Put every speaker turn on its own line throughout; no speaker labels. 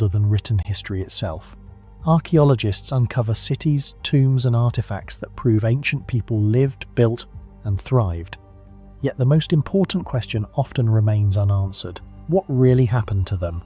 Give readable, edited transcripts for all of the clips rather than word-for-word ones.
older than written history itself. Archaeologists uncover cities, tombs, and artifacts that prove ancient people lived, built, and thrived. Yet the most important question often remains unanswered. What really happened to them?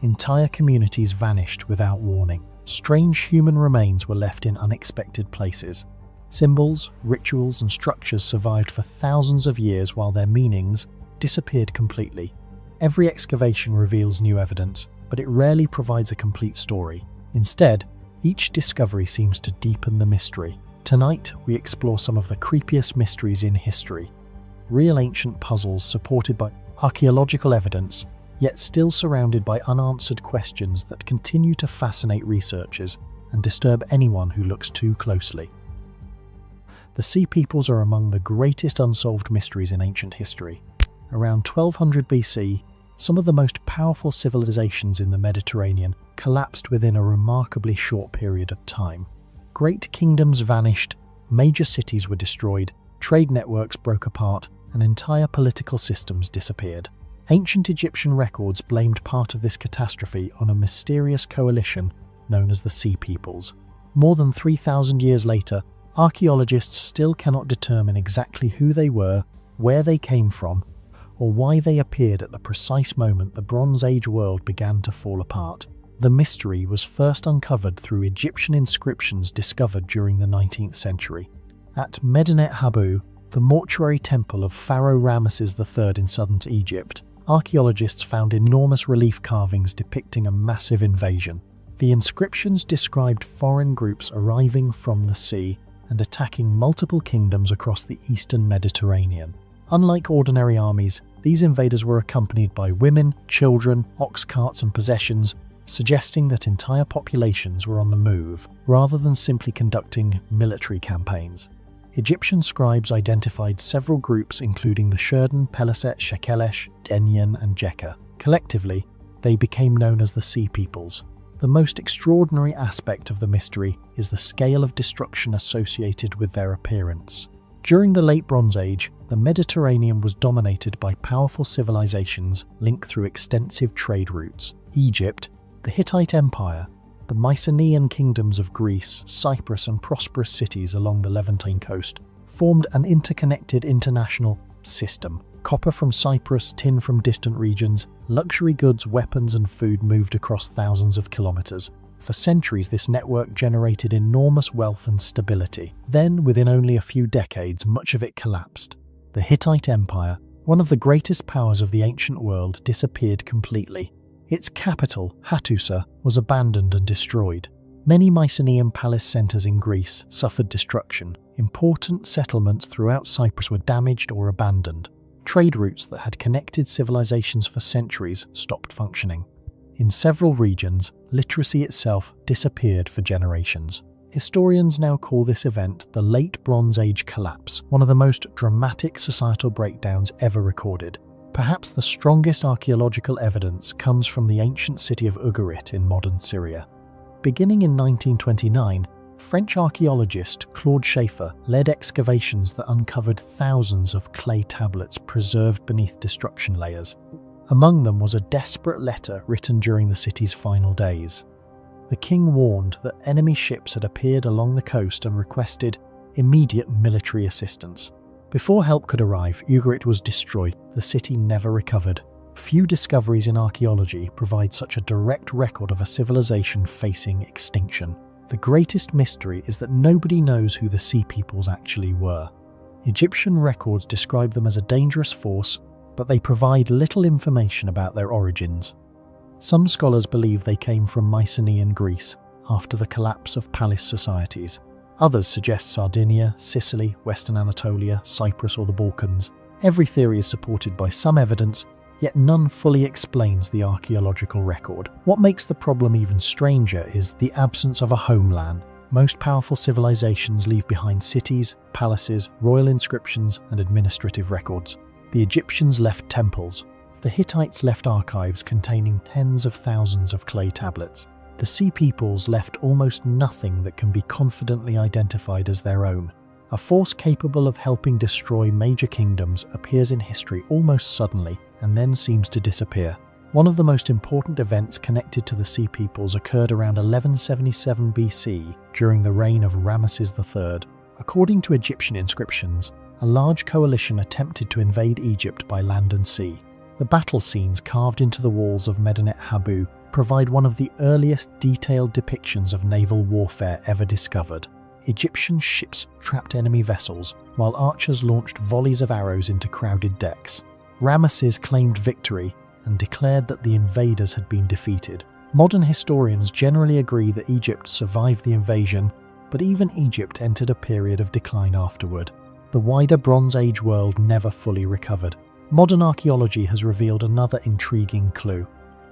Entire communities vanished without warning. Strange human remains were left in unexpected places. Symbols, rituals, and structures survived for thousands of years while their meanings disappeared completely. Every excavation reveals new evidence, but it rarely provides a complete story. Instead, each discovery seems to deepen the mystery. Tonight, we explore some of the creepiest mysteries in history. Real ancient puzzles supported by archaeological evidence, yet still surrounded by unanswered questions that continue to fascinate researchers and disturb anyone who looks too closely. The Sea Peoples are among the greatest unsolved mysteries in ancient history. Around 1200 BC, some of the most powerful civilizations in the Mediterranean collapsed within a remarkably short period of time. Great kingdoms vanished, major cities were destroyed, trade networks broke apart, and entire political systems disappeared. Ancient Egyptian records blamed part of this catastrophe on a mysterious coalition known as the Sea Peoples. More than 3,000 years later, archaeologists still cannot determine exactly who they were, where they came from, or why they appeared at the precise moment the Bronze Age world began to fall apart. The mystery was first uncovered through Egyptian inscriptions discovered during the 19th century. At Medinet Habu, the mortuary temple of Pharaoh Ramesses III in southern Egypt, archaeologists found enormous relief carvings depicting a massive invasion. The inscriptions described foreign groups arriving from the sea and attacking multiple kingdoms across the eastern Mediterranean. Unlike ordinary armies, these invaders were accompanied by women, children, ox carts, and possessions, suggesting that entire populations were on the move, rather than simply conducting military campaigns. Egyptian scribes identified several groups including the Shurden, Peliset, Shekelesh, Denyen, and Jekka. Collectively, they became known as the Sea Peoples. The most extraordinary aspect of the mystery is the scale of destruction associated with their appearance. During the Late Bronze Age, the Mediterranean was dominated by powerful civilizations linked through extensive trade routes. Egypt, the Hittite Empire, the Mycenaean kingdoms of Greece, Cyprus, and prosperous cities along the Levantine coast formed an interconnected international system. Copper from Cyprus, tin from distant regions, luxury goods, weapons, and food moved across thousands of kilometers. For centuries, this network generated enormous wealth and stability. Then, within only a few decades, much of it collapsed. The Hittite Empire, one of the greatest powers of the ancient world, disappeared completely. Its capital, Hattusa, was abandoned and destroyed. Many Mycenaean palace centers in Greece suffered destruction. Important settlements throughout Cyprus were damaged or abandoned. Trade routes that had connected civilizations for centuries stopped functioning. In several regions, literacy itself disappeared for generations. Historians now call this event the Late Bronze Age collapse, one of the most dramatic societal breakdowns ever recorded. Perhaps the strongest archaeological evidence comes from the ancient city of Ugarit in modern Syria. Beginning in 1929, French archaeologist Claude Schaeffer led excavations that uncovered thousands of clay tablets preserved beneath destruction layers. Among them was a desperate letter written during the city's final days. The king warned that enemy ships had appeared along the coast and requested immediate military assistance. Before help could arrive, Ugarit was destroyed. The city never recovered. Few discoveries in archaeology provide such a direct record of a civilization facing extinction. The greatest mystery is that nobody knows who the Sea Peoples actually were. Egyptian records describe them as a dangerous force, but they provide little information about their origins. Some scholars believe they came from Mycenaean Greece after the collapse of palace societies. Others suggest Sardinia, Sicily, Western Anatolia, Cyprus, or the Balkans. Every theory is supported by some evidence, yet none fully explains the archaeological record. What makes the problem even stranger is the absence of a homeland. Most powerful civilizations leave behind cities, palaces, royal inscriptions, and administrative records. The Egyptians left temples. The Hittites left archives containing tens of thousands of clay tablets. The Sea Peoples left almost nothing that can be confidently identified as their own. A force capable of helping destroy major kingdoms appears in history almost suddenly and then seems to disappear. One of the most important events connected to the Sea Peoples occurred around 1177 BC during the reign of Ramesses III. According to Egyptian inscriptions, a large coalition attempted to invade Egypt by land and sea. The battle scenes carved into the walls of Medinet Habu provide one of the earliest detailed depictions of naval warfare ever discovered. Egyptian ships trapped enemy vessels, while archers launched volleys of arrows into crowded decks. Ramesses claimed victory and declared that the invaders had been defeated. Modern historians generally agree that Egypt survived the invasion, but even Egypt entered a period of decline afterward. The wider Bronze Age world never fully recovered. Modern archaeology has revealed another intriguing clue.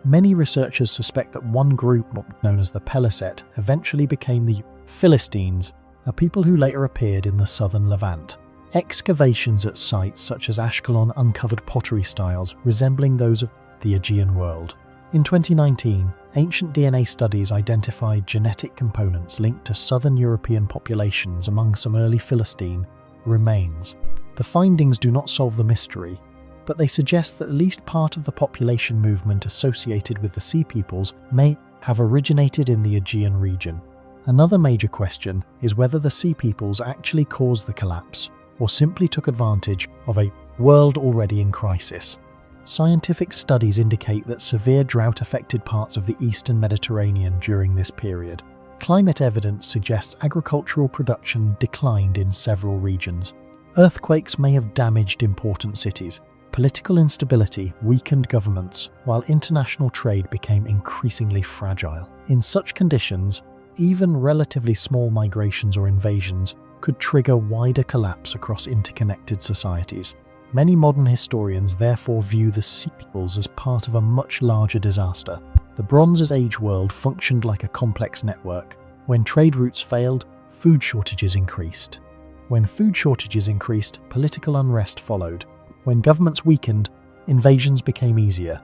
Many researchers suspect that one group, known as the Peliset, eventually became the Philistines, a people who later appeared in the southern Levant. Excavations at sites such as Ashkelon uncovered pottery styles resembling those of the Aegean world. In 2019, ancient DNA studies identified genetic components linked to southern European populations among some early Philistine remains. The findings do not solve the mystery, but they suggest that at least part of the population movement associated with the Sea Peoples may have originated in the Aegean region. Another major question is whether the Sea Peoples actually caused the collapse, or simply took advantage of a world already in crisis. Scientific studies indicate that severe drought affected parts of the eastern Mediterranean during this period. Climate evidence suggests agricultural production declined in several regions. Earthquakes may have damaged important cities. Political instability weakened governments, while international trade became increasingly fragile. In such conditions, even relatively small migrations or invasions could trigger wider collapse across interconnected societies. Many modern historians therefore view the Sea Peoples as part of a much larger disaster. The Bronze Age world functioned like a complex network. When trade routes failed, food shortages increased. When food shortages increased, political unrest followed. When governments weakened, invasions became easier.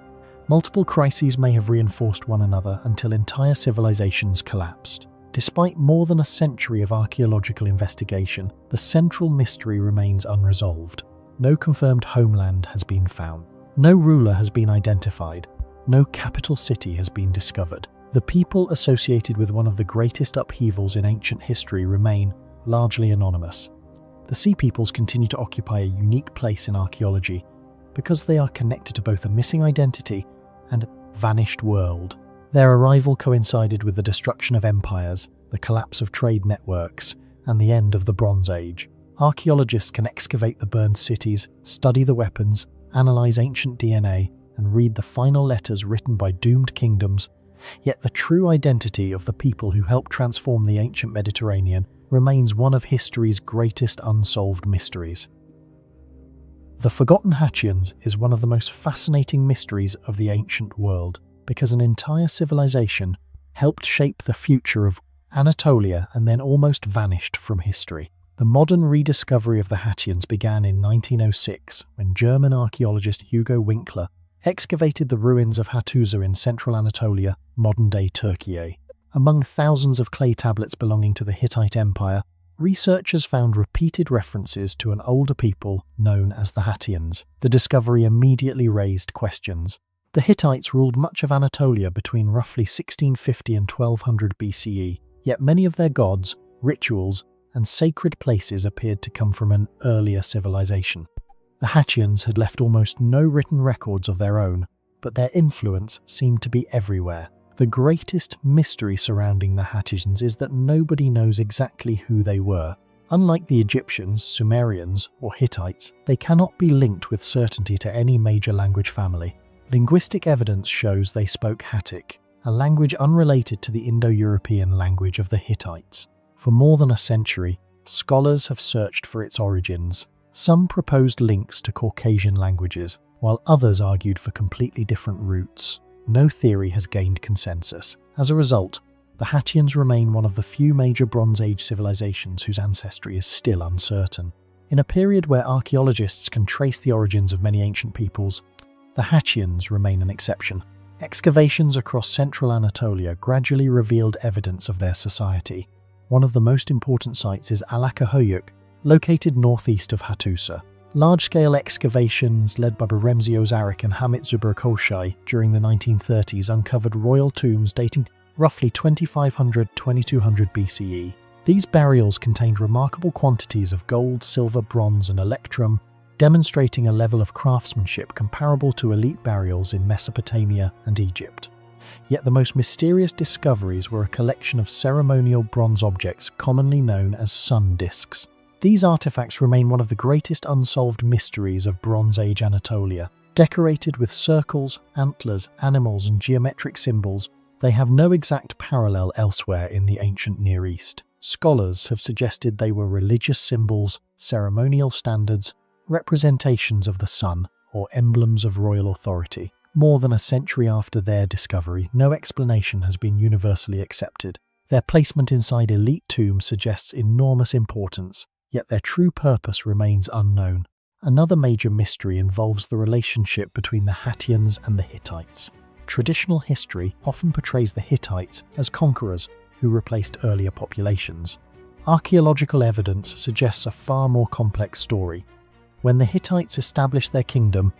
Multiple crises may have reinforced one another until entire civilizations collapsed. Despite more than a century of archaeological investigation, the central mystery remains unresolved. No confirmed homeland has been found. No ruler has been identified. No capital city has been discovered. The people associated with one of the greatest upheavals in ancient history remain largely anonymous. The Sea Peoples continue to occupy a unique place in archaeology because they are connected to both a missing identity and a vanished world. Their arrival coincided with the destruction of empires, the collapse of trade networks, and the end of the Bronze Age. Archaeologists can excavate the burned cities, study the weapons, analyze ancient DNA, and read the final letters written by doomed kingdoms, yet the true identity of the people who helped transform the ancient Mediterranean remains one of history's greatest unsolved mysteries. The Forgotten Hattians is one of the most fascinating mysteries of the ancient world, because an entire civilization helped shape the future of Anatolia and then almost vanished from history. The modern rediscovery of the Hattians began in 1906 when German archaeologist Hugo Winkler excavated the ruins of Hattusa in central Anatolia, modern-day Turkey. Among thousands of clay tablets belonging to the Hittite Empire, researchers found repeated references to an older people known as the Hattians. The discovery immediately raised questions. The Hittites ruled much of Anatolia between roughly 1650 and 1200 BCE, yet many of their gods, rituals, and sacred places appeared to come from an earlier civilization. The Hattians had left almost no written records of their own, but their influence seemed to be everywhere. The greatest mystery surrounding the Hattians is that nobody knows exactly who they were. Unlike the Egyptians, Sumerians, or Hittites, they cannot be linked with certainty to any major language family. Linguistic evidence shows they spoke Hattic, a language unrelated to the Indo-European language of the Hittites. For more than a century, scholars have searched for its origins. Some proposed links to Caucasian languages, while others argued for completely different roots. No theory has gained consensus. As a result, the Hattians remain one of the few major Bronze Age civilizations whose ancestry is still uncertain. In a period where archaeologists can trace the origins of many ancient peoples, the Hattians remain an exception. Excavations across central Anatolia gradually revealed evidence of their society. One of the most important sites is Alakahoyuk, located northeast of Hattusa. Large-scale excavations led by Beremzio Zarek and Hamit Zuberkoshai during the 1930s uncovered royal tombs dating roughly 2500–2200 BCE. These burials contained remarkable quantities of gold, silver, bronze, and electrum, demonstrating a level of craftsmanship comparable to elite burials in Mesopotamia and Egypt. Yet the most mysterious discoveries were a collection of ceremonial bronze objects commonly known as sun discs. These artifacts remain one of the greatest unsolved mysteries of Bronze Age Anatolia. Decorated with circles, antlers, animals, and geometric symbols, they have no exact parallel elsewhere in the ancient Near East. Scholars have suggested they were religious symbols, ceremonial standards, representations of the sun, or emblems of royal authority. More than a century after their discovery, no explanation has been universally accepted. Their placement inside elite tombs suggests enormous importance, yet their true purpose remains unknown. Another major mystery involves the relationship between the Hattians and the Hittites. Traditional history often portrays the Hittites as conquerors who replaced earlier populations. Archaeological evidence suggests a far more complex story. When the Hittites established their kingdom,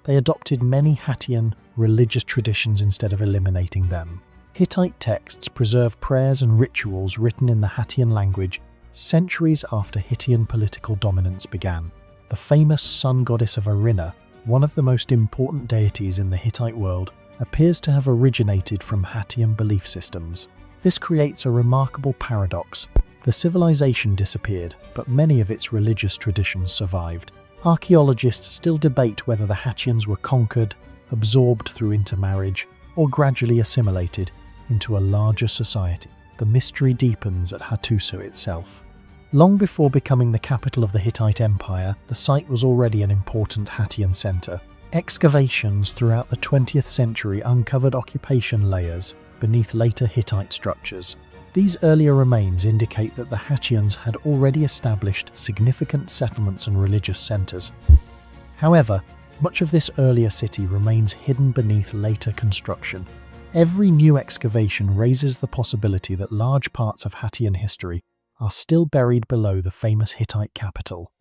they adopted many Hattian religious traditions instead of eliminating them. Hittite texts preserve prayers and rituals written in the Hattian language centuries after Hittian political dominance began. The famous sun goddess of Arinna, one of the most important deities in the Hittite world, appears to have originated from Hattian belief systems. This creates a remarkable paradox. The civilization disappeared, but many of its religious traditions survived. Archaeologists still debate whether the Hattians were conquered, absorbed through intermarriage, or gradually assimilated into a larger society. The mystery deepens at Hattusa itself. Long before becoming the capital of the Hittite Empire, the site was already an important Hattian center. Excavations throughout the 20th century uncovered occupation layers beneath later Hittite structures. These earlier remains indicate that the Hattians had already established significant settlements and religious centers. However, much of this earlier city remains hidden beneath later construction. Every new excavation raises the possibility that large parts of Hattian history are still buried below the famous Hittite capital.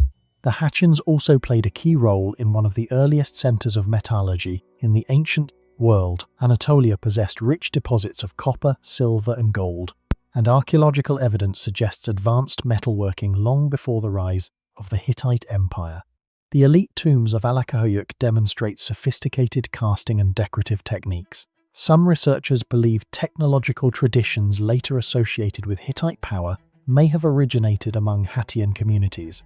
The Hattians also played a key role in one of the earliest centers of metallurgy in the ancient world. Anatolia possessed rich deposits of copper, silver, and gold, and archaeological evidence suggests advanced metalworking long before the rise of the Hittite Empire. The elite tombs of Alakahuyuk demonstrate sophisticated casting and decorative techniques. Some researchers believe technological traditions later associated with Hittite power may have originated among Hattian communities.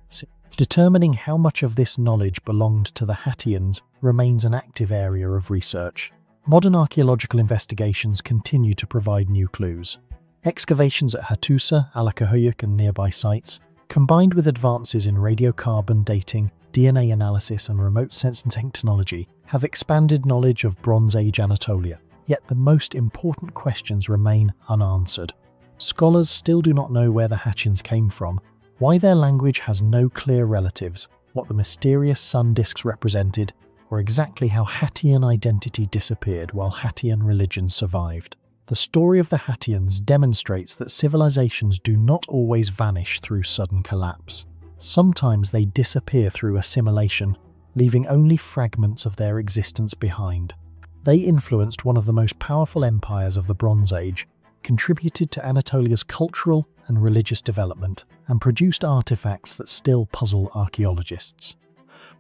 Determining how much of this knowledge belonged to the Hattians remains an active area of research. Modern archaeological investigations continue to provide new clues. Excavations at Hattusa, Alakahuyuk, and nearby sites, combined with advances in radiocarbon dating, DNA analysis, and remote sensing technology, have expanded knowledge of Bronze Age Anatolia. Yet the most important questions remain unanswered. Scholars still do not know where the Hattians came from, why their language has no clear relatives, what the mysterious sun discs represented, or exactly how Hattian identity disappeared while Hattian religion survived. The story of the Hattians demonstrates that civilizations do not always vanish through sudden collapse. Sometimes they disappear through assimilation, leaving only fragments of their existence behind. They influenced one of the most powerful empires of the Bronze Age, contributed to Anatolia's cultural and religious development, and produced artifacts that still puzzle archaeologists.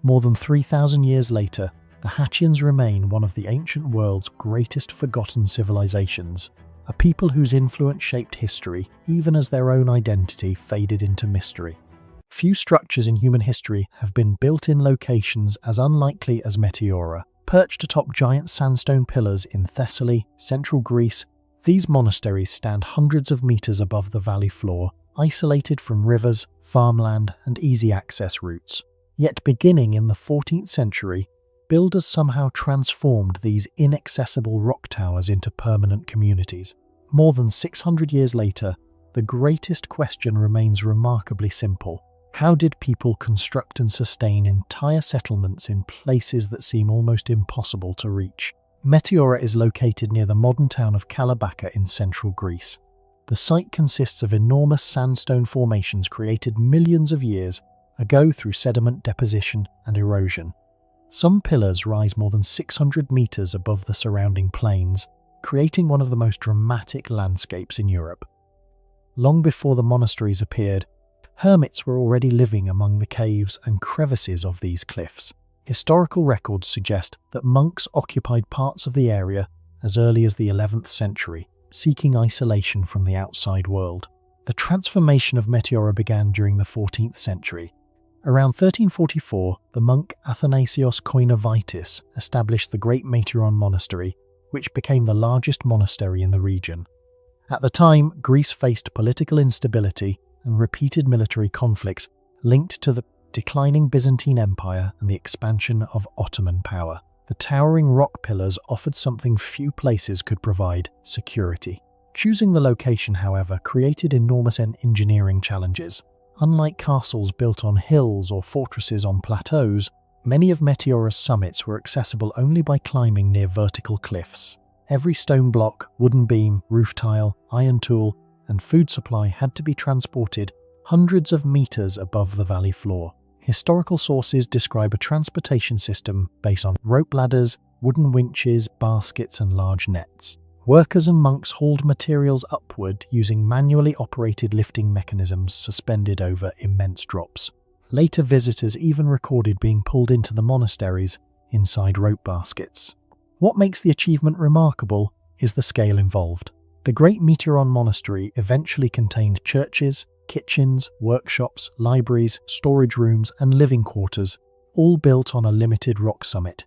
More than 3,000 years later, the Hattians remain one of the ancient world's greatest forgotten civilizations, a people whose influence shaped history even as their own identity faded into mystery. Few structures in human history have been built in locations as unlikely as Meteora. Perched atop giant sandstone pillars in Thessaly, central Greece, these monasteries stand hundreds of meters above the valley floor, isolated from rivers, farmland, and easy access routes. Yet beginning in the 14th century, builders somehow transformed these inaccessible rock towers into permanent communities. More than 600 years later, the greatest question remains remarkably simple. How did people construct and sustain entire settlements in places that seem almost impossible to reach? Meteora is located near the modern town of Kalabaka in central Greece. The site consists of enormous sandstone formations created millions of years a go through sediment deposition and erosion. Some pillars rise more than 600 meters above the surrounding plains, creating one of the most dramatic landscapes in Europe. Long before the monasteries appeared, hermits were already living among the caves and crevices of these cliffs. Historical records suggest that monks occupied parts of the area as early as the 11th century, seeking isolation from the outside world. The transformation of Meteora began during the 14th century. Around 1344, the monk Athanasios Koinovitis established the Great Meteoron Monastery, which became the largest monastery in the region. At the time, Greece faced political instability and repeated military conflicts linked to the declining Byzantine Empire and the expansion of Ottoman power. The towering rock pillars offered something few places could provide: security. Choosing the location, however, created enormous engineering challenges. Unlike castles built on hills or fortresses on plateaus, many of Meteora's summits were accessible only by climbing near vertical cliffs. Every stone block, wooden beam, roof tile, iron tool, and food supply had to be transported hundreds of meters above the valley floor. Historical sources describe a transportation system based on rope ladders, wooden winches, baskets, and large nets. Workers and monks hauled materials upward using manually operated lifting mechanisms suspended over immense drops. Later visitors even recorded being pulled into the monasteries inside rope baskets. What makes the achievement remarkable is the scale involved. The Great Meteoron Monastery eventually contained churches, kitchens, workshops, libraries, storage rooms, and living quarters, all built on a limited rock summit.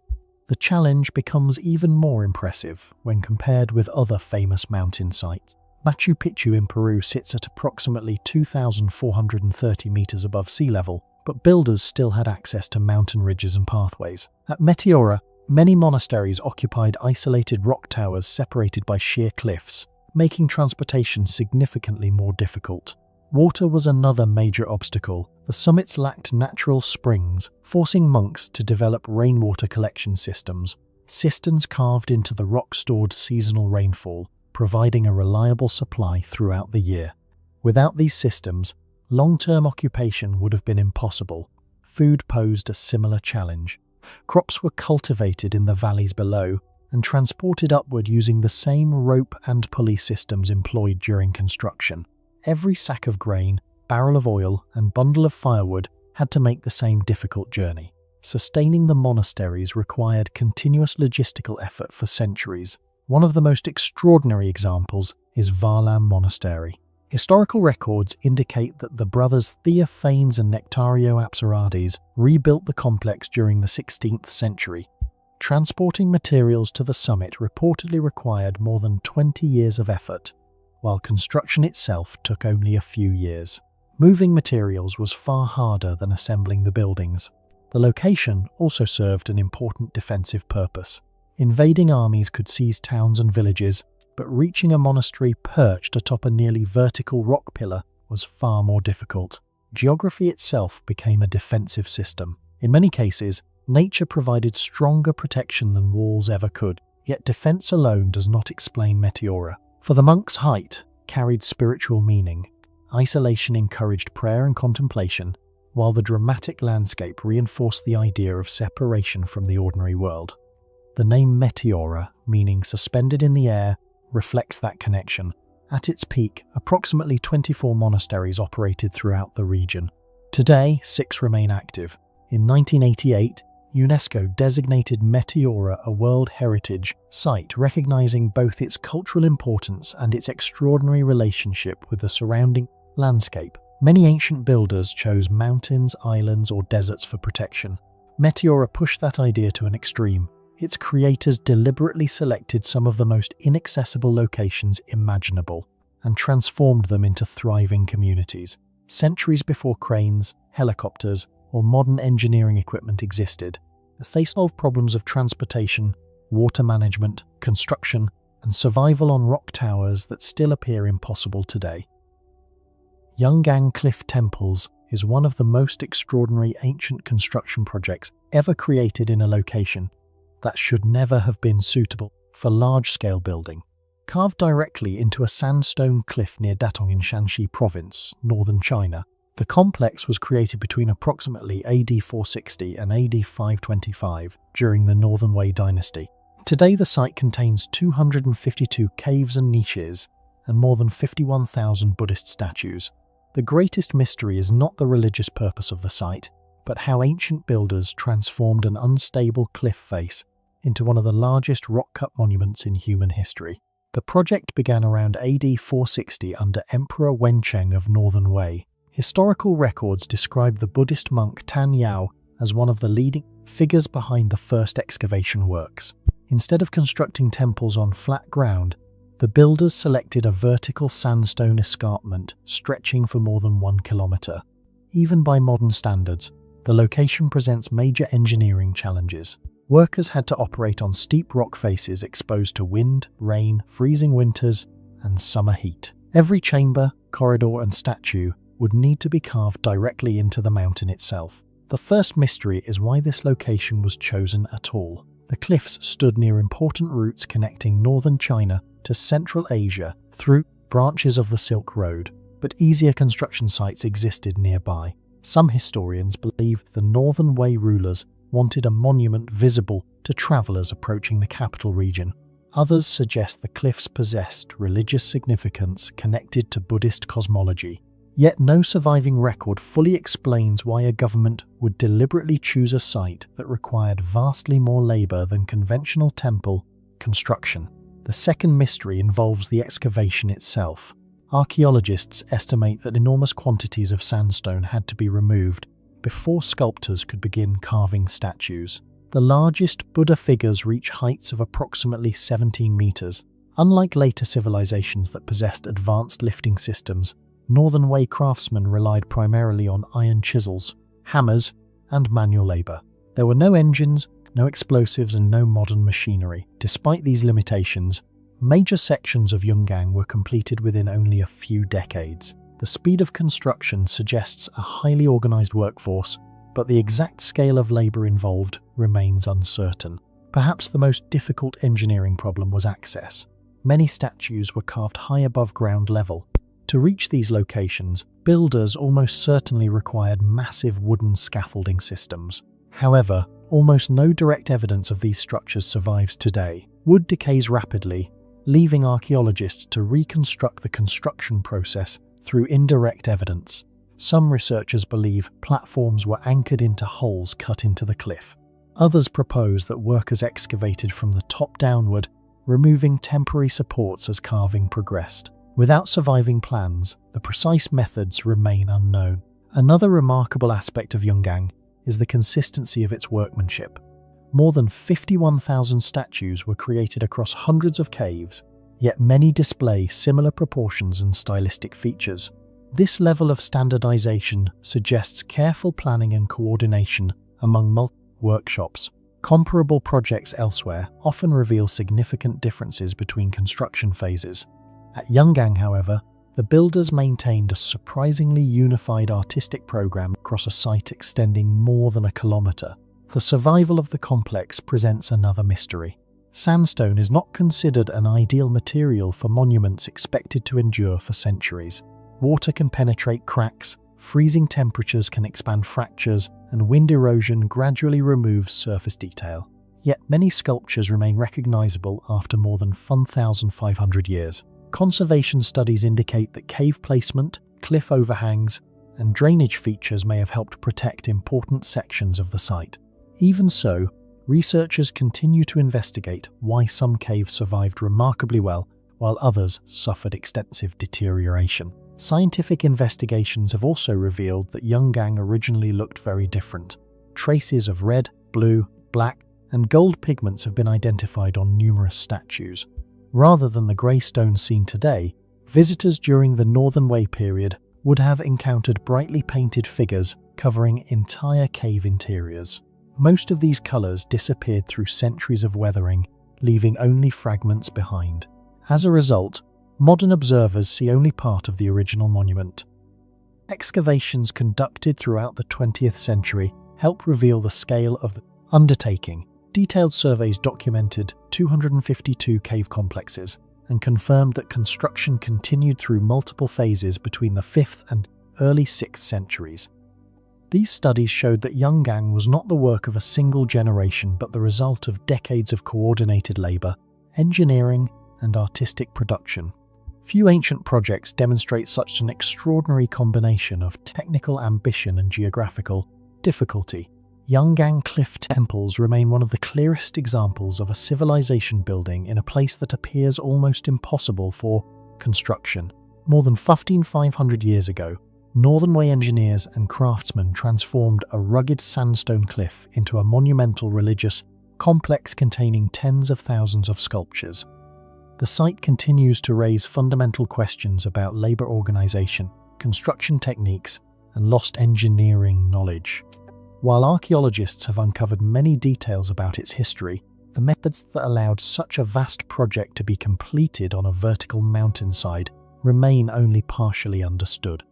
The challenge becomes even more impressive when compared with other famous mountain sites. Machu Picchu in Peru sits at approximately 2,430 meters above sea level, but builders still had access to mountain ridges and pathways. At Meteora, many monasteries occupied isolated rock towers separated by sheer cliffs, making transportation significantly more difficult. Water was another major obstacle. The summits lacked natural springs, forcing monks to develop rainwater collection systems. Cisterns carved into the rock stored seasonal rainfall, providing a reliable supply throughout the year. Without these systems, long-term occupation would have been impossible. Food posed a similar challenge. Crops were cultivated in the valleys below and transported upward using the same rope and pulley systems employed during construction. Every sack of grain, barrel of oil, and bundle of firewood had to make the same difficult journey. Sustaining the monasteries required continuous logistical effort for centuries. One of the most extraordinary examples is Varlam Monastery. Historical records indicate that the brothers Theophanes and Nectario Apsarades rebuilt the complex during the 16th century. Transporting materials to the summit reportedly required more than 20 years of effort, while construction itself took only a few years. Moving materials was far harder than assembling the buildings. The location also served an important defensive purpose. Invading armies could seize towns and villages, but reaching a monastery perched atop a nearly vertical rock pillar was far more difficult. Geography itself became a defensive system. In many cases, nature provided stronger protection than walls ever could, yet defense alone does not explain Meteora. For the monks, height carried spiritual meaning. Isolation encouraged prayer and contemplation, while the dramatic landscape reinforced the idea of separation from the ordinary world. The name Meteora, meaning suspended in the air, reflects that connection. At its peak, approximately 24 monasteries operated throughout the region. Today, 6 remain active. In 1988, UNESCO designated Meteora a World Heritage Site, recognizing both its cultural importance and its extraordinary relationship with the surrounding landscape. Many ancient builders chose mountains, islands, or deserts for protection. Meteora pushed that idea to an extreme. Its creators deliberately selected some of the most inaccessible locations imaginable and transformed them into thriving communities. Centuries before cranes, helicopters, or modern engineering equipment existed, as they solved problems of transportation, water management, construction, and survival on rock towers that still appear impossible today. Yungang Cliff Temples is one of the most extraordinary ancient construction projects ever created in a location that should never have been suitable for large-scale building. Carved directly into a sandstone cliff near Datong in Shanxi Province, northern China, The complex was created between approximately AD 460 and AD 525 during the Northern Wei dynasty. Today the site contains 252 caves and niches and more than 51,000 Buddhist statues. The greatest mystery is not the religious purpose of the site, but how ancient builders transformed an unstable cliff face into one of the largest rock-cut monuments in human history. The project began around AD 460 under Emperor Wencheng of Northern Wei. Historical records describe the Buddhist monk Tan Yao as one of the leading figures behind the first excavation works. Instead of constructing temples on flat ground, the builders selected a vertical sandstone escarpment stretching for more than 1 kilometer. Even by modern standards, the location presents major engineering challenges. Workers had to operate on steep rock faces exposed to wind, rain, freezing winters, and summer heat. Every chamber, corridor, and statue would need to be carved directly into the mountain itself. The first mystery is why this location was chosen at all. The cliffs stood near important routes connecting northern China to Central Asia through branches of the Silk Road, but easier construction sites existed nearby. Some historians believe the Northern Wei rulers wanted a monument visible to travelers approaching the capital region. Others suggest the cliffs possessed religious significance connected to Buddhist cosmology. Yet no surviving record fully explains why a government would deliberately choose a site that required vastly more labor than conventional temple construction. The second mystery involves the excavation itself. Archaeologists estimate that enormous quantities of sandstone had to be removed before sculptors could begin carving statues. The largest Buddha figures reach heights of approximately 17 meters. Unlike later civilizations that possessed advanced lifting systems, Northern Wei craftsmen relied primarily on iron chisels, hammers, and manual labor. There were no engines, no explosives, and no modern machinery. Despite these limitations, major sections of Yungang were completed within only a few decades. The speed of construction suggests a highly organized workforce, but the exact scale of labor involved remains uncertain. Perhaps the most difficult engineering problem was access. Many statues were carved high above ground level. To reach these locations, builders almost certainly required massive wooden scaffolding systems. However, almost no direct evidence of these structures survives today. Wood decays rapidly, leaving archaeologists to reconstruct the construction process through indirect evidence. Some researchers believe platforms were anchored into holes cut into the cliff. Others propose that workers excavated from the top downward, removing temporary supports as carving progressed. Without surviving plans, the precise methods remain unknown. Another remarkable aspect of Yungang is the consistency of its workmanship. More than 51,000 statues were created across hundreds of caves, yet many display similar proportions and stylistic features. This level of standardization suggests careful planning and coordination among multiple workshops. Comparable projects elsewhere often reveal significant differences between construction phases. At Yungang, however, the builders maintained a surprisingly unified artistic program across a site extending more than a kilometer. The survival of the complex presents another mystery. Sandstone is not considered an ideal material for monuments expected to endure for centuries. Water can penetrate cracks, freezing temperatures can expand fractures, and wind erosion gradually removes surface detail. Yet many sculptures remain recognizable after more than 1,500 years. Conservation studies indicate that cave placement, cliff overhangs, and drainage features may have helped protect important sections of the site. Even so, researchers continue to investigate why some caves survived remarkably well, while others suffered extensive deterioration. Scientific investigations have also revealed that Yungang originally looked very different. Traces of red, blue, black, and gold pigments have been identified on numerous statues. Rather than the grey stone seen today, visitors during the Northern Wei period would have encountered brightly painted figures covering entire cave interiors. Most of these colours disappeared through centuries of weathering, leaving only fragments behind. As a result, modern observers see only part of the original monument. Excavations conducted throughout the 20th century help reveal the scale of the undertaking. Detailed surveys documented 252 cave complexes and confirmed that construction continued through multiple phases between the 5th and early 6th centuries. These studies showed that Yungang was not the work of a single generation but the result of decades of coordinated labour, engineering, and artistic production. Few ancient projects demonstrate such an extraordinary combination of technical ambition and geographical difficulty. Yungang cliff temples remain one of the clearest examples of a civilization building in a place that appears almost impossible for construction. More than 1,500 years ago, Northern Wei engineers and craftsmen transformed a rugged sandstone cliff into a monumental religious complex containing tens of thousands of sculptures. The site continues to raise fundamental questions about labour organisation, construction techniques, and lost engineering knowledge. While archaeologists have uncovered many details about its history, the methods that allowed such a vast project to be completed on a vertical mountainside remain only partially understood.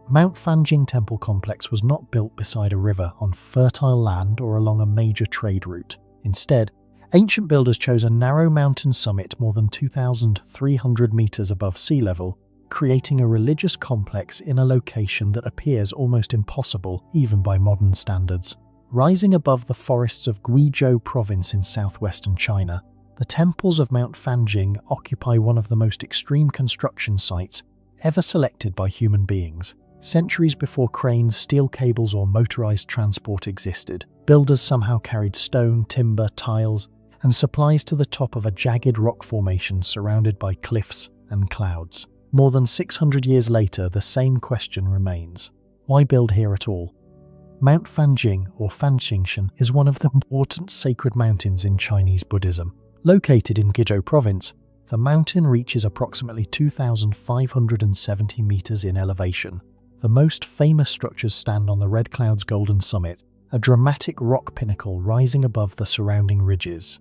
Mount Fanjing Temple Complex was not built beside a river on fertile land or along a major trade route. Instead, ancient builders chose a narrow mountain summit more than 2,300 meters above sea level, creating a religious complex in a location that appears almost impossible even by modern standards. Rising above the forests of Guizhou province in southwestern China, the temples of Mount Fanjing occupy one of the most extreme construction sites ever selected by human beings. Centuries before cranes, steel cables, or motorized transport existed, builders somehow carried stone, timber, tiles, and supplies to the top of a jagged rock formation surrounded by cliffs and clouds. More than 600 years later, the same question remains. Why build here at all? Mount Fanjing, or Fanxingshan, is one of the important sacred mountains in Chinese Buddhism. Located in Guizhou province, the mountain reaches approximately 2,570 meters in elevation. The most famous structures stand on the Red Cloud's golden summit, a dramatic rock pinnacle rising above the surrounding ridges.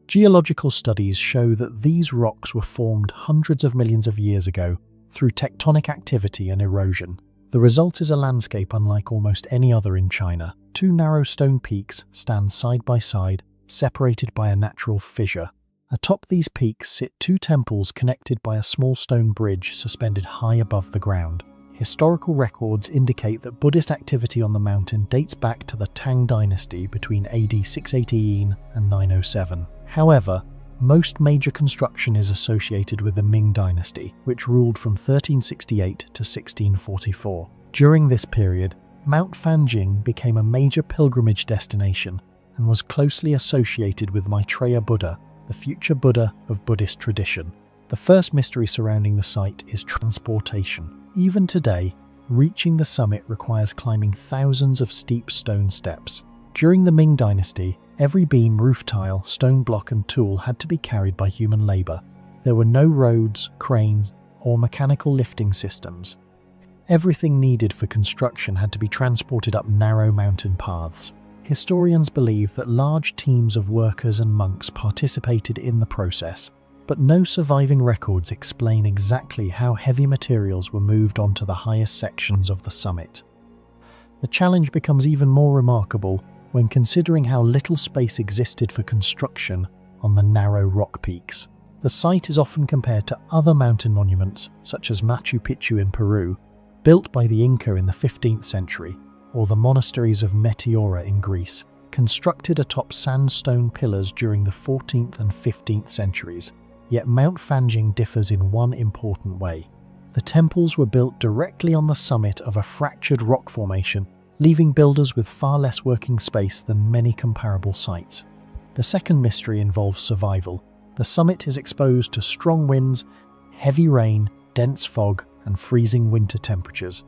Geological studies show that these rocks were formed hundreds of millions of years ago through tectonic activity and erosion. The result is a landscape unlike almost any other in China. Two narrow stone peaks stand side by side, separated by a natural fissure. Atop these peaks sit two temples connected by a small stone bridge suspended high above the ground. Historical records indicate that Buddhist activity on the mountain dates back to the Tang dynasty between AD 618 and 907. However, most major construction is associated with the Ming dynasty, which ruled from 1368 to 1644. During this period, Mount Fanjing became a major pilgrimage destination and was closely associated with Maitreya Buddha, the future Buddha of Buddhist tradition. The first mystery surrounding the site is transportation. Even today, reaching the summit requires climbing thousands of steep stone steps. During the Ming dynasty, every beam, roof tile, stone block and tool had to be carried by human labour. There were no roads, cranes, or mechanical lifting systems. Everything needed for construction had to be transported up narrow mountain paths. Historians believe that large teams of workers and monks participated in the process, but no surviving records explain exactly how heavy materials were moved onto the highest sections of the summit. The challenge becomes even more remarkable when considering how little space existed for construction on the narrow rock peaks. The site is often compared to other mountain monuments, such as Machu Picchu in Peru, built by the Inca in the 15th century, or the monasteries of Meteora in Greece, constructed atop sandstone pillars during the 14th and 15th centuries. Yet Mount Fanjing differs in one important way. The temples were built directly on the summit of a fractured rock formation, leaving builders with far less working space than many comparable sites. The second mystery involves survival. The summit is exposed to strong winds, heavy rain, dense fog, and freezing winter temperatures.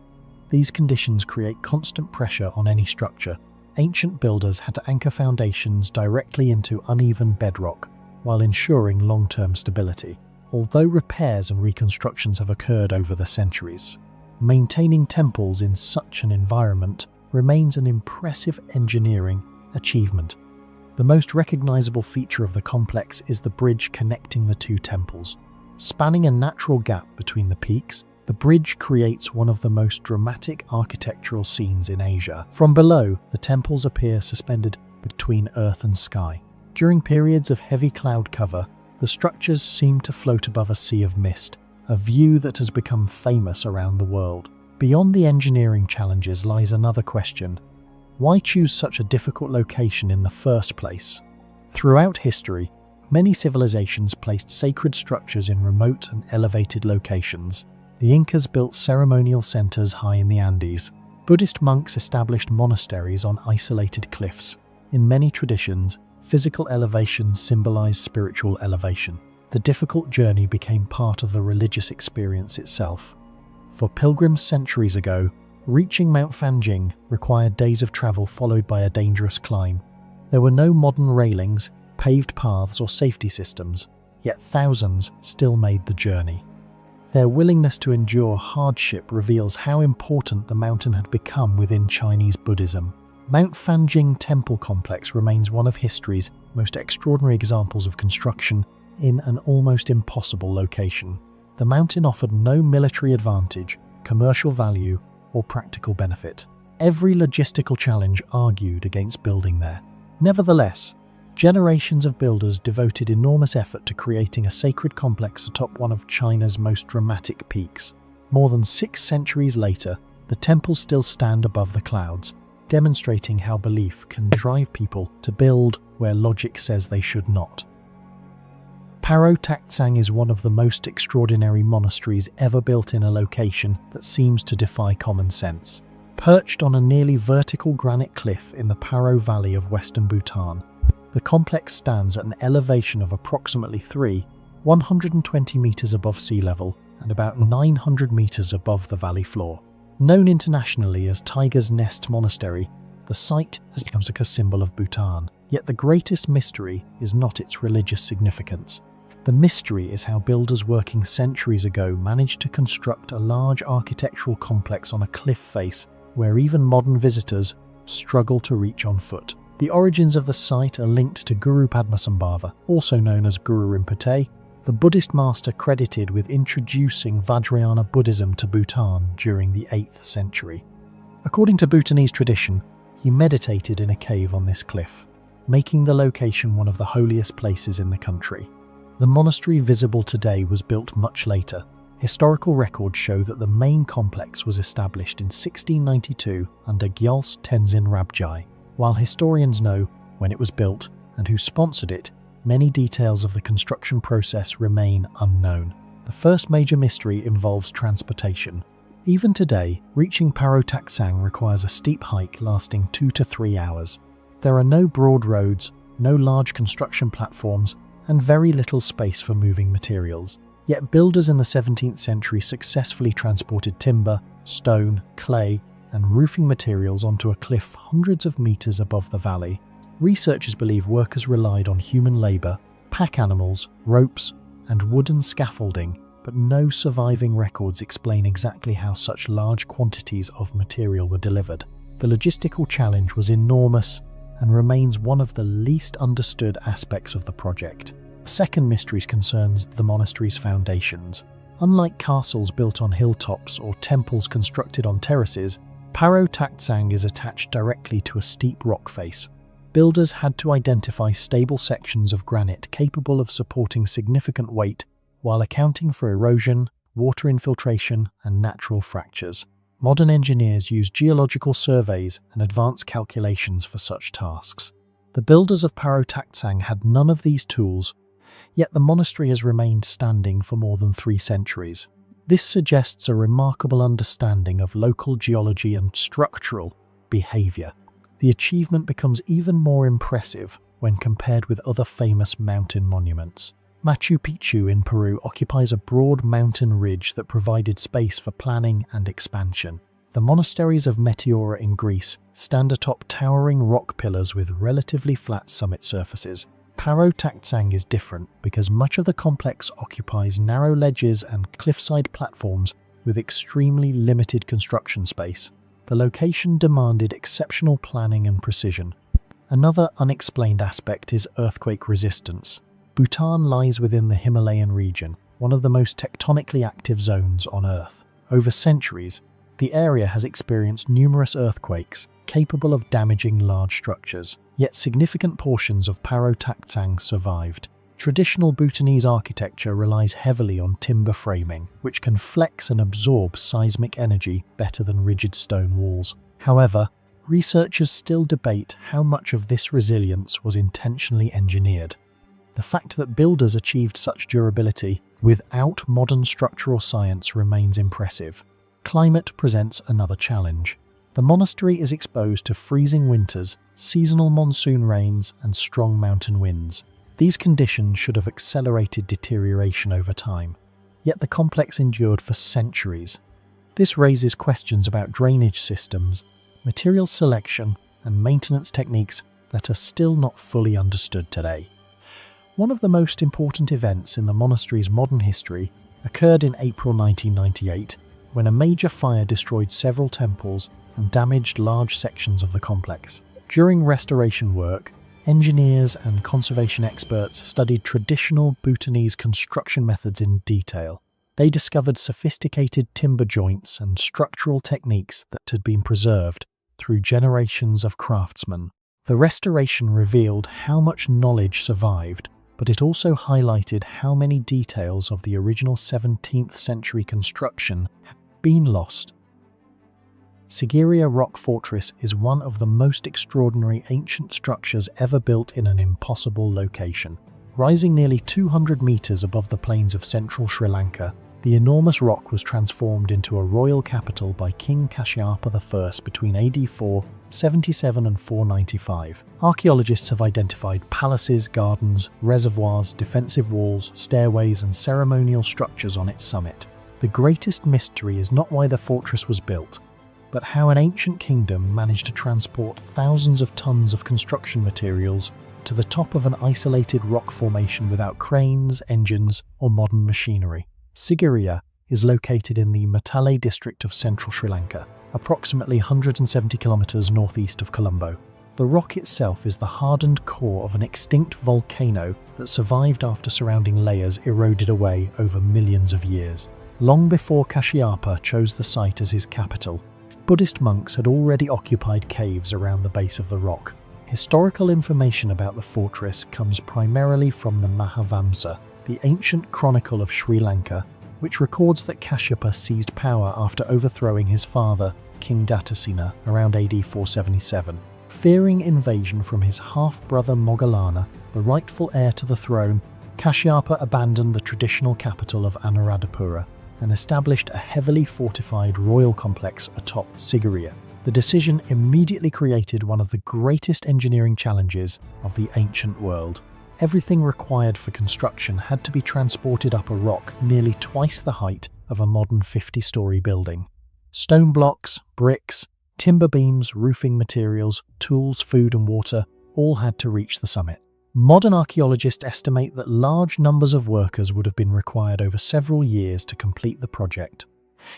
These conditions create constant pressure on any structure. Ancient builders had to anchor foundations directly into uneven bedrock, while ensuring long-term stability. Although repairs and reconstructions have occurred over the centuries, maintaining temples in such an environment remains an impressive engineering achievement. The most recognizable feature of the complex is the bridge connecting the two temples. Spanning a natural gap between the peaks, the bridge creates one of the most dramatic architectural scenes in Asia. From below, the temples appear suspended between earth and sky. During periods of heavy cloud cover, the structures seem to float above a sea of mist, a view that has become famous around the world. Beyond the engineering challenges lies another question. Why choose such a difficult location in the first place? Throughout history, many civilizations placed sacred structures in remote and elevated locations. The Incas built ceremonial centers high in the Andes. Buddhist monks established monasteries on isolated cliffs. In many traditions, physical elevation symbolized spiritual elevation. The difficult journey became part of the religious experience itself. For pilgrims centuries ago, reaching Mount Fanjing required days of travel followed by a dangerous climb. There were no modern railings, paved paths or safety systems, yet thousands still made the journey. Their willingness to endure hardship reveals how important the mountain had become within Chinese Buddhism. Mount Fanjing Temple Complex remains one of history's most extraordinary examples of construction in an almost impossible location. The mountain offered no military advantage, commercial value, or practical benefit. Every logistical challenge argued against building there. Nevertheless, generations of builders devoted enormous effort to creating a sacred complex atop one of China's most dramatic peaks. More than 6 centuries later, the temples still stand above the clouds, demonstrating how belief can drive people to build where logic says they should not. Paro Taktsang is one of the most extraordinary monasteries ever built in a location that seems to defy common sense. Perched on a nearly vertical granite cliff in the Paro Valley of western Bhutan, the complex stands at an elevation of approximately 120 meters above sea level and about 900 meters above the valley floor. Known internationally as Tiger's Nest Monastery, the site has become a symbol of Bhutan. Yet the greatest mystery is not its religious significance. The mystery is how builders working centuries ago managed to construct a large architectural complex on a cliff face where even modern visitors struggle to reach on foot. The origins of the site are linked to Guru Padmasambhava, also known as Guru Rinpoche, the Buddhist master credited with introducing Vajrayana Buddhism to Bhutan during the 8th century. According to Bhutanese tradition, he meditated in a cave on this cliff, making the location one of the holiest places in the country. The monastery visible today was built much later. Historical records show that the main complex was established in 1692 under Gyaltsen Tenzin Rabjai. While historians know when it was built and who sponsored it, many details of the construction process remain unknown. The first major mystery involves transportation. Even today, reaching Paro Taktsang requires a steep hike lasting 2 to 3 hours. There are no broad roads, no large construction platforms, and very little space for moving materials. Yet builders in the 17th century successfully transported timber, stone, clay, and roofing materials onto a cliff hundreds of meters above the valley. Researchers believe workers relied on human labor, pack animals, ropes, and wooden scaffolding, but no surviving records explain exactly how such large quantities of material were delivered. The logistical challenge was enormous and remains one of the least understood aspects of the project. The second mystery concerns the monastery's foundations. Unlike castles built on hilltops or temples constructed on terraces, Paro Taktsang is attached directly to a steep rock face. Builders had to identify stable sections of granite capable of supporting significant weight while accounting for erosion, water infiltration, and natural fractures. Modern engineers use geological surveys and advanced calculations for such tasks. The builders of Paro Taktsang had none of these tools, yet the monastery has remained standing for more than 3 centuries. This suggests a remarkable understanding of local geology and structural behavior. The achievement becomes even more impressive when compared with other famous mountain monuments. Machu Picchu in Peru occupies a broad mountain ridge that provided space for planning and expansion. The monasteries of Meteora in Greece stand atop towering rock pillars with relatively flat summit surfaces. Paro Taktsang is different because much of the complex occupies narrow ledges and cliffside platforms with extremely limited construction space. The location demanded exceptional planning and precision. Another unexplained aspect is earthquake resistance. Bhutan lies within the Himalayan region, one of the most tectonically active zones on Earth. Over centuries, the area has experienced numerous earthquakes capable of damaging large structures, yet significant portions of Paro Taktsang survived. Traditional Bhutanese architecture relies heavily on timber framing, which can flex and absorb seismic energy better than rigid stone walls. However, researchers still debate how much of this resilience was intentionally engineered. The fact that builders achieved such durability without modern structural science remains impressive. Climate presents another challenge. The monastery is exposed to freezing winters, seasonal monsoon rains, and strong mountain winds. These conditions should have accelerated deterioration over time, yet the complex endured for centuries. This raises questions about drainage systems, material selection, and maintenance techniques that are still not fully understood today. One of the most important events in the monastery's modern history occurred in April 1998, when a major fire destroyed several temples and damaged large sections of the complex. During restoration work, engineers and conservation experts studied traditional Bhutanese construction methods in detail. They discovered sophisticated timber joints and structural techniques that had been preserved through generations of craftsmen. The restoration revealed how much knowledge survived, but it also highlighted how many details of the original 17th century construction had been lost. Sigiriya Rock Fortress is one of the most extraordinary ancient structures ever built in an impossible location. Rising nearly 200 meters above the plains of central Sri Lanka, the enormous rock was transformed into a royal capital by King Kashyapa I between AD 477 and 495. Archaeologists have identified palaces, gardens, reservoirs, defensive walls, stairways, and ceremonial structures on its summit. The greatest mystery is not why the fortress was built, but how an ancient kingdom managed to transport thousands of tons of construction materials to the top of an isolated rock formation without cranes, engines, or modern machinery. Sigiriya is located in the Matale district of central Sri Lanka, approximately 170 kilometers northeast of Colombo. The rock itself is the hardened core of an extinct volcano that survived after surrounding layers eroded away over millions of years. Long before Kashyapa chose the site as his capital, Buddhist monks had already occupied caves around the base of the rock. Historical information about the fortress comes primarily from the Mahavamsa, the ancient chronicle of Sri Lanka, which records that Kashyapa seized power after overthrowing his father, King Datasena, around AD 477. Fearing invasion from his half-brother Moggallana, the rightful heir to the throne, Kashyapa abandoned the traditional capital of Anuradhapura and established a heavily fortified royal complex atop Sigiriya. The decision immediately created one of the greatest engineering challenges of the ancient world. Everything required for construction had to be transported up a rock nearly twice the height of a modern 50-story building. Stone blocks, bricks, timber beams, roofing materials, tools, food and water all had to reach the summit. Modern archaeologists estimate that large numbers of workers would have been required over several years to complete the project.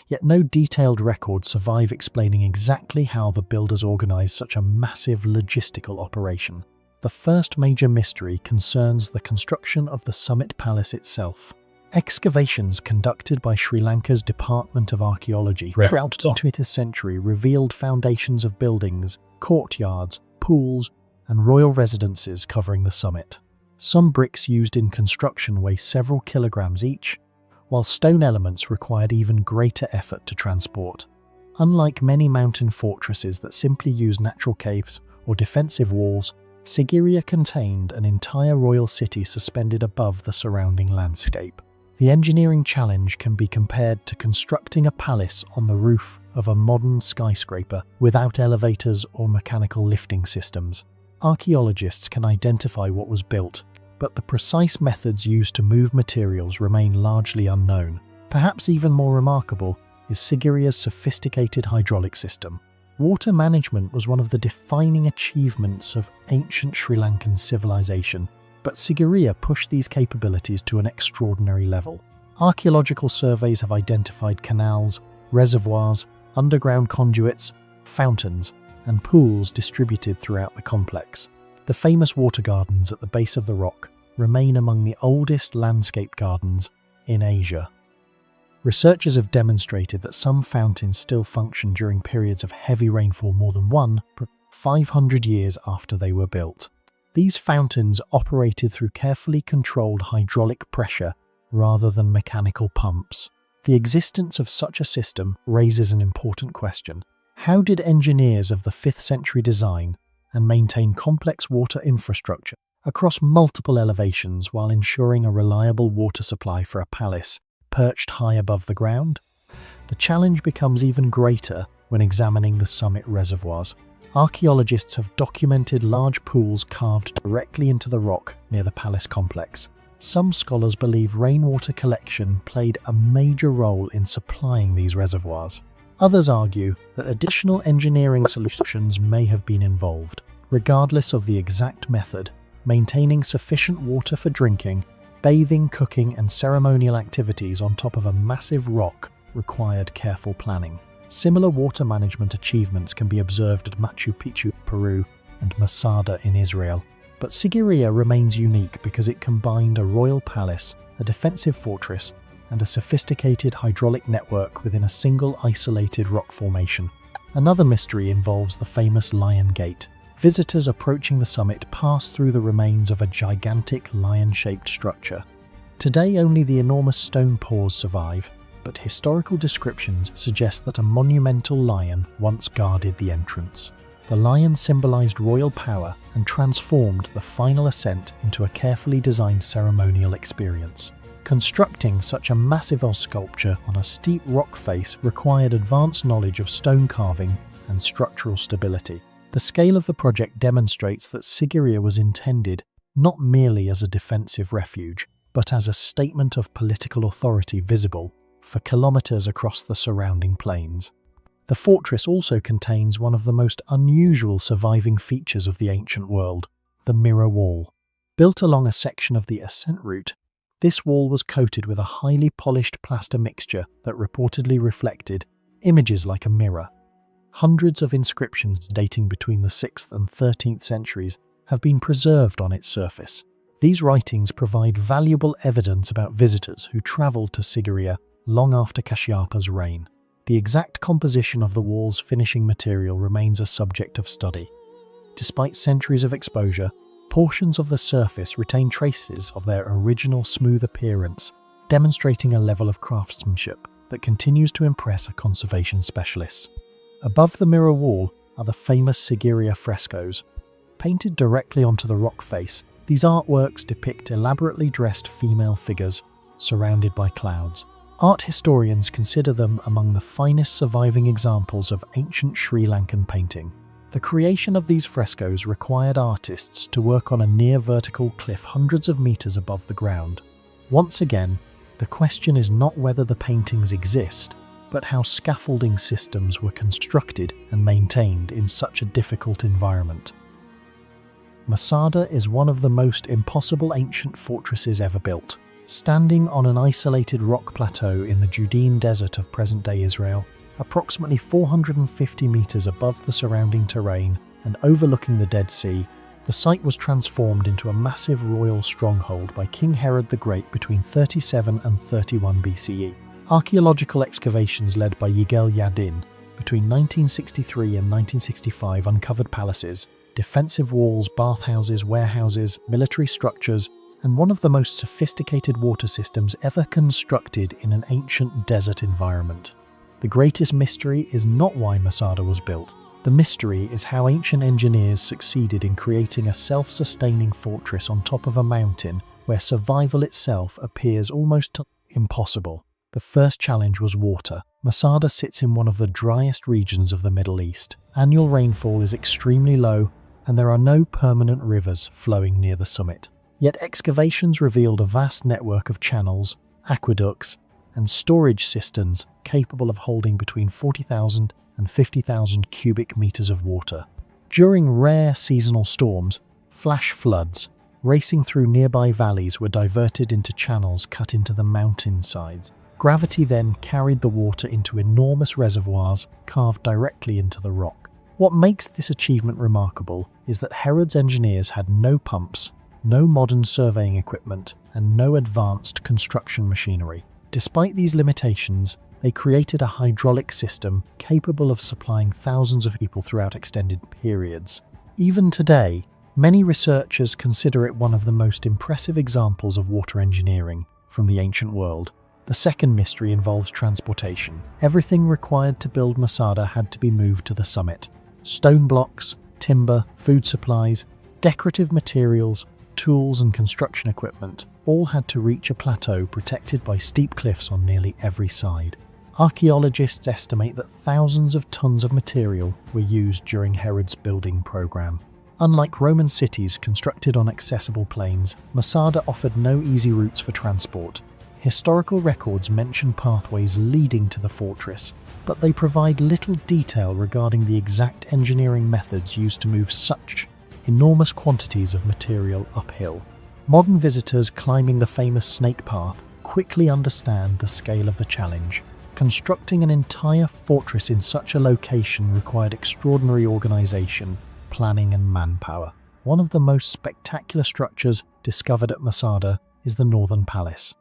Yet no detailed records survive explaining exactly how the builders organized such a massive logistical operation. The first major mystery concerns the construction of the summit palace itself. Excavations conducted by Sri Lanka's Department of Archaeology throughout the 20th century revealed foundations of buildings, courtyards, pools, and royal residences covering the summit. Some bricks used in construction weigh several kilograms each, while stone elements required even greater effort to transport. Unlike many mountain fortresses that simply use natural caves or defensive walls, Sigiriya contained an entire royal city suspended above the surrounding landscape. The engineering challenge can be compared to constructing a palace on the roof of a modern skyscraper without elevators or mechanical lifting systems. Archaeologists can identify what was built, but the precise methods used to move materials remain largely unknown. Perhaps even more remarkable is Sigiriya's sophisticated hydraulic system. Water management was one of the defining achievements of ancient Sri Lankan civilization, but Sigiriya pushed these capabilities to an extraordinary level. Archaeological surveys have identified canals, reservoirs, underground conduits, fountains, and pools distributed throughout the complex. The famous water gardens at the base of the rock remain among the oldest landscape gardens in Asia. Researchers have demonstrated that some fountains still function during periods of heavy rainfall more than 500 years after they were built. These fountains operated through carefully controlled hydraulic pressure rather than mechanical pumps. The existence of such a system raises an important question. How did engineers of the 5th century design and maintain complex water infrastructure across multiple elevations while ensuring a reliable water supply for a palace perched high above the ground? The challenge becomes even greater when examining the summit reservoirs. Archaeologists have documented large pools carved directly into the rock near the palace complex. Some scholars believe rainwater collection played a major role in supplying these reservoirs. Others argue that additional engineering solutions may have been involved. Regardless of the exact method, maintaining sufficient water for drinking, bathing, cooking, and ceremonial activities on top of a massive rock required careful planning. Similar water management achievements can be observed at Machu Picchu, Peru, and Masada in Israel. But Sigiriya remains unique because it combined a royal palace, a defensive fortress, and a sophisticated hydraulic network within a single isolated rock formation. Another mystery involves the famous Lion Gate. Visitors approaching the summit pass through the remains of a gigantic lion-shaped structure. Today only the enormous stone paws survive, but historical descriptions suggest that a monumental lion once guarded the entrance. The lion symbolized royal power and transformed the final ascent into a carefully designed ceremonial experience. Constructing such a massive sculpture on a steep rock face required advanced knowledge of stone carving and structural stability. The scale of the project demonstrates that Sigiriya was intended not merely as a defensive refuge, but as a statement of political authority visible for kilometers across the surrounding plains. The fortress also contains one of the most unusual surviving features of the ancient world, the mirror wall. Built along a section of the ascent route, this wall was coated with a highly polished plaster mixture that reportedly reflected images like a mirror. Hundreds of inscriptions dating between the 6th and 13th centuries have been preserved on its surface. These writings provide valuable evidence about visitors who travelled to Sigiriya long after Kasyapa's reign. The exact composition of the wall's finishing material remains a subject of study. Despite centuries of exposure, portions of the surface retain traces of their original smooth appearance, demonstrating a level of craftsmanship that continues to impress a conservation specialist. Above the mirror wall are the famous Sigiriya frescoes. Painted directly onto the rock face, these artworks depict elaborately dressed female figures surrounded by clouds. Art historians consider them among the finest surviving examples of ancient Sri Lankan painting. The creation of these frescoes required artists to work on a near-vertical cliff hundreds of meters above the ground. Once again, the question is not whether the paintings exist, but how scaffolding systems were constructed and maintained in such a difficult environment. Masada is one of the most impossible ancient fortresses ever built. Standing on an isolated rock plateau in the Judean desert of present-day Israel, approximately 450 meters above the surrounding terrain and overlooking the Dead Sea, the site was transformed into a massive royal stronghold by King Herod the Great between 37 and 31 BCE. Archaeological excavations led by Yigal Yadin between 1963 and 1965 uncovered palaces, defensive walls, bathhouses, warehouses, military structures, and one of the most sophisticated water systems ever constructed in an ancient desert environment. The greatest mystery is not why Masada was built. The mystery is how ancient engineers succeeded in creating a self-sustaining fortress on top of a mountain where survival itself appears almost impossible. The first challenge was water. Masada sits in one of the driest regions of the Middle East. Annual rainfall is extremely low, and there are no permanent rivers flowing near the summit. Yet excavations revealed a vast network of channels, aqueducts, and storage cisterns capable of holding between 40,000 and 50,000 cubic meters of water. During rare seasonal storms, flash floods racing through nearby valleys were diverted into channels cut into the mountainsides. Gravity then carried the water into enormous reservoirs carved directly into the rock. What makes this achievement remarkable is that Herod's engineers had no pumps, no modern surveying equipment, and no advanced construction machinery. Despite these limitations, they created a hydraulic system capable of supplying thousands of people throughout extended periods. Even today, Many researchers consider it one of the most impressive examples of water engineering from the ancient world. The second mystery involves transportation. Everything required to build Masada had to be moved to the summit. Stone blocks, timber, food supplies, decorative materials, tools and construction equipment all had to reach a plateau protected by steep cliffs on nearly every side. Archaeologists estimate that thousands of tons of material were used during Herod's building program. Unlike Roman cities constructed on accessible plains, Masada offered no easy routes for transport. Historical records mention pathways leading to the fortress, but they provide little detail regarding the exact engineering methods used to move such enormous quantities of material uphill. Modern visitors climbing the famous Snake Path quickly understand the scale of the challenge. Constructing an entire fortress in such a location required extraordinary organization, planning and manpower. One of the most spectacular structures discovered at Masada is the Northern Palace.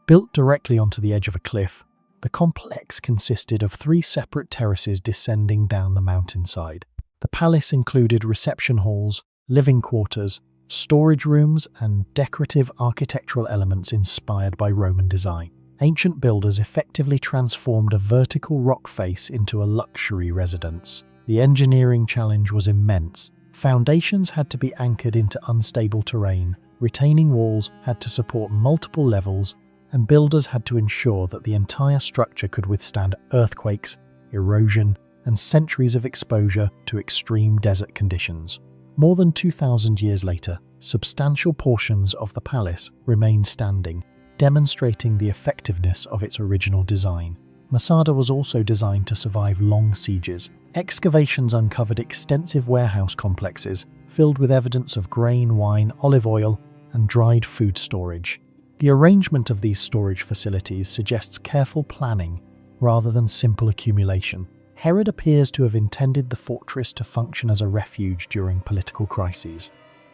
Built directly onto the edge of a cliff, the complex consisted of 3 separate terraces descending down the mountainside. The palace included reception halls, living quarters, storage rooms, and decorative architectural elements inspired by Roman design. Ancient builders effectively transformed a vertical rock face into a luxury residence. The engineering challenge was immense. Foundations had to be anchored into unstable terrain, retaining walls had to support multiple levels, and builders had to ensure that the entire structure could withstand earthquakes, erosion, and centuries of exposure to extreme desert conditions. More than 2,000 years later, substantial portions of the palace remain standing, demonstrating the effectiveness of its original design. Masada was also designed to survive long sieges. Excavations uncovered extensive warehouse complexes filled with evidence of grain, wine, olive oil, and dried food storage. The arrangement of these storage facilities suggests careful planning rather than simple accumulation. Herod appears to have intended the fortress to function as a refuge during political crises.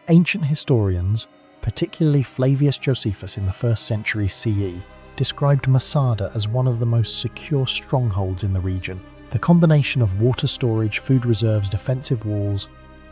Ancient historians, particularly Flavius Josephus in the 1st century CE, described Masada as one of the most secure strongholds in the region. The combination of water storage, food reserves, defensive walls,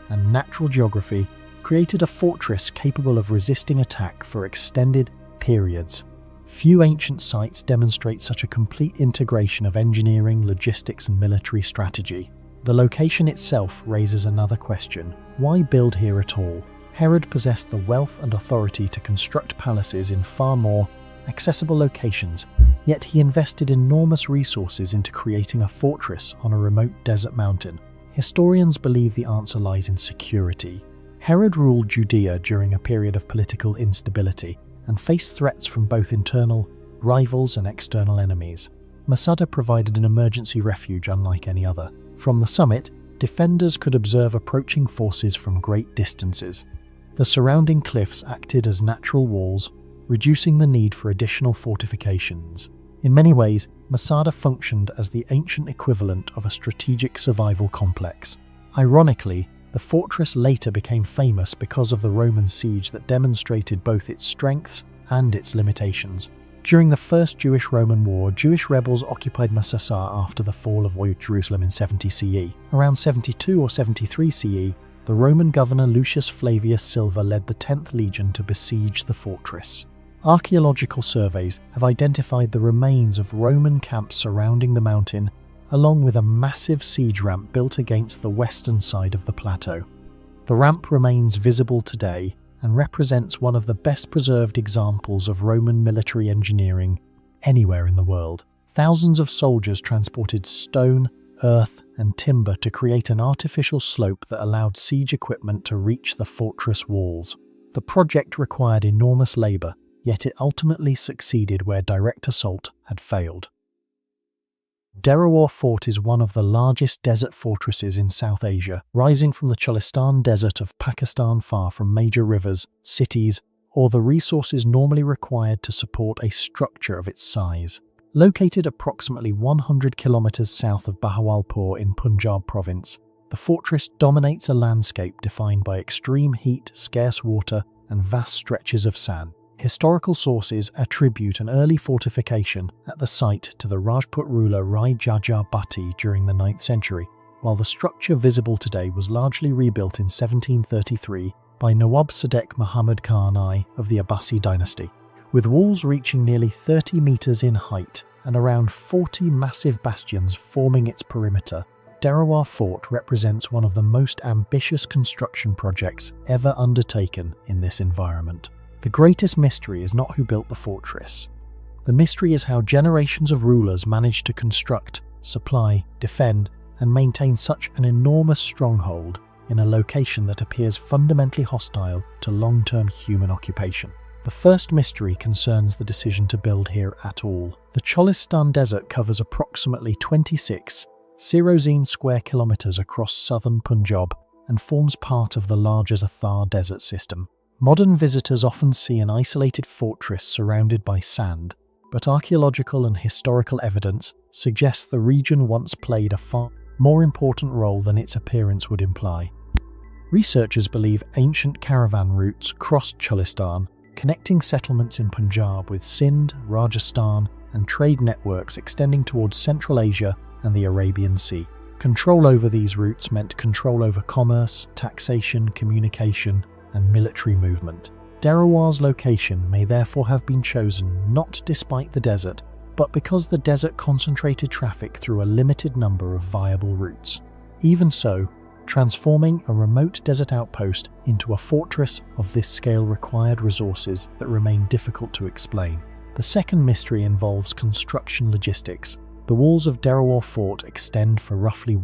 and natural geography created a fortress capable of resisting attack for extended periods. Few ancient sites demonstrate such a complete integration of engineering, logistics, and military strategy. The location itself raises another question: why build here at all? Herod possessed the wealth and authority to construct palaces in far more accessible locations, yet he invested enormous resources into creating a fortress on a remote desert mountain. Historians believe the answer lies in security. Herod ruled Judea during a period of political instability and faced threats from both internal rivals and external enemies. Masada provided an emergency refuge unlike any other. From the summit, defenders could observe approaching forces from great distances. The surrounding cliffs acted as natural walls, reducing the need for additional fortifications. In many ways, Masada functioned as the ancient equivalent of a strategic survival complex. Ironically, the fortress later became famous because of the Roman siege that demonstrated both its strengths and its limitations. During the First Jewish-Roman War, Jewish rebels occupied Masada after the fall of Jerusalem in 70 CE. Around 72 or 73 CE, the Roman governor Lucius Flavius Silva led the 10th Legion to besiege the fortress. Archaeological surveys have identified the remains of Roman camps surrounding the mountain, along with a massive siege ramp built against the western side of the plateau. The ramp remains visible today and represents one of the best preserved examples of Roman military engineering anywhere in the world. Thousands of soldiers transported stone, earth, and timber to create an artificial slope that allowed siege equipment to reach the fortress walls. The project required enormous labor, yet it ultimately succeeded where direct assault had failed. Derawar Fort is one of the largest desert fortresses in South Asia, rising from the Cholistan Desert of Pakistan, far from major rivers, cities, or the resources normally required to support a structure of its size. Located approximately 100 kilometers south of Bahawalpur in Punjab province, the fortress dominates a landscape defined by extreme heat, scarce water, and vast stretches of sand. Historical sources attribute an early fortification at the site to the Rajput ruler Rai Jaja Bhatti during the 9th century, while the structure visible today was largely rebuilt in 1733 by Nawab Sadek Muhammad Khan I of the Abbasi dynasty. With walls reaching nearly 30 meters in height and around 40 massive bastions forming its perimeter, Derawar Fort represents one of the most ambitious construction projects ever undertaken in this environment. The greatest mystery is not who built the fortress. The mystery is how generations of rulers managed to construct, supply, defend, and maintain such an enormous stronghold in a location that appears fundamentally hostile to long-term human occupation. The first mystery concerns the decision to build here at all. The Cholistan Desert covers approximately 26 square kilometers across southern Punjab and forms part of the larger Thar Desert system. Modern visitors often see an isolated fortress surrounded by sand, but archaeological and historical evidence suggests the region once played a far more important role than its appearance would imply. Researchers believe ancient caravan routes crossed Cholistan, connecting settlements in Punjab with Sindh, Rajasthan, and trade networks extending towards Central Asia and the Arabian Sea. Control over these routes meant control over commerce, taxation, communication, and military movement. Derawar's location may therefore have been chosen not despite the desert, but because the desert concentrated traffic through a limited number of viable routes. Even so, transforming a remote desert outpost into a fortress of this scale required resources that remain difficult to explain. The second mystery involves construction logistics. The walls of Derawar Fort extend for roughly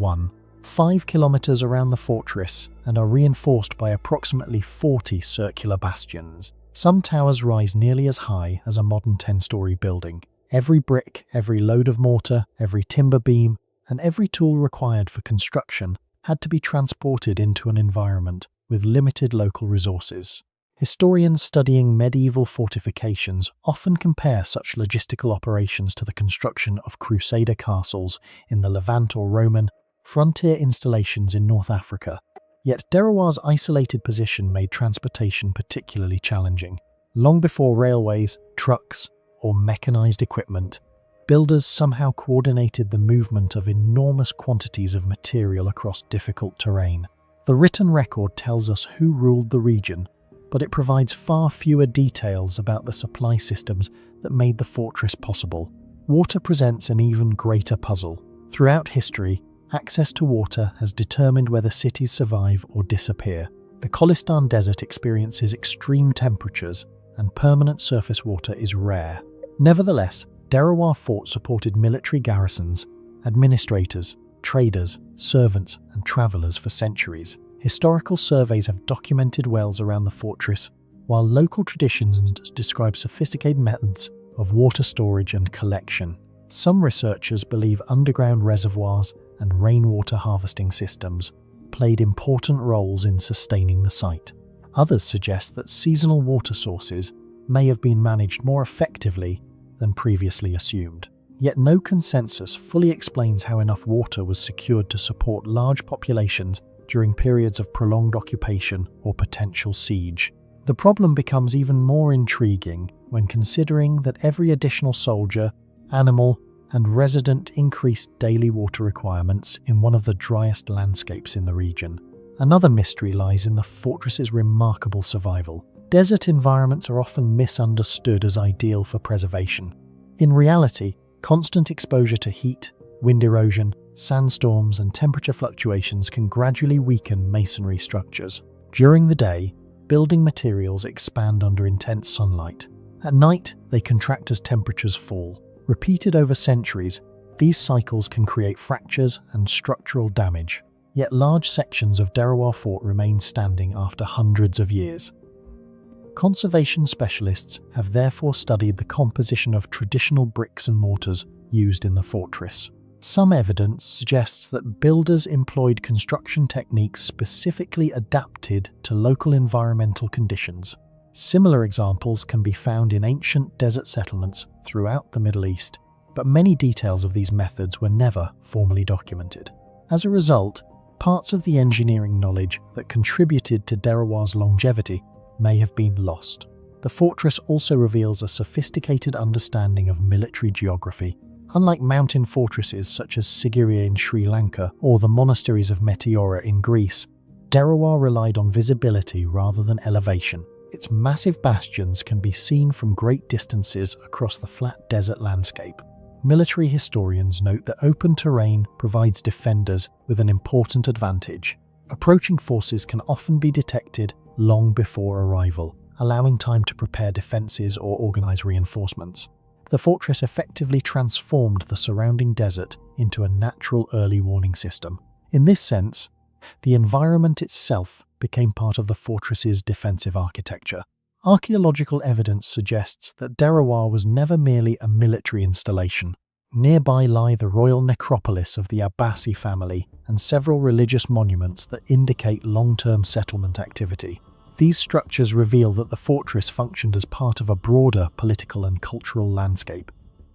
5 kilometers around the fortress and are reinforced by approximately 40 circular bastions. Some towers rise nearly as high as a modern 10-story building. Every brick, every load of mortar, every timber beam, and every tool required for construction had to be transported into an environment with limited local resources. Historians studying medieval fortifications often compare such logistical operations to the construction of Crusader castles in the Levant or Roman frontier installations in North Africa. Yet Derawar's isolated position made transportation particularly challenging. Long before railways, trucks, or mechanized equipment, builders somehow coordinated the movement of enormous quantities of material across difficult terrain. The written record tells us who ruled the region, but it provides far fewer details about the supply systems that made the fortress possible. Water presents an even greater puzzle. Throughout history, access to water has determined whether cities survive or disappear. The Cholistan Desert experiences extreme temperatures, and permanent surface water is rare. Nevertheless, Derawar Fort supported military garrisons, administrators, traders, servants, and travelers for centuries. Historical surveys have documented wells around the fortress, while local traditions describe sophisticated methods of water storage and collection. Some researchers believe underground reservoirs and rainwater harvesting systems played important roles in sustaining the site. Others suggest that seasonal water sources may have been managed more effectively than previously assumed. Yet no consensus fully explains how enough water was secured to support large populations during periods of prolonged occupation or potential siege. The problem becomes even more intriguing when considering that every additional soldier, animal, and resident increased daily water requirements in one of the driest landscapes in the region. Another mystery lies in the fortress's remarkable survival. Desert environments are often misunderstood as ideal for preservation. In reality, constant exposure to heat, wind erosion, sandstorms, and temperature fluctuations can gradually weaken masonry structures. During the day, building materials expand under intense sunlight. At night, they contract as temperatures fall. Repeated over centuries, these cycles can create fractures and structural damage. Yet large sections of Derawar Fort remain standing after hundreds of years. Conservation specialists have therefore studied the composition of traditional bricks and mortars used in the fortress. Some evidence suggests that builders employed construction techniques specifically adapted to local environmental conditions. Similar examples can be found in ancient desert settlements throughout the Middle East, but many details of these methods were never formally documented. As a result, parts of the engineering knowledge that contributed to Derawar's longevity may have been lost. The fortress also reveals a sophisticated understanding of military geography. Unlike mountain fortresses such as Sigiriya in Sri Lanka or the monasteries of Meteora in Greece, Derawar relied on visibility rather than elevation. Its massive bastions can be seen from great distances across the flat desert landscape. Military historians note that open terrain provides defenders with an important advantage. Approaching forces can often be detected long before arrival, allowing time to prepare defences or organise reinforcements. The fortress effectively transformed the surrounding desert into a natural early warning system. In this sense, the environment itself became part of the fortress's defensive architecture. Archaeological evidence suggests that Derawar was never merely a military installation. Nearby lie the royal necropolis of the Abbasi family and several religious monuments that indicate long-term settlement activity. These structures reveal that the fortress functioned as part of a broader political and cultural landscape.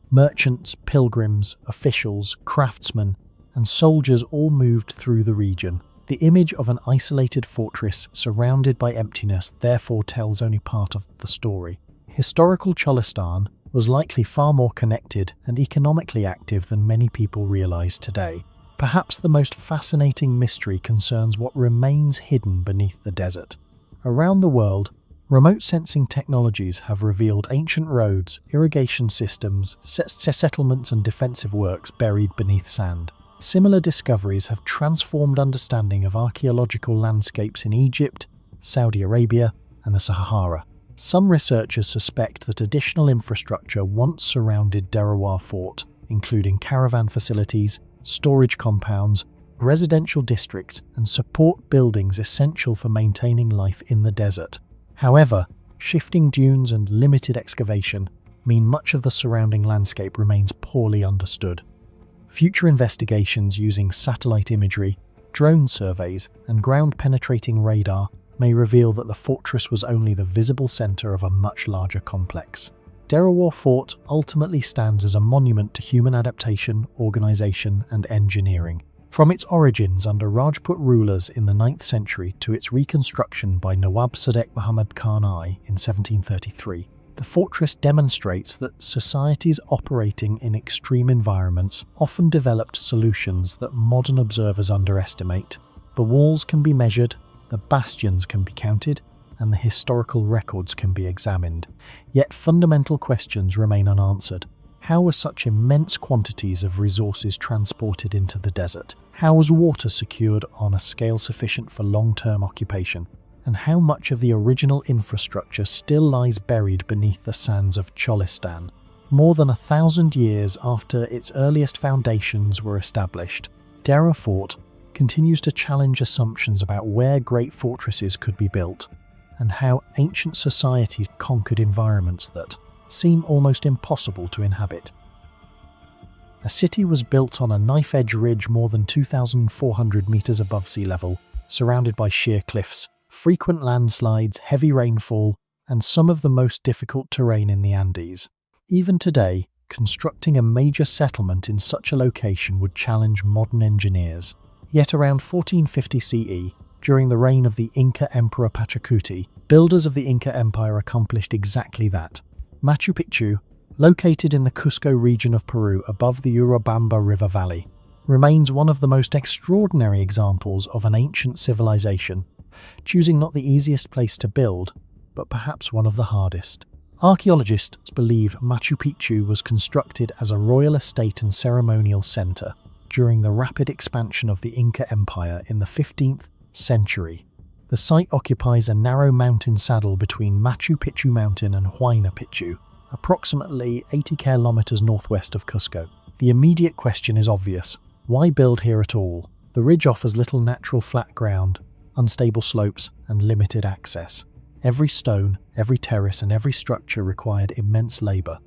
Merchants, pilgrims, officials, craftsmen, and soldiers all moved through the region. The image of an isolated fortress surrounded by emptiness therefore tells only part of the story. Historical Cholistan was likely far more connected and economically active than many people realize today. Perhaps the most fascinating mystery concerns what remains hidden beneath the desert. Around the world, remote sensing technologies have revealed ancient roads, irrigation systems, settlements and defensive works buried beneath sand. Similar discoveries have transformed understanding of archaeological landscapes in Egypt, Saudi Arabia, and the Sahara. Some researchers suspect that additional infrastructure once surrounded Derawar Fort, including caravan facilities, storage compounds, residential districts, and support buildings essential for maintaining life in the desert. However, shifting dunes and limited excavation mean much of the surrounding landscape remains poorly understood. Future investigations using satellite imagery, drone surveys, and ground-penetrating radar may reveal that the fortress was only the visible centre of a much larger complex. Derawar Fort ultimately stands as a monument to human adaptation, organisation, and engineering. From its origins under Rajput rulers in the 9th century to its reconstruction by Nawab Sadek Muhammad Khan I in 1733, the fortress demonstrates that societies operating in extreme environments often developed solutions that modern observers underestimate. The walls can be measured, the bastions can be counted, and the historical records can be examined. Yet fundamental questions remain unanswered. How were such immense quantities of resources transported into the desert? How was water secured on a scale sufficient for long-term occupation? And how much of the original infrastructure still lies buried beneath the sands of Cholistan? More than 1,000 years after its earliest foundations were established, Derawar Fort continues to challenge assumptions about where great fortresses could be built and how ancient societies conquered environments that seem almost impossible to inhabit. A city was built on a knife-edge ridge more than 2,400 meters above sea level, surrounded by sheer cliffs, frequent landslides, heavy rainfall, and some of the most difficult terrain in the Andes. Even today, constructing a major settlement in such a location would challenge modern engineers. Yet around 1450 CE, during the reign of the Inca Emperor Pachacuti, builders of the Inca Empire accomplished exactly that. Machu Picchu, located in the Cusco region of Peru above the Urubamba River Valley, remains one of the most extraordinary examples of an ancient civilization, choosing not the easiest place to build, but perhaps one of the hardest. Archaeologists believe Machu Picchu was constructed as a royal estate and ceremonial center during the rapid expansion of the Inca Empire in the 15th century. The site occupies a narrow mountain saddle between Machu Picchu Mountain and Huayna Picchu, approximately 80 kilometers northwest of Cusco. The immediate question is obvious. Why build here at all? The ridge offers little natural flat ground, unstable slopes, and limited access. Every stone, every terrace, and every structure required immense labor.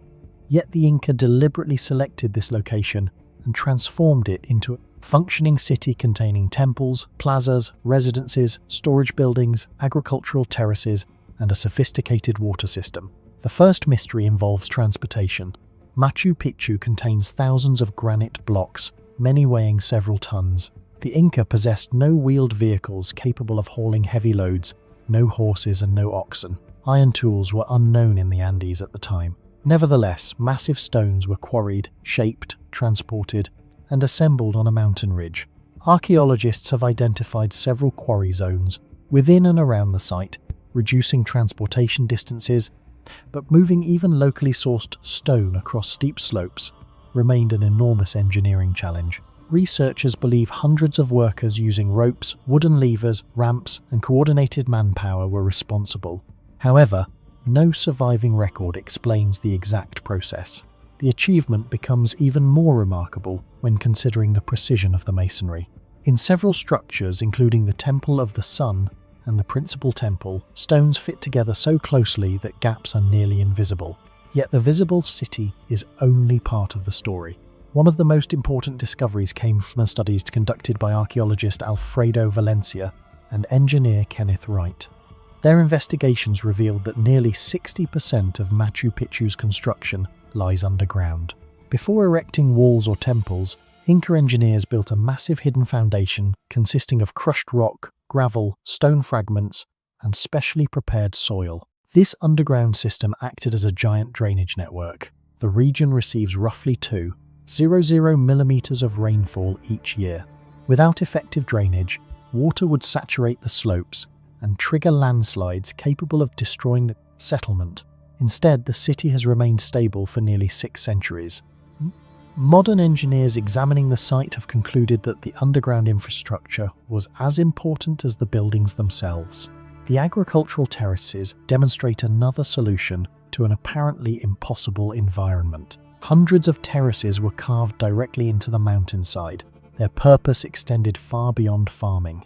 Yet the Inca deliberately selected this location and transformed it into a functioning city containing temples, plazas, residences, storage buildings, agricultural terraces, and a sophisticated water system. The first mystery involves transportation. Machu Picchu contains thousands of granite blocks, many weighing several tons. The Inca possessed no wheeled vehicles capable of hauling heavy loads, no horses and no oxen. Iron tools were unknown in the Andes at the time. Nevertheless, massive stones were quarried, shaped, transported, and assembled on a mountain ridge. Archaeologists have identified several quarry zones within and around the site, reducing transportation distances, but moving even locally sourced stone across steep slopes remained an enormous engineering challenge. Researchers believe hundreds of workers using ropes, wooden levers, ramps, and coordinated manpower were responsible. However, no surviving record explains the exact process. The achievement becomes even more remarkable when considering the precision of the masonry. In several structures, including the Temple of the Sun and the principal temple, stones fit together so closely that gaps are nearly invisible. Yet the visible city is only part of the story. One of the most important discoveries came from studies conducted by archaeologist Alfredo Valencia and engineer Kenneth Wright. Their investigations revealed that nearly 60% of Machu Picchu's construction lies underground. Before erecting walls or temples, Inca engineers built a massive hidden foundation consisting of crushed rock, gravel, stone fragments, and specially prepared soil. This underground system acted as a giant drainage network. The region receives roughly 2.00 millimeters of rainfall each year. Without effective drainage, water would saturate the slopes and trigger landslides capable of destroying the settlement. Instead, the city has remained stable for nearly 6 centuries. Modern engineers examining the site have concluded that the underground infrastructure was as important as the buildings themselves. The agricultural terraces demonstrate another solution to an apparently impossible environment. Hundreds of terraces were carved directly into the mountainside. Their purpose extended far beyond farming.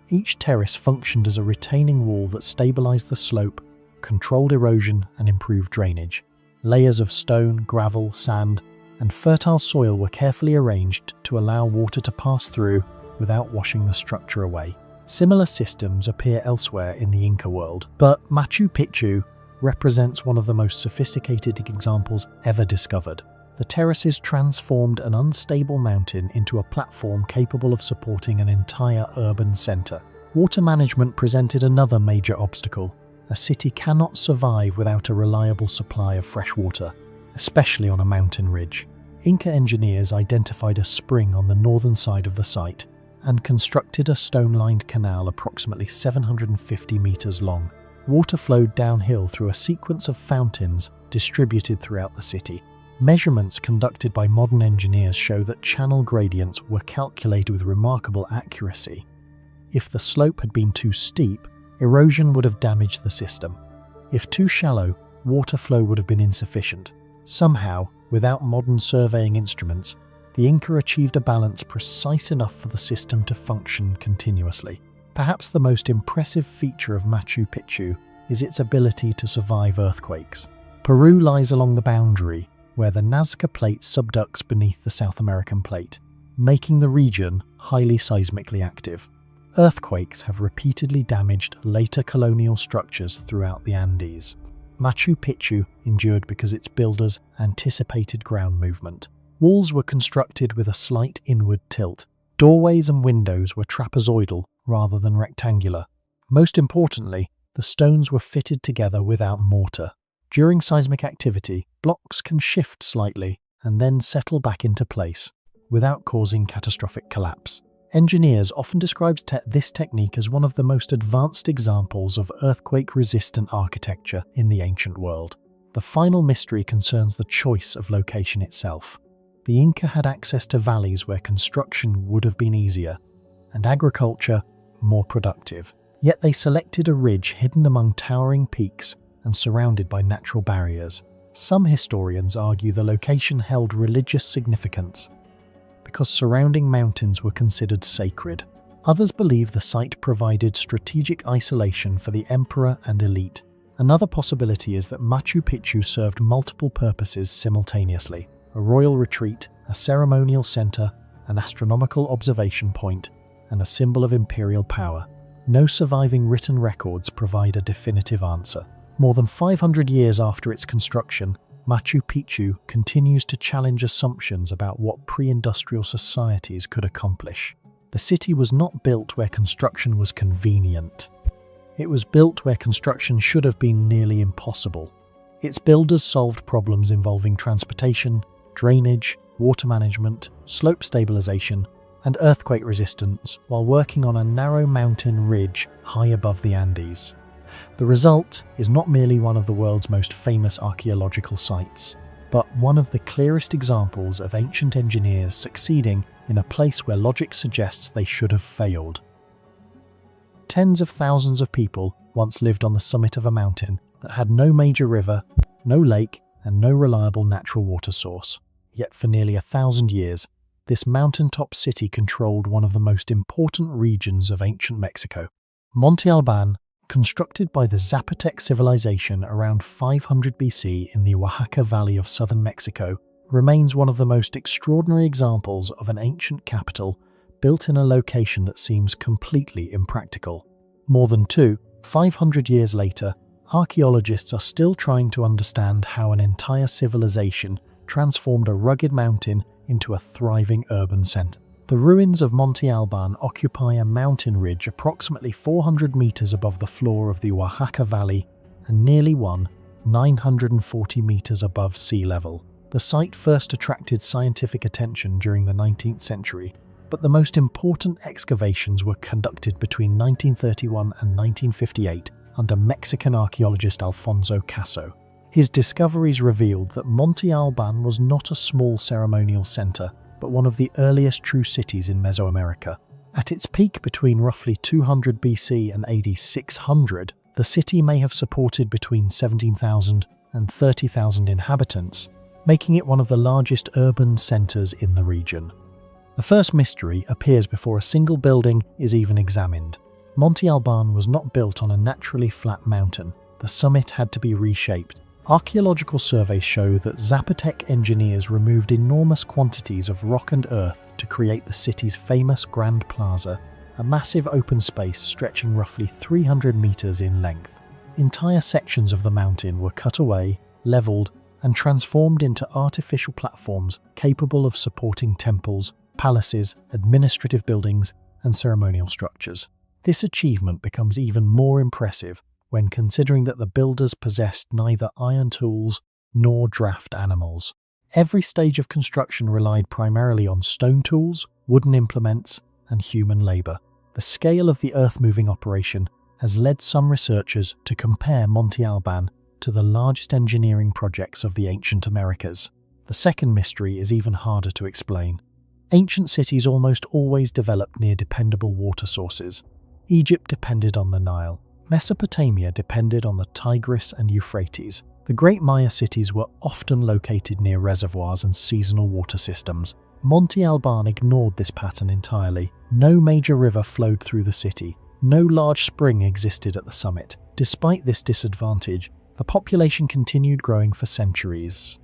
Each terrace functioned as a retaining wall that stabilized the slope, controlled erosion, and improved drainage. Layers of stone, gravel, sand, and fertile soil were carefully arranged to allow water to pass through without washing the structure away. Similar systems appear elsewhere in the Inca world, but Machu Picchu represents one of the most sophisticated examples ever discovered. The terraces transformed an unstable mountain into a platform capable of supporting an entire urban center. Water management presented another major obstacle. A city cannot survive without a reliable supply of fresh water, especially on a mountain ridge. Inca engineers identified a spring on the northern side of the site and constructed a stone-lined canal approximately 750 meters long. Water flowed downhill through a sequence of fountains distributed throughout the city. Measurements conducted by modern engineers show that channel gradients were calculated with remarkable accuracy. If the slope had been too steep, erosion would have damaged the system. If too shallow, water flow would have been insufficient. Somehow, without modern surveying instruments, the Inca achieved a balance precise enough for the system to function continuously. Perhaps the most impressive feature of Machu Picchu is its ability to survive earthquakes. Peru lies along the boundary, where the Nazca Plate subducts beneath the South American plate, making the region highly seismically active. Earthquakes have repeatedly damaged later colonial structures throughout the Andes. Machu Picchu endured because its builders anticipated ground movement. Walls were constructed with a slight inward tilt. Doorways and windows were trapezoidal rather than rectangular. Most importantly, the stones were fitted together without mortar. During seismic activity, blocks can shift slightly and then settle back into place, without causing catastrophic collapse. Engineers often describe this technique as one of the most advanced examples of earthquake-resistant architecture in the ancient world. The final mystery concerns the choice of location itself. The Inca had access to valleys where construction would have been easier, and agriculture more productive. Yet they selected a ridge hidden among towering peaks and surrounded by natural barriers. Some historians argue the location held religious significance because surrounding mountains were considered sacred. Others believe the site provided strategic isolation for the emperor and elite. Another possibility is that Machu Picchu served multiple purposes simultaneously: a royal retreat, a ceremonial center, an astronomical observation point, and a symbol of imperial power. No surviving written records provide a definitive answer. More than 500 years after its construction, Machu Picchu continues to challenge assumptions about what pre-industrial societies could accomplish. The city was not built where construction was convenient. It was built where construction should have been nearly impossible. Its builders solved problems involving transportation, drainage, water management, slope stabilization, and earthquake resistance while working on a narrow mountain ridge high above the Andes. The result is not merely one of the world's most famous archaeological sites, but one of the clearest examples of ancient engineers succeeding in a place where logic suggests they should have failed. Tens of thousands of people once lived on the summit of a mountain that had no major river, no lake, and no reliable natural water source. Yet for nearly 1,000 years, this mountaintop city controlled one of the most important regions of ancient Mexico. Monte Alban, constructed by the Zapotec civilization around 500 BC in the Oaxaca Valley of southern Mexico, remains one of the most extraordinary examples of an ancient capital built in a location that seems completely impractical. More than 500 years later, archaeologists are still trying to understand how an entire civilization transformed a rugged mountain into a thriving urban centre. The ruins of Monte Alban occupy a mountain ridge approximately 400 meters above the floor of the Oaxaca Valley and nearly 940 meters above sea level. The site first attracted scientific attention during the 19th century, but the most important excavations were conducted between 1931 and 1958 under Mexican archaeologist Alfonso Caso. His discoveries revealed that Monte Alban was not a small ceremonial center, but one of the earliest true cities in Mesoamerica. At its peak between roughly 200 BC and AD 600, the city may have supported between 17,000 and 30,000 inhabitants, making it one of the largest urban centers in the region. The first mystery appears before a single building is even examined. Monte Alban was not built on a naturally flat mountain. The summit had to be reshaped. Archaeological surveys show that Zapotec engineers removed enormous quantities of rock and earth to create the city's famous Grand Plaza, a massive open space stretching roughly 300 meters in length. Entire sections of the mountain were cut away, leveled, and transformed into artificial platforms capable of supporting temples, palaces, administrative buildings, and ceremonial structures. This achievement becomes even more impressive when considering that the builders possessed neither iron tools nor draft animals. Every stage of construction relied primarily on stone tools, wooden implements, and human labor. The scale of the earth-moving operation has led some researchers to compare Monte Alban to the largest engineering projects of the ancient Americas. The second mystery is even harder to explain. Ancient cities almost always developed near dependable water sources. Egypt depended on the Nile. Mesopotamia depended on the Tigris and Euphrates. The great Maya cities were often located near reservoirs and seasonal water systems. Monte Alban ignored this pattern entirely. No major river flowed through the city. No large spring existed at the summit. Despite this disadvantage, the population continued growing for centuries.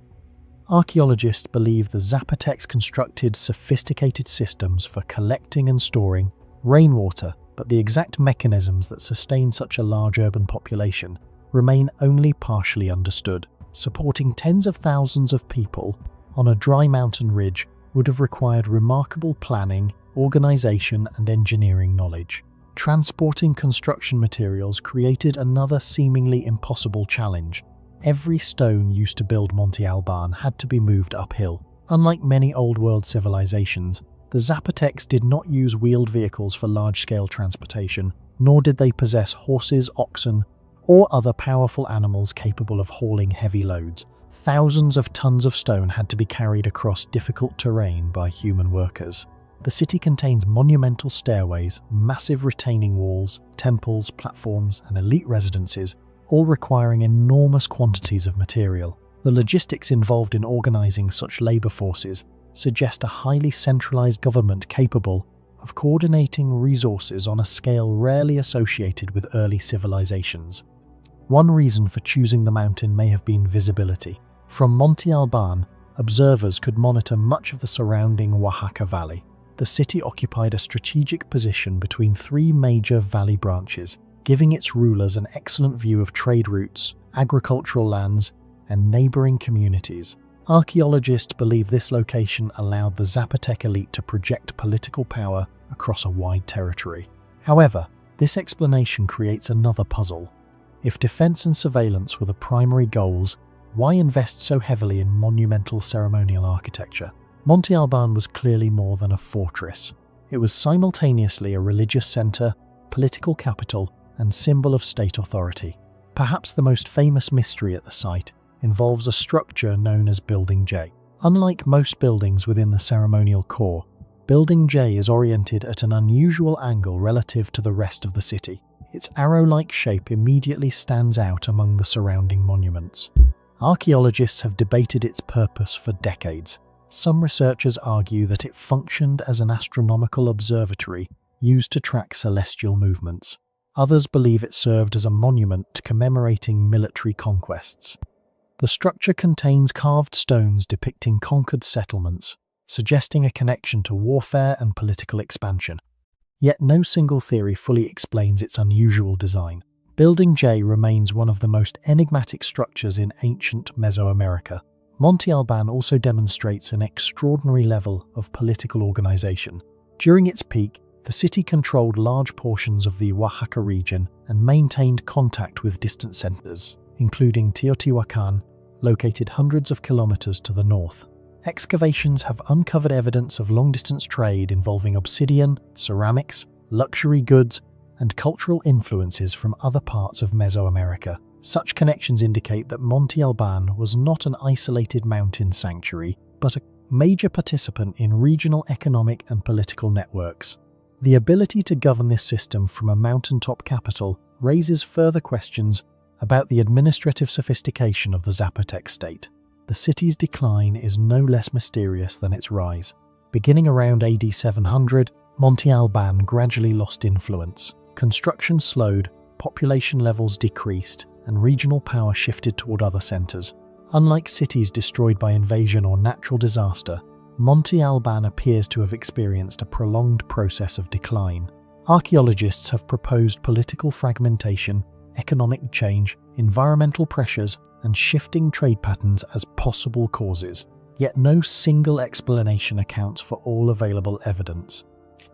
Archaeologists believe the Zapotecs constructed sophisticated systems for collecting and storing rainwater, but the exact mechanisms that sustain such a large urban population remain only partially understood. Supporting tens of thousands of people on a dry mountain ridge would have required remarkable planning, organization, and engineering knowledge. Transporting construction materials created another seemingly impossible challenge. Every stone used to build Monte Alban had to be moved uphill. Unlike many Old World civilizations, the Zapotecs did not use wheeled vehicles for large-scale transportation, nor did they possess horses, oxen, or other powerful animals capable of hauling heavy loads. Thousands of tons of stone had to be carried across difficult terrain by human workers. The city contains monumental stairways, massive retaining walls, temples, platforms, and elite residences, all requiring enormous quantities of material. The logistics involved in organizing such labor forces suggest a highly centralized government capable of coordinating resources on a scale rarely associated with early civilizations. One reason for choosing the mountain may have been visibility. From Monte Alban, observers could monitor much of the surrounding Oaxaca Valley. The city occupied a strategic position between three major valley branches, giving its rulers an excellent view of trade routes, agricultural lands, and neighboring communities. Archaeologists believe this location allowed the Zapotec elite to project political power across a wide territory. However, this explanation creates another puzzle. If defense and surveillance were the primary goals, Why invest so heavily in monumental ceremonial architecture? Monte Alban was clearly more than a fortress. It was simultaneously a religious centre, political capital, and symbol of state authority. Perhaps the most famous mystery at the site involves a structure known as Building J. Unlike most buildings within the ceremonial core, Building J is oriented at an unusual angle relative to the rest of the city. Its arrow-like shape immediately stands out among the surrounding monuments. Archaeologists have debated its purpose for decades. Some researchers argue that it functioned as an astronomical observatory used to track celestial movements. Others believe it served as a monument commemorating military conquests. The structure contains carved stones depicting conquered settlements, suggesting a connection to warfare and political expansion. Yet no single theory fully explains its unusual design. Building J remains one of the most enigmatic structures in ancient Mesoamerica. Monte Alban also demonstrates an extraordinary level of political organization. During its peak, the city controlled large portions of the Oaxaca region and maintained contact with distant centers, including Teotihuacan, located hundreds of kilometers to the north. Excavations have uncovered evidence of long-distance trade involving obsidian, ceramics, luxury goods, and cultural influences from other parts of Mesoamerica. Such connections indicate that Monte Alban was not an isolated mountain sanctuary, but a major participant in regional economic and political networks. The ability to govern this system from a mountaintop capital raises further questions about the administrative sophistication of the Zapotec state. The city's decline is no less mysterious than its rise. Beginning around AD 700, Monte Alban gradually lost influence. Construction slowed, population levels decreased, and regional power shifted toward other centers. Unlike cities destroyed by invasion or natural disaster, Monte Alban appears to have experienced a prolonged process of decline. Archaeologists have proposed political fragmentation, economic change, environmental pressures, and shifting trade patterns as possible causes. Yet no single explanation accounts for all available evidence.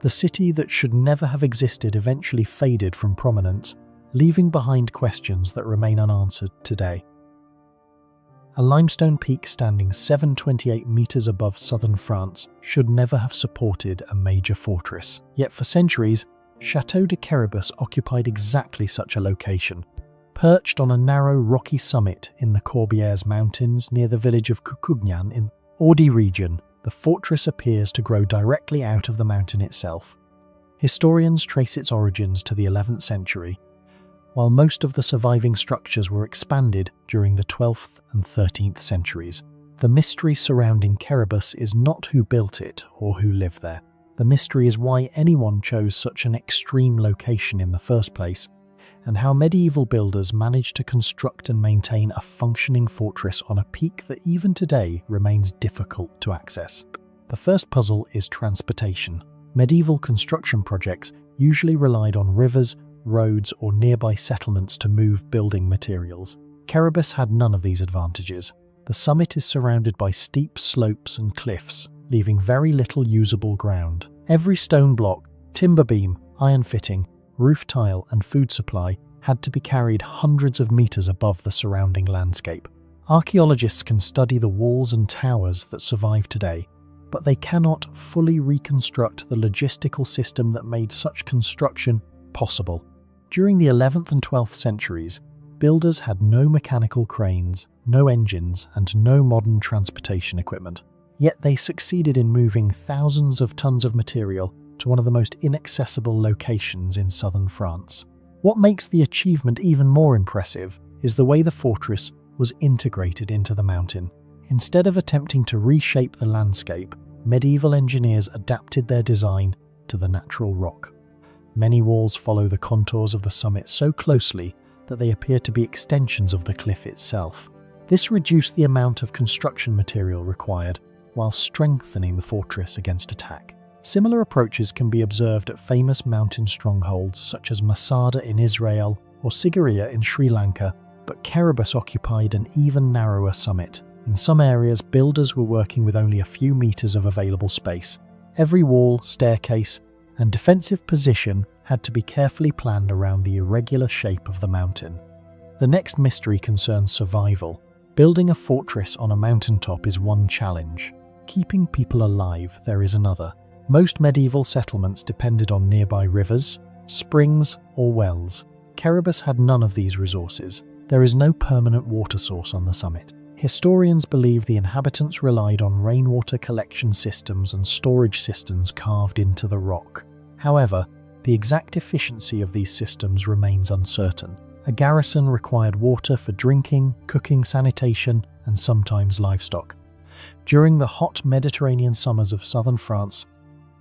The city that should never have existed eventually faded from prominence, leaving behind questions that remain unanswered today. A limestone peak standing 728 meters above southern France should never have supported a major fortress. Yet for centuries, Château de Quéribus occupied exactly such a location. Perched on a narrow rocky summit in the Corbières Mountains near the village of Cucugnan in Ordi region, the fortress appears to grow directly out of the mountain itself. Historians trace its origins to the 11th century, while most of the surviving structures were expanded during the 12th and 13th centuries. The mystery surrounding Quéribus is not who built it or who lived there. The mystery is why anyone chose such an extreme location in the first place, and how medieval builders managed to construct and maintain a functioning fortress on a peak that even today remains difficult to access. The first puzzle is transportation. Medieval construction projects usually relied on rivers, roads, or nearby settlements to move building materials. Quéribus had none of these advantages. The summit is surrounded by steep slopes and cliffs, leaving very little usable ground. Every stone block, timber beam, iron fitting, roof tile, and food supply had to be carried hundreds of meters above the surrounding landscape. Archaeologists can study the walls and towers that survive today, but they cannot fully reconstruct the logistical system that made such construction possible. During the 11th and 12th centuries, builders had no mechanical cranes, no engines, and no modern transportation equipment. Yet they succeeded in moving thousands of tons of material to one of the most inaccessible locations in southern France. What makes the achievement even more impressive is the way the fortress was integrated into the mountain. Instead of attempting to reshape the landscape, medieval engineers adapted their design to the natural rock. Many walls follow the contours of the summit so closely that they appear to be extensions of the cliff itself. This reduced the amount of construction material required, while strengthening the fortress against attack. Similar approaches can be observed at famous mountain strongholds such as Masada in Israel or Sigiriya in Sri Lanka, but Quéribus occupied an even narrower summit. In some areas, builders were working with only a few meters of available space. Every wall, staircase, and defensive position had to be carefully planned around the irregular shape of the mountain. The next mystery concerns survival. Building a fortress on a mountaintop is one challenge. Keeping people alive, there is another. Most medieval settlements depended on nearby rivers, springs, or wells. Keribus had none of these resources. There is no permanent water source on the summit. Historians believe the inhabitants relied on rainwater collection systems and storage cisterns carved into the rock. However, the exact efficiency of these systems remains uncertain. A garrison required water for drinking, cooking, sanitation, and sometimes livestock. During the hot Mediterranean summers of southern France,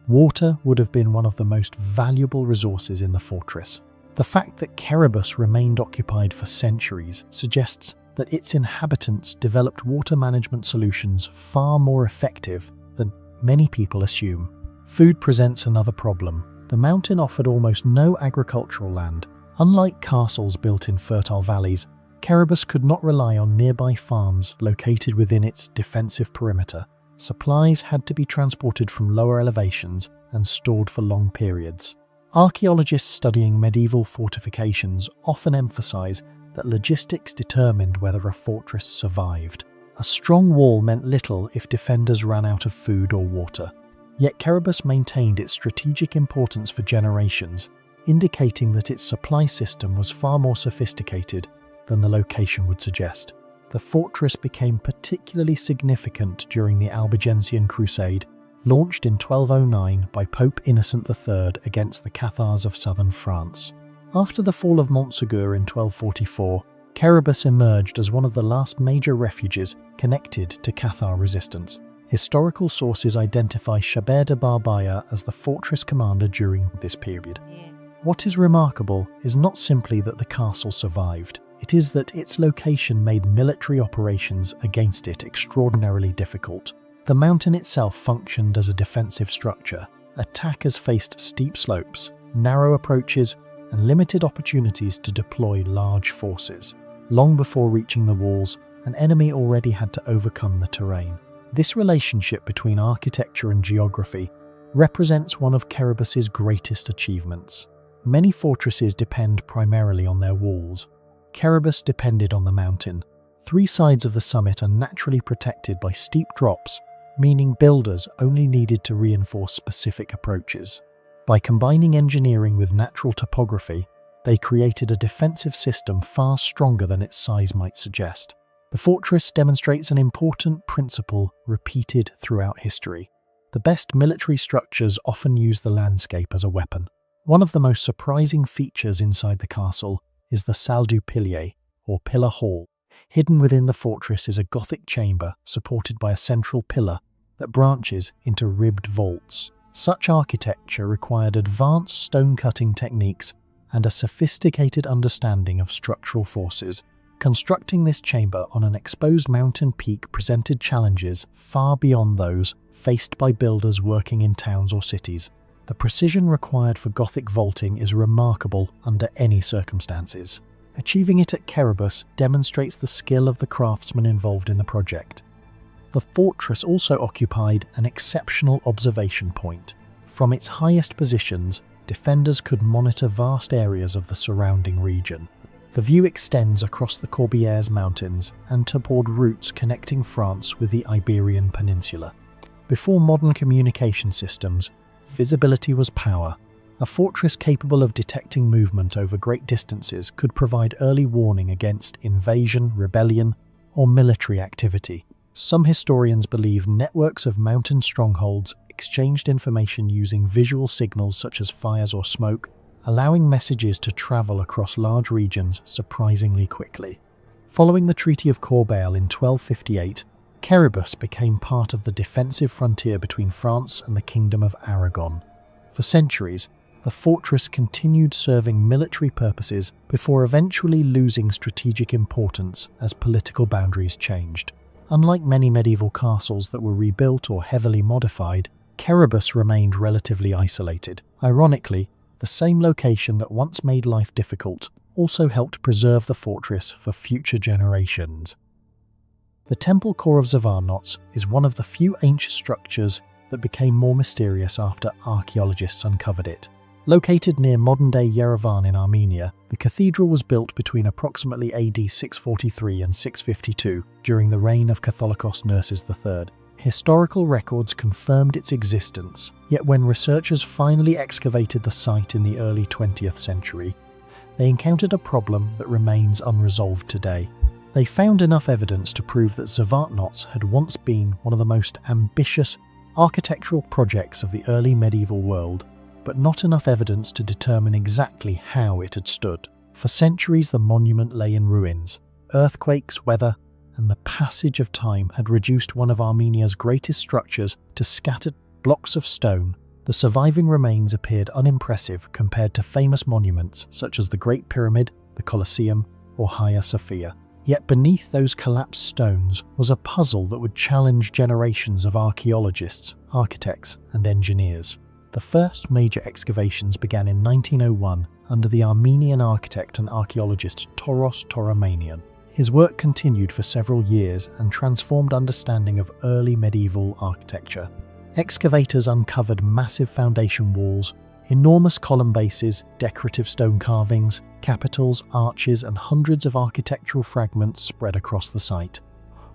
water would have been one of the most valuable resources in the fortress. The fact that Keribus remained occupied for centuries suggests that its inhabitants developed water management solutions far more effective than many people assume. Food presents another problem. The mountain offered almost no agricultural land. Unlike castles built in fertile valleys, Keribus could not rely on nearby farms located within its defensive perimeter. Supplies had to be transported from lower elevations and stored for long periods. Archaeologists studying medieval fortifications often emphasize that logistics determined whether a fortress survived. A strong wall meant little if defenders ran out of food or water. Yet Keribus maintained its strategic importance for generations, indicating that its supply system was far more sophisticated than the location would suggest. The fortress became particularly significant during the Albigensian Crusade, launched in 1209 by Pope Innocent III against the Cathars of southern France. After the fall of Montségur in 1244, Keribus emerged as one of the last major refuges connected to Cathar resistance. Historical sources identify Chabert de Barbaya as the fortress commander during this period. What is remarkable is not simply that the castle survived, it is that its location made military operations against it extraordinarily difficult. The mountain itself functioned as a defensive structure. Attackers faced steep slopes, narrow approaches, and limited opportunities to deploy large forces. Long before reaching the walls, an enemy already had to overcome the terrain. This relationship between architecture and geography represents one of Keribus's greatest achievements. Many fortresses depend primarily on their walls. Keribus depended on the mountain. Three sides of the summit are naturally protected by steep drops, meaning builders only needed to reinforce specific approaches. By combining engineering with natural topography, they created a defensive system far stronger than its size might suggest. The fortress demonstrates an important principle repeated throughout history. The best military structures often use the landscape as a weapon. One of the most surprising features inside the castle is the Salle du Pilier, or Pillar Hall. Hidden within the fortress is a Gothic chamber supported by a central pillar that branches into ribbed vaults. Such architecture required advanced stone-cutting techniques and a sophisticated understanding of structural forces. Constructing this chamber on an exposed mountain peak presented challenges far beyond those faced by builders working in towns or cities. The precision required for Gothic vaulting is remarkable under any circumstances. Achieving it at Keribus demonstrates the skill of the craftsmen involved in the project. The fortress also occupied an exceptional observation point. From its highest positions, defenders could monitor vast areas of the surrounding region. The view extends across the Corbières Mountains and toward routes connecting France with the Iberian Peninsula. Before modern communication systems, visibility was power. A fortress capable of detecting movement over great distances could provide early warning against invasion, rebellion, or military activity. Some historians believe networks of mountain strongholds exchanged information using visual signals such as fires or smoke, allowing messages to travel across large regions surprisingly quickly. Following the Treaty of Corbeil in 1258, Keribus became part of the defensive frontier between France and the Kingdom of Aragon. For centuries, the fortress continued serving military purposes before eventually losing strategic importance as political boundaries changed. Unlike many medieval castles that were rebuilt or heavily modified, Keribus remained relatively isolated. Ironically, the same location that once made life difficult also helped preserve the fortress for future generations. The temple core of Zavarnots is one of the few ancient structures that became more mysterious after archaeologists uncovered it. Located near modern-day Yerevan in Armenia, the cathedral was built between approximately AD 643 and 652 during the reign of Catholicos Nurses III. Historical records confirmed its existence, yet when researchers finally excavated the site in the early 20th century, they encountered a problem that remains unresolved today. They found enough evidence to prove that Zavartnots had once been one of the most ambitious architectural projects of the early medieval world, but not enough evidence to determine exactly how it had stood. For centuries the monument lay in ruins. Earthquakes, weather, and the passage of time had reduced one of Armenia's greatest structures to scattered blocks of stone. The surviving remains appeared unimpressive compared to famous monuments such as the Great Pyramid, the Colosseum, or Hagia Sophia. Yet beneath those collapsed stones was a puzzle that would challenge generations of archaeologists, architects, and engineers. The first major excavations began in 1901 under the Armenian architect and archaeologist Toros Toromanian. His work continued for several years and transformed understanding of early medieval architecture. Excavators uncovered massive foundation walls, enormous column bases, decorative stone carvings, capitals, arches, and hundreds of architectural fragments spread across the site.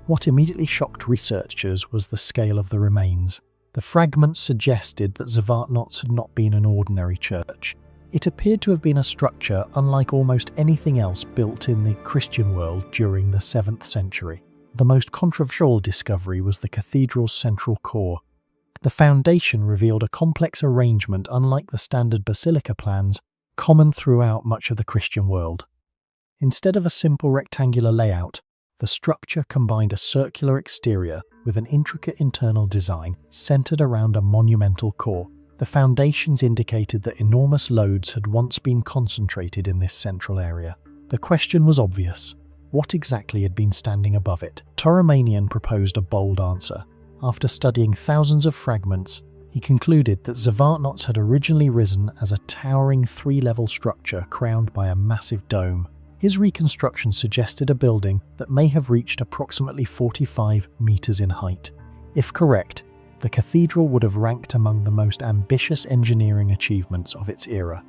What immediately shocked researchers was the scale of the remains. The fragments suggested that Zavartnots had not been an ordinary church. It appeared to have been a structure unlike almost anything else built in the Christian world during the 7th century. The most controversial discovery was the cathedral's central core. The foundation revealed a complex arrangement unlike the standard basilica plans common throughout much of the Christian world. Instead of a simple rectangular layout, the structure combined a circular exterior with an intricate internal design centered around a monumental core. The foundations indicated that enormous loads had once been concentrated in this central area. The question was obvious. What exactly had been standing above it? Toromanian proposed a bold answer. After studying thousands of fragments, he concluded that Zavartnots had originally risen as a towering 3-level structure crowned by a massive dome. His reconstruction suggested a building that may have reached approximately 45 meters in height. If correct, the cathedral would have ranked among the most ambitious engineering achievements of its era.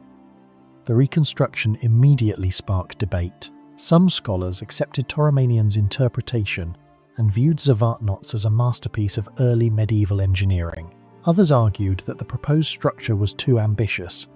The reconstruction immediately sparked debate. Some scholars accepted Toromanian's interpretation and viewed Zavartnots as a masterpiece of early medieval engineering. Others argued that the proposed structure was too ambitious.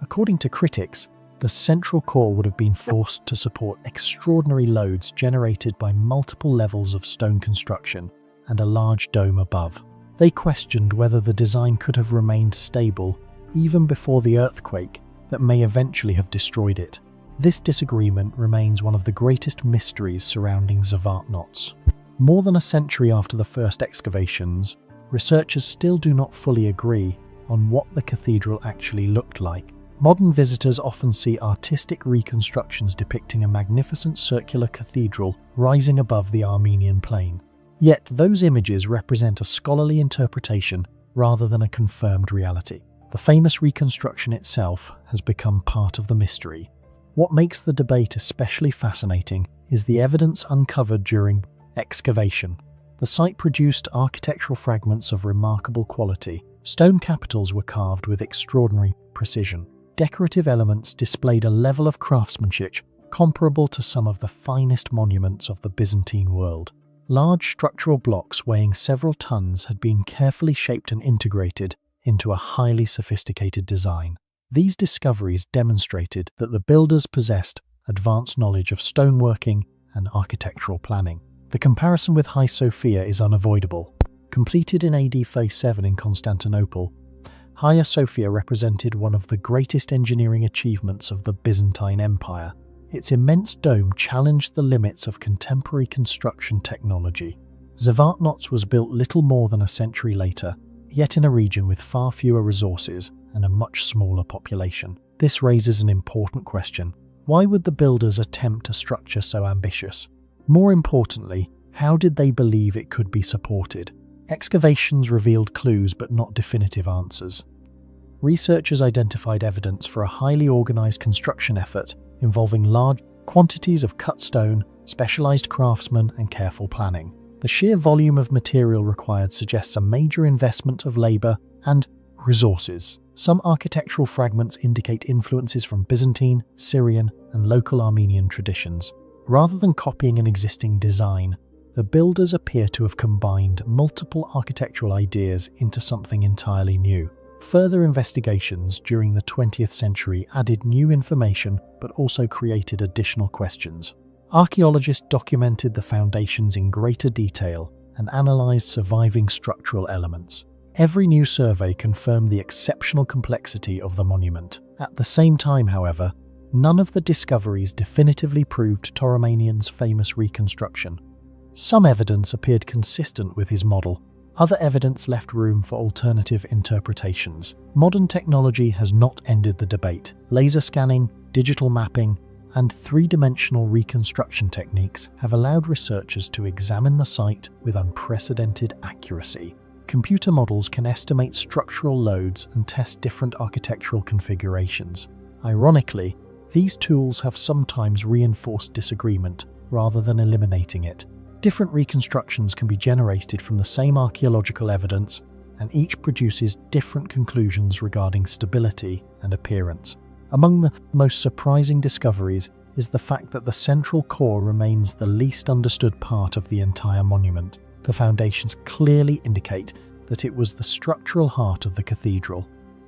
According to critics, the central core would have been forced to support extraordinary loads generated by multiple levels of stone construction and a large dome above. They questioned whether the design could have remained stable even before the earthquake that may eventually have destroyed it. This disagreement remains one of the greatest mysteries surrounding Zavartnots. More than a century after the first excavations, researchers still do not fully agree on what the cathedral actually looked like. Modern visitors often see artistic reconstructions depicting a magnificent circular cathedral rising above the Armenian plain. Yet those images represent a scholarly interpretation rather than a confirmed reality. The famous reconstruction itself has become part of the mystery. What makes the debate especially fascinating is the evidence uncovered during excavation. The site produced architectural fragments of remarkable quality. Stone capitals were carved with extraordinary precision. Decorative elements displayed a level of craftsmanship comparable to some of the finest monuments of the Byzantine world. Large structural blocks weighing several tons had been carefully shaped and integrated into a highly sophisticated design. These discoveries demonstrated that the builders possessed advanced knowledge of stoneworking and architectural planning. The comparison with Hagia Sophia is unavoidable. Completed in AD 37 in Constantinople, Hagia Sophia represented one of the greatest engineering achievements of the Byzantine Empire. Its immense dome challenged the limits of contemporary construction technology. Zavartnots was built little more than a century later, yet in a region with far fewer resources and a much smaller population. This raises an important question. Why would the builders attempt a structure so ambitious? More importantly, how did they believe it could be supported? Excavations revealed clues but not definitive answers. Researchers identified evidence for a highly organized construction effort involving large quantities of cut stone, specialized craftsmen, and careful planning. The sheer volume of material required suggests a major investment of labor and resources. Some architectural fragments indicate influences from Byzantine, Syrian, and local Armenian traditions. Rather than copying an existing design, the builders appear to have combined multiple architectural ideas into something entirely new. Further investigations during the 20th century added new information but also created additional questions. Archaeologists documented the foundations in greater detail and analysed surviving structural elements. Every new survey confirmed the exceptional complexity of the monument. At the same time, however, none of the discoveries definitively proved Ptolemaios' famous reconstruction. Some evidence appeared consistent with his model. Other evidence left room for alternative interpretations. Modern technology has not ended the debate. Laser scanning, digital mapping, and three-dimensional reconstruction techniques have allowed researchers to examine the site with unprecedented accuracy. Computer models can estimate structural loads and test different architectural configurations. Ironically, these tools have sometimes reinforced disagreement rather than eliminating it. Different reconstructions can be generated from the same archaeological evidence, and each produces different conclusions regarding stability and appearance. Among the most surprising discoveries is the fact that the central core remains the least understood part of the entire monument. The foundations clearly indicate that it was the structural heart of the cathedral.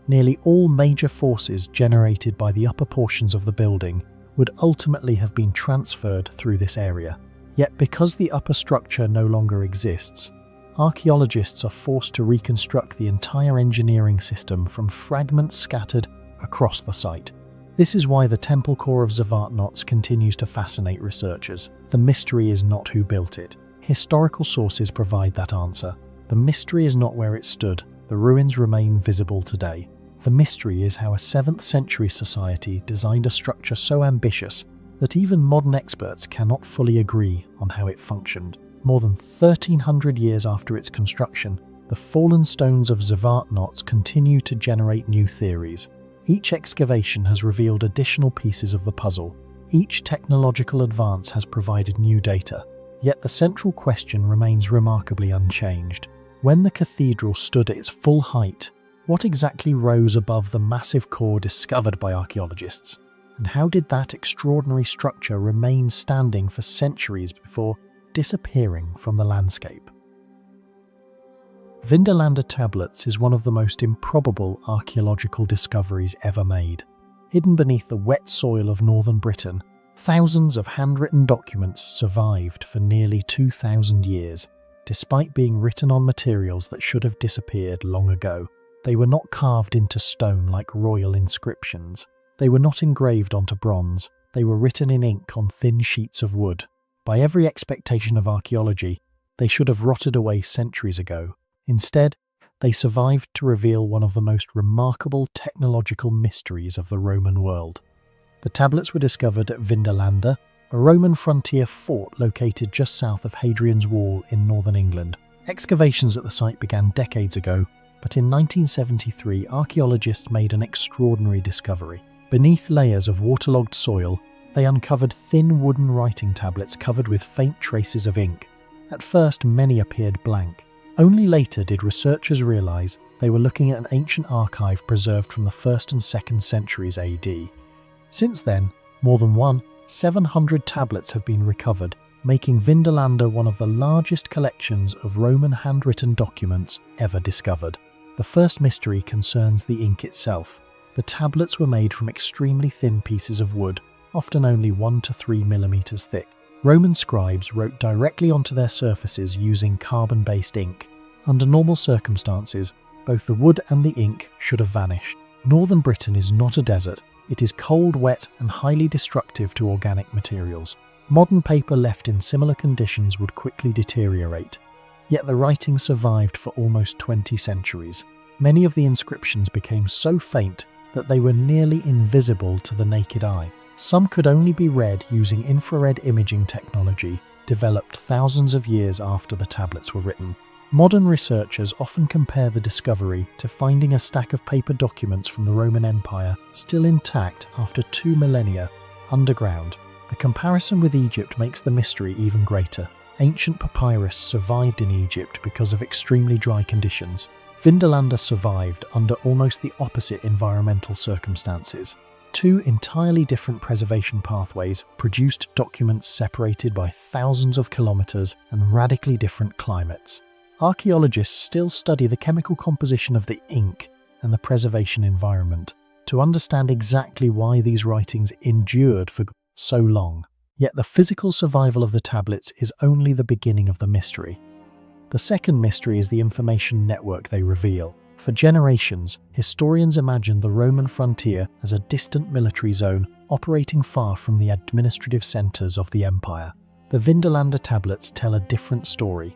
Nearly all major forces generated by the upper portions of the building would ultimately have been transferred through this area. Yet because the upper structure no longer exists, archaeologists are forced to reconstruct the entire engineering system from fragments scattered across the site. This is why the temple core of Zavartnots continues to fascinate researchers. The mystery is not who built it. Historical sources provide that answer. The mystery is not where it stood. The ruins remain visible today. The mystery is how a 7th century society designed a structure so ambitious that even modern experts cannot fully agree on how it functioned. More than 1,300 years after its construction, the fallen stones of Zavartnots continue to generate new theories. Each excavation has revealed additional pieces of the puzzle. Each technological advance has provided new data. Yet the central question remains remarkably unchanged. When the cathedral stood at its full height, what exactly rose above the massive core discovered by archaeologists? And how did that extraordinary structure remain standing for centuries before disappearing from the landscape? Vindolanda tablets is one of the most improbable archaeological discoveries ever made. Hidden beneath the wet soil of northern Britain, thousands of handwritten documents survived for nearly 2,000 years, despite being written on materials that should have disappeared long ago. They were not carved into stone like royal inscriptions. They were not engraved onto bronze. They were written in ink on thin sheets of wood. By every expectation of archaeology, they should have rotted away centuries ago. Instead, they survived to reveal one of the most remarkable technological mysteries of the Roman world. The tablets were discovered at Vindolanda, a Roman frontier fort located just south of Hadrian's Wall in northern England. Excavations at the site began decades ago, but in 1973 archaeologists made an extraordinary discovery. Beneath layers of waterlogged soil, they uncovered thin wooden writing tablets covered with faint traces of ink. At first, many appeared blank. Only later did researchers realize they were looking at an ancient archive preserved from the 1st and 2nd centuries AD. Since then, more than 700 tablets have been recovered, making Vindolanda one of the largest collections of Roman handwritten documents ever discovered. The first mystery concerns the ink itself. The tablets were made from extremely thin pieces of wood, often only 1 to 3 millimeters thick. Roman scribes wrote directly onto their surfaces using carbon-based ink. Under normal circumstances, both the wood and the ink should have vanished. Northern Britain is not a desert. It is cold, wet, and highly destructive to organic materials. Modern paper left in similar conditions would quickly deteriorate. Yet the writing survived for almost 20 centuries. Many of the inscriptions became so faint that they were nearly invisible to the naked eye. Some could only be read using infrared imaging technology, developed thousands of years after the tablets were written. Modern researchers often compare the discovery to finding a stack of paper documents from the Roman Empire still intact after 2 millennia underground. The comparison with Egypt makes the mystery even greater. Ancient papyrus survived in Egypt because of extremely dry conditions. Vindolanda survived under almost the opposite environmental circumstances. Two entirely different preservation pathways produced documents separated by thousands of kilometers and radically different climates. Archaeologists still study the chemical composition of the ink and the preservation environment to understand exactly why these writings endured for so long. Yet the physical survival of the tablets is only the beginning of the mystery. The second mystery is the information network they reveal. For generations, historians imagined the Roman frontier as a distant military zone operating far from the administrative centers of the empire. The Vindolanda tablets tell a different story.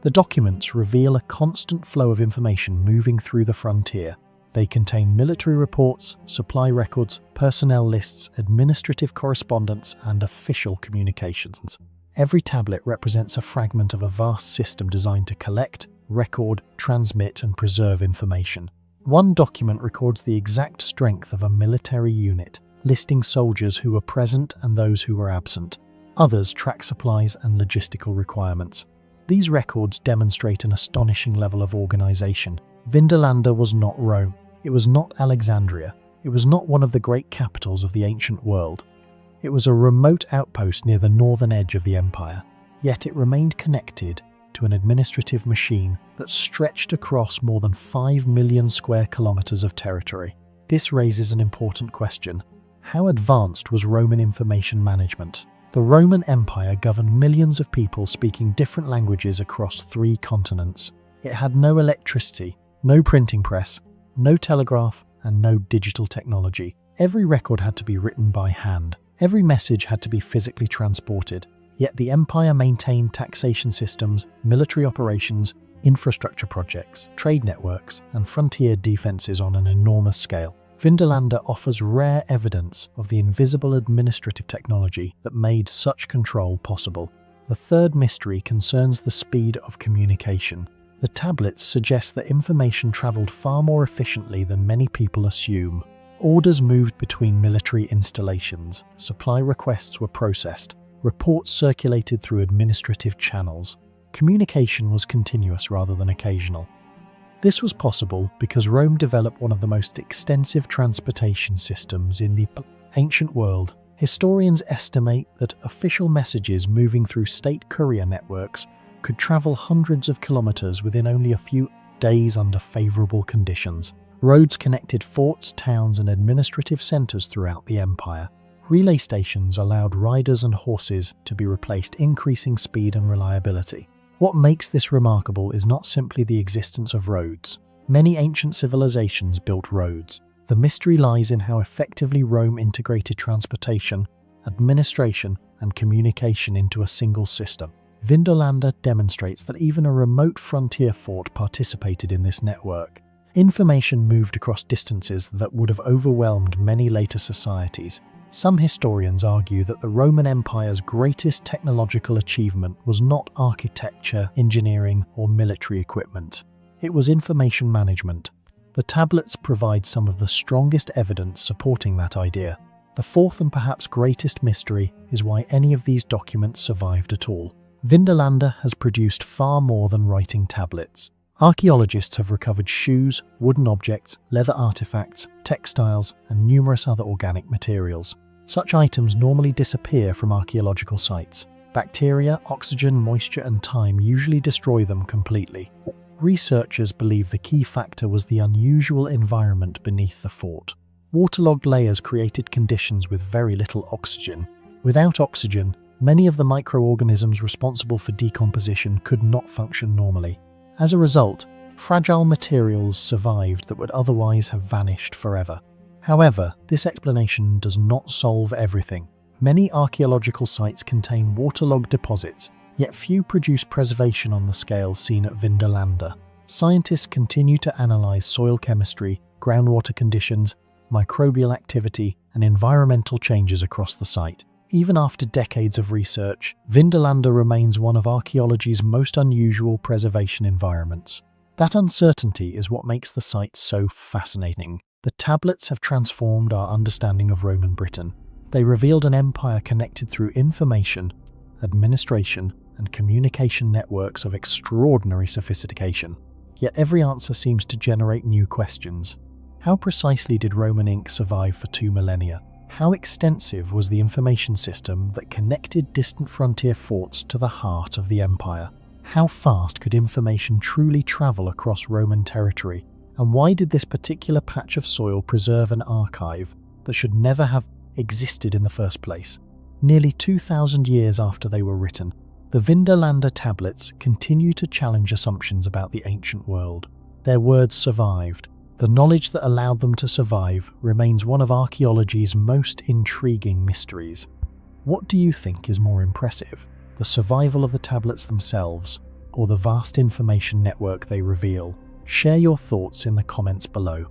The documents reveal a constant flow of information moving through the frontier. They contain military reports, supply records, personnel lists, administrative correspondence, and official communications. Every tablet represents a fragment of a vast system designed to collect, record, transmit, and preserve information. One document records the exact strength of a military unit, listing soldiers who were present and those who were absent. Others track supplies and logistical requirements. These records demonstrate an astonishing level of organization. Vindolanda was not Rome. It was not Alexandria. It was not one of the great capitals of the ancient world. It was a remote outpost near the northern edge of the empire. Yet it remained connected to an administrative machine that stretched across more than 5 million square kilometers of territory. This raises an important question. How advanced was Roman information management? The Roman Empire governed millions of people speaking different languages across 3 continents. It had no electricity, no printing press, no telegraph, and no digital technology. Every record had to be written by hand. Every message had to be physically transported. Yet the empire maintained taxation systems, military operations, infrastructure projects, trade networks, and frontier defenses on an enormous scale. Vindolanda offers rare evidence of the invisible administrative technology that made such control possible. The third mystery concerns the speed of communication. The tablets suggest that information traveled far more efficiently than many people assume. Orders moved between military installations, supply requests were processed, reports circulated through administrative channels. Communication was continuous rather than occasional. This was possible because Rome developed one of the most extensive transportation systems in the ancient world. Historians estimate that official messages moving through state courier networks could travel hundreds of kilometers within only a few days under favorable conditions. Roads connected forts, towns, and administrative centers throughout the empire. Relay stations allowed riders and horses to be replaced, increasing speed and reliability. What makes this remarkable is not simply the existence of roads. Many ancient civilizations built roads. The mystery lies in how effectively Rome integrated transportation, administration, and communication into a single system. Vindolanda demonstrates that even a remote frontier fort participated in this network. Information moved across distances that would have overwhelmed many later societies. Some historians argue that the Roman Empire's greatest technological achievement was not architecture, engineering, or military equipment. It was information management. The tablets provide some of the strongest evidence supporting that idea. The fourth and perhaps greatest mystery is why any of these documents survived at all. Vindolanda has produced far more than writing tablets. Archaeologists have recovered shoes, wooden objects, leather artifacts, textiles, and numerous other organic materials. Such items normally disappear from archaeological sites. Bacteria, oxygen, moisture, and time usually destroy them completely. Researchers believe the key factor was the unusual environment beneath the fort. Waterlogged layers created conditions with very little oxygen. Without oxygen, many of the microorganisms responsible for decomposition could not function normally. As a result, fragile materials survived that would otherwise have vanished forever. However, this explanation does not solve everything. Many archaeological sites contain waterlogged deposits, yet few produce preservation on the scale seen at Vindolanda. Scientists continue to analyze soil chemistry, groundwater conditions, microbial activity, and environmental changes across the site. Even after decades of research, Vindolanda remains one of archaeology's most unusual preservation environments. That uncertainty is what makes the site so fascinating. The tablets have transformed our understanding of Roman Britain. They revealed an empire connected through information, administration, and communication networks of extraordinary sophistication. Yet every answer seems to generate new questions. How precisely did Roman ink survive for 2 millennia? How extensive was the information system that connected distant frontier forts to the heart of the empire? How fast could information truly travel across Roman territory? And why did this particular patch of soil preserve an archive that should never have existed in the first place? Nearly 2,000 years after they were written, the Vindolanda tablets continue to challenge assumptions about the ancient world. Their words survived. The knowledge that allowed them to survive remains one of archaeology's most intriguing mysteries. What do you think is more impressive, the survival of the tablets themselves, or the vast information network they reveal? Share your thoughts in the comments below.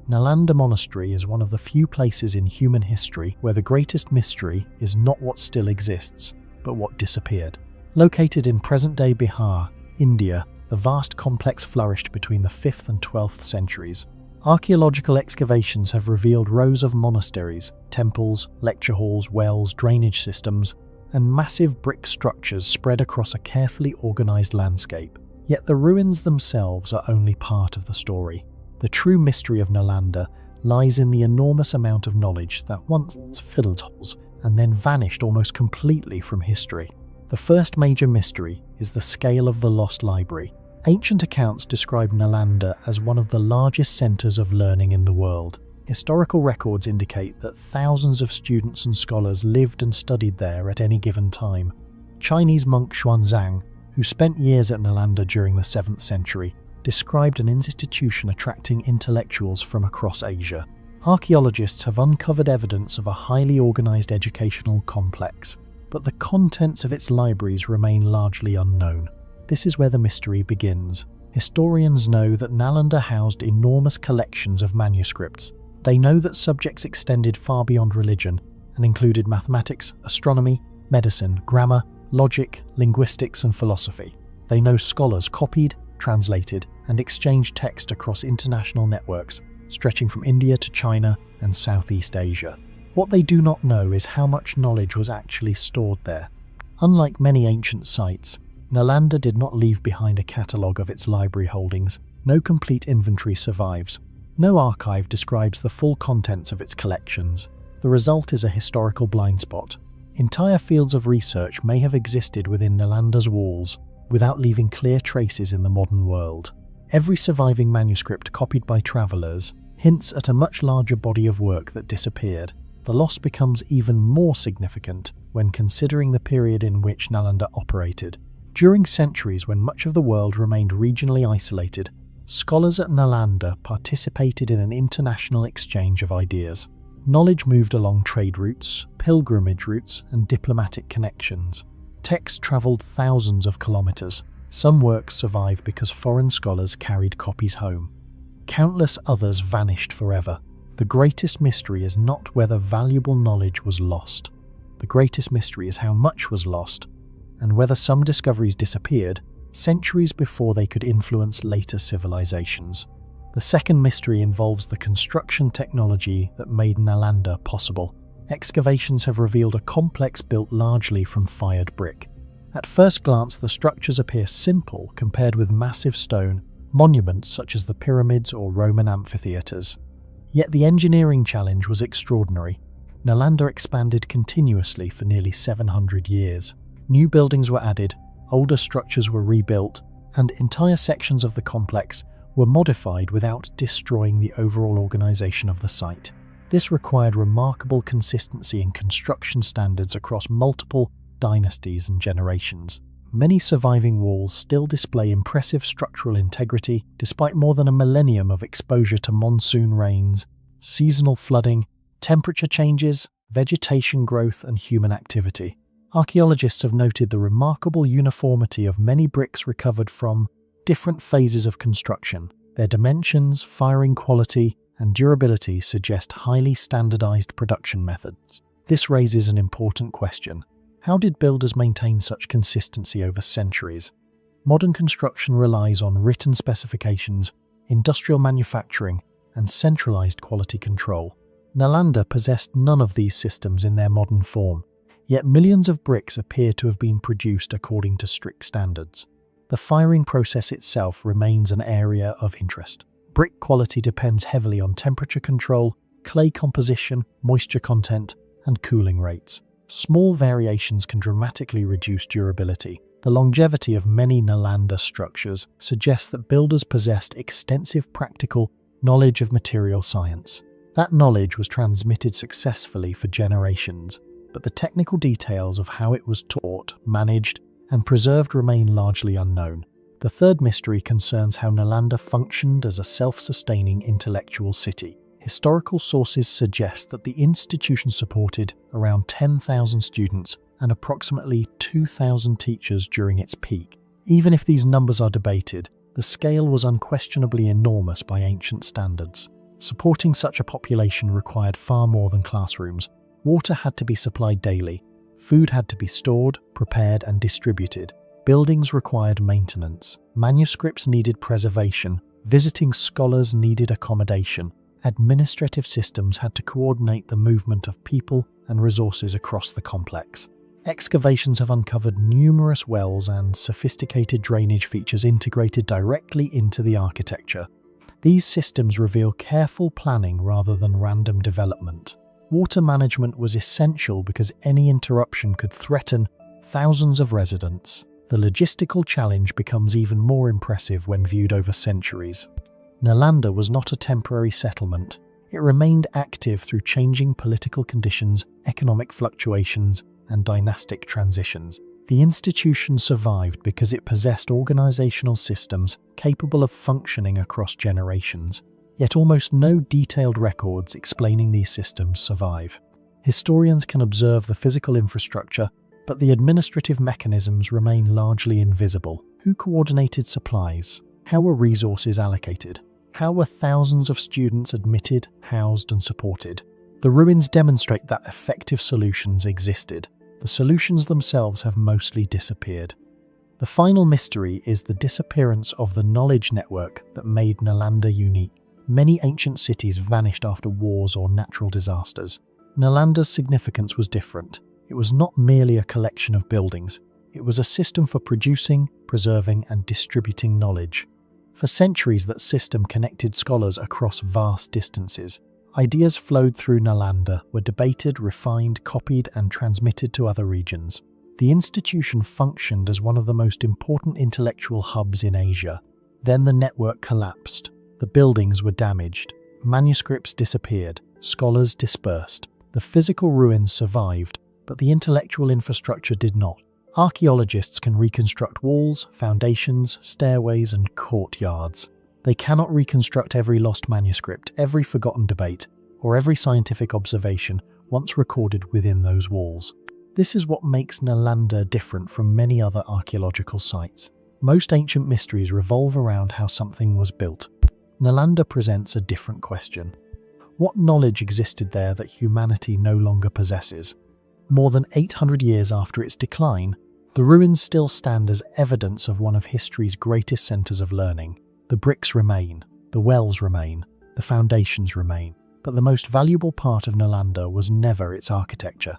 Nalanda Monastery is one of the few places in human history where the greatest mystery is not what still exists, but what disappeared. Located in present-day Bihar, India, the vast complex flourished between the 5th and 12th centuries. Archaeological excavations have revealed rows of monasteries, temples, lecture halls, wells, drainage systems, and massive brick structures spread across a carefully organized landscape. Yet the ruins themselves are only part of the story. The true mystery of Nalanda lies in the enormous amount of knowledge that once filled holes and then vanished almost completely from history. The first major mystery is the scale of the lost library. Ancient accounts describe Nalanda as one of the largest centers of learning in the world. Historical records indicate that thousands of students and scholars lived and studied there at any given time. Chinese monk Xuanzang, who spent years at Nalanda during the 7th century, described an institution attracting intellectuals from across Asia. Archaeologists have uncovered evidence of a highly organized educational complex, but the contents of its libraries remain largely unknown. This is where the mystery begins. Historians know that Nalanda housed enormous collections of manuscripts. They know that subjects extended far beyond religion and included mathematics, astronomy, medicine, grammar, logic, linguistics, and philosophy. They know scholars copied, translated, and exchanged text across international networks, stretching from India to China and Southeast Asia. What they do not know is how much knowledge was actually stored there. Unlike many ancient sites, Nalanda did not leave behind a catalogue of its library holdings. No complete inventory survives. No archive describes the full contents of its collections. The result is a historical blind spot. Entire fields of research may have existed within Nalanda's walls, without leaving clear traces in the modern world. Every surviving manuscript copied by travellers hints at a much larger body of work that disappeared. The loss becomes even more significant when considering the period in which Nalanda operated. During centuries when much of the world remained regionally isolated, scholars at Nalanda participated in an international exchange of ideas. Knowledge moved along trade routes, pilgrimage routes, and diplomatic connections. Text travelled thousands of kilometres. Some works survived because foreign scholars carried copies home. Countless others vanished forever. The greatest mystery is not whether valuable knowledge was lost. The greatest mystery is how much was lost, and whether some discoveries disappeared centuries before they could influence later civilizations. The second mystery involves the construction technology that made Nalanda possible. Excavations have revealed a complex built largely from fired brick. At first glance, the structures appear simple compared with massive stone monuments such as the pyramids or Roman amphitheatres. Yet the engineering challenge was extraordinary. Nalanda expanded continuously for nearly 700 years. New buildings were added, older structures were rebuilt, and entire sections of the complex were modified without destroying the overall organization of the site. This required remarkable consistency in construction standards across multiple dynasties and generations. Many surviving walls still display impressive structural integrity despite more than a millennium of exposure to monsoon rains, seasonal flooding, temperature changes, vegetation growth, and human activity. Archaeologists have noted the remarkable uniformity of many bricks recovered from different phases of construction. Their dimensions, firing quality, and durability suggest highly standardized production methods. This raises an important question. How did builders maintain such consistency over centuries? Modern construction relies on written specifications, industrial manufacturing, and centralized quality control. Nalanda possessed none of these systems in their modern form, yet millions of bricks appear to have been produced according to strict standards. The firing process itself remains an area of interest. Brick quality depends heavily on temperature control, clay composition, moisture content, and cooling rates. Small variations can dramatically reduce durability. The longevity of many Nalanda structures suggests that builders possessed extensive practical knowledge of material science. That knowledge was transmitted successfully for generations, but the technical details of how it was taught, managed, and preserved remain largely unknown. The third mystery concerns how Nalanda functioned as a self-sustaining intellectual city. Historical sources suggest that the institution supported around 10,000 students and approximately 2,000 teachers during its peak. Even if these numbers are debated, the scale was unquestionably enormous by ancient standards. Supporting such a population required far more than classrooms. Water had to be supplied daily, food had to be stored, prepared, and distributed. Buildings required maintenance, manuscripts needed preservation, visiting scholars needed accommodation. Administrative systems had to coordinate the movement of people and resources across the complex. Excavations have uncovered numerous wells and sophisticated drainage features integrated directly into the architecture. These systems reveal careful planning rather than random development. Water management was essential because any interruption could threaten thousands of residents. The logistical challenge becomes even more impressive when viewed over centuries. Nalanda was not a temporary settlement. It remained active through changing political conditions, economic fluctuations, and dynastic transitions. The institution survived because it possessed organizational systems capable of functioning across generations. Yet almost no detailed records explaining these systems survive. Historians can observe the physical infrastructure, but the administrative mechanisms remain largely invisible. Who coordinated supplies? How were resources allocated? How were thousands of students admitted, housed, and supported? The ruins demonstrate that effective solutions existed. The solutions themselves have mostly disappeared. The final mystery is the disappearance of the knowledge network that made Nalanda unique. Many ancient cities vanished after wars or natural disasters. Nalanda's significance was different. It was not merely a collection of buildings. It was a system for producing, preserving, and distributing knowledge. For centuries, that system connected scholars across vast distances. Ideas flowed through Nalanda, were debated, refined, copied, and transmitted to other regions. The institution functioned as one of the most important intellectual hubs in Asia. Then the network collapsed. The buildings were damaged. Manuscripts disappeared. Scholars dispersed. The physical ruins survived, but the intellectual infrastructure did not. Archaeologists can reconstruct walls, foundations, stairways, and courtyards. They cannot reconstruct every lost manuscript, every forgotten debate, or every scientific observation once recorded within those walls. This is what makes Nalanda different from many other archaeological sites. Most ancient mysteries revolve around how something was built. Nalanda presents a different question. What knowledge existed there that humanity no longer possesses? More than 800 years after its decline, the ruins still stand as evidence of one of history's greatest centers of learning. The bricks remain, the wells remain, the foundations remain, but the most valuable part of Nalanda was never its architecture.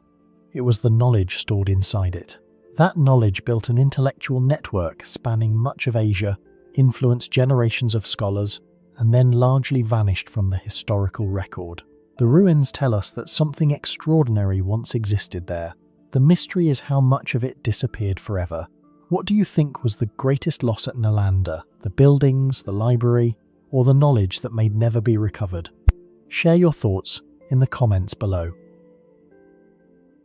It was the knowledge stored inside it. That knowledge built an intellectual network spanning much of Asia, influenced generations of scholars, and then largely vanished from the historical record. The ruins tell us that something extraordinary once existed there. The mystery is how much of it disappeared forever. What do you think was the greatest loss at Nalanda? The buildings, the library, or the knowledge that may never be recovered? Share your thoughts in the comments below.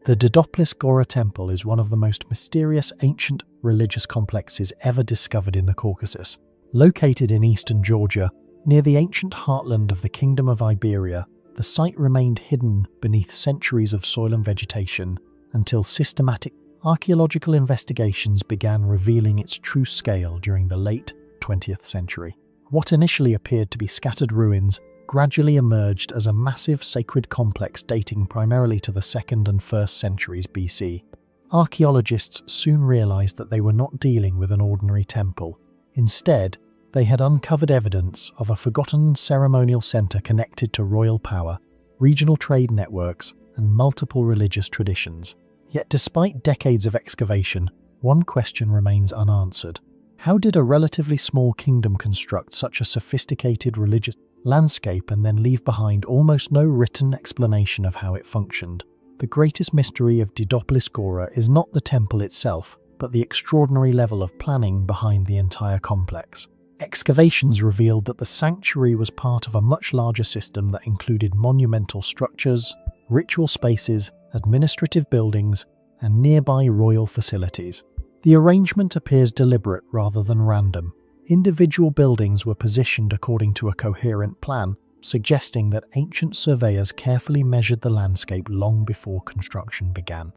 The Daedalus Gora Temple is one of the most mysterious ancient religious complexes ever discovered in the Caucasus. Located in eastern Georgia, near the ancient heartland of the Kingdom of Iberia, the site remained hidden beneath centuries of soil and vegetation until systematic archaeological investigations began revealing its true scale during the late 20th century. What initially appeared to be scattered ruins gradually emerged as a massive sacred complex dating primarily to the 2nd and 1st centuries BC. Archaeologists soon realized that they were not dealing with an ordinary temple. Instead, they had uncovered evidence of a forgotten ceremonial center connected to royal power, regional trade networks, and multiple religious traditions. Yet despite decades of excavation, one question remains unanswered. How did a relatively small kingdom construct such a sophisticated religious landscape and then leave behind almost no written explanation of how it functioned? The greatest mystery of Didopolis Gora is not the temple itself, but the extraordinary level of planning behind the entire complex. Excavations revealed that the sanctuary was part of a much larger system that included monumental structures, ritual spaces, administrative buildings, and nearby royal facilities. The arrangement appears deliberate rather than random. Individual buildings were positioned according to a coherent plan, suggesting that ancient surveyors carefully measured the landscape long before construction began.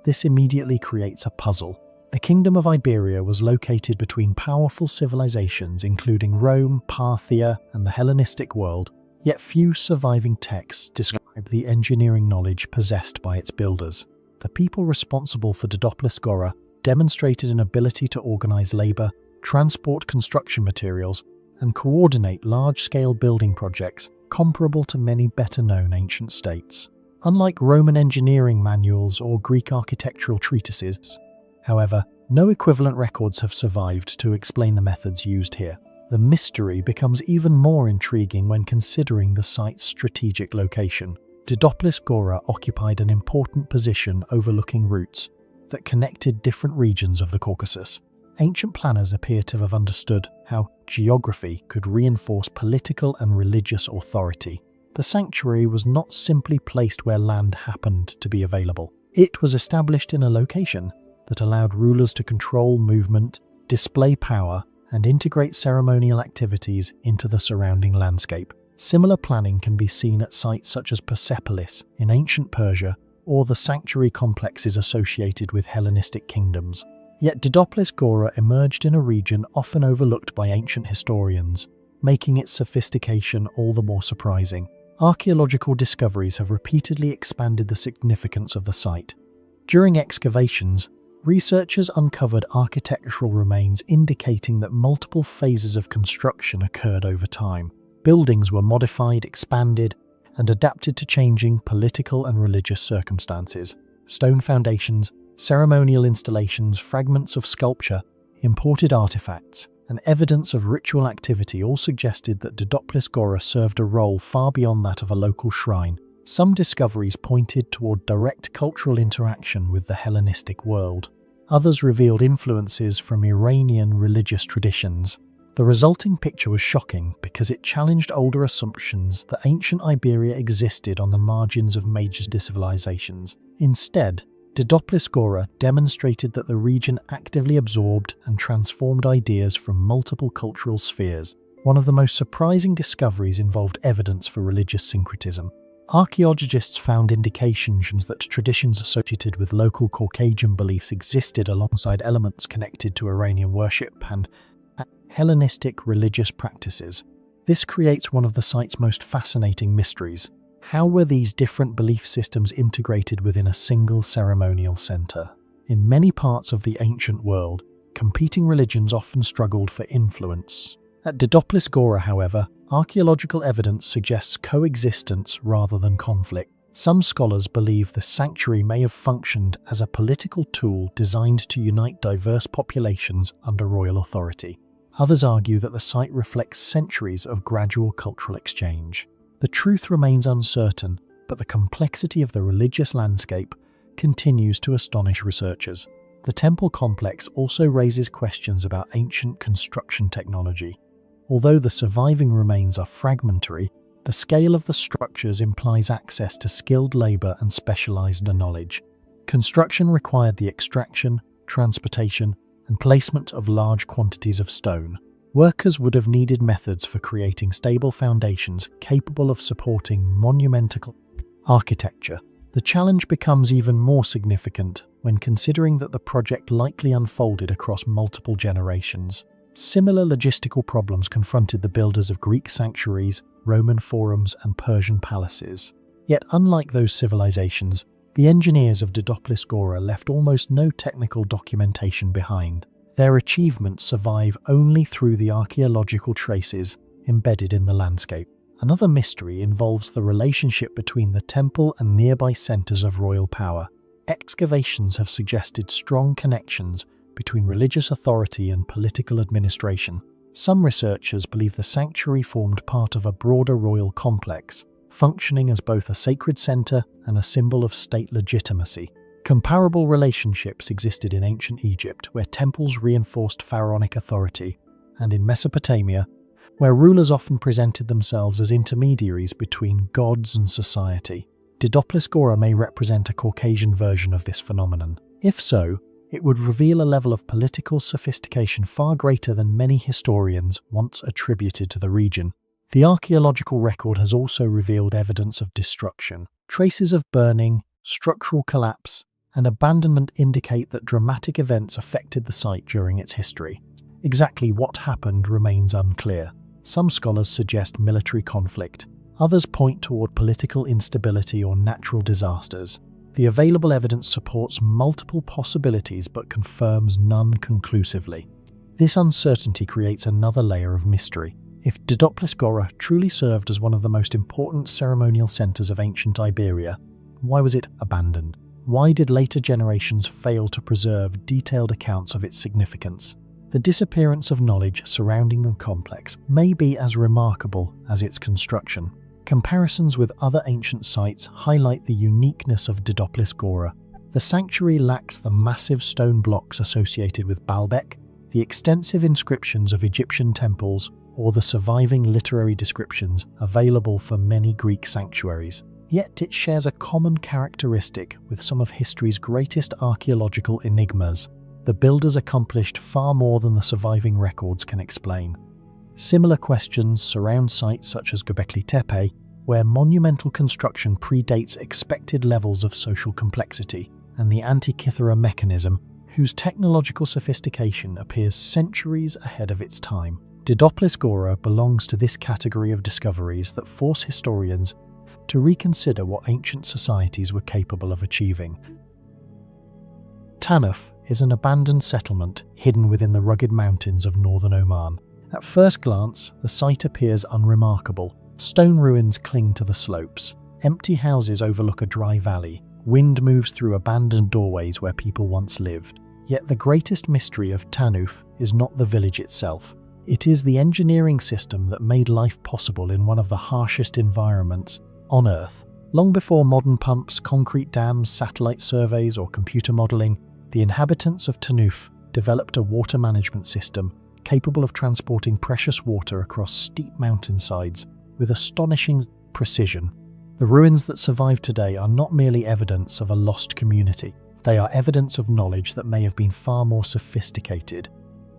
This immediately creates a puzzle. The Kingdom of Iberia was located between powerful civilizations including Rome, Parthia, and the Hellenistic world, yet few surviving texts describe the engineering knowledge possessed by its builders. The people responsible for Didopolis Gora demonstrated an ability to organize labor, transport construction materials, and coordinate large-scale building projects comparable to many better-known ancient states. Unlike Roman engineering manuals or Greek architectural treatises, however, no equivalent records have survived to explain the methods used here. The mystery becomes even more intriguing when considering the site's strategic location. Didopolis Gora occupied an important position overlooking routes that connected different regions of the Caucasus. Ancient planners appear to have understood how geography could reinforce political and religious authority. The sanctuary was not simply placed where land happened to be available. It was established in a location that allowed rulers to control movement, display power, and integrate ceremonial activities into the surrounding landscape. Similar planning can be seen at sites such as Persepolis in ancient Persia or the sanctuary complexes associated with Hellenistic kingdoms. Yet Didopolis Gora emerged in a region often overlooked by ancient historians, making its sophistication all the more surprising. Archaeological discoveries have repeatedly expanded the significance of the site. During excavations, researchers uncovered architectural remains indicating that multiple phases of construction occurred over time. Buildings were modified, expanded, and adapted to changing political and religious circumstances. Stone foundations, ceremonial installations, fragments of sculpture, imported artifacts, and evidence of ritual activity all suggested that Didopolis Gora served a role far beyond that of a local shrine. Some discoveries pointed toward direct cultural interaction with the Hellenistic world. Others revealed influences from Iranian religious traditions. The resulting picture was shocking because it challenged older assumptions that ancient Iberia existed on the margins of major civilizations. Instead, Didopolis Gora demonstrated that the region actively absorbed and transformed ideas from multiple cultural spheres. One of the most surprising discoveries involved evidence for religious syncretism. Archaeologists found indications that traditions associated with local Caucasian beliefs existed alongside elements connected to Iranian worship and Hellenistic religious practices. This creates one of the site's most fascinating mysteries. How were these different belief systems integrated within a single ceremonial center? In many parts of the ancient world, competing religions often struggled for influence. At Didopolis Gora, however, archaeological evidence suggests coexistence rather than conflict. Some scholars believe the sanctuary may have functioned as a political tool designed to unite diverse populations under royal authority. Others argue that the site reflects centuries of gradual cultural exchange. The truth remains uncertain, but the complexity of the religious landscape continues to astonish researchers. The temple complex also raises questions about ancient construction technology. Although the surviving remains are fragmentary, the scale of the structures implies access to skilled labor and specialized knowledge. Construction required the extraction, transportation, and placement of large quantities of stone. Workers would have needed methods for creating stable foundations capable of supporting monumental architecture. The challenge becomes even more significant when considering that the project likely unfolded across multiple generations. Similar logistical problems confronted the builders of Greek sanctuaries, Roman forums, and Persian palaces. Yet unlike those civilizations, the engineers of Didopolis Gora left almost no technical documentation behind. Their achievements survive only through the archaeological traces embedded in the landscape. Another mystery involves the relationship between the temple and nearby centers of royal power. Excavations have suggested strong connections between religious authority and political administration. Some researchers believe the sanctuary formed part of a broader royal complex, functioning as both a sacred center and a symbol of state legitimacy. Comparable relationships existed in ancient Egypt, where temples reinforced pharaonic authority, and in Mesopotamia, where rulers often presented themselves as intermediaries between gods and society. Daedalus Gora may represent a Caucasian version of this phenomenon. If so, it would reveal a level of political sophistication far greater than many historians once attributed to the region. The archaeological record has also revealed evidence of destruction. Traces of burning, structural collapse, and abandonment indicate that dramatic events affected the site during its history. Exactly what happened remains unclear. Some scholars suggest military conflict. Others point toward political instability or natural disasters. The available evidence supports multiple possibilities but confirms none conclusively. This uncertainty creates another layer of mystery. If Daedalus Gora truly served as one of the most important ceremonial centers of ancient Iberia, why was it abandoned? Why did later generations fail to preserve detailed accounts of its significance? The disappearance of knowledge surrounding the complex may be as remarkable as its construction. Comparisons with other ancient sites highlight the uniqueness of Daedalus Gora. The sanctuary lacks the massive stone blocks associated with Baalbek, the extensive inscriptions of Egyptian temples, or the surviving literary descriptions available for many Greek sanctuaries. Yet it shares a common characteristic with some of history's greatest archaeological enigmas. The builders accomplished far more than the surviving records can explain. Similar questions surround sites such as Göbekli Tepe, where monumental construction predates expected levels of social complexity, and the Antikythera mechanism, whose technological sophistication appears centuries ahead of its time. Daedalus Gora belongs to this category of discoveries that force historians to reconsider what ancient societies were capable of achieving. Tanuf is an abandoned settlement hidden within the rugged mountains of northern Oman. At first glance, the site appears unremarkable. Stone ruins cling to the slopes. Empty houses overlook a dry valley. Wind moves through abandoned doorways where people once lived. Yet the greatest mystery of Tanuf is not the village itself. It is the engineering system that made life possible in one of the harshest environments on Earth. Long before modern pumps, concrete dams, satellite surveys, or computer modeling, the inhabitants of Tanuf developed a water management system capable of transporting precious water across steep mountainsides with astonishing precision. The ruins that survive today are not merely evidence of a lost community. They are evidence of knowledge that may have been far more sophisticated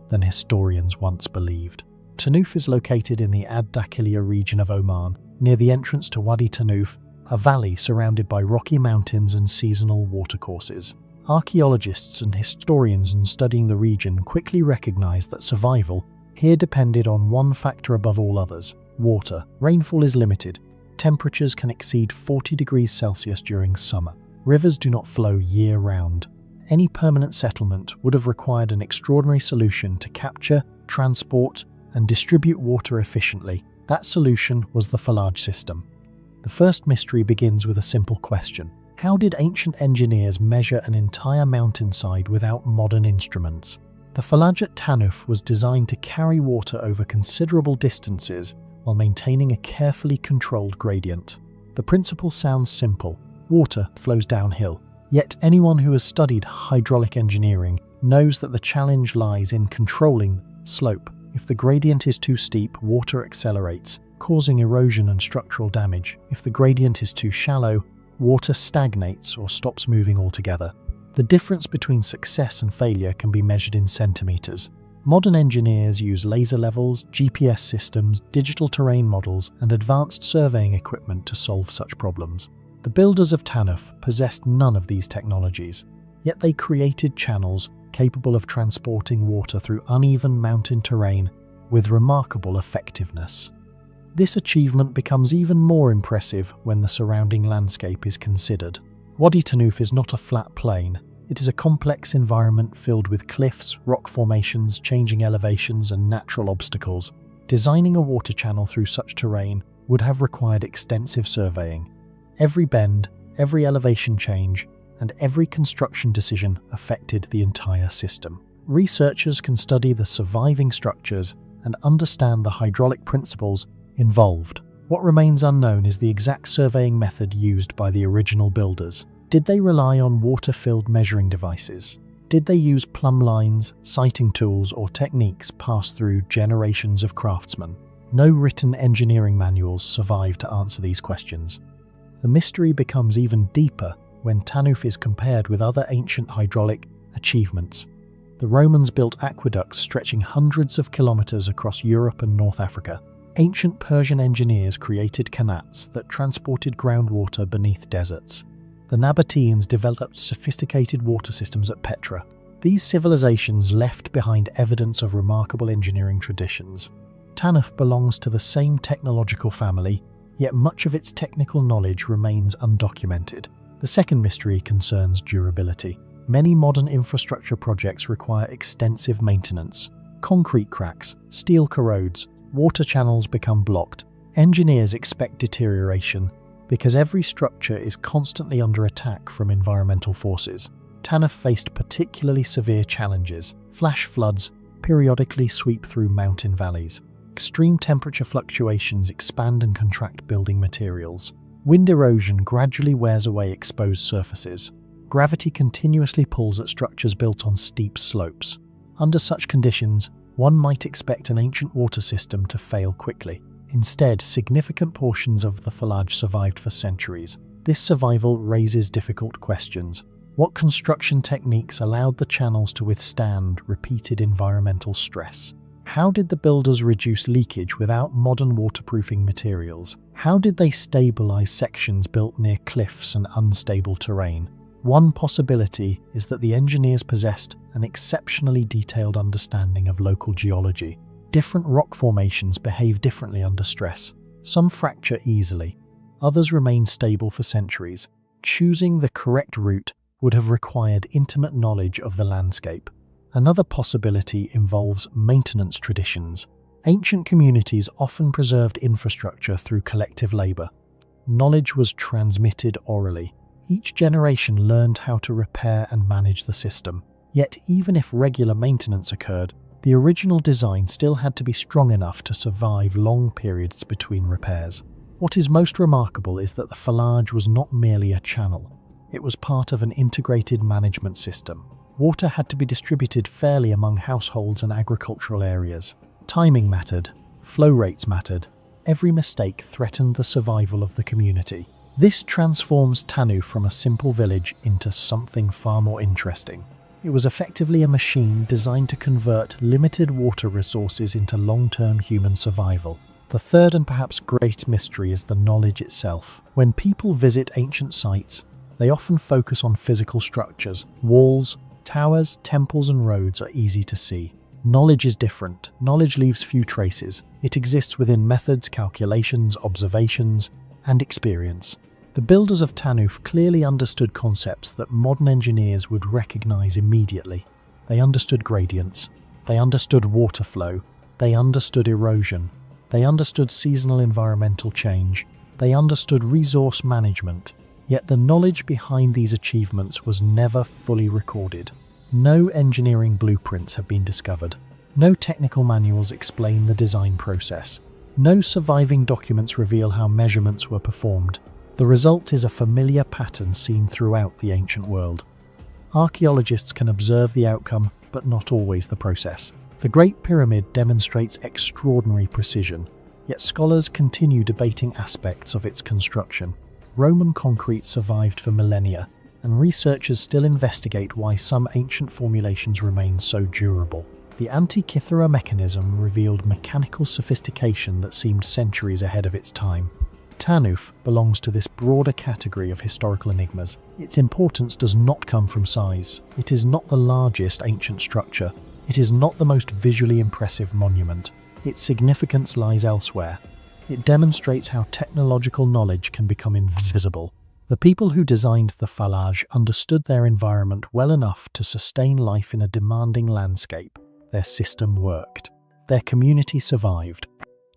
than historians once believed. Tanuf is located in the Ad Dakhiliya region of Oman, near the entrance to Wadi Tanuf, a valley surrounded by rocky mountains and seasonal watercourses. Archaeologists and historians in studying the region quickly recognized that survival here depended on one factor above all others: water. Rainfall is limited. Temperatures can exceed 40 degrees Celsius during summer. Rivers do not flow year-round. Any permanent settlement would have required an extraordinary solution to capture, transport, and distribute water efficiently. That solution was the Falaj system. The first mystery begins with a simple question. How did ancient engineers measure an entire mountainside without modern instruments? The Falaj at Tanuf was designed to carry water over considerable distances while maintaining a carefully controlled gradient. The principle sounds simple. Water flows downhill. Yet anyone who has studied hydraulic engineering knows that the challenge lies in controlling slope. If the gradient is too steep, water accelerates, causing erosion and structural damage. If the gradient is too shallow, water stagnates or stops moving altogether. The difference between success and failure can be measured in centimeters. Modern engineers use laser levels, GPS systems, digital terrain models, and advanced surveying equipment to solve such problems. The builders of Tanuf possessed none of these technologies, yet they created channels capable of transporting water through uneven mountain terrain with remarkable effectiveness. This achievement becomes even more impressive when the surrounding landscape is considered. Wadi Tanuf is not a flat plain. It is a complex environment filled with cliffs, rock formations, changing elevations, and natural obstacles. Designing a water channel through such terrain would have required extensive surveying. Every bend, every elevation change, and every construction decision affected the entire system. researchers can study the surviving structures and understand the hydraulic principles involved. What remains unknown is the exact surveying method used by the original builders. Did they rely on water-filled measuring devices? Did they use plumb lines, sighting tools, or techniques passed through generations of craftsmen? No written engineering manuals survive to answer these questions. The mystery becomes even deeper when Tanuf is compared with other ancient hydraulic achievements. The Romans built aqueducts stretching hundreds of kilometers across Europe and North Africa. Ancient Persian engineers created qanats that transported groundwater beneath deserts. The Nabateans developed sophisticated water systems at Petra. These civilizations left behind evidence of remarkable engineering traditions. Tanuf belongs to the same technological family, yet much of its technical knowledge remains undocumented. The second mystery concerns durability. Many modern infrastructure projects require extensive maintenance. Concrete cracks, steel corrodes, water channels become blocked. Engineers expect deterioration because every structure is constantly under attack from environmental forces. Tanuf faced particularly severe challenges. Flash floods periodically sweep through mountain valleys. Extreme temperature fluctuations expand and contract building materials. Wind erosion gradually wears away exposed surfaces. Gravity continuously pulls at structures built on steep slopes. Under such conditions, one might expect an ancient water system to fail quickly. Instead, significant portions of the falange survived for centuries. This survival raises difficult questions. What construction techniques allowed the channels to withstand repeated environmental stress? How did the builders reduce leakage without modern waterproofing materials? How did they stabilize sections built near cliffs and unstable terrain? One possibility is that the engineers possessed an exceptionally detailed understanding of local geology. Different rock formations behave differently under stress. Some fracture easily, others remain stable for centuries. Choosing the correct route would have required intimate knowledge of the landscape. Another possibility involves maintenance traditions. Ancient communities often preserved infrastructure through collective labor. Knowledge was transmitted orally. Each generation learned how to repair and manage the system. Yet even if regular maintenance occurred, the original design still had to be strong enough to survive long periods between repairs. What is most remarkable is that the falange was not merely a channel. It was part of an integrated management system. Water had to be distributed fairly among households and agricultural areas. Timing mattered, flow rates mattered. Every mistake threatened the survival of the community. This transforms Tanuf from a simple village into something far more interesting. It was effectively a machine designed to convert limited water resources into long-term human survival. The third and perhaps great mystery is the knowledge itself. When people visit ancient sites, they often focus on physical structures. Walls, towers, temples, and roads are easy to see. Knowledge is different. Knowledge leaves few traces. It exists within methods, calculations, observations, and experience. The builders of Tanuf clearly understood concepts that modern engineers would recognize immediately. They understood gradients. They understood water flow. They understood erosion. They understood seasonal environmental change. They understood resource management. Yet the knowledge behind these achievements was never fully recorded. No engineering blueprints have been discovered. No technical manuals explain the design process. No surviving documents reveal how measurements were performed. The result is a familiar pattern seen throughout the ancient world. Archaeologists can observe the outcome, but not always the process. The Great Pyramid demonstrates extraordinary precision, yet scholars continue debating aspects of its construction. Roman concrete survived for millennia, and researchers still investigate why some ancient formulations remain so durable. The Antikythera mechanism revealed mechanical sophistication that seemed centuries ahead of its time. Tanuf belongs to this broader category of historical enigmas. Its importance does not come from size. It is not the largest ancient structure. It is not the most visually impressive monument. Its significance lies elsewhere. It demonstrates how technological knowledge can become invisible. The people who designed the falange understood their environment well enough to sustain life in a demanding landscape. Their system worked. Their community survived.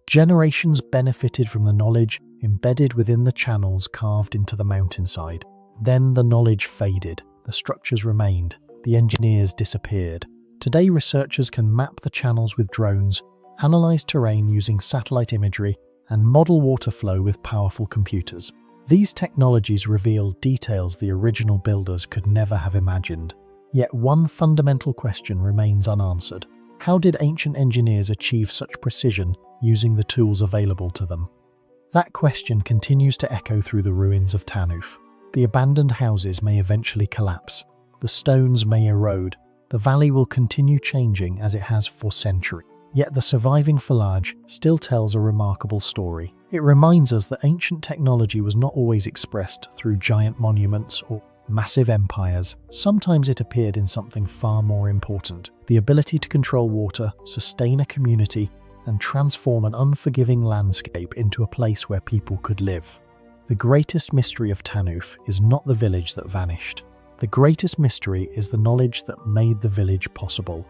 Generations benefited from the knowledge embedded within the channels carved into the mountainside. Then the knowledge faded. The structures remained. The engineers disappeared. Today, researchers can map the channels with drones, analyze terrain using satellite imagery, and model water flow with powerful computers. These technologies reveal details the original builders could never have imagined. Yet one fundamental question remains unanswered. How did ancient engineers achieve such precision using the tools available to them? That question continues to echo through the ruins of Tanuf. The abandoned houses may eventually collapse. The stones may erode. The valley will continue changing as it has for centuries. Yet the surviving foliage still tells a remarkable story. It reminds us that ancient technology was not always expressed through giant monuments or massive empires. Sometimes it appeared in something far more important: the ability to control water, sustain a community, and transform an unforgiving landscape into a place where people could live. The greatest mystery of Tanuf is not the village that vanished. The greatest mystery is the knowledge that made the village possible.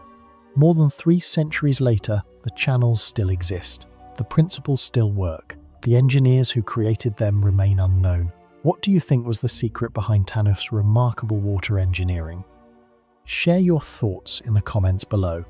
More than 3 centuries later, the channels still exist. The principles still work. The engineers who created them remain unknown. What do you think was the secret behind Tanuf's remarkable water engineering? Share your thoughts in the comments below.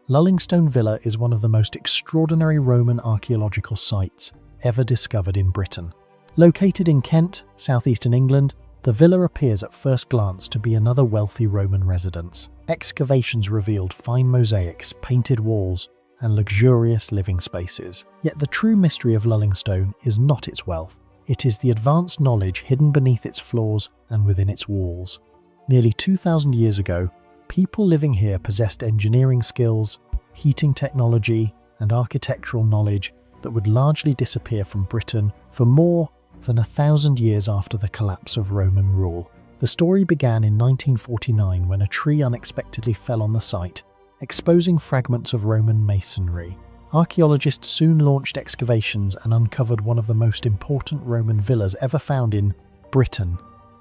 Lullingstone Villa is one of the most extraordinary Roman archaeological sites ever discovered in Britain. Located in Kent, southeastern England, the villa appears at first glance to be another wealthy Roman residence. Excavations revealed fine mosaics, painted walls, and luxurious living spaces. Yet the true mystery of Lullingstone is not its wealth. It is the advanced knowledge hidden beneath its floors and within its walls. Nearly 2,000 years ago, people living here possessed engineering skills, heating technology, and architectural knowledge that would largely disappear from Britain for more than 1,000 years after the collapse of Roman rule. The story began in 1949 when a tree unexpectedly fell on the site, exposing fragments of Roman masonry. Archaeologists soon launched excavations and uncovered one of the most important Roman villas ever found in Britain.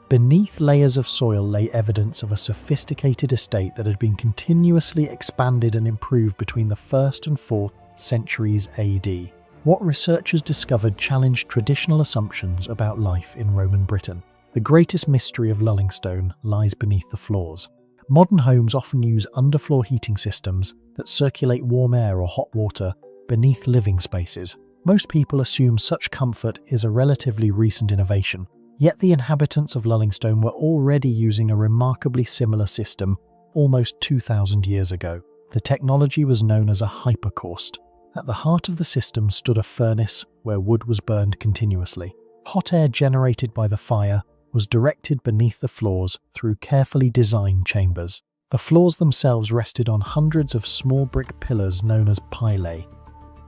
Beneath layers of soil lay evidence of a sophisticated estate that had been continuously expanded and improved between the 1st and 4th centuries AD. What researchers discovered challenged traditional assumptions about life in Roman Britain. The greatest mystery of Lullingstone lies beneath the floors. Modern homes often use underfloor heating systems that circulate warm air or hot water beneath living spaces. Most people assume such comfort is a relatively recent innovation, yet the inhabitants of Lullingstone were already using a remarkably similar system almost 2,000 years ago. The technology was known as a hypercaust. At the heart of the system stood a furnace where wood was burned continuously. Hot air generated by the fire was directed beneath the floors through carefully designed chambers. The floors themselves rested on hundreds of small brick pillars known as pilae.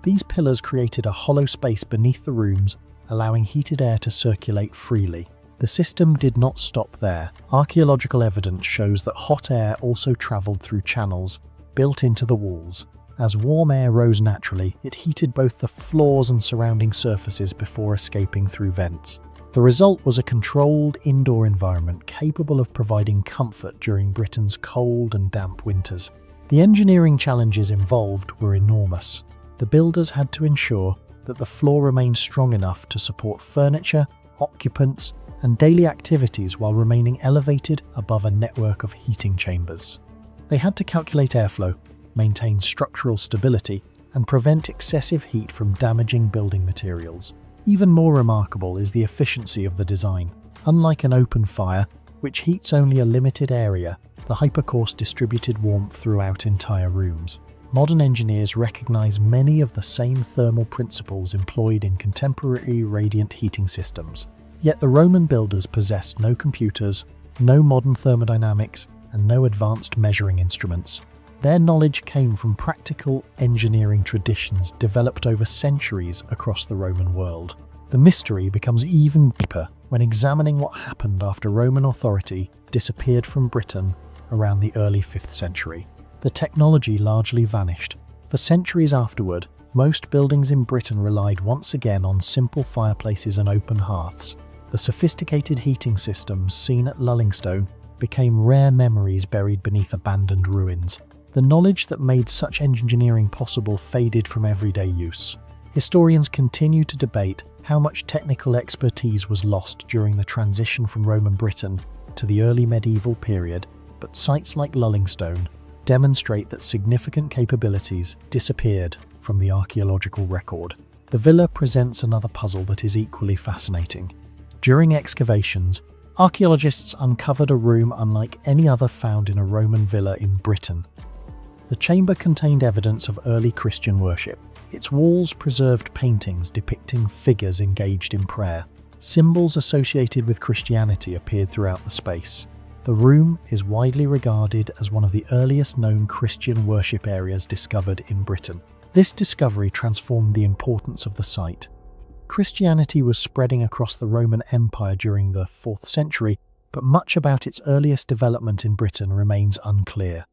These pillars created a hollow space beneath the rooms, allowing heated air to circulate freely. The system did not stop there. Archaeological evidence shows that hot air also travelled through channels built into the walls. As warm air rose naturally, it heated both the floors and surrounding surfaces before escaping through vents. The result was a controlled indoor environment capable of providing comfort during Britain's cold and damp winters. The engineering challenges involved were enormous. The builders had to ensure that the floor remained strong enough to support furniture, occupants, and daily activities while remaining elevated above a network of heating chambers. They had to calculate airflow, maintain structural stability, and prevent excessive heat from damaging building materials. Even more remarkable is the efficiency of the design. Unlike an open fire, which heats only a limited area, the hypercaust distributed warmth throughout entire rooms. Modern engineers recognize many of the same thermal principles employed in contemporary radiant heating systems. Yet the Roman builders possessed no computers, no modern thermodynamics, and no advanced measuring instruments. Their knowledge came from practical engineering traditions developed over centuries across the Roman world. The mystery becomes even deeper when examining what happened after Roman authority disappeared from Britain around the early 5th century. The technology largely vanished. For centuries afterward, most buildings in Britain relied once again on simple fireplaces and open hearths. The sophisticated heating systems seen at Lullingstone became rare memories buried beneath abandoned ruins. The knowledge that made such engineering possible faded from everyday use. Historians continue to debate how much technical expertise was lost during the transition from Roman Britain to the early medieval period, but sites like Lullingstone demonstrate that significant capabilities disappeared from the archaeological record. The villa presents another puzzle that is equally fascinating. During excavations, archaeologists uncovered a room unlike any other found in a Roman villa in Britain. The chamber contained evidence of early Christian worship. Its walls preserved paintings depicting figures engaged in prayer. Symbols associated with Christianity appeared throughout the space. The room is widely regarded as one of the earliest known Christian worship areas discovered in Britain. This discovery transformed the importance of the site. Christianity was spreading across the Roman Empire during the 4th century, but much about its earliest development in Britain remains unclear.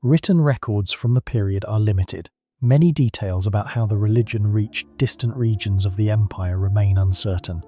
Written records from the period are limited. Many details about how the religion reached distant regions of the empire remain uncertain.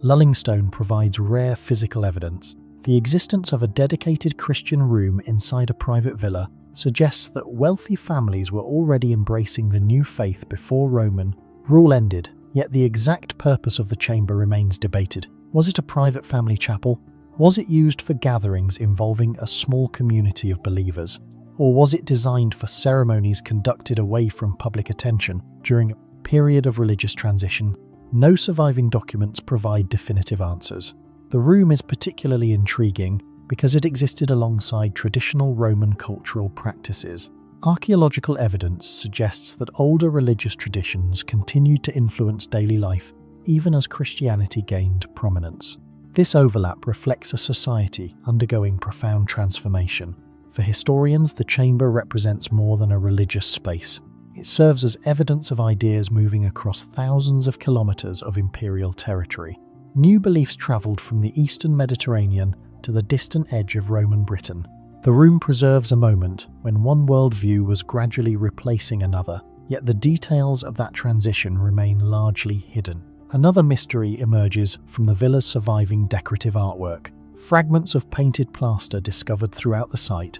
Lullingstone provides rare physical evidence. The existence of a dedicated Christian room inside a private villa suggests that wealthy families were already embracing the new faith before Roman rule ended, yet the exact purpose of the chamber remains debated. Was it a private family chapel? Was it used for gatherings involving a small community of believers? Or was it designed for ceremonies conducted away from public attention during a period of religious transition? No surviving documents provide definitive answers. The room is particularly intriguing because it existed alongside traditional Roman cultural practices. Archaeological evidence suggests that older religious traditions continued to influence daily life even as Christianity gained prominence. This overlap reflects a society undergoing profound transformation. For historians, the chamber represents more than a religious space. It serves as evidence of ideas moving across thousands of kilometers of imperial territory. New beliefs traveled from the eastern Mediterranean to the distant edge of Roman Britain. The room preserves a moment when one worldview was gradually replacing another, yet the details of that transition remain largely hidden. Another mystery emerges from the villa's surviving decorative artwork. Fragments of painted plaster discovered throughout the site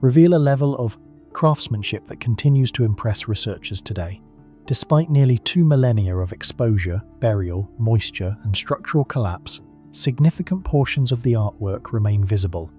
reveal a level of craftsmanship that continues to impress researchers today. Despite nearly 2 millennia of exposure, burial, moisture, and structural collapse, significant portions of the artwork remain visible.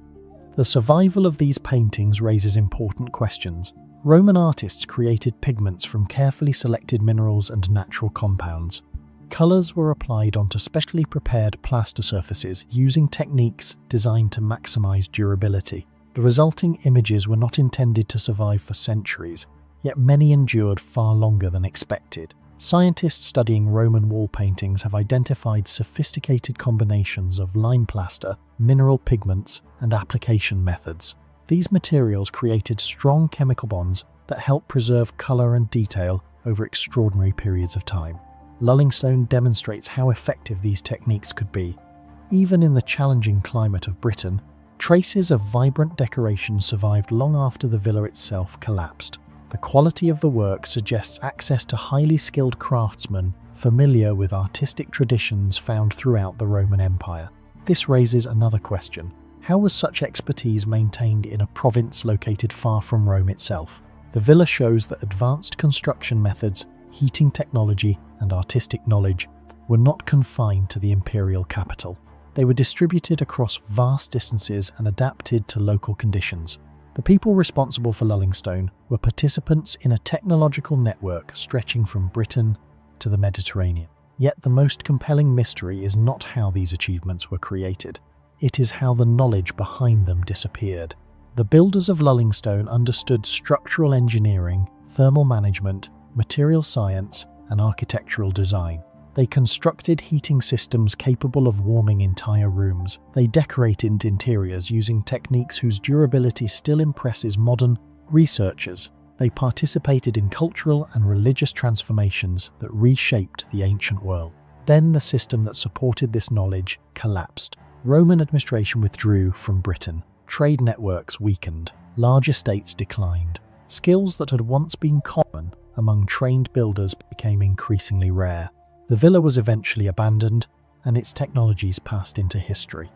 The survival of these paintings raises important questions. Roman artists created pigments from carefully selected minerals and natural compounds. Colours were applied onto specially prepared plaster surfaces using techniques designed to maximize durability. The resulting images were not intended to survive for centuries, yet many endured far longer than expected. Scientists studying Roman wall paintings have identified sophisticated combinations of lime plaster, mineral pigments, and application methods. These materials created strong chemical bonds that help preserve colour and detail over extraordinary periods of time. Lullingstone demonstrates how effective these techniques could be. Even in the challenging climate of Britain, traces of vibrant decoration survived long after the villa itself collapsed. The quality of the work suggests access to highly skilled craftsmen familiar with artistic traditions found throughout the Roman Empire. This raises another question. How was such expertise maintained in a province located far from Rome itself? The villa shows that advanced construction methods, heating technology, and artistic knowledge were not confined to the imperial capital. They were distributed across vast distances and adapted to local conditions. The people responsible for Lullingstone were participants in a technological network stretching from Britain to the Mediterranean. Yet the most compelling mystery is not how these achievements were created. It is how the knowledge behind them disappeared. The builders of Lullingstone understood structural engineering, thermal management, material science, and architectural design. They constructed heating systems capable of warming entire rooms. They decorated interiors using techniques whose durability still impresses modern researchers. They participated in cultural and religious transformations that reshaped the ancient world. Then the system that supported this knowledge collapsed. Roman administration withdrew from Britain. Trade networks weakened. Large estates declined. Skills that had once been common among trained builders became increasingly rare. The villa was eventually abandoned, and its technologies passed into history.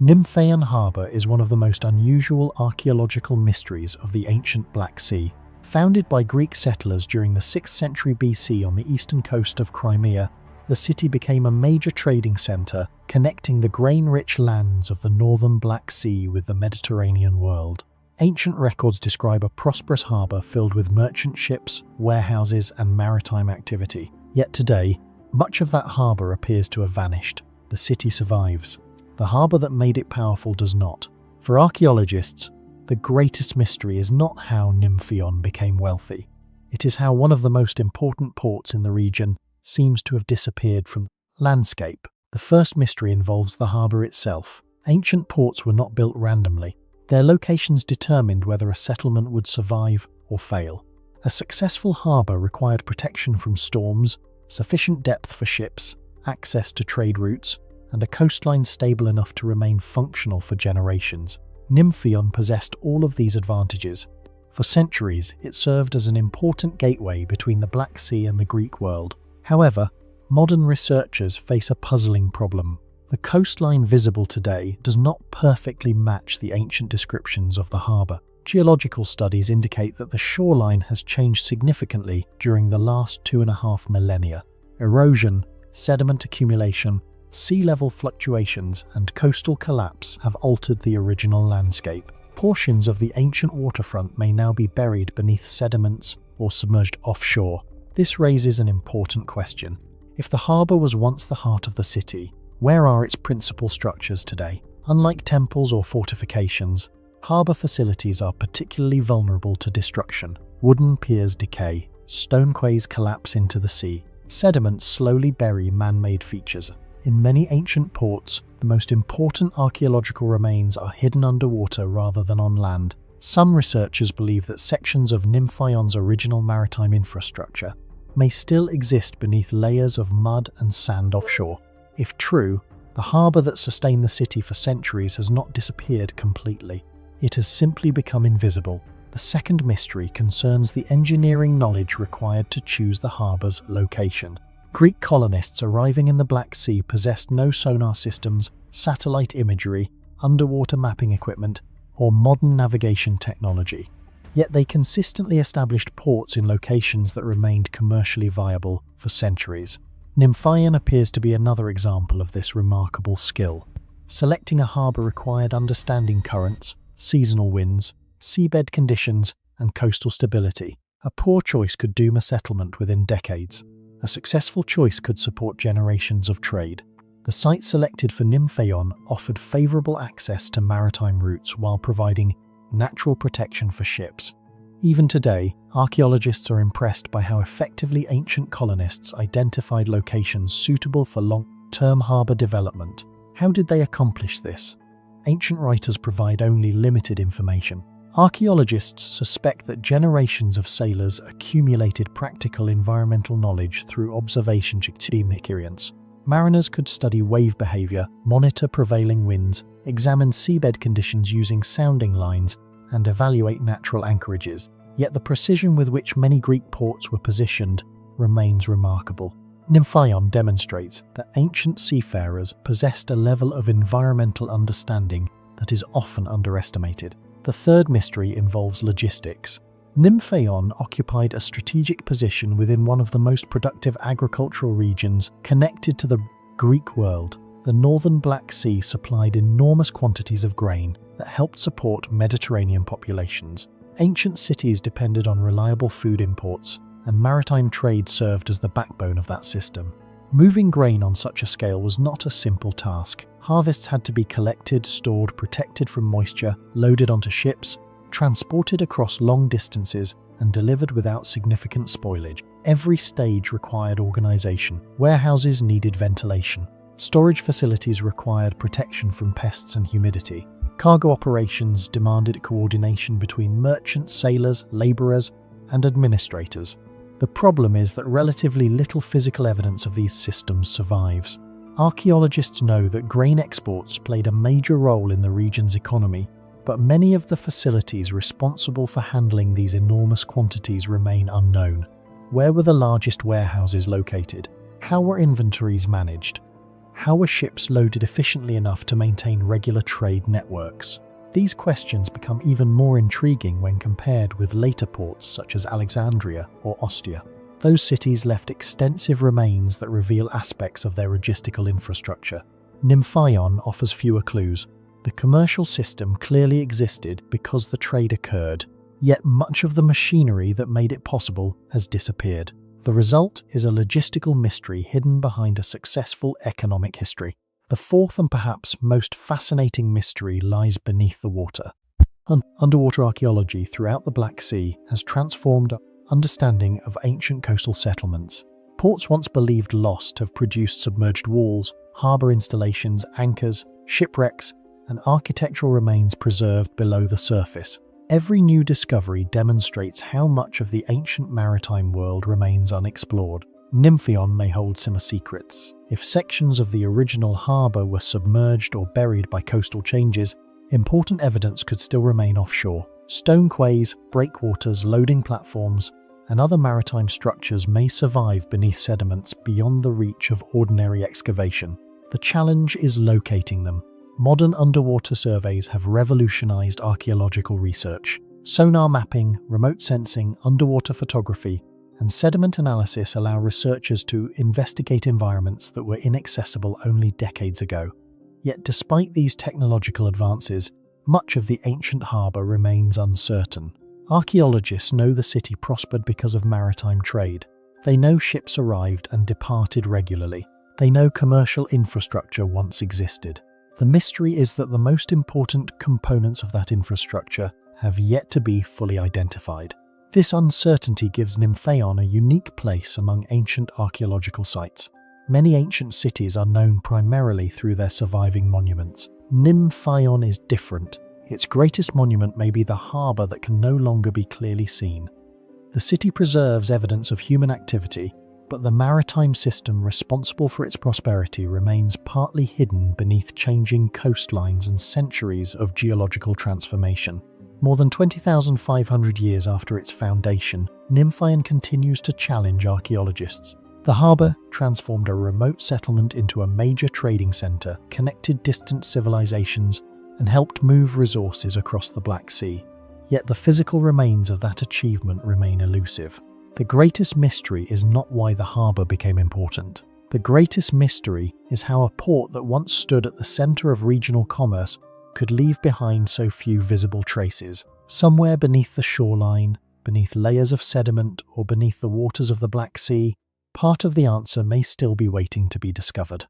Nymphaean Harbour is one of the most unusual archaeological mysteries of the ancient Black Sea. Founded by Greek settlers during the 6th century BC on the eastern coast of Crimea, the city became a major trading centre, connecting the grain-rich lands of the northern Black Sea with the Mediterranean world. Ancient records describe a prosperous harbour filled with merchant ships, warehouses, and maritime activity. Yet today, much of that harbour appears to have vanished. The city survives. The harbour that made it powerful does not. For archaeologists, the greatest mystery is not how Nymphion became wealthy. It is how one of the most important ports in the region seems to have disappeared from the landscape. The first mystery involves the harbour itself. Ancient ports were not built randomly. Their locations determined whether a settlement would survive or fail. A successful harbour required protection from storms, sufficient depth for ships, access to trade routes, and a coastline stable enough to remain functional for generations. Nymphion possessed all of these advantages. For centuries, it served as an important gateway between the Black Sea and the Greek world. However, modern researchers face a puzzling problem. The coastline visible today does not perfectly match the ancient descriptions of the harbour. Geological studies indicate that the shoreline has changed significantly during the last 2.5 millennia. Erosion, sediment accumulation, sea level fluctuations, and coastal collapse have altered the original landscape. Portions of the ancient waterfront may now be buried beneath sediments or submerged offshore. This raises an important question. If the harbour was once the heart of the city, where are its principal structures today? Unlike temples or fortifications, harbour facilities are particularly vulnerable to destruction. Wooden piers decay, stone quays collapse into the sea, sediments slowly bury man-made features. In many ancient ports, the most important archaeological remains are hidden underwater rather than on land. Some researchers believe that sections of Nymphion's original maritime infrastructure may still exist beneath layers of mud and sand offshore. If true, the harbour that sustained the city for centuries has not disappeared completely. It has simply become invisible. The second mystery concerns the engineering knowledge required to choose the harbour's location. Greek colonists arriving in the Black Sea possessed no sonar systems, satellite imagery, underwater mapping equipment, or modern navigation technology. Yet they consistently established ports in locations that remained commercially viable for centuries. Nymphion appears to be another example of this remarkable skill. Selecting a harbour required understanding currents, seasonal winds, seabed conditions, and coastal stability. A poor choice could doom a settlement within decades. A successful choice could support generations of trade. The site selected for Nymphion offered favourable access to maritime routes while providing natural protection for ships. Even today, archaeologists are impressed by how effectively ancient colonists identified locations suitable for long-term harbour development. How did they accomplish this? Ancient writers provide only limited information. Archaeologists suspect that generations of sailors accumulated practical environmental knowledge through observation experience. Mariners could study wave behaviour, monitor prevailing winds, examine seabed conditions using sounding lines, and evaluate natural anchorages. Yet the precision with which many Greek ports were positioned remains remarkable. Nymphion demonstrates that ancient seafarers possessed a level of environmental understanding that is often underestimated. The third mystery involves logistics. Nymphion occupied a strategic position within one of the most productive agricultural regions connected to the Greek world. The northern Black Sea supplied enormous quantities of grain that helped support Mediterranean populations. Ancient cities depended on reliable food imports, and maritime trade served as the backbone of that system. Moving grain on such a scale was not a simple task. Harvests had to be collected, stored, protected from moisture, loaded onto ships, transported across long distances, and delivered without significant spoilage. Every stage required organization. Warehouses needed ventilation. Storage facilities required protection from pests and humidity. Cargo operations demanded coordination between merchants, sailors, laborers, and administrators. The problem is that relatively little physical evidence of these systems survives. Archaeologists know that grain exports played a major role in the region's economy, but many of the facilities responsible for handling these enormous quantities remain unknown. Where were the largest warehouses located? How were inventories managed? How were ships loaded efficiently enough to maintain regular trade networks? These questions become even more intriguing when compared with later ports such as Alexandria or Ostia. Those cities left extensive remains that reveal aspects of their logistical infrastructure. Nymphaeon offers fewer clues. The commercial system clearly existed because the trade occurred, yet much of the machinery that made it possible has disappeared. The result is a logistical mystery hidden behind a successful economic history. The fourth and perhaps most fascinating mystery lies beneath the water. Underwater archaeology throughout the Black Sea has transformed our understanding of ancient coastal settlements. Ports once believed lost have produced submerged walls, harbour installations, anchors, shipwrecks, and architectural remains preserved below the surface. Every new discovery demonstrates how much of the ancient maritime world remains unexplored. Nymphaeon may hold similar secrets. If sections of the original harbour were submerged or buried by coastal changes, important evidence could still remain offshore. Stone quays, breakwaters, loading platforms, and other maritime structures may survive beneath sediments beyond the reach of ordinary excavation. The challenge is locating them. Modern underwater surveys have revolutionized archaeological research. Sonar mapping, remote sensing, underwater photography, and sediment analysis allow researchers to investigate environments that were inaccessible only decades ago. Yet despite these technological advances, much of the ancient harbour remains uncertain. Archaeologists know the city prospered because of maritime trade. They know ships arrived and departed regularly. They know commercial infrastructure once existed. The mystery is that the most important components of that infrastructure have yet to be fully identified. This uncertainty gives Nymphaeon a unique place among ancient archaeological sites. Many ancient cities are known primarily through their surviving monuments. Nymphaeon is different. Its greatest monument may be the harbour that can no longer be clearly seen. The city preserves evidence of human activity, but the maritime system responsible for its prosperity remains partly hidden beneath changing coastlines and centuries of geological transformation. More than 20,500 years after its foundation, Nymphaeon continues to challenge archaeologists. The harbour transformed a remote settlement into a major trading centre, connected distant civilizations, and helped move resources across the Black Sea. Yet the physical remains of that achievement remain elusive. The greatest mystery is not why the harbour became important. The greatest mystery is how a port that once stood at the centre of regional commerce could leave behind so few visible traces. Somewhere beneath the shoreline, beneath layers of sediment, or beneath the waters of the Black Sea, part of the answer may still be waiting to be discovered.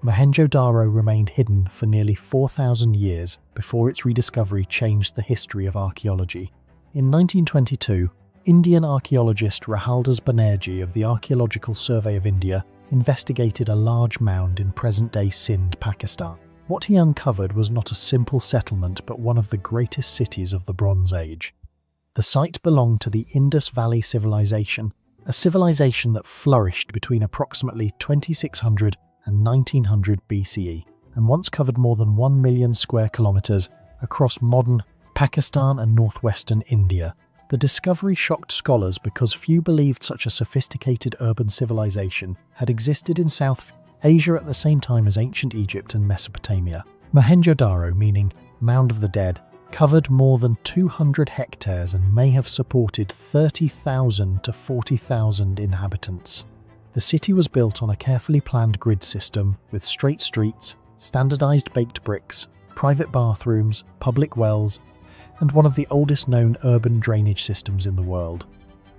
Mohenjo-Daro remained hidden for nearly 4,000 years before its rediscovery changed the history of archaeology. In 1922, Indian archaeologist Rahaldas Banerjee of the Archaeological Survey of India investigated a large mound in present-day Sindh, Pakistan. What he uncovered was not a simple settlement but one of the greatest cities of the Bronze Age. The site belonged to the Indus Valley Civilization, a civilization that flourished between approximately 2600 and 1900 BCE, and once covered more than 1 million square kilometers across modern Pakistan and northwestern India. The discovery shocked scholars because few believed such a sophisticated urban civilization had existed in South Asia at the same time as ancient Egypt and Mesopotamia. Mohenjo-Daro, meaning Mound of the Dead, covered more than 200 hectares and may have supported 30,000 to 40,000 inhabitants. The city was built on a carefully planned grid system with straight streets, standardized baked bricks, private bathrooms, public wells, and one of the oldest known urban drainage systems in the world.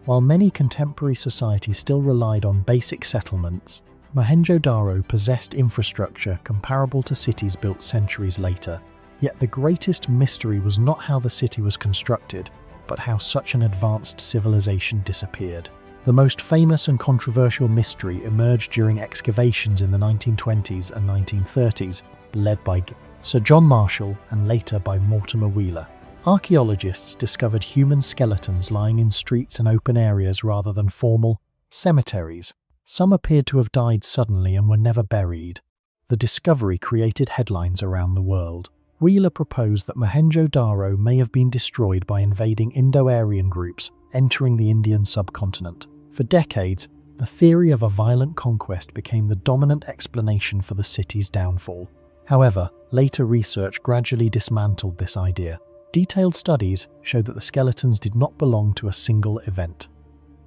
While many contemporary societies still relied on basic settlements, Mohenjo-Daro possessed infrastructure comparable to cities built centuries later. Yet the greatest mystery was not how the city was constructed, but how such an advanced civilization disappeared. The most famous and controversial mystery emerged during excavations in the 1920s and 1930s, led by Sir John Marshall and later by Mortimer Wheeler. Archaeologists discovered human skeletons lying in streets and open areas rather than formal cemeteries. Some appeared to have died suddenly and were never buried. The discovery created headlines around the world. Wheeler proposed that Mohenjo-Daro may have been destroyed by invading Indo-Aryan groups entering the Indian subcontinent. For decades, the theory of a violent conquest became the dominant explanation for the city's downfall. However, later research gradually dismantled this idea. Detailed studies show that the skeletons did not belong to a single event.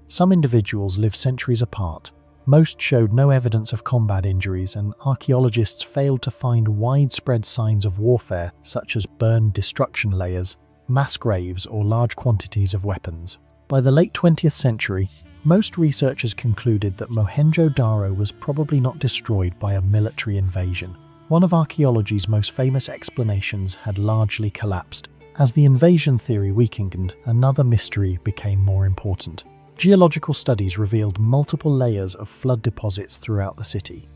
Some individuals lived centuries apart. Most showed no evidence of combat injuries, and archaeologists failed to find widespread signs of warfare, such as burned destruction layers, mass graves, or large quantities of weapons. By the late 20th century, most researchers concluded that Mohenjo-Daro was probably not destroyed by a military invasion. One of archaeology's most famous explanations had largely collapsed. As the invasion theory weakened, another mystery became more important. Geological studies revealed multiple layers of flood deposits throughout the city.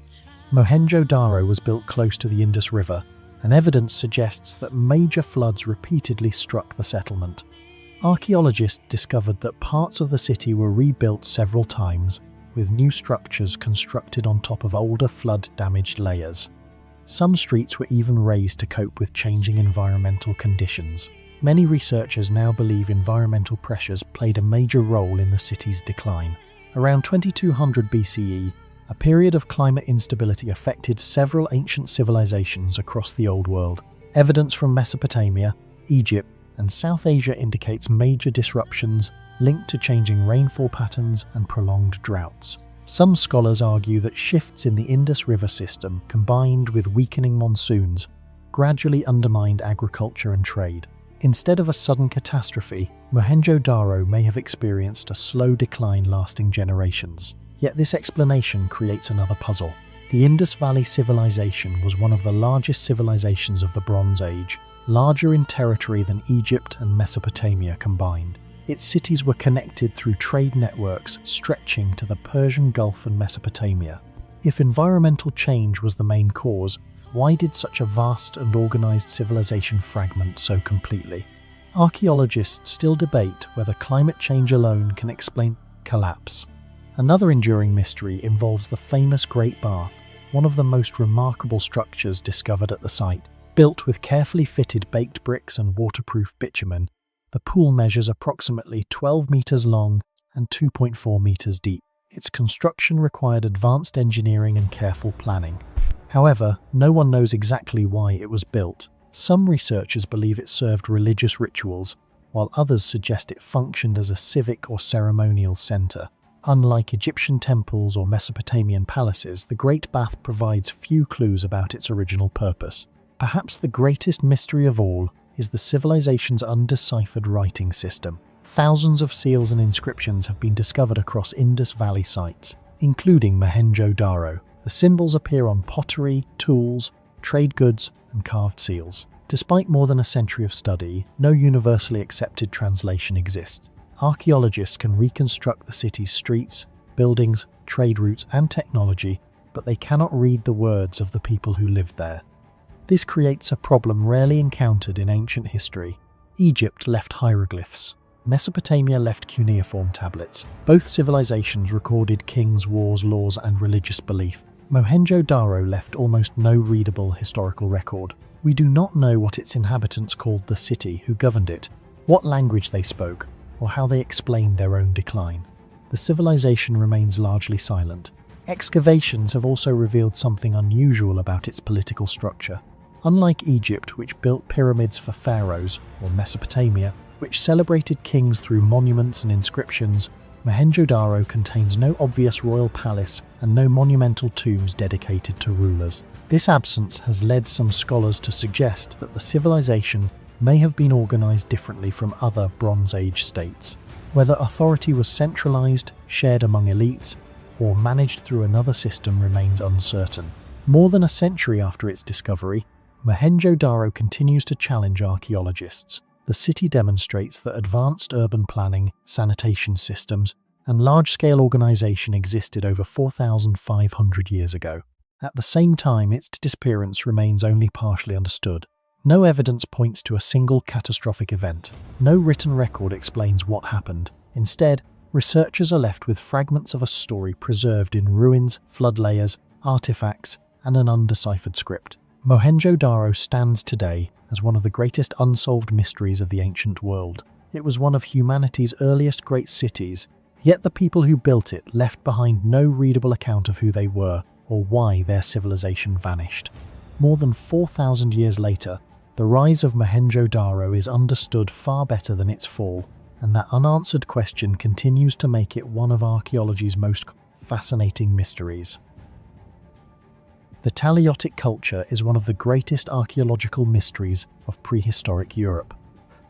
Mohenjo-Daro was built close to the Indus River, and evidence suggests that major floods repeatedly struck the settlement. Archaeologists discovered that parts of the city were rebuilt several times, with new structures constructed on top of older flood-damaged layers. Some streets were even raised to cope with changing environmental conditions. Many researchers now believe environmental pressures played a major role in the city's decline. Around 2200 BCE, a period of climate instability affected several ancient civilizations across the Old World. Evidence from Mesopotamia, Egypt, and South Asia indicates major disruptions linked to changing rainfall patterns and prolonged droughts. Some scholars argue that shifts in the Indus River system, combined with weakening monsoons, gradually undermined agriculture and trade. Instead of a sudden catastrophe, Mohenjo-Daro may have experienced a slow decline lasting generations. Yet this explanation creates another puzzle. The Indus Valley Civilization was one of the largest civilizations of the Bronze Age, larger in territory than Egypt and Mesopotamia combined. Its cities were connected through trade networks stretching to the Persian Gulf and Mesopotamia. If environmental change was the main cause, why did such a vast and organized civilization fragment so completely? Archaeologists still debate whether climate change alone can explain collapse. Another enduring mystery involves the famous Great Bath, one of the most remarkable structures discovered at the site. Built with carefully fitted baked bricks and waterproof bitumen, the pool measures approximately 12 meters long and 2.4 meters deep. Its construction required advanced engineering and careful planning. However, no one knows exactly why it was built. Some researchers believe it served religious rituals, while others suggest it functioned as a civic or ceremonial center. Unlike Egyptian temples or Mesopotamian palaces, the Great Bath provides few clues about its original purpose. Perhaps the greatest mystery of all is the civilization's undeciphered writing system. Thousands of seals and inscriptions have been discovered across Indus Valley sites, including Mohenjo-Daro. The symbols appear on pottery, tools, trade goods, and carved seals. Despite more than a century of study, no universally accepted translation exists. Archaeologists can reconstruct the city's streets, buildings, trade routes, and technology, but they cannot read the words of the people who lived there. This creates a problem rarely encountered in ancient history. Egypt left hieroglyphs. Mesopotamia left cuneiform tablets. Both civilizations recorded kings, wars, laws, and religious belief. Mohenjo-Daro left almost no readable historical record. We do not know what its inhabitants called the city who governed it, what language they spoke, or how they explained their own decline. The civilization remains largely silent. Excavations have also revealed something unusual about its political structure. Unlike Egypt, which built pyramids for pharaohs, or Mesopotamia, which celebrated kings through monuments and inscriptions, Mohenjo-Daro contains no obvious royal palace and no monumental tombs dedicated to rulers. This absence has led some scholars to suggest that the civilization may have been organized differently from other Bronze Age states. Whether authority was centralized, shared among elites, or managed through another system remains uncertain. More than a century after its discovery, Mohenjo-Daro continues to challenge archaeologists. The city demonstrates that advanced urban planning, sanitation systems, and large-scale organization existed over 4,500 years ago. At the same time, its disappearance remains only partially understood. No evidence points to a single catastrophic event. No written record explains what happened. Instead, researchers are left with fragments of a story preserved in ruins, flood layers, artifacts, and an undeciphered script. Mohenjo-Daro stands today as one of the greatest unsolved mysteries of the ancient world. It was one of humanity's earliest great cities, yet the people who built it left behind no readable account of who they were or why their civilization vanished. More than 4,000 years later, The rise of Mohenjo-Daro is understood far better than its fall, and that unanswered question continues to make it one of archaeology's most fascinating mysteries. The Taliiotic culture is one of the greatest archaeological mysteries of prehistoric Europe.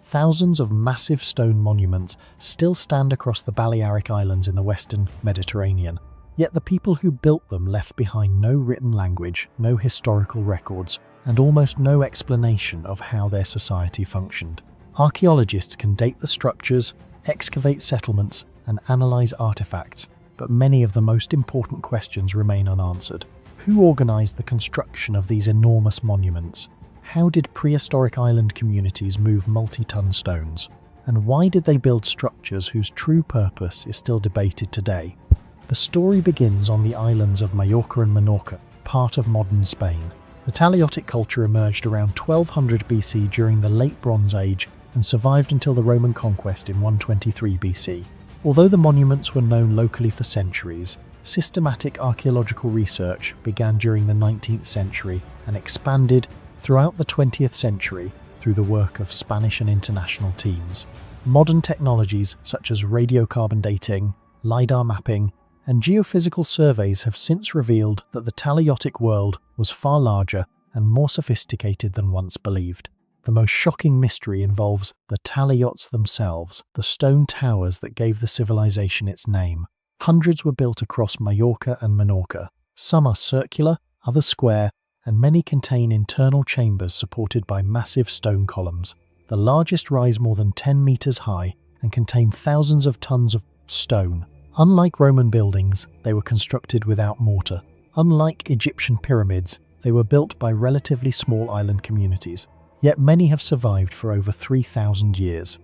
Thousands of massive stone monuments still stand across the Balearic Islands in the western Mediterranean, yet the people who built them left behind no written language, no historical records, and almost no explanation of how their society functioned. Archaeologists can date the structures, excavate settlements, and analyze artifacts, but many of the most important questions remain unanswered. Who organized the construction of these enormous monuments? How did prehistoric island communities move multi-ton stones? And why did they build structures whose true purpose is still debated today? The story begins on the islands of Majorca and Menorca, part of modern Spain. The Taliiotic culture emerged around 1200 BC during the Late Bronze Age and survived until the Roman conquest in 123 BC. Although the monuments were known locally for centuries, systematic archaeological research began during the 19th century and expanded throughout the 20th century through the work of Spanish and international teams. Modern technologies such as radiocarbon dating, LiDAR mapping, and geophysical surveys have since revealed that the Taliiotic world was far larger and more sophisticated than once believed. The most shocking mystery involves the Taliots themselves, the stone towers that gave the civilization its name. Hundreds were built across Majorca and Menorca. Some are circular, others square, and many contain internal chambers supported by massive stone columns. The largest rise more than 10 meters high and contain thousands of tons of stone. Unlike Roman buildings, they were constructed without mortar. Unlike Egyptian pyramids, they were built by relatively small island communities. Yet many have survived for over 3,000 years.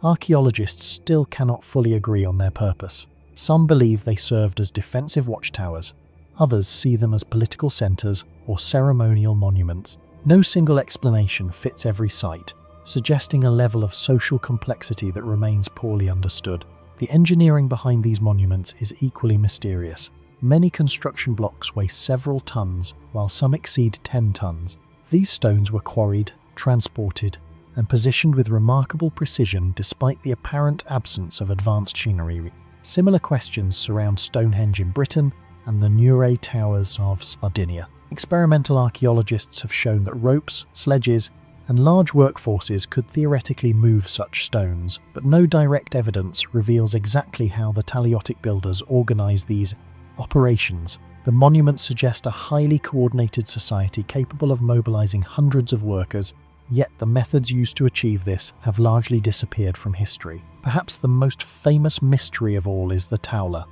Archaeologists still cannot fully agree on their purpose. Some believe they served as defensive watchtowers. Others see them as political centers or ceremonial monuments. No single explanation fits every site, suggesting a level of social complexity that remains poorly understood. The engineering behind these monuments is equally mysterious. Many construction blocks weigh several tons, while some exceed 10 tons. These stones were quarried, transported, and positioned with remarkable precision despite the apparent absence of advanced machinery. Similar questions surround Stonehenge in Britain and the Nure Towers of Sardinia. Experimental archaeologists have shown that ropes, sledges, and large workforces could theoretically move such stones, but no direct evidence reveals exactly how the Taliiotic builders organized these operations. The monuments suggest a highly coordinated society capable of mobilizing hundreds of workers, yet the methods used to achieve this have largely disappeared from history. Perhaps the most famous mystery of all is the Taula.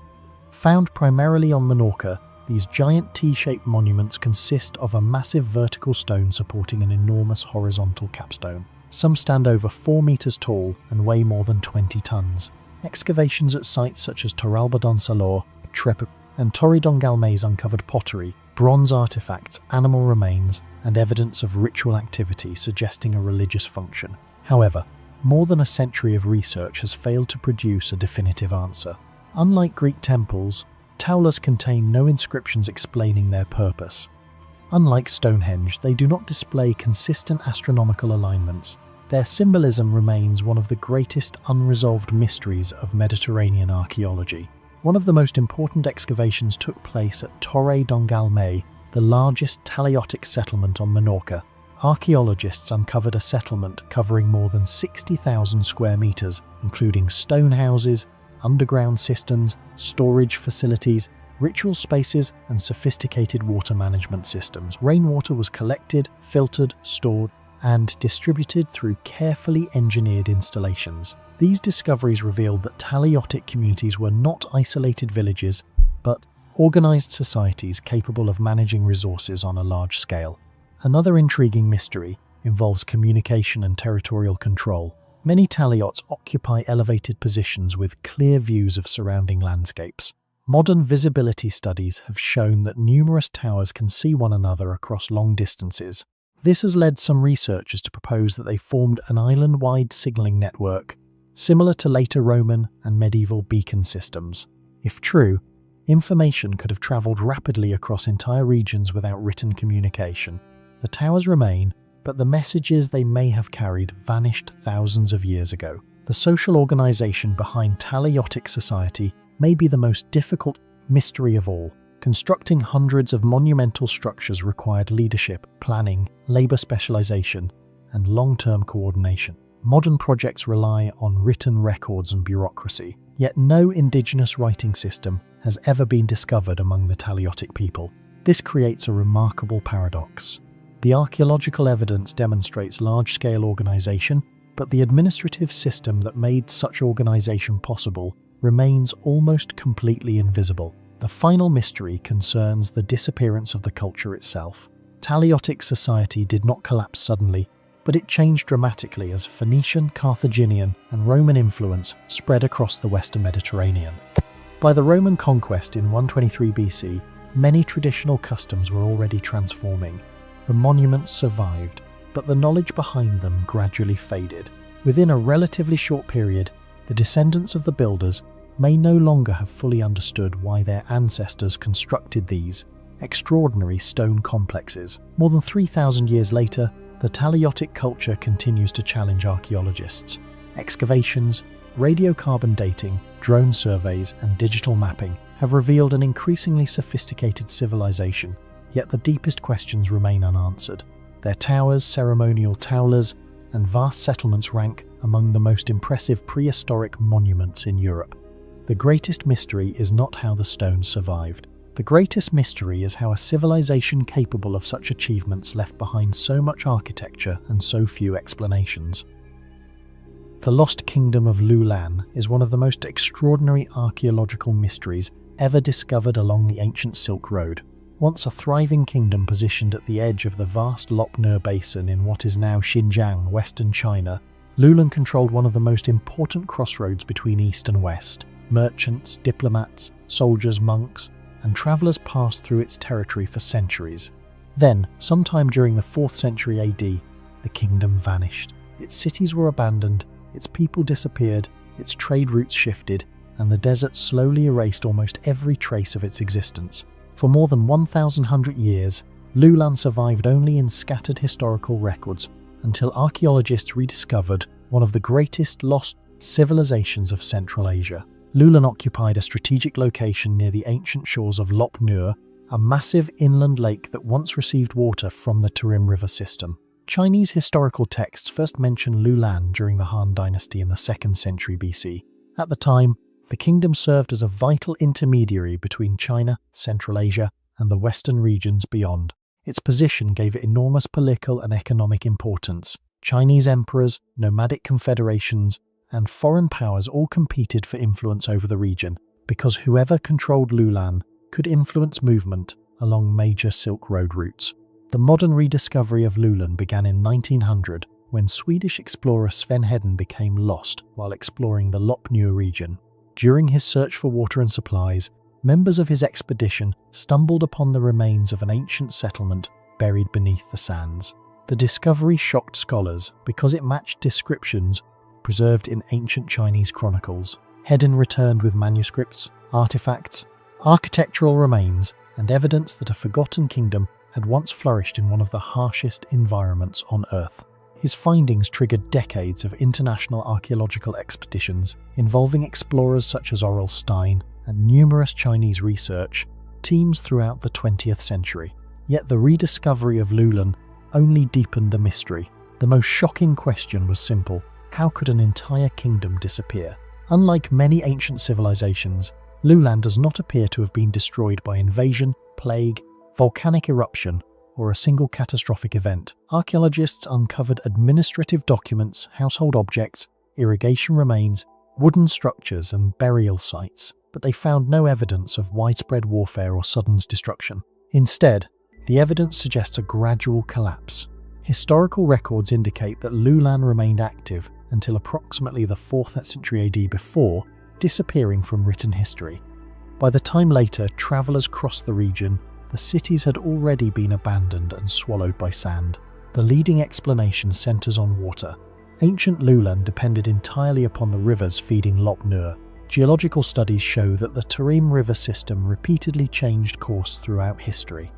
Found primarily on Menorca, these giant T-shaped monuments consist of a massive vertical stone supporting an enormous horizontal capstone. Some stand over 4 meters tall and weigh more than 20 tons. Excavations at sites such as Torralba Salor, Trepa, and Torredongalmes uncovered pottery, bronze artifacts, animal remains, and evidence of ritual activity suggesting a religious function. However, more than a century of research has failed to produce a definitive answer. Unlike Greek temples, Taulas contain no inscriptions explaining their purpose. Unlike Stonehenge, they do not display consistent astronomical alignments. Their symbolism remains one of the greatest unresolved mysteries of Mediterranean archaeology. One of the most important excavations took place at Torre Dongalme, the largest Taliiotic settlement on Menorca. Archaeologists uncovered a settlement covering more than 60,000 square meters, including stone houses, underground cisterns, storage facilities, ritual spaces, and sophisticated water management systems. Rainwater was collected, filtered, stored, and distributed through carefully engineered installations. These discoveries revealed that Taliiotic communities were not isolated villages, but organized societies capable of managing resources on a large scale. Another intriguing mystery involves communication and territorial control. Many Taliots occupy elevated positions with clear views of surrounding landscapes. Modern visibility studies have shown that numerous towers can see one another across long distances. This has led some researchers to propose that they formed an island-wide signaling network, similar to later Roman and medieval beacon systems. If true, information could have traveled rapidly across entire regions without written communication. The towers remain, but the messages they may have carried vanished thousands of years ago. The social organization behind Taliotic society may be the most difficult mystery of all. Constructing hundreds of monumental structures required leadership, planning, labor specialization, and long-term coordination. Modern projects rely on written records and bureaucracy, yet no indigenous writing system has ever been discovered among the Taliotic people. This creates a remarkable paradox. The archaeological evidence demonstrates large-scale organization, but the administrative system that made such organization possible remains almost completely invisible. The final mystery concerns the disappearance of the culture itself. Taliotic society did not collapse suddenly, but it changed dramatically as Phoenician, Carthaginian, and Roman influence spread across the Western Mediterranean. By the Roman conquest in 123 BC, many traditional customs were already transforming. The monuments survived, but the knowledge behind them gradually faded. Within a relatively short period, the descendants of the builders may no longer have fully understood why their ancestors constructed these extraordinary stone complexes. More than 3,000 years later, the Taliotic culture continues to challenge archaeologists. Excavations, radiocarbon dating, drone surveys, and digital mapping have revealed an increasingly sophisticated civilization, yet the deepest questions remain unanswered. Their towers, ceremonial taulas, and vast settlements rank among the most impressive prehistoric monuments in Europe. The greatest mystery is not how the stones survived. The greatest mystery is how a civilization capable of such achievements left behind so much architecture and so few explanations. The Lost Kingdom of Lulan is one of the most extraordinary archaeological mysteries ever discovered along the ancient Silk Road. Once a thriving kingdom positioned at the edge of the vast Lop Nur Basin in what is now Xinjiang, western China, Lulan controlled one of the most important crossroads between East and West. Merchants, diplomats, soldiers, monks, and travelers passed through its territory for centuries. Then, sometime during the 4th century AD, the kingdom vanished. Its cities were abandoned, its people disappeared, its trade routes shifted, and the desert slowly erased almost every trace of its existence. For more than 1,100 years, Lulan survived only in scattered historical records until archaeologists rediscovered one of the greatest lost civilizations of Central Asia. Lulan occupied a strategic location near the ancient shores of Lop Nur, a massive inland lake that once received water from the Tarim River system. Chinese historical texts first mention Lulan during the Han Dynasty in the 2nd century BC. At the time, the kingdom served as a vital intermediary between China, Central Asia, and the western regions beyond. Its position gave it enormous political and economic importance. Chinese emperors, nomadic confederations, and foreign powers all competed for influence over the region, because whoever controlled Lulan could influence movement along major Silk Road routes. The modern rediscovery of Lulan began in 1900, when Swedish explorer Sven Hedin became lost while exploring the Lop Nur region. During his search for water and supplies, members of his expedition stumbled upon the remains of an ancient settlement buried beneath the sands. The discovery shocked scholars because it matched descriptions preserved in ancient Chinese chronicles. Hedin returned with manuscripts, artifacts, architectural remains, and evidence that a forgotten kingdom had once flourished in one of the harshest environments on Earth. His findings triggered decades of international archaeological expeditions involving explorers such as Aurel Stein and numerous Chinese research teams throughout the 20th century. Yet the rediscovery of Lulan only deepened the mystery. The most shocking question was simple: how could an entire kingdom disappear? Unlike many ancient civilizations, Lulan does not appear to have been destroyed by invasion, plague, volcanic eruption, or a single catastrophic event. Archaeologists uncovered administrative documents, household objects, irrigation remains, wooden structures, and burial sites, but they found no evidence of widespread warfare or sudden destruction. Instead, the evidence suggests a gradual collapse. Historical records indicate that Lulan remained active until approximately the 4th century AD before disappearing from written history. By the time later travelers crossed the region, the cities had already been abandoned and swallowed by sand. The leading explanation centers on water. Ancient Lulan depended entirely upon the rivers feeding Lop Nur. Geological studies show that the Tarim River system repeatedly changed course throughout history.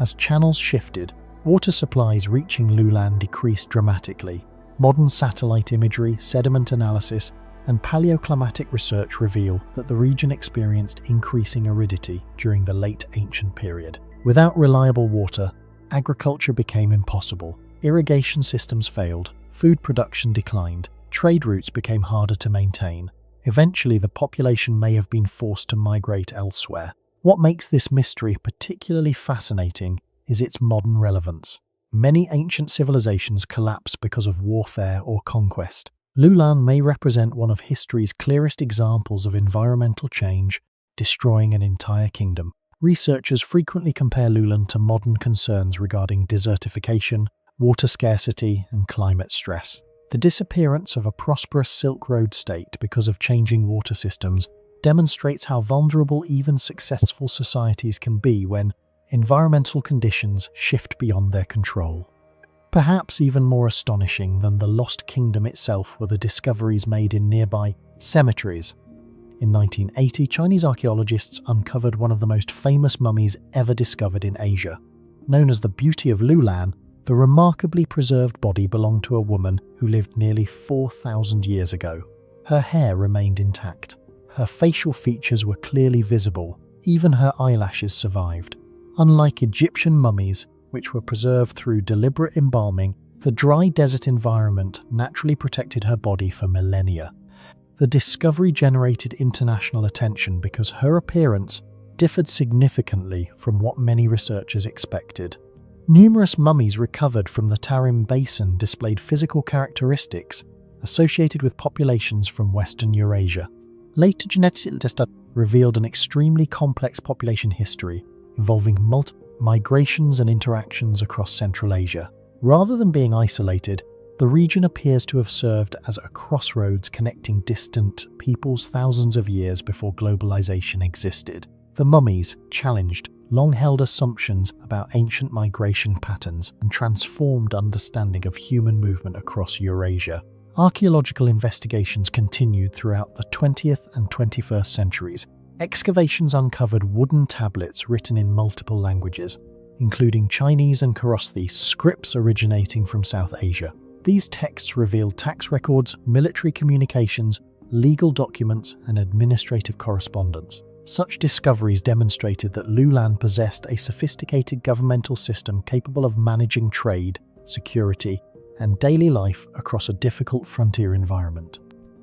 As channels shifted, Water supplies reaching Lulan decreased dramatically. Modern satellite imagery, sediment analysis, and paleoclimatic research reveal that the region experienced increasing aridity during the late ancient period. Without reliable water, agriculture became impossible. Irrigation systems failed, food production declined, trade routes became harder to maintain. Eventually, the population may have been forced to migrate elsewhere. What makes this mystery particularly fascinating is its modern relevance. Many ancient civilizations collapse because of warfare or conquest. Lulan may represent one of history's clearest examples of environmental change, destroying an entire kingdom. Researchers frequently compare Lulan to modern concerns regarding desertification, water scarcity, and climate stress. The disappearance of a prosperous Silk Road state because of changing water systems demonstrates how vulnerable even successful societies can be when environmental conditions shift beyond their control. Perhaps even more astonishing than the lost kingdom itself were the discoveries made in nearby cemeteries. In 1980, Chinese archaeologists uncovered one of the most famous mummies ever discovered in Asia. Known as the Beauty of Lulan, the remarkably preserved body belonged to a woman who lived nearly 4,000 years ago. Her hair remained intact. Her facial features were clearly visible. Even her eyelashes survived. Unlike Egyptian mummies, which were preserved through deliberate embalming, the dry desert environment naturally protected her body for millennia. The discovery generated international attention because her appearance differed significantly from what many researchers expected. Numerous mummies recovered from the Tarim Basin displayed physical characteristics associated with populations from Western Eurasia. Later genetic tests revealed an extremely complex population history involving multiple migrations and interactions across Central Asia. Rather than being isolated, the region appears to have served as a crossroads connecting distant peoples thousands of years before globalization existed. The mummies challenged long-held assumptions about ancient migration patterns and transformed understanding of human movement across Eurasia. Archaeological investigations continued throughout the 20th and 21st centuries. Excavations uncovered wooden tablets written in multiple languages, including Chinese and Kharosthi scripts originating from South Asia. These texts revealed tax records, military communications, legal documents, and administrative correspondence. Such discoveries demonstrated that Lulan possessed a sophisticated governmental system capable of managing trade, security, and daily life across a difficult frontier environment.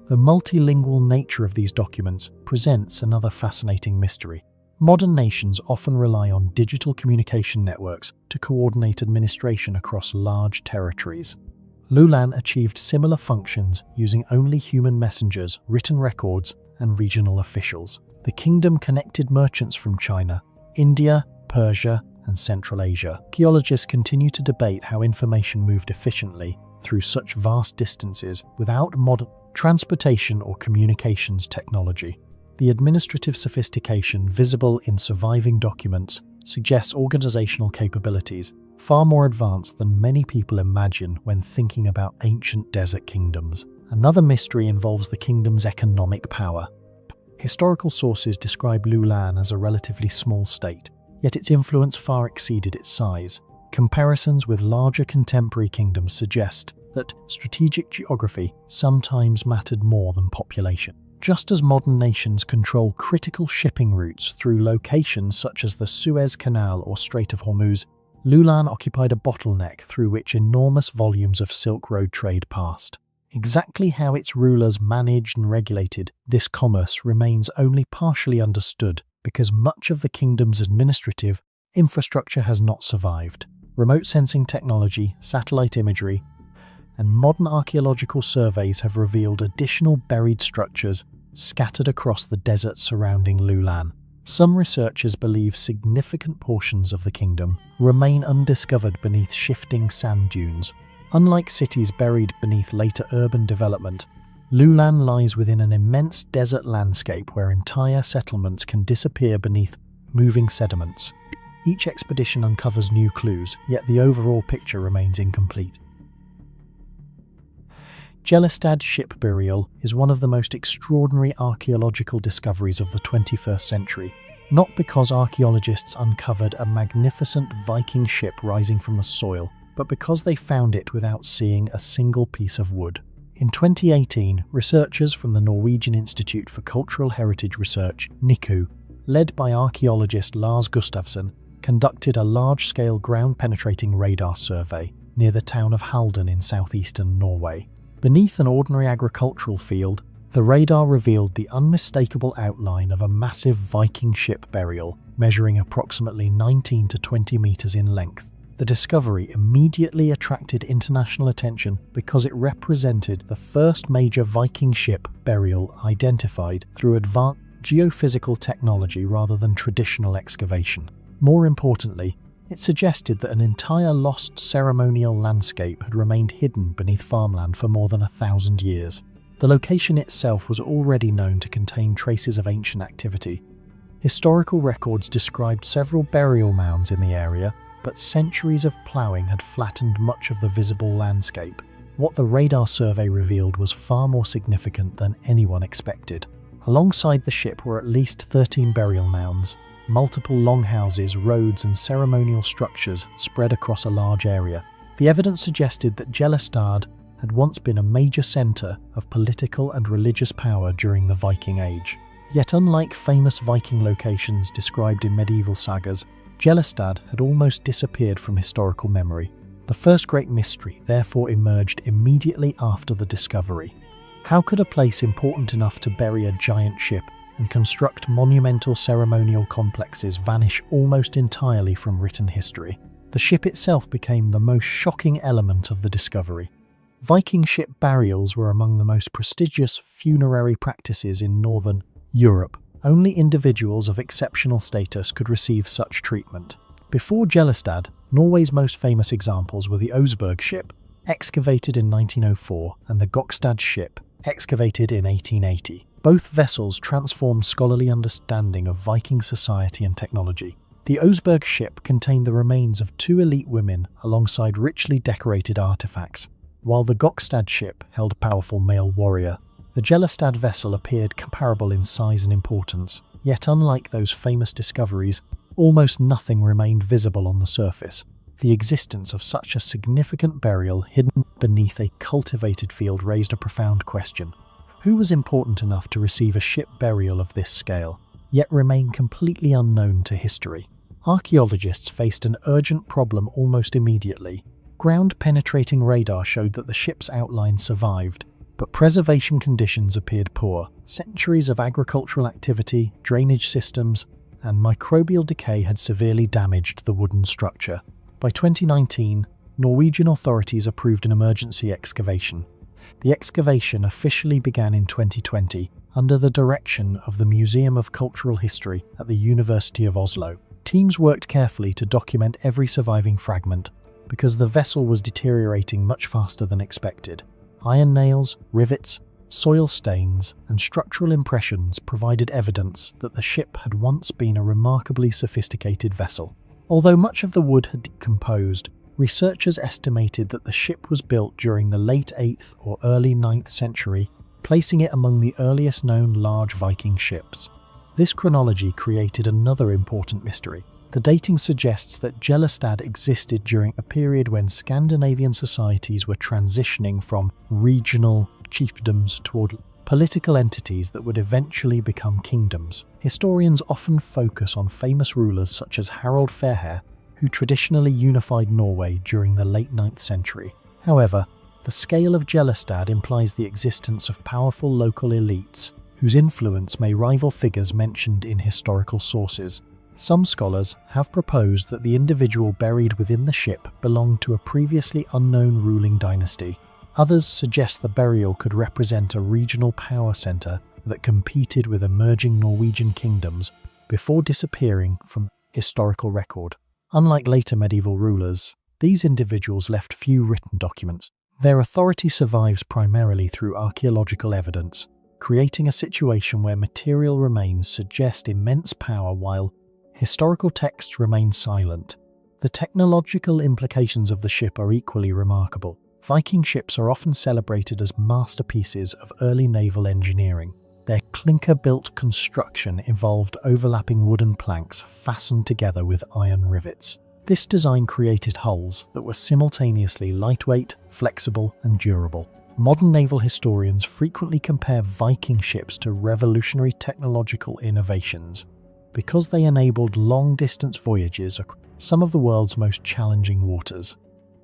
The multilingual nature of these documents presents another fascinating mystery. Modern nations often rely on digital communication networks to coordinate administration across large territories. Lulan achieved similar functions using only human messengers, written records, and regional officials. The kingdom connected merchants from China, India, Persia, and Central Asia. Archaeologists continue to debate how information moved efficiently through such vast distances without modern transportation or communications technology. The administrative sophistication visible in surviving documents suggests organizational capabilities far more advanced than many people imagine when thinking about ancient desert kingdoms. Another mystery involves the kingdom's economic power. Historical sources describe Lulan as a relatively small state, yet its influence far exceeded its size. Comparisons with larger contemporary kingdoms suggest that strategic geography sometimes mattered more than population. Just as modern nations control critical shipping routes through locations such as the Suez Canal or Strait of Hormuz, Lulan occupied a bottleneck through which enormous volumes of Silk Road trade passed. Exactly how its rulers managed and regulated this commerce remains only partially understood because much of the kingdom's administrative infrastructure has not survived. Remote sensing technology, satellite imagery, and modern archaeological surveys have revealed additional buried structures scattered across the desert surrounding Lulan. Some researchers believe significant portions of the kingdom remain undiscovered beneath shifting sand dunes. Unlike cities buried beneath later urban development, Lulan lies within an immense desert landscape where entire settlements can disappear beneath moving sediments. Each expedition uncovers new clues, yet the overall picture remains incomplete. Jelistad ship burial is one of the most extraordinary archaeological discoveries of the 21st century. not because archaeologists uncovered a magnificent Viking ship rising from the soil, but because they found it without seeing a single piece of wood. In 2018, researchers from the Norwegian Institute for Cultural Heritage Research, NICU, led by archaeologist Lars Gustafsson, conducted a large-scale ground-penetrating radar survey near the town of Halden in southeastern Norway. Beneath an ordinary agricultural field, the radar revealed the unmistakable outline of a massive Viking ship burial measuring approximately 19 to 20 meters in length. The discovery immediately attracted international attention because it represented the first major Viking ship burial identified through advanced geophysical technology rather than traditional excavation. More importantly, it suggested that an entire lost ceremonial landscape had remained hidden beneath farmland for more than 1,000 years. The location itself was already known to contain traces of ancient activity. Historical records described several burial mounds in the area, but centuries of ploughing had flattened much of the visible landscape. What the radar survey revealed was far more significant than anyone expected. Alongside the ship were at least 13 burial mounds, multiple longhouses, roads and ceremonial structures spread across a large area. The evidence suggested that Gjellestad had once been a major centre of political and religious power during the Viking Age. Yet unlike famous Viking locations described in medieval sagas, Gjellestad had almost disappeared from historical memory. The first great mystery therefore emerged immediately after the discovery. How could a place important enough to bury a giant ship and construct monumental ceremonial complexes vanish almost entirely from written history? The ship itself became the most shocking element of the discovery. Viking ship burials were among the most prestigious funerary practices in northern Europe. Only individuals of exceptional status could receive such treatment. Before Gjellestad, Norway's most famous examples were the Oseberg ship, excavated in 1904, and the Gokstad ship, excavated in 1880. Both vessels transformed scholarly understanding of Viking society and technology. The Oseberg ship contained the remains of two elite women alongside richly decorated artifacts, while the Gokstad ship held a powerful male warrior. The Gjellestad vessel appeared comparable in size and importance, yet unlike those famous discoveries, almost nothing remained visible on the surface. The existence of such a significant burial hidden beneath a cultivated field raised a profound question. Who was important enough to receive a ship burial of this scale, yet remain completely unknown to history? Archaeologists faced an urgent problem almost immediately. Ground-penetrating radar showed that the ship's outline survived, but preservation conditions appeared poor. Centuries of agricultural activity, drainage systems, and microbial decay had severely damaged the wooden structure. By 2019, Norwegian authorities approved an emergency excavation. The excavation officially began in 2020 under the direction of the Museum of Cultural History at the University of Oslo. Teams worked carefully to document every surviving fragment because the vessel was deteriorating much faster than expected. Iron nails, rivets, soil stains, and structural impressions provided evidence that the ship had once been a remarkably sophisticated vessel. Although much of the wood had decomposed, researchers estimated that the ship was built during the late 8th or early 9th century, placing it among the earliest known large Viking ships. This chronology created another important mystery. The dating suggests that Gjellestad existed during a period when Scandinavian societies were transitioning from regional chiefdoms toward political entities that would eventually become kingdoms. Historians often focus on famous rulers such as Harald Fairhair, who traditionally unified Norway during the late 9th century. However, the scale of Gjellestad implies the existence of powerful local elites whose influence may rival figures mentioned in historical sources. Some scholars have proposed that the individual buried within the ship belonged to a previously unknown ruling dynasty. Others suggest the burial could represent a regional power centre that competed with emerging Norwegian kingdoms before disappearing from historical record. Unlike later medieval rulers, these individuals left few written documents. Their authority survives primarily through archaeological evidence, creating a situation where material remains suggest immense power while historical texts remain silent. The technological implications of the ship are equally remarkable. Viking ships are often celebrated as masterpieces of early naval engineering. Their clear clinker-built construction involved overlapping wooden planks fastened together with iron rivets. This design created hulls that were simultaneously lightweight, flexible, and durable. Modern naval historians frequently compare Viking ships to revolutionary technological innovations because they enabled long-distance voyages across some of the world's most challenging waters.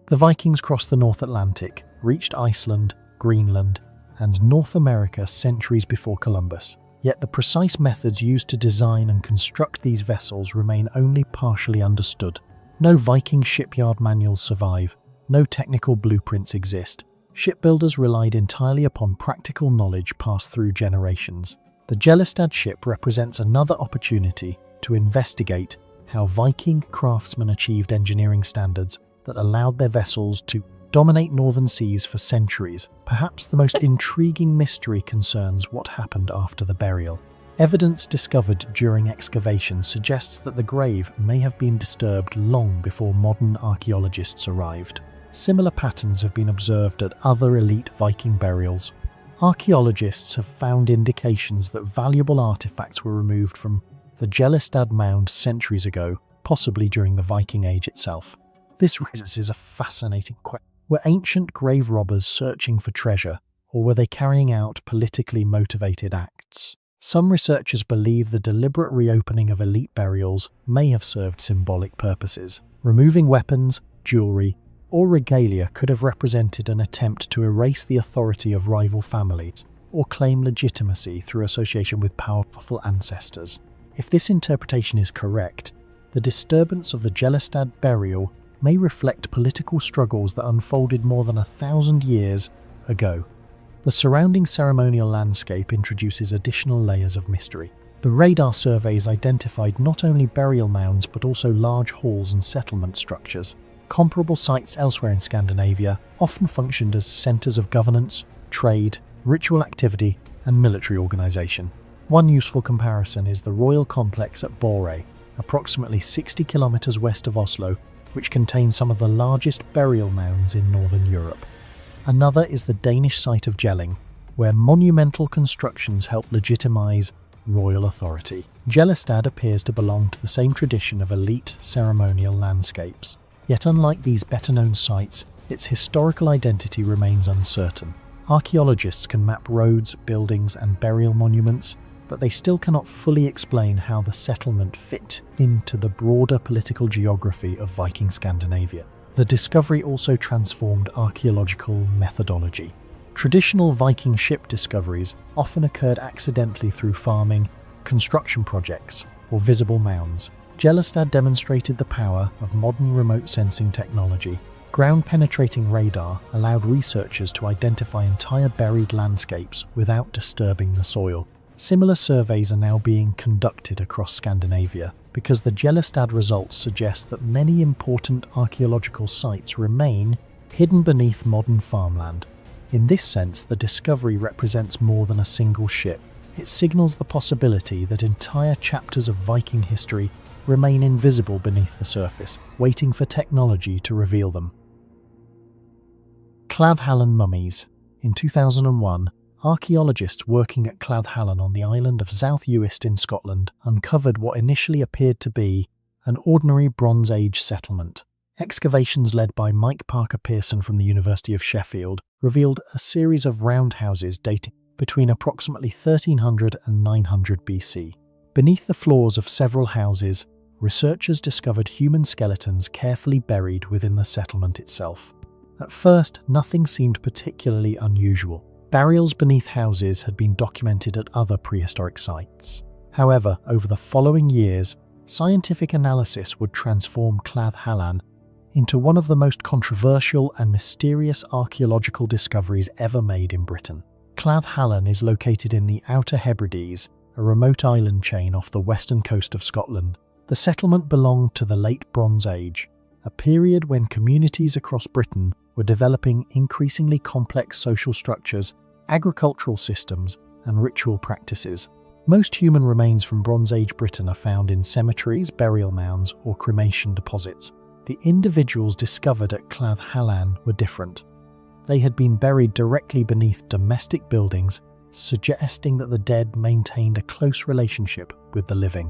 The Vikings crossed the North Atlantic, reached Iceland, Greenland, and North America centuries before Columbus. Yet the precise methods used to design and construct these vessels remain only partially understood. No Viking shipyard manuals survive, no technical blueprints exist. Shipbuilders relied entirely upon practical knowledge passed through generations. The Jelestad ship represents another opportunity to investigate how Viking craftsmen achieved engineering standards that allowed their vessels to dominate northern seas for centuries. Perhaps the most intriguing mystery concerns what happened after the burial. Evidence discovered during excavation suggests that the grave may have been disturbed long before modern archaeologists arrived. Similar patterns have been observed at other elite Viking burials. Archaeologists have found indications that valuable artifacts were removed from the Jelestad mound centuries ago, possibly during the Viking Age itself. This raises a fascinating question. Were ancient grave robbers searching for treasure, or were they carrying out politically motivated acts? Some researchers believe the deliberate reopening of elite burials may have served symbolic purposes. Removing weapons, jewelry, or regalia could have represented an attempt to erase the authority of rival families or claim legitimacy through association with powerful ancestors. If this interpretation is correct, the disturbance of the Jelestad burial may reflect political struggles that unfolded more than 1,000 years ago. The surrounding ceremonial landscape introduces additional layers of mystery. The radar surveys identified not only burial mounds but also large halls and settlement structures. Comparable sites elsewhere in Scandinavia often functioned as centres of governance, trade, ritual activity, and military organisation. One useful comparison is the royal complex at Borre, approximately 60 kilometres west of Oslo, which contains some of the largest burial mounds in northern Europe. Another is the Danish site of Jelling, where monumental constructions help legitimise royal authority. Jelestad appears to belong to the same tradition of elite ceremonial landscapes. Yet unlike these better-known sites, its historical identity remains uncertain. Archaeologists can map roads, buildings, and burial monuments, but they still cannot fully explain how the settlement fit into the broader political geography of Viking Scandinavia. The discovery also transformed archaeological methodology. Traditional Viking ship discoveries often occurred accidentally through farming, construction projects, or visible mounds. Jelestad demonstrated the power of modern remote sensing technology. Ground-penetrating radar allowed researchers to identify entire buried landscapes without disturbing the soil. Similar surveys are now being conducted across Scandinavia because the Jelestad results suggest that many important archaeological sites remain hidden beneath modern farmland. In this sense, the discovery represents more than a single ship. It signals the possibility that entire chapters of Viking history remain invisible beneath the surface, waiting for technology to reveal them. Cladhallen mummies. In 2001, archaeologists working at Cladhallen on the island of South Uist in Scotland uncovered what initially appeared to be an ordinary Bronze Age settlement. Excavations led by Mike Parker Pearson from the University of Sheffield revealed a series of roundhouses dating between approximately 1300 and 900 BC. Beneath the floors of several houses, researchers discovered human skeletons carefully buried within the settlement itself. At first, nothing seemed particularly unusual. Burials beneath houses had been documented at other prehistoric sites. However, over the following years, scientific analysis would transform Cladhallen into one of the most controversial and mysterious archaeological discoveries ever made in Britain. Cladhallen is located in the Outer Hebrides, a remote island chain off the western coast of Scotland. The settlement belonged to the Late Bronze Age, a period when communities across Britain were developing increasingly complex social structures, agricultural systems, and ritual practices. Most human remains from Bronze Age Britain are found in cemeteries, burial mounds, or cremation deposits. The individuals discovered at Cladhallen were different. They had been buried directly beneath domestic buildings, suggesting that the dead maintained a close relationship with the living.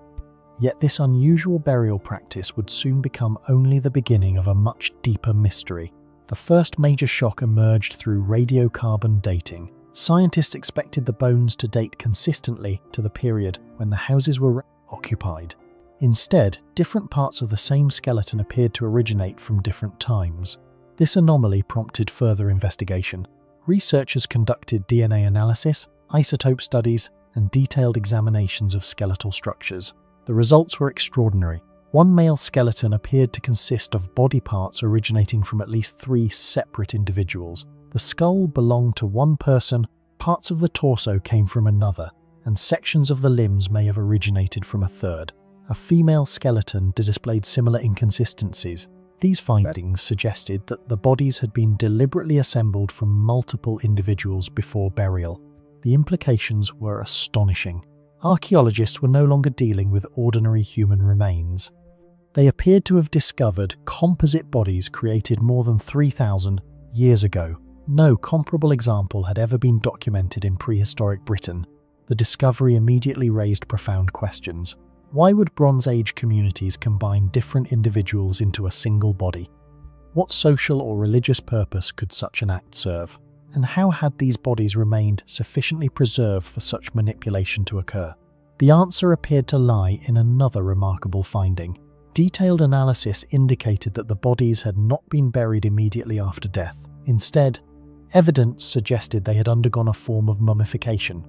Yet this unusual burial practice would soon become only the beginning of a much deeper mystery. The first major shock emerged through radiocarbon dating. Scientists expected the bones to date consistently to the period when the houses were occupied. Instead, different parts of the same skeleton appeared to originate from different times. This anomaly prompted further investigation. Researchers conducted DNA analysis, isotope studies, and detailed examinations of skeletal structures. The results were extraordinary. One male skeleton appeared to consist of body parts originating from at least 3 separate individuals. The skull belonged to one person, parts of the torso came from another, and sections of the limbs may have originated from a third. A female skeleton displayed similar inconsistencies. These findings suggested that the bodies had been deliberately assembled from multiple individuals before burial. The implications were astonishing. Archaeologists were no longer dealing with ordinary human remains. They appeared to have discovered composite bodies created more than 3,000 years ago. No comparable example had ever been documented in prehistoric Britain. The discovery immediately raised profound questions. Why would Bronze Age communities combine different individuals into a single body? What social or religious purpose could such an act serve? And how had these bodies remained sufficiently preserved for such manipulation to occur? The answer appeared to lie in another remarkable finding. Detailed analysis indicated that the bodies had not been buried immediately after death. Instead, evidence suggested they had undergone a form of mummification.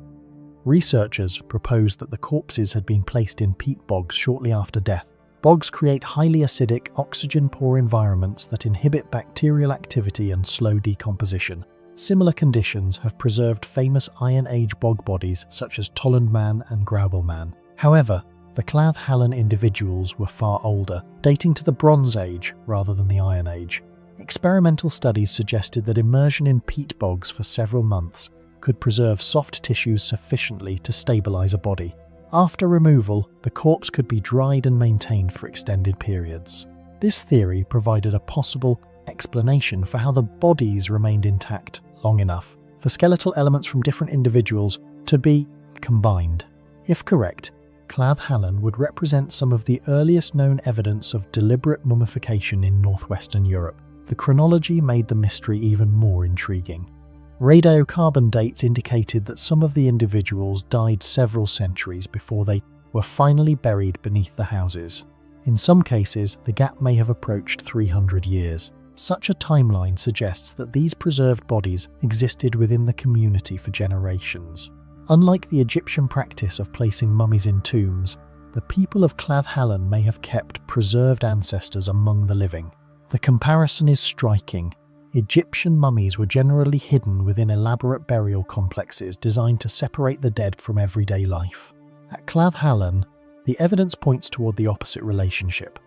Researchers proposed that the corpses had been placed in peat bogs shortly after death. Bogs create highly acidic, oxygen-poor environments that inhibit bacterial activity and slow decomposition. Similar conditions have preserved famous Iron Age bog bodies such as Tolland Man and Graubel Man. However, the Clath Hallan individuals were far older, dating to the Bronze Age rather than the Iron Age. Experimental studies suggested that immersion in peat bogs for several months could preserve soft tissues sufficiently to stabilize a body. After removal, the corpse could be dried and maintained for extended periods. This theory provided a possible explanation for how the bodies remained intact long enough for skeletal elements from different individuals to be combined. If correct, Clath Hallan would represent some of the earliest known evidence of deliberate mummification in northwestern Europe. The chronology made the mystery even more intriguing. Radiocarbon dates indicated that some of the individuals died several centuries before they were finally buried beneath the houses. In some cases, the gap may have approached 300 years. Such a timeline suggests that these preserved bodies existed within the community for generations. Unlike the Egyptian practice of placing mummies in tombs, the people of Clath Hallan may have kept preserved ancestors among the living. The comparison is striking. Egyptian mummies were generally hidden within elaborate burial complexes designed to separate the dead from everyday life. At Clath Hallan, the evidence points toward the opposite relationship.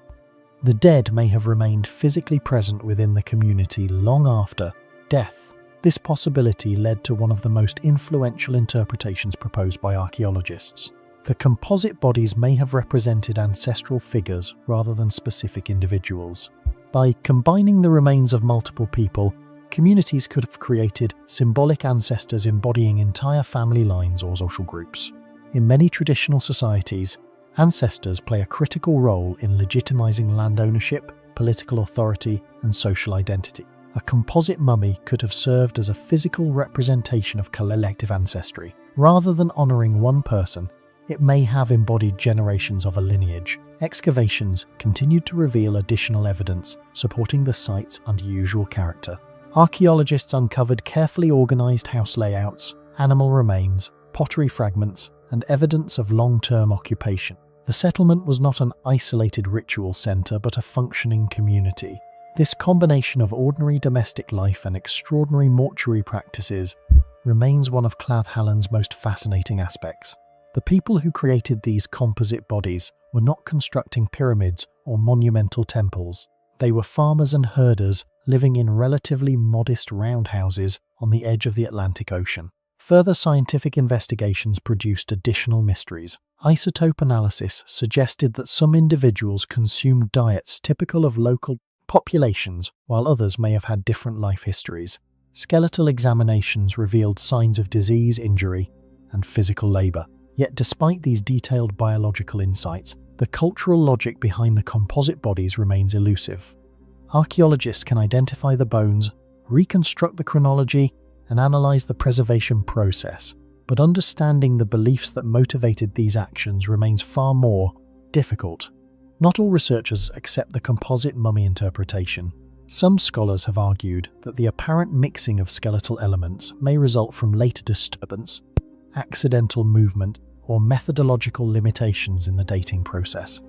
The dead may have remained physically present within the community long after death. This possibility led to one of the most influential interpretations proposed by archaeologists. The composite bodies may have represented ancestral figures rather than specific individuals. By combining the remains of multiple people, communities could have created symbolic ancestors embodying entire family lines or social groups. In many traditional societies, ancestors play a critical role in legitimizing land ownership, political authority, and social identity. A composite mummy could have served as a physical representation of collective ancestry. Rather than honoring one person, it may have embodied generations of a lineage. Excavations continued to reveal additional evidence supporting the site's unusual character. Archaeologists uncovered carefully organized house layouts, animal remains, pottery fragments, and evidence of long-term occupation. The settlement was not an isolated ritual center but a functioning community. This combination of ordinary domestic life and extraordinary mortuary practices remains one of Clath Hallan's most fascinating aspects. The people who created these composite bodies were not constructing pyramids or monumental temples. They were farmers and herders living in relatively modest roundhouses on the edge of the Atlantic Ocean. Further scientific investigations produced additional mysteries. Isotope analysis suggested that some individuals consumed diets typical of local populations, while others may have had different life histories. Skeletal examinations revealed signs of disease, injury, and physical labor. Yet despite these detailed biological insights, the cultural logic behind the composite bodies remains elusive. Archaeologists can identify the bones, reconstruct the chronology, and analyze the preservation process, but understanding the beliefs that motivated these actions remains far more difficult. Not all researchers accept the composite mummy interpretation. Some scholars have argued that the apparent mixing of skeletal elements may result from later disturbance, accidental movement, or methodological limitations in the dating process.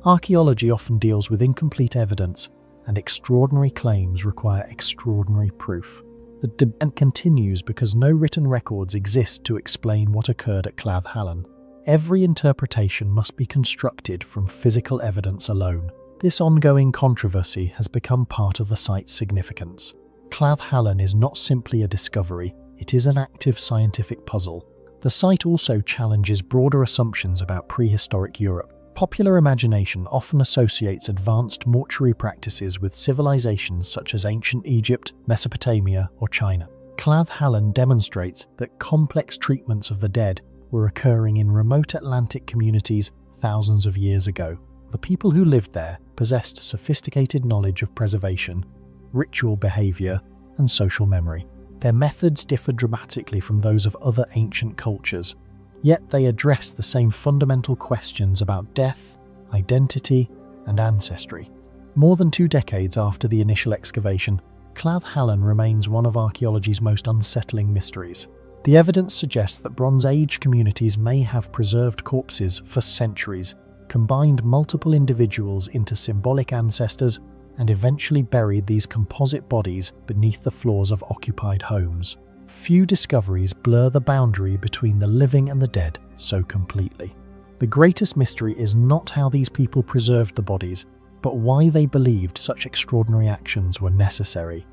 Archaeology often deals with incomplete evidence, and extraordinary claims require extraordinary proof. The debate continues because no written records exist to explain what occurred at Cladd Hallan. Every interpretation must be constructed from physical evidence alone. This ongoing controversy has become part of the site's significance. Cladd Hallan is not simply a discovery, it is an active scientific puzzle. The site also challenges broader assumptions about prehistoric Europe. Popular imagination often associates advanced mortuary practices with civilizations such as ancient Egypt, Mesopotamia, or China. Cladd Hallan demonstrates that complex treatments of the dead were occurring in remote Atlantic communities thousands of years ago. The people who lived there possessed sophisticated knowledge of preservation, ritual behavior, and social memory. Their methods differ dramatically from those of other ancient cultures, yet they address the same fundamental questions about death, identity, and ancestry. More than 2 decades after the initial excavation, Cladd Hallan remains one of archaeology's most unsettling mysteries. The evidence suggests that Bronze Age communities may have preserved corpses for centuries, combined multiple individuals into symbolic ancestors, and eventually buried these composite bodies beneath the floors of occupied homes. Few discoveries blur the boundary between the living and the dead so completely. The greatest mystery is not how these people preserved the bodies, but why they believed such extraordinary actions were necessary.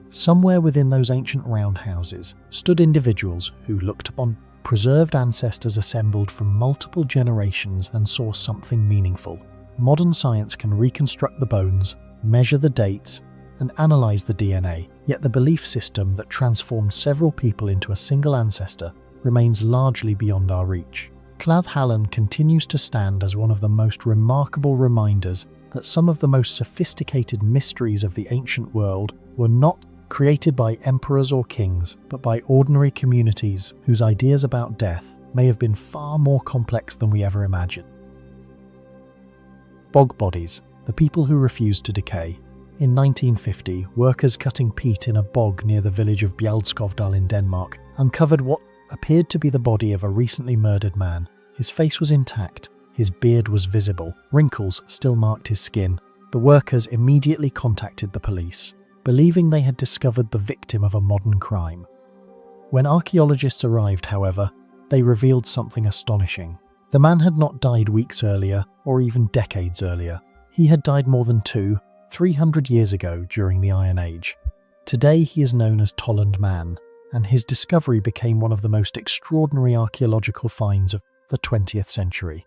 Somewhere within those ancient roundhouses stood individuals who looked upon preserved ancestors assembled from multiple generations and saw something meaningful. Modern science can reconstruct the bones, measure the dates, and analyze the DNA, yet the belief system that transformed several people into a single ancestor remains largely beyond our reach. Cladd Hallan continues to stand as one of the most remarkable reminders that some of the most sophisticated mysteries of the ancient world were not created by emperors or kings, but by ordinary communities whose ideas about death may have been far more complex than we ever imagined. Bog bodies, the people who refused to decay. In 1950, workers cutting peat in a bog near the village of Bjelskovdal in Denmark uncovered what appeared to be the body of a recently murdered man. His face was intact, his beard was visible, wrinkles still marked his skin. The workers immediately contacted the police, believing they had discovered the victim of a modern crime. When archaeologists arrived, however, they revealed something astonishing. The man had not died weeks earlier, or even decades earlier. He had died more than 300 years ago during the Iron Age. Today he is known as Tolland Man, and his discovery became one of the most extraordinary archaeological finds of the 20th century.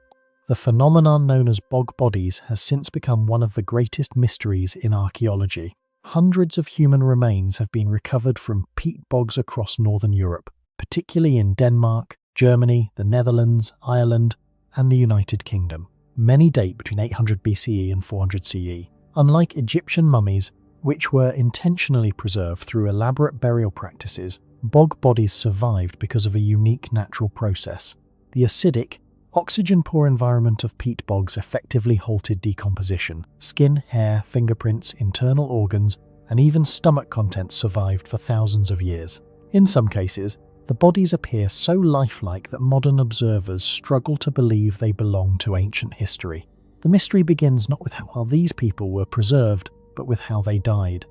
The phenomenon known as bog bodies has since become one of the greatest mysteries in archaeology. Hundreds of human remains have been recovered from peat bogs across northern Europe, particularly in Denmark, Germany, the Netherlands, Ireland, and the United Kingdom. Many date between 800 BCE and 400 CE. Unlike Egyptian mummies, which were intentionally preserved through elaborate burial practices, bog bodies survived because of a unique natural process. The acidic, oxygen-poor environment of peat bogs effectively halted decomposition. Skin, hair, fingerprints, internal organs, and even stomach contents survived for thousands of years. In some cases, the bodies appear so lifelike that modern observers struggle to believe they belong to ancient history. The mystery begins not with how these people were preserved, but with how they died.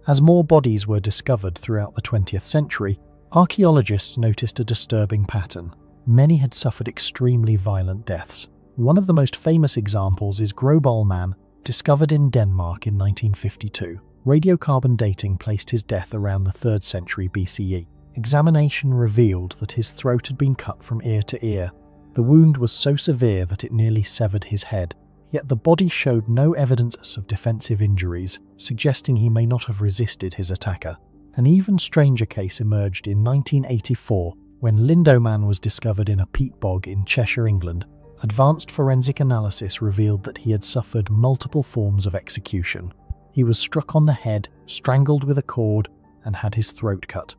As more bodies were discovered throughout the 20th century, archaeologists noticed a disturbing pattern. Many had suffered extremely violent deaths. One of the most famous examples is Grobol Man, discovered in Denmark in 1952. Radiocarbon dating placed his death around the 3rd century BCE. Examination revealed that his throat had been cut from ear to ear. The wound was so severe that it nearly severed his head, yet the body showed no evidence of defensive injuries, suggesting he may not have resisted his attacker. An even stranger case emerged in 1984, When Lindoman was discovered in a peat bog in Cheshire, England, advanced forensic analysis revealed that he had suffered multiple forms of execution. He was struck on the head, strangled with a cord, and had his throat cut.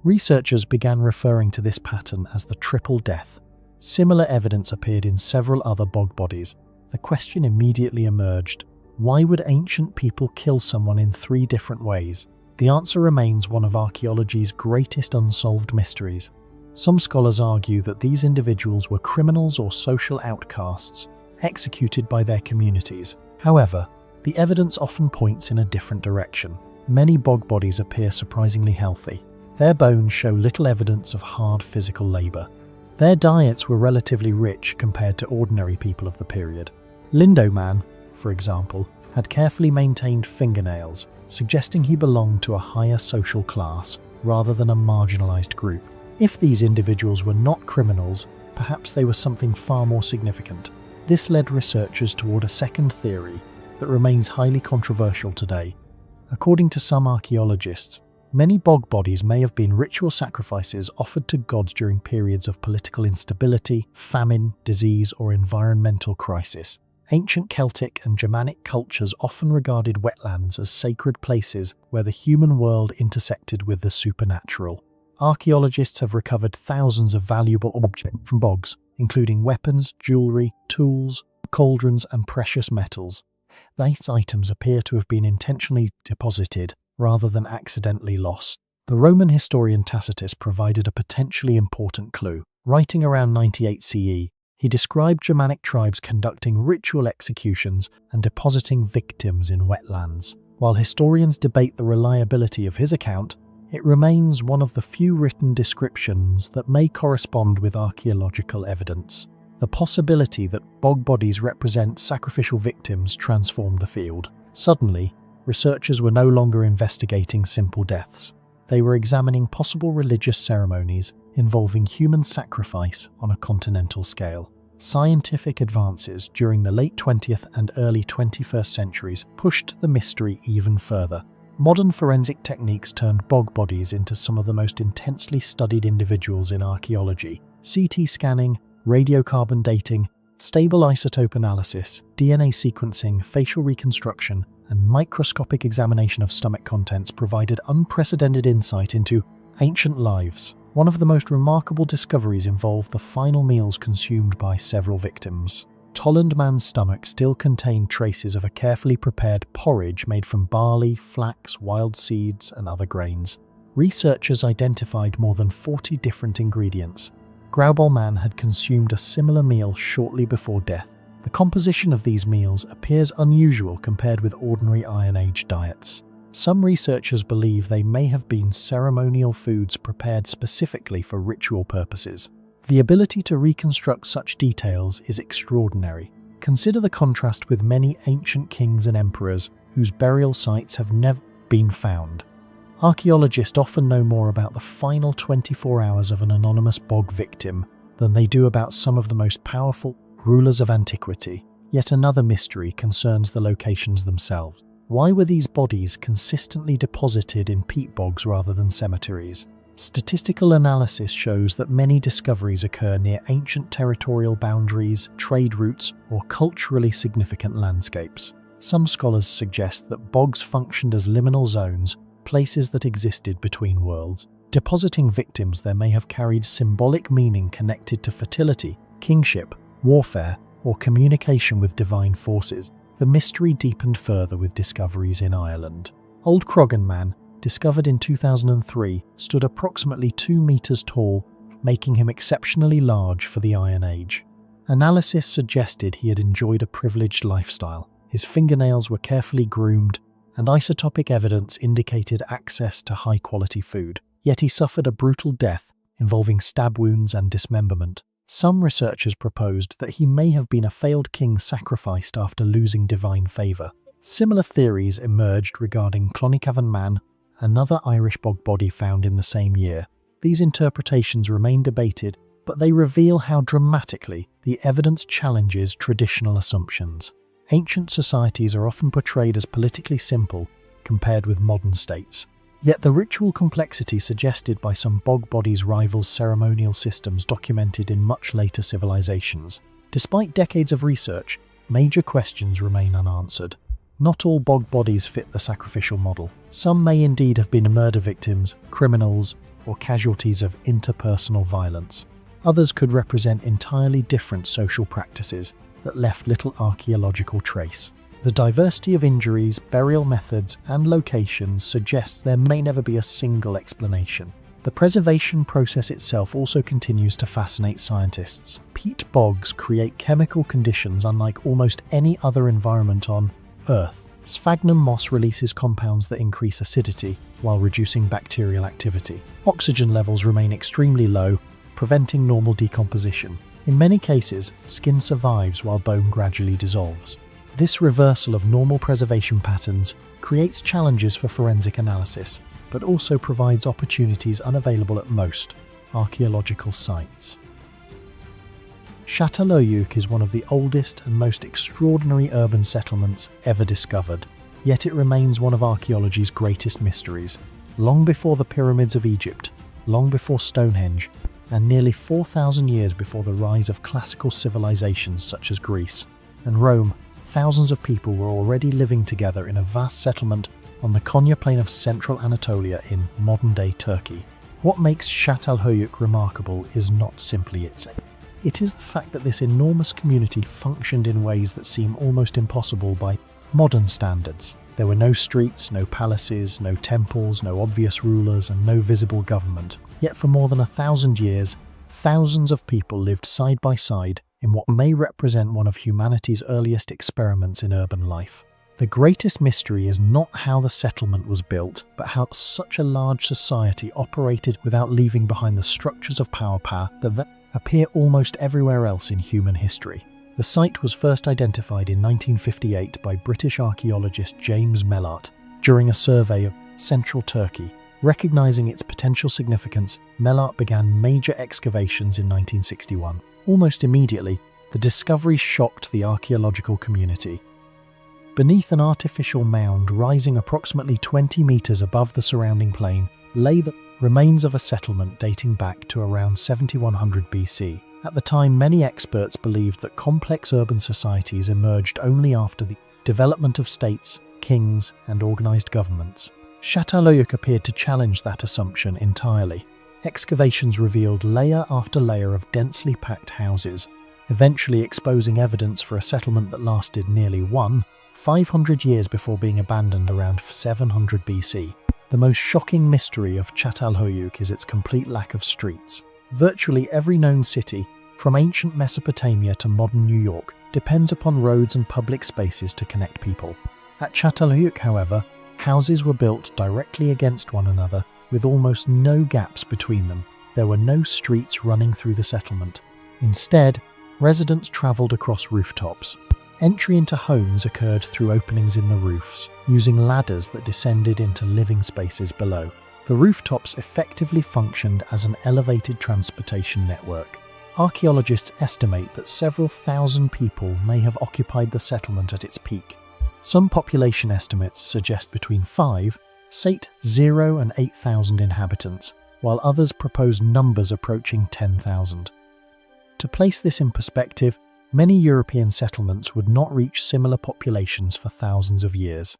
Researchers began referring to this pattern as the triple death. Similar evidence appeared in several other bog bodies. The question immediately emerged: why would ancient people kill someone in 3 different ways? The answer remains one of archaeology's greatest unsolved mysteries. Some scholars argue that these individuals were criminals or social outcasts, executed by their communities. However, the evidence often points in a different direction. Many bog bodies appear surprisingly healthy. Their bones show little evidence of hard physical labour. Their diets were relatively rich compared to ordinary people of the period. Lindoman, for example, had carefully maintained fingernails, suggesting he belonged to a higher social class rather than a marginalised group. If these individuals were not criminals, perhaps they were something far more significant. This led researchers toward a second theory that remains highly controversial today. According to some archaeologists, many bog bodies may have been ritual sacrifices offered to gods during periods of political instability, famine, disease, or environmental crisis. Ancient Celtic and Germanic cultures often regarded wetlands as sacred places where the human world intersected with the supernatural. Archaeologists have recovered thousands of valuable objects from bogs, including weapons, jewellery, tools, cauldrons, and precious metals. These items appear to have been intentionally deposited rather than accidentally lost. The Roman historian Tacitus provided a potentially important clue. Writing around 98 CE, he described Germanic tribes conducting ritual executions and depositing victims in wetlands. While historians debate the reliability of his account, it remains one of the few written descriptions that may correspond with archaeological evidence. The possibility that bog bodies represent sacrificial victims transformed the field. Suddenly, researchers were no longer investigating simple deaths. They were examining possible religious ceremonies involving human sacrifice on a continental scale. Scientific advances during the late 20th and early 21st centuries pushed the mystery even further. Modern forensic techniques turned bog bodies into some of the most intensely studied individuals in archaeology. CT scanning, radiocarbon dating, stable isotope analysis, DNA sequencing, facial reconstruction, and microscopic examination of stomach contents provided unprecedented insight into ancient lives. One of the most remarkable discoveries involved the final meals consumed by several victims. Tollundman's stomach still contained traces of a carefully prepared porridge made from barley, flax, wild seeds, and other grains. Researchers identified more than 40 different ingredients. Graubolman had consumed a similar meal shortly before death. The composition of these meals appears unusual compared with ordinary Iron Age diets. Some researchers believe they may have been ceremonial foods prepared specifically for ritual purposes. The ability to reconstruct such details is extraordinary. Consider the contrast with many ancient kings and emperors whose burial sites have never been found. Archaeologists often know more about the final 24 hours of an anonymous bog victim than they do about some of the most powerful rulers of antiquity. Yet another mystery concerns the locations themselves. Why were these bodies consistently deposited in peat bogs rather than cemeteries? Statistical analysis shows that many discoveries occur near ancient territorial boundaries, trade routes, or culturally significant landscapes. Some scholars suggest that bogs functioned as liminal zones, places that existed between worlds. Depositing victims there may have carried symbolic meaning connected to fertility, kingship, warfare, or communication with divine forces. The mystery deepened further with discoveries in Ireland. Old Croghan Man, discovered in 2003, stood approximately 2 meters tall, making him exceptionally large for the Iron Age. Analysis suggested he had enjoyed a privileged lifestyle. His fingernails were carefully groomed, and isotopic evidence indicated access to high-quality food. Yet he suffered a brutal death, involving stab wounds and dismemberment. Some researchers proposed that he may have been a failed king sacrificed after losing divine favour. Similar theories emerged regarding Clonycavan Man, another Irish bog body found in the same year. These interpretations remain debated, but they reveal how dramatically the evidence challenges traditional assumptions. Ancient societies are often portrayed as politically simple compared with modern states. Yet the ritual complexity suggested by some bog bodies rivals ceremonial systems documented in much later civilizations. Despite decades of research, major questions remain unanswered. Not all bog bodies fit the sacrificial model. Some may indeed have been murder victims, criminals, or casualties of interpersonal violence. Others could represent entirely different social practices that left little archaeological trace. The diversity of injuries, burial methods, and locations suggests there may never be a single explanation. The preservation process itself also continues to fascinate scientists. Peat bogs create chemical conditions unlike almost any other environment on Earth. Sphagnum moss releases compounds that increase acidity while reducing bacterial activity. Oxygen levels remain extremely low, preventing normal decomposition. In many cases, skin survives while bone gradually dissolves. This reversal of normal preservation patterns creates challenges for forensic analysis, but also provides opportunities unavailable at most archaeological sites. Çatalhöyük is one of the oldest and most extraordinary urban settlements ever discovered, yet it remains one of archaeology's greatest mysteries. Long before the pyramids of Egypt, long before Stonehenge, and nearly 4,000 years before the rise of classical civilizations such as Greece and Rome, thousands of people were already living together in a vast settlement on the Konya Plain of central Anatolia in modern-day Turkey. What makes Çatalhöyük remarkable is not simply its age. It is the fact that this enormous community functioned in ways that seem almost impossible by modern standards. There were no streets, no palaces, no temples, no obvious rulers, and no visible government. Yet for more than 1,000 years, thousands of people lived side by side in what may represent one of humanity's earliest experiments in urban life. The greatest mystery is not how the settlement was built, but how such a large society operated without leaving behind the structures of power that appear almost everywhere else in human history. The site was first identified in 1958 by British archaeologist James Mellart during a survey of central Turkey. Recognizing its potential significance, Mellart began major excavations in 1961. Almost immediately, the discovery shocked the archaeological community. Beneath an artificial mound rising approximately 20 meters above the surrounding plain lay the remains of a settlement dating back to around 7100 BC. At the time, many experts believed that complex urban societies emerged only after the development of states, kings, and organized governments. Çatalhöyük appeared to challenge that assumption entirely. Excavations revealed layer after layer of densely packed houses, eventually exposing evidence for a settlement that lasted nearly 500 years before being abandoned around 700 BC. The most shocking mystery of Çatalhöyük is its complete lack of streets. Virtually every known city, from ancient Mesopotamia to modern New York, depends upon roads and public spaces to connect people. At Çatalhöyük, however, houses were built directly against one another, with almost no gaps between them. There were no streets running through the settlement. Instead, residents travelled across rooftops. Entry into homes occurred through openings in the roofs, using ladders that descended into living spaces below. The rooftops effectively functioned as an elevated transportation network. Archaeologists estimate that several thousand people may have occupied the settlement at its peak. Some population estimates suggest between 0 and 8,000 inhabitants, while others propose numbers approaching 10,000. To place this in perspective, many European settlements would not reach similar populations for thousands of years.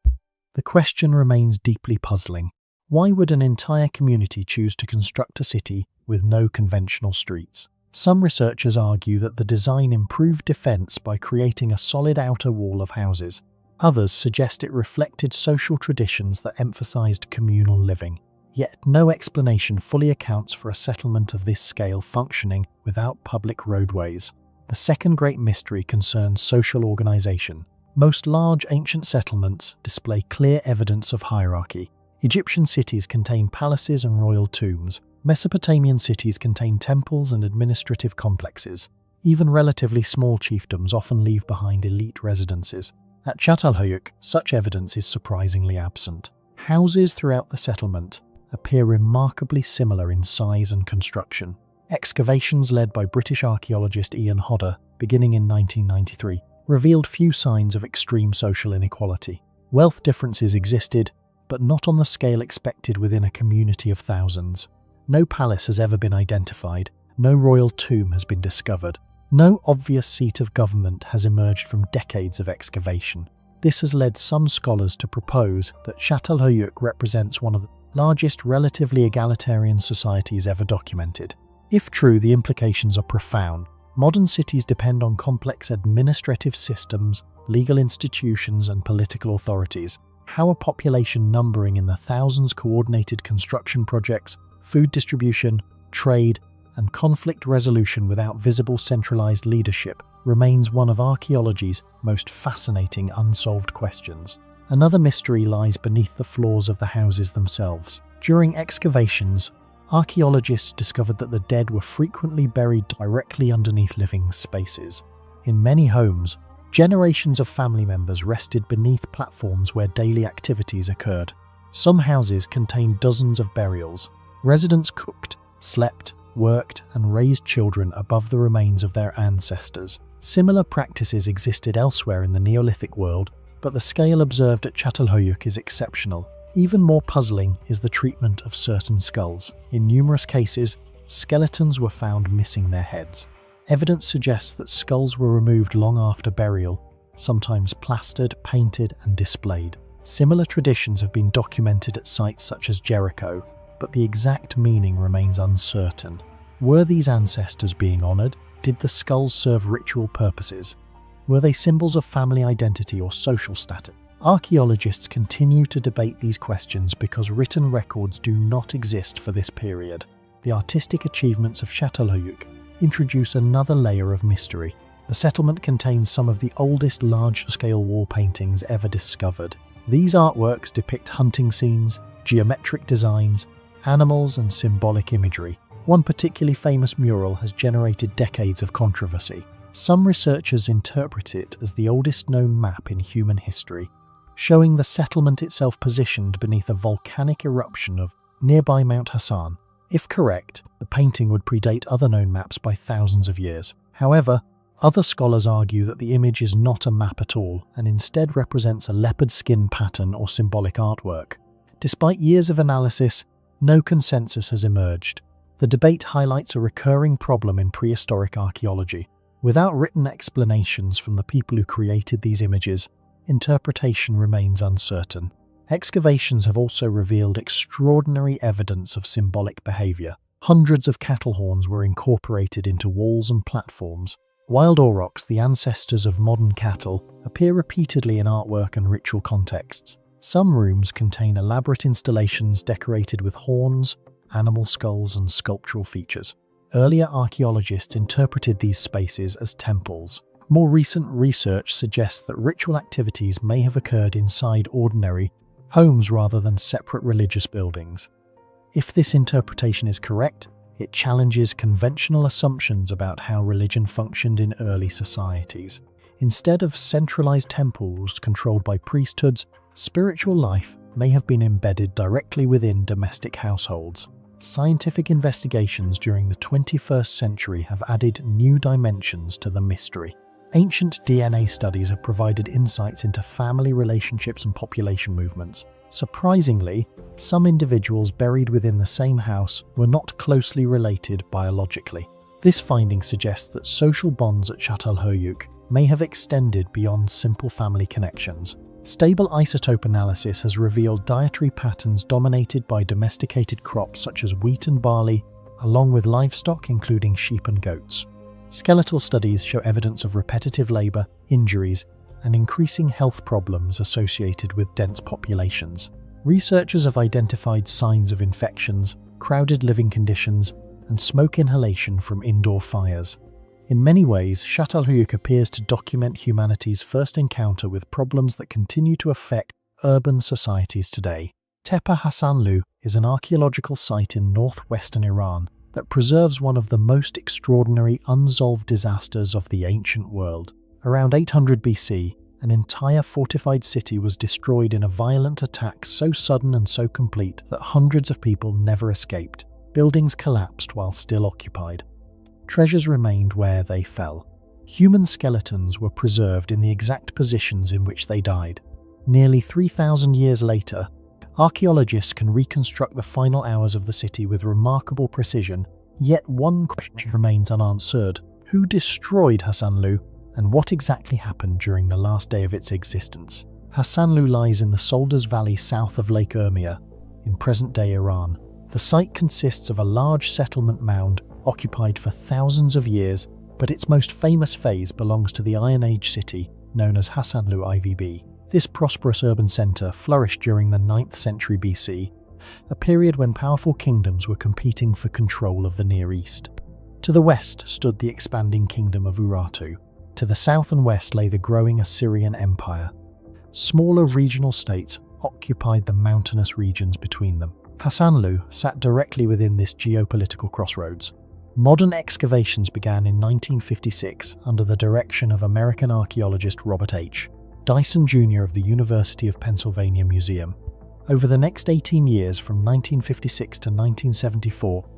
The question remains deeply puzzling. Why would an entire community choose to construct a city with no conventional streets? Some researchers argue that the design improved defense by creating a solid outer wall of houses. Others suggest it reflected social traditions that emphasized communal living. Yet no explanation fully accounts for a settlement of this scale functioning without public roadways. The second great mystery concerns social organization. Most large ancient settlements display clear evidence of hierarchy. Egyptian cities contain palaces and royal tombs. Mesopotamian cities contain temples and administrative complexes. Even relatively small chiefdoms often leave behind elite residences. At Çatalhöyük, such evidence is surprisingly absent. Houses throughout the settlement appear remarkably similar in size and construction. Excavations led by British archaeologist Ian Hodder, beginning in 1993, revealed few signs of extreme social inequality. Wealth differences existed, but not on the scale expected within a community of thousands. No palace has ever been identified, no royal tomb has been discovered, no obvious seat of government has emerged from decades of excavation. This has led some scholars to propose that Çatalhöyük represents one of the largest relatively egalitarian societies ever documented. If true, the implications are profound. Modern cities depend on complex administrative systems, legal institutions, and political authorities. How a population numbering in the thousands coordinated construction projects, food distribution, trade, and conflict resolution without visible centralized leadership remains one of archaeology's most fascinating unsolved questions. Another mystery lies beneath the floors of the houses themselves. During excavations, archaeologists discovered that the dead were frequently buried directly underneath living spaces. In many homes, generations of family members rested beneath platforms where daily activities occurred. Some houses contained dozens of burials. Residents cooked, slept, worked, and raised children above the remains of their ancestors. Similar practices existed elsewhere in the Neolithic world, but the scale observed at Çatalhöyük is exceptional. Even more puzzling is the treatment of certain skulls. In numerous cases, skeletons were found missing their heads. Evidence suggests that skulls were removed long after burial, sometimes plastered, painted, and displayed. Similar traditions have been documented at sites such as Jericho, but the exact meaning remains uncertain. Were these ancestors being honored? Did the skulls serve ritual purposes? Were they symbols of family identity or social status? Archaeologists continue to debate these questions because written records do not exist for this period. The artistic achievements of Çatalhöyük introduce another layer of mystery. The settlement contains some of the oldest large-scale wall paintings ever discovered. These artworks depict hunting scenes, geometric designs, animals, and symbolic imagery. One particularly famous mural has generated decades of controversy. Some researchers interpret it as the oldest known map in human history, showing the settlement itself positioned beneath a volcanic eruption of nearby Mount Hassan. If correct, the painting would predate other known maps by thousands of years. However, other scholars argue that the image is not a map at all and instead represents a leopard skin pattern or symbolic artwork. Despite years of analysis, no consensus has emerged. The debate highlights a recurring problem in prehistoric archaeology. Without written explanations from the people who created these images, interpretation remains uncertain. Excavations have also revealed extraordinary evidence of symbolic behavior. Hundreds of cattle horns were incorporated into walls and platforms. Wild aurochs, the ancestors of modern cattle, appear repeatedly in artwork and ritual contexts. Some rooms contain elaborate installations decorated with horns, animal skulls, and sculptural features. Earlier archaeologists interpreted these spaces as temples. More recent research suggests that ritual activities may have occurred inside ordinary homes rather than separate religious buildings. If this interpretation is correct, it challenges conventional assumptions about how religion functioned in early societies. Instead of centralized temples controlled by priesthoods, spiritual life may have been embedded directly within domestic households. Scientific investigations during the 21st century have added new dimensions to the mystery. Ancient DNA studies have provided insights into family relationships and population movements. Surprisingly, some individuals buried within the same house were not closely related biologically. This finding suggests that social bonds at Çatalhöyük may have extended beyond simple family connections. Stable isotope analysis has revealed dietary patterns dominated by domesticated crops such as wheat and barley, along with livestock including sheep and goats. Skeletal studies show evidence of repetitive labor, injuries, and increasing health problems associated with dense populations. Researchers have identified signs of infections, crowded living conditions, and smoke inhalation from indoor fires. In many ways, Çatalhöyük appears to document humanity's first encounter with problems that continue to affect urban societies today. Tepe Hasanlu is an archaeological site in northwestern Iran that preserves one of the most extraordinary unsolved disasters of the ancient world. Around 800 BC, an entire fortified city was destroyed in a violent attack so sudden and so complete that hundreds of people never escaped. Buildings collapsed while still occupied. Treasures remained where they fell. Human skeletons were preserved in the exact positions in which they died. Nearly 3,000 years later, Archaeologists can reconstruct the final hours of the city with remarkable precision, yet one question remains unanswered. Who destroyed Hassanlu, and what exactly happened during the last day of its existence? Hassanlu lies in the Soldas Valley south of Lake Urmia, in present-day Iran. The site consists of a large settlement mound occupied for thousands of years, but its most famous phase belongs to the Iron Age city known as Hassanlu IVB. This prosperous urban centre flourished during the 9th century BC, a period when powerful kingdoms were competing for control of the Near East. To the west stood the expanding kingdom of Urartu. To the south and west lay the growing Assyrian Empire. Smaller regional states occupied the mountainous regions between them. Hassanlu sat directly within this geopolitical crossroads. Modern excavations began in 1956 under the direction of American archaeologist Robert H. Dyson Jr. of the University of Pennsylvania Museum. Over the next 18 years, from 1956 to 1974,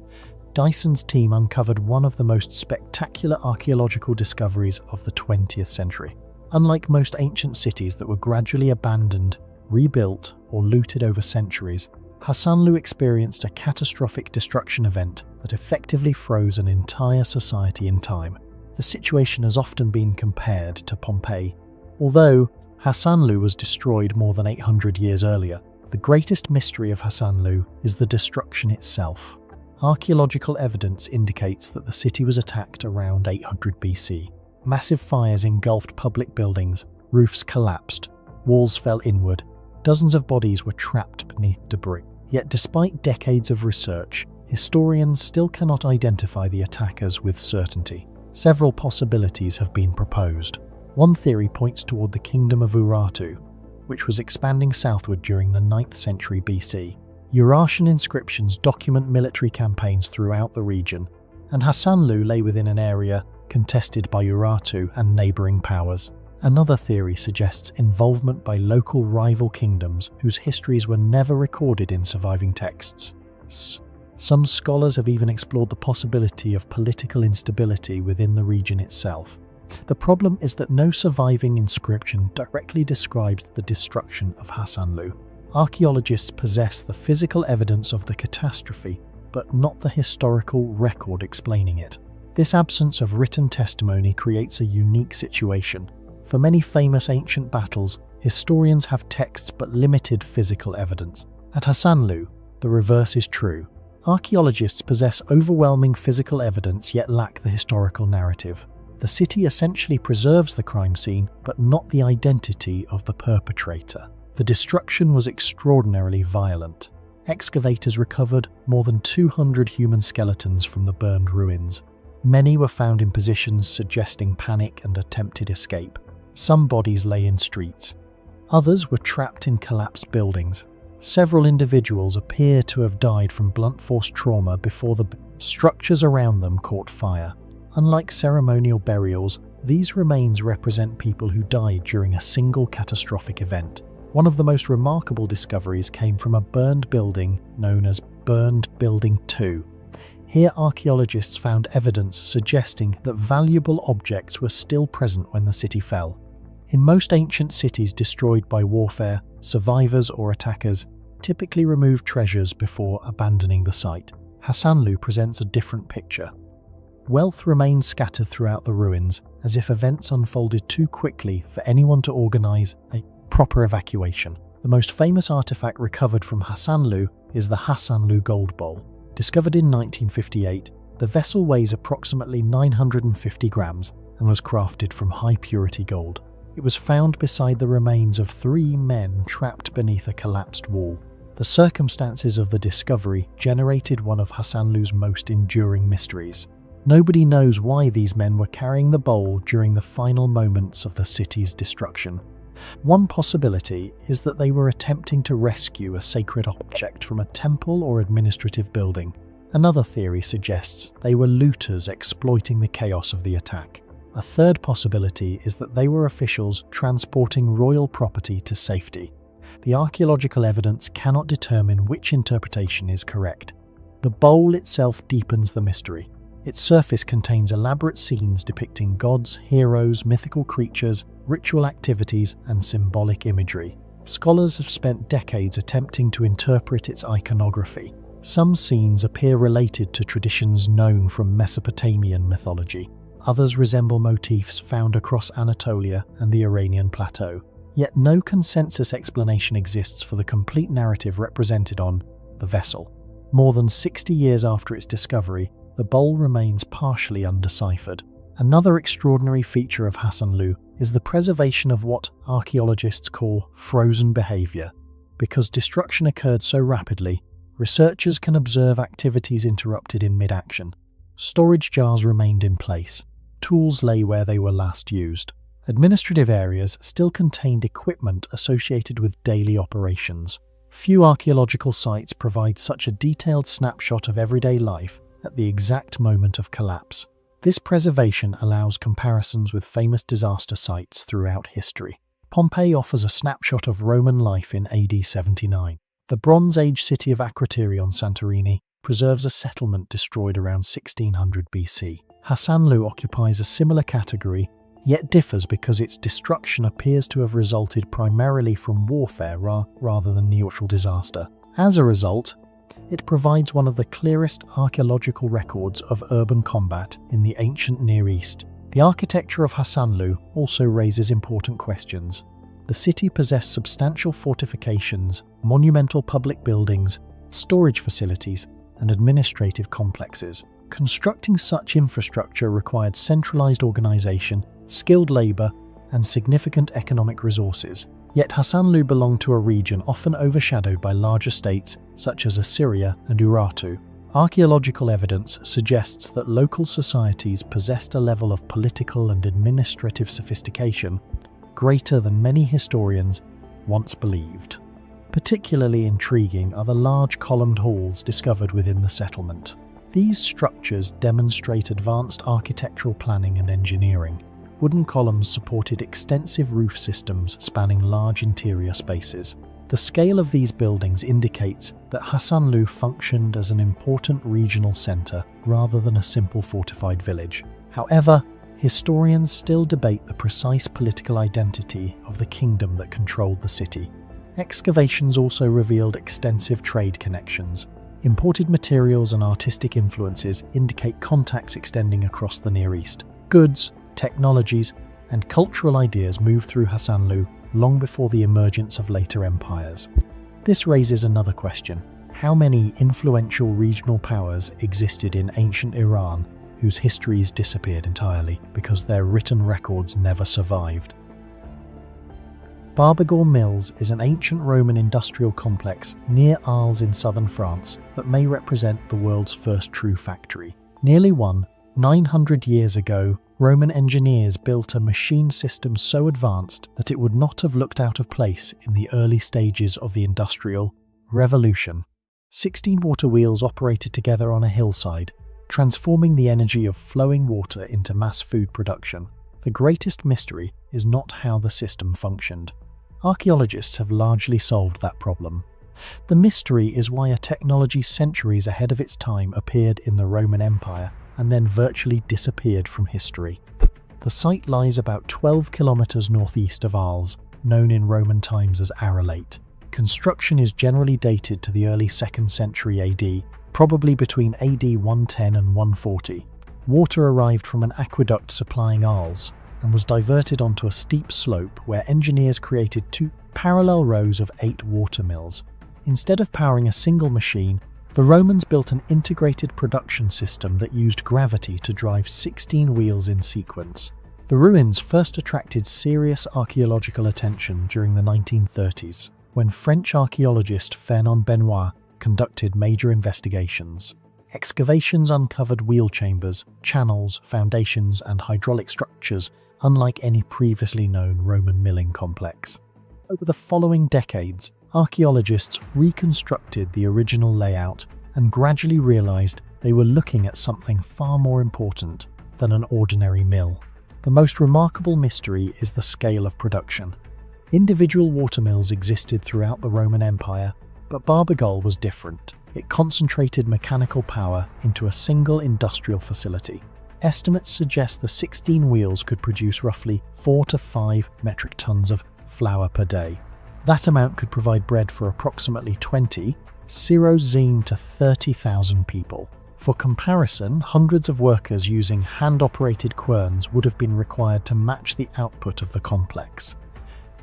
Dyson's team uncovered one of the most spectacular archaeological discoveries of the 20th century. Unlike most ancient cities that were gradually abandoned, rebuilt, or looted over centuries, Hassanlu experienced a catastrophic destruction event that effectively froze an entire society in time. The situation has often been compared to Pompeii. Although Hassanlu was destroyed more than 800 years earlier, the greatest mystery of Hassanlu is the destruction itself. Archaeological evidence indicates that the city was attacked around 800 BC. Massive fires engulfed public buildings, roofs collapsed, walls fell inward, dozens of bodies were trapped beneath debris. Yet despite decades of research, historians still cannot identify the attackers with certainty. Several possibilities have been proposed. One theory points toward the kingdom of Urartu, which was expanding southward during the 9th century BC. Urartian inscriptions document military campaigns throughout the region, and Hassanlu lay within an area contested by Urartu and neighbouring powers. Another theory suggests involvement by local rival kingdoms whose histories were never recorded in surviving texts. Some scholars have even explored the possibility of political instability within the region itself. The problem is that no surviving inscription directly describes the destruction of Hassanlu. Archaeologists possess the physical evidence of the catastrophe, but not the historical record explaining it. This absence of written testimony creates a unique situation. For many famous ancient battles, historians have texts but limited physical evidence. At Hassanlu, the reverse is true. Archaeologists possess overwhelming physical evidence yet lack the historical narrative. The city essentially preserves the crime scene, but not the identity of the perpetrator. The destruction was extraordinarily violent. Excavators recovered more than 200 human skeletons from the burned ruins. Many were found in positions suggesting panic and attempted escape. Some bodies lay in streets. Others were trapped in collapsed buildings. Several individuals appear to have died from blunt force trauma before the structures around them caught fire. Unlike ceremonial burials, these remains represent people who died during a single catastrophic event. One of the most remarkable discoveries came from a burned building known as Burned Building 2. Here, archaeologists found evidence suggesting that valuable objects were still present when the city fell. In most ancient cities destroyed by warfare, survivors or attackers typically remove treasures before abandoning the site. Hassanlu presents a different picture. Wealth remains scattered throughout the ruins, as if events unfolded too quickly for anyone to organize a proper evacuation. The most famous artifact recovered from Hassanlu is the Hassanlu Gold Bowl. Discovered in 1958, the vessel weighs approximately 950 grams and was crafted from high-purity gold. It was found beside the remains of 3 men trapped beneath a collapsed wall. The circumstances of the discovery generated one of Hassanlu's most enduring mysteries. Nobody knows why these men were carrying the bowl during the final moments of the city's destruction. One possibility is that they were attempting to rescue a sacred object from a temple or administrative building. Another theory suggests they were looters exploiting the chaos of the attack. A third possibility is that they were officials transporting royal property to safety. The archaeological evidence cannot determine which interpretation is correct. The bowl itself deepens the mystery. Its surface contains elaborate scenes depicting gods, heroes, mythical creatures, ritual activities, and symbolic imagery. Scholars have spent decades attempting to interpret its iconography. Some scenes appear related to traditions known from Mesopotamian mythology. Others resemble motifs found across Anatolia and the Iranian plateau. Yet no consensus explanation exists for the complete narrative represented on the vessel. More than 60 years after its discovery, the bowl remains partially undeciphered. Another extraordinary feature of Hasanlu is the preservation of what archaeologists call frozen behavior. Because destruction occurred so rapidly, researchers can observe activities interrupted in mid-action. Storage jars remained in place. Tools lay where they were last used. Administrative areas still contained equipment associated with daily operations. Few archaeological sites provide such a detailed snapshot of everyday life at the exact moment of collapse. This preservation allows comparisons with famous disaster sites throughout history. Pompeii offers a snapshot of Roman life in AD 79. The Bronze Age city of Akrotiri on Santorini preserves a settlement destroyed around 1600 BC. Hasanlu occupies a similar category, yet differs because its destruction appears to have resulted primarily from warfare rather than natural disaster. As a result, it provides one of the clearest archaeological records of urban combat in the ancient Near East. The architecture of Hasanlu also raises important questions. The city possessed substantial fortifications, monumental public buildings, storage facilities, and administrative complexes. Constructing such infrastructure required centralized organization, skilled labor, and significant economic resources. Yet Hasanlu belonged to a region often overshadowed by larger states such as Assyria and Urartu. Archaeological evidence suggests that local societies possessed a level of political and administrative sophistication greater than many historians once believed. Particularly intriguing are the large columned halls discovered within the settlement. These structures demonstrate advanced architectural planning and engineering. Wooden columns supported extensive roof systems spanning large interior spaces. The scale of these buildings indicates that Hasanlu functioned as an important regional center rather than a simple fortified village. However, historians still debate the precise political identity of the kingdom that controlled the city. Excavations also revealed extensive trade connections. Imported materials and artistic influences indicate contacts extending across the Near East. Goods, technologies, and cultural ideas moved through Hasanlu long before the emergence of later empires. This raises another question. How many influential regional powers existed in ancient Iran whose histories disappeared entirely because their written records never survived? Barbagor Mills is an ancient Roman industrial complex near Arles in southern France that may represent the world's first true factory. Nearly 900 years ago, Roman engineers built a machine system so advanced that it would not have looked out of place in the early stages of the Industrial Revolution. 16 water wheels operated together on a hillside, transforming the energy of flowing water into mass food production. The greatest mystery is not how the system functioned. Archaeologists have largely solved that problem. The mystery is why a technology centuries ahead of its time appeared in the Roman Empire and then virtually disappeared from history. The site lies about 12 kilometers northeast of Arles, known in Roman times as Arelate. Construction is generally dated to the early 2nd century AD, probably between AD 110 and 140. Water arrived from an aqueduct supplying Arles and was diverted onto a steep slope where engineers created 2 parallel rows of 8 water mills. Instead of powering a single machine, the Romans built an integrated production system that used gravity to drive 16 wheels in sequence. The ruins first attracted serious archaeological attention during the 1930s, when French archaeologist Fernand Benoit conducted major investigations. Excavations uncovered wheel chambers, channels, foundations, and hydraulic structures unlike any previously known Roman milling complex. Over the following decades, archaeologists reconstructed the original layout and gradually realized they were looking at something far more important than an ordinary mill. The most remarkable mystery is the scale of production. Individual watermills existed throughout the Roman Empire, but Barbagol was different. It concentrated mechanical power into a single industrial facility. Estimates suggest the 16 wheels could produce roughly 4 to 5 metric tons of flour per day. That amount could provide bread for approximately 20 to 30,000 people. For comparison, hundreds of workers using hand-operated querns would have been required to match the output of the complex.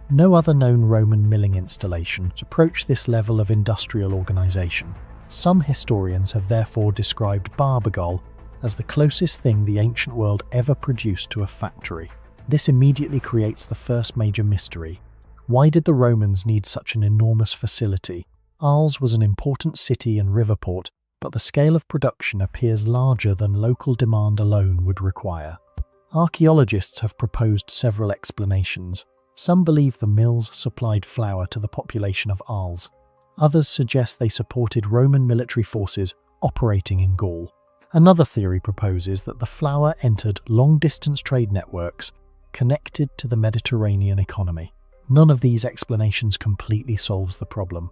No other known Roman milling installation approached this level of industrial organization. Some historians have therefore described Barbagol as the closest thing the ancient world ever produced to a factory. This immediately creates the first major mystery. Why did the Romans need such an enormous facility? Arles was an important city and river port, but the scale of production appears larger than local demand alone would require. Archaeologists have proposed several explanations. Some believe the mills supplied flour to the population of Arles. Others suggest they supported Roman military forces operating in Gaul. Another theory proposes that the flour entered long-distance trade networks connected to the Mediterranean economy. None of these explanations completely solves the problem.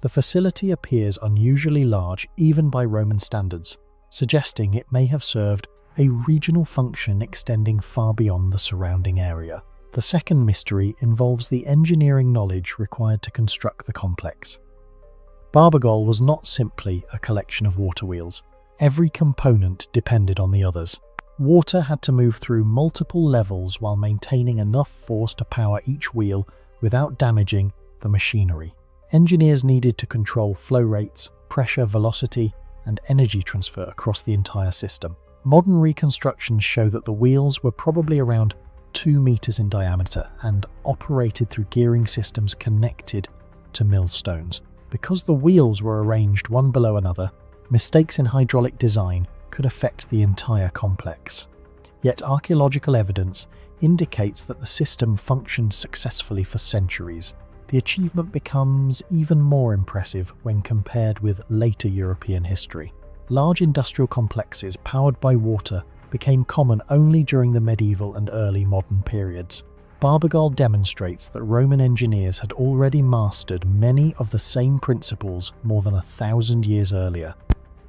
The facility appears unusually large even by Roman standards, suggesting it may have served a regional function extending far beyond the surrounding area. The second mystery involves the engineering knowledge required to construct the complex. Barbagol was not simply a collection of water wheels. Every component depended on the others. Water had to move through multiple levels while maintaining enough force to power each wheel without damaging the machinery. Engineers needed to control flow rates, pressure, velocity, and energy transfer across the entire system. Modern reconstructions show that the wheels were probably around 2 meters in diameter and operated through gearing systems connected to millstones. Because the wheels were arranged one below another, mistakes in hydraulic design could affect the entire complex. Yet archaeological evidence indicates that the system functioned successfully for centuries. The achievement becomes even more impressive when compared with later European history. Large industrial complexes powered by water became common only during the medieval and early modern periods. Barbagol demonstrates that Roman engineers had already mastered many of the same principles more than 1,000 years earlier.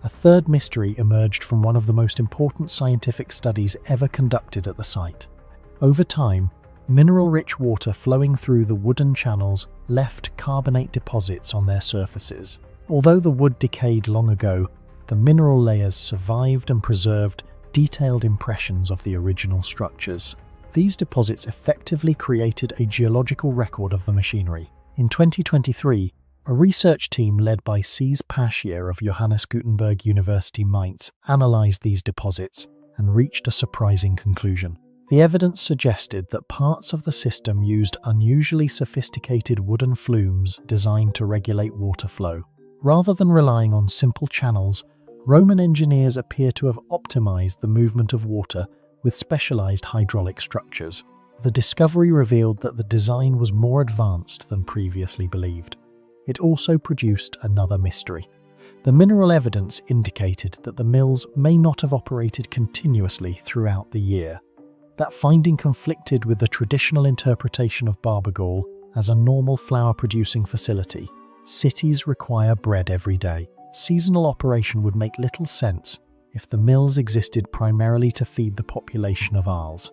A third mystery emerged from one of the most important scientific studies ever conducted at the site. Over time, mineral-rich water flowing through the wooden channels left carbonate deposits on their surfaces. Although the wood decayed long ago, the mineral layers survived and preserved detailed impressions of the original structures. These deposits effectively created a geological record of the machinery. In 2023, a research team led by Cees Paschier of Johannes Gutenberg University Mainz analysed these deposits and reached a surprising conclusion. The evidence suggested that parts of the system used unusually sophisticated wooden flumes designed to regulate water flow. Rather than relying on simple channels, Roman engineers appear to have optimized the movement of water with specialized hydraulic structures. The discovery revealed that the design was more advanced than previously believed. It also produced another mystery. The mineral evidence indicated that the mills may not have operated continuously throughout the year. That finding conflicted with the traditional interpretation of Barbagol as a normal flour-producing facility. Cities require bread every day. Seasonal operation would make little sense if the mills existed primarily to feed the population of Arles.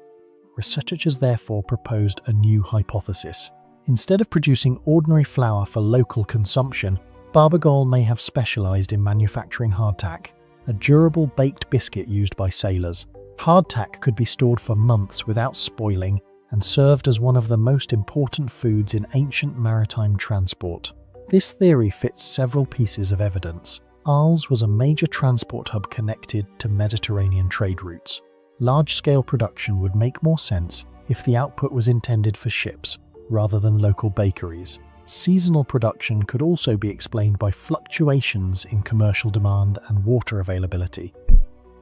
Researchers therefore proposed a new hypothesis. Instead of producing ordinary flour for local consumption, Barbagol may have specialized in manufacturing hardtack, a durable baked biscuit used by sailors. Hardtack could be stored for months without spoiling and served as one of the most important foods in ancient maritime transport. This theory fits several pieces of evidence. Arles was a major transport hub connected to Mediterranean trade routes. Large-scale production would make more sense if the output was intended for ships rather than local bakeries. Seasonal production could also be explained by fluctuations in commercial demand and water availability.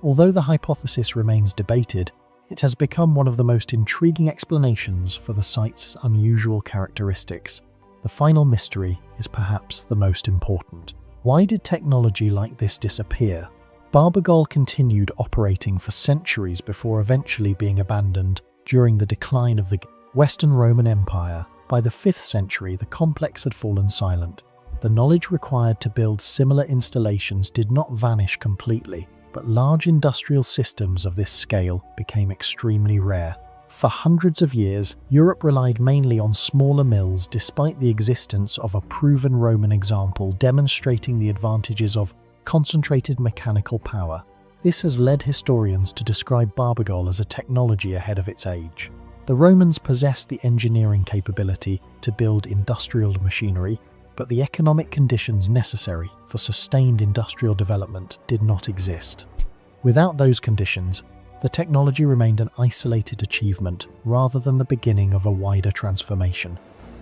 Although the hypothesis remains debated, it has become one of the most intriguing explanations for the site's unusual characteristics. The final mystery is perhaps the most important. Why did technology like this disappear? Barbagol continued operating for centuries before eventually being abandoned during the decline of the Western Roman Empire. By the 5th century, the complex had fallen silent. The knowledge required to build similar installations did not vanish completely, but large industrial systems of this scale became extremely rare. For hundreds of years, Europe relied mainly on smaller mills despite the existence of a proven Roman example demonstrating the advantages of concentrated mechanical power. This has led historians to describe Barbagol as a technology ahead of its age. The Romans possessed the engineering capability to build industrial machinery, but the economic conditions necessary for sustained industrial development did not exist. Without those conditions, the technology remained an isolated achievement rather than the beginning of a wider transformation.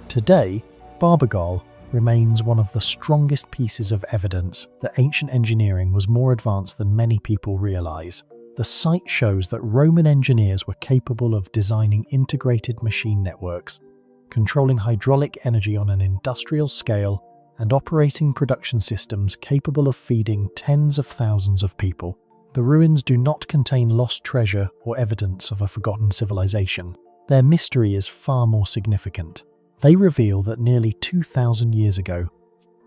Today, Barbagol remains one of the strongest pieces of evidence that ancient engineering was more advanced than many people realize. The site shows that Roman engineers were capable of designing integrated machine networks, controlling hydraulic energy on an industrial scale, and operating production systems capable of feeding tens of thousands of people. The ruins do not contain lost treasure or evidence of a forgotten civilization. Their mystery is far more significant. They reveal that nearly 2,000 years ago,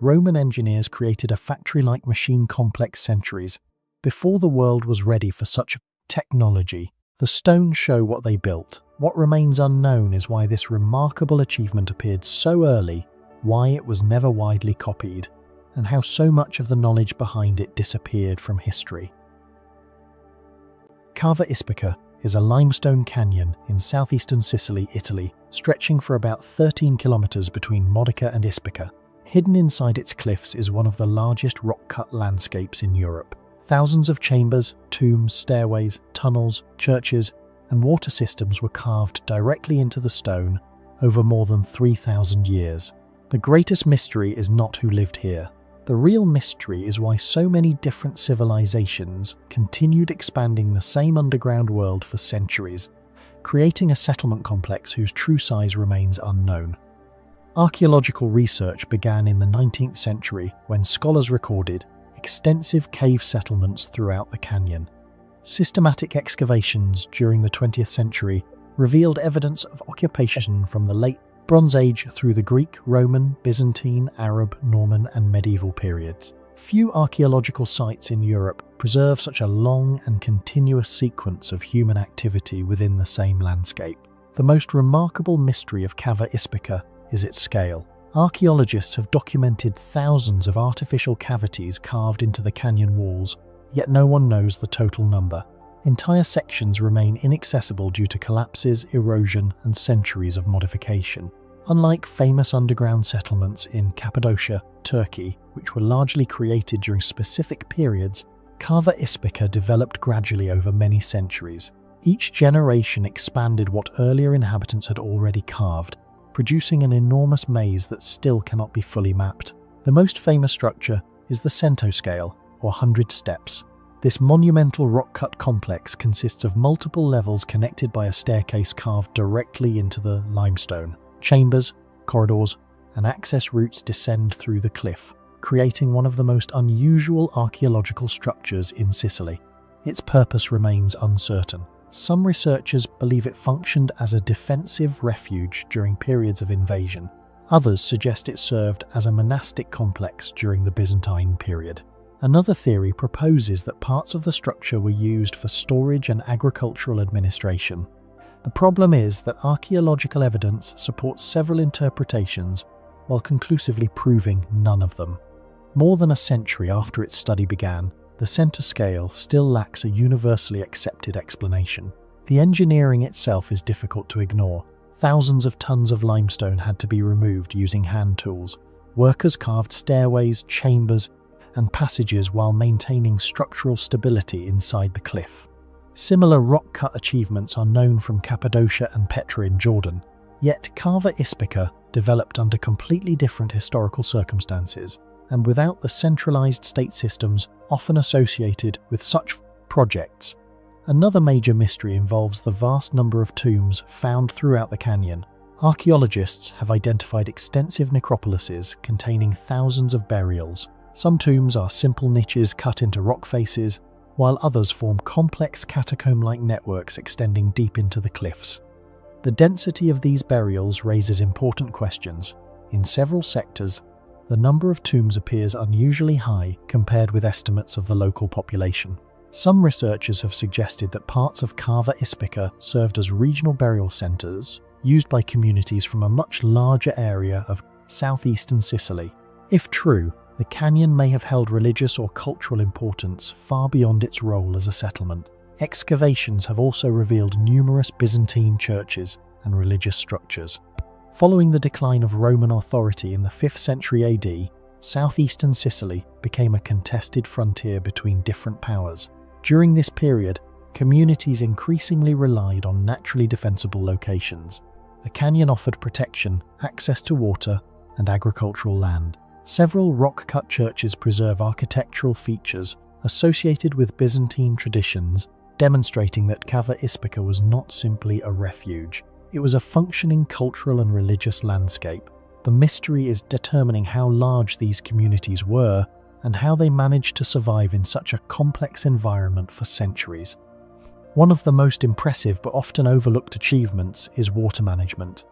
Roman engineers created a factory-like machine complex centuries before the world was ready for such technology. The stones show what they built. What remains unknown is why this remarkable achievement appeared so early, why it was never widely copied, and how so much of the knowledge behind it disappeared from history. Cava Ispica is a limestone canyon in southeastern Sicily, Italy, stretching for about 13 kilometers between Modica and Ispica. Hidden inside its cliffs is one of the largest rock-cut landscapes in Europe. Thousands of chambers, tombs, stairways, tunnels, churches, and water systems were carved directly into the stone over more than 3,000 years. The greatest mystery is not who lived here. The real mystery is why so many different civilizations continued expanding the same underground world for centuries, creating a settlement complex whose true size remains unknown. Archaeological research began in the 19th century when scholars recorded extensive cave settlements throughout the canyon. Systematic excavations during the 20th century revealed evidence of occupation from the late Bronze Age through the Greek, Roman, Byzantine, Arab, Norman, and medieval periods. Few archaeological sites in Europe preserve such a long and continuous sequence of human activity within the same landscape. The most remarkable mystery of Cava Ispica is its scale. Archaeologists have documented thousands of artificial cavities carved into the canyon walls, yet no one knows the total number. Entire sections remain inaccessible due to collapses, erosion, and centuries of modification. Unlike famous underground settlements in Cappadocia, Turkey, which were largely created during specific periods, Cava Ispica developed gradually over many centuries. Each generation expanded what earlier inhabitants had already carved, producing an enormous maze that still cannot be fully mapped. The most famous structure is the cento scale, or 100 steps. This monumental rock-cut complex consists of multiple levels connected by a staircase carved directly into the limestone. Chambers, corridors, and access routes descend through the cliff, creating one of the most unusual archaeological structures in Sicily. Its purpose remains uncertain. Some researchers believe it functioned as a defensive refuge during periods of invasion. Others suggest it served as a monastic complex during the Byzantine period. Another theory proposes that parts of the structure were used for storage and agricultural administration. The problem is that archaeological evidence supports several interpretations while conclusively proving none of them. More than a century after its study began, the center scale still lacks a universally accepted explanation. The engineering itself is difficult to ignore. Thousands of tons of limestone had to be removed using hand tools. Workers carved stairways, chambers, and passages while maintaining structural stability inside the cliff. Similar rock-cut achievements are known from Cappadocia and Petra in Jordan, yet Cava Ispica developed under completely different historical circumstances, and without the centralized state systems often associated with such projects. Another major mystery involves the vast number of tombs found throughout the canyon. Archaeologists have identified extensive necropolises containing thousands of burials. Some tombs are simple niches cut into rock faces, while others form complex catacomb-like networks extending deep into the cliffs. The density of these burials raises important questions. In several sectors, the number of tombs appears unusually high compared with estimates of the local population. Some researchers have suggested that parts of Cava Ispica served as regional burial centres, used by communities from a much larger area of southeastern Sicily. If true, the canyon may have held religious or cultural importance far beyond its role as a settlement. Excavations have also revealed numerous Byzantine churches and religious structures. Following the decline of Roman authority in the 5th century AD, southeastern Sicily became a contested frontier between different powers. During this period, communities increasingly relied on naturally defensible locations. The canyon offered protection, access to water, and agricultural land. Several rock-cut churches preserve architectural features associated with Byzantine traditions, demonstrating that Cava Ispica was not simply a refuge. It was a functioning cultural and religious landscape. The mystery is determining how large these communities were and how they managed to survive in such a complex environment for centuries. One of the most impressive but often overlooked achievements is water management.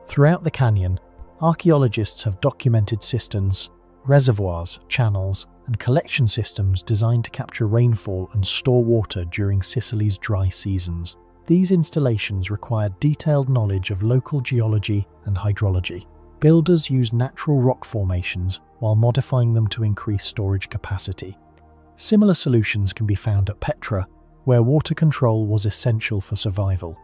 Throughout the canyon, archaeologists have documented cisterns, reservoirs, channels, and collection systems designed to capture rainfall and store water during Sicily's dry seasons. These installations required detailed knowledge of local geology and hydrology. Builders used natural rock formations while modifying them to increase storage capacity. Similar solutions can be found at Petra, where water control was essential for survival.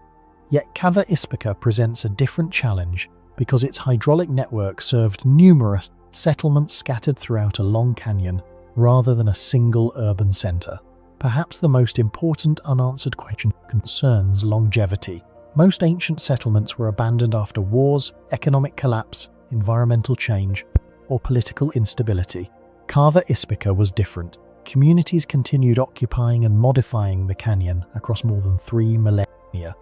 Yet Cava Ispica presents a different challenge because its hydraulic network served numerous settlements scattered throughout a long canyon rather than a single urban centre. Perhaps the most important unanswered question concerns longevity. Most ancient settlements were abandoned after wars, economic collapse, environmental change, or political instability. Cava Ispica was different. Communities continued occupying and modifying the canyon across more than 3 millennia.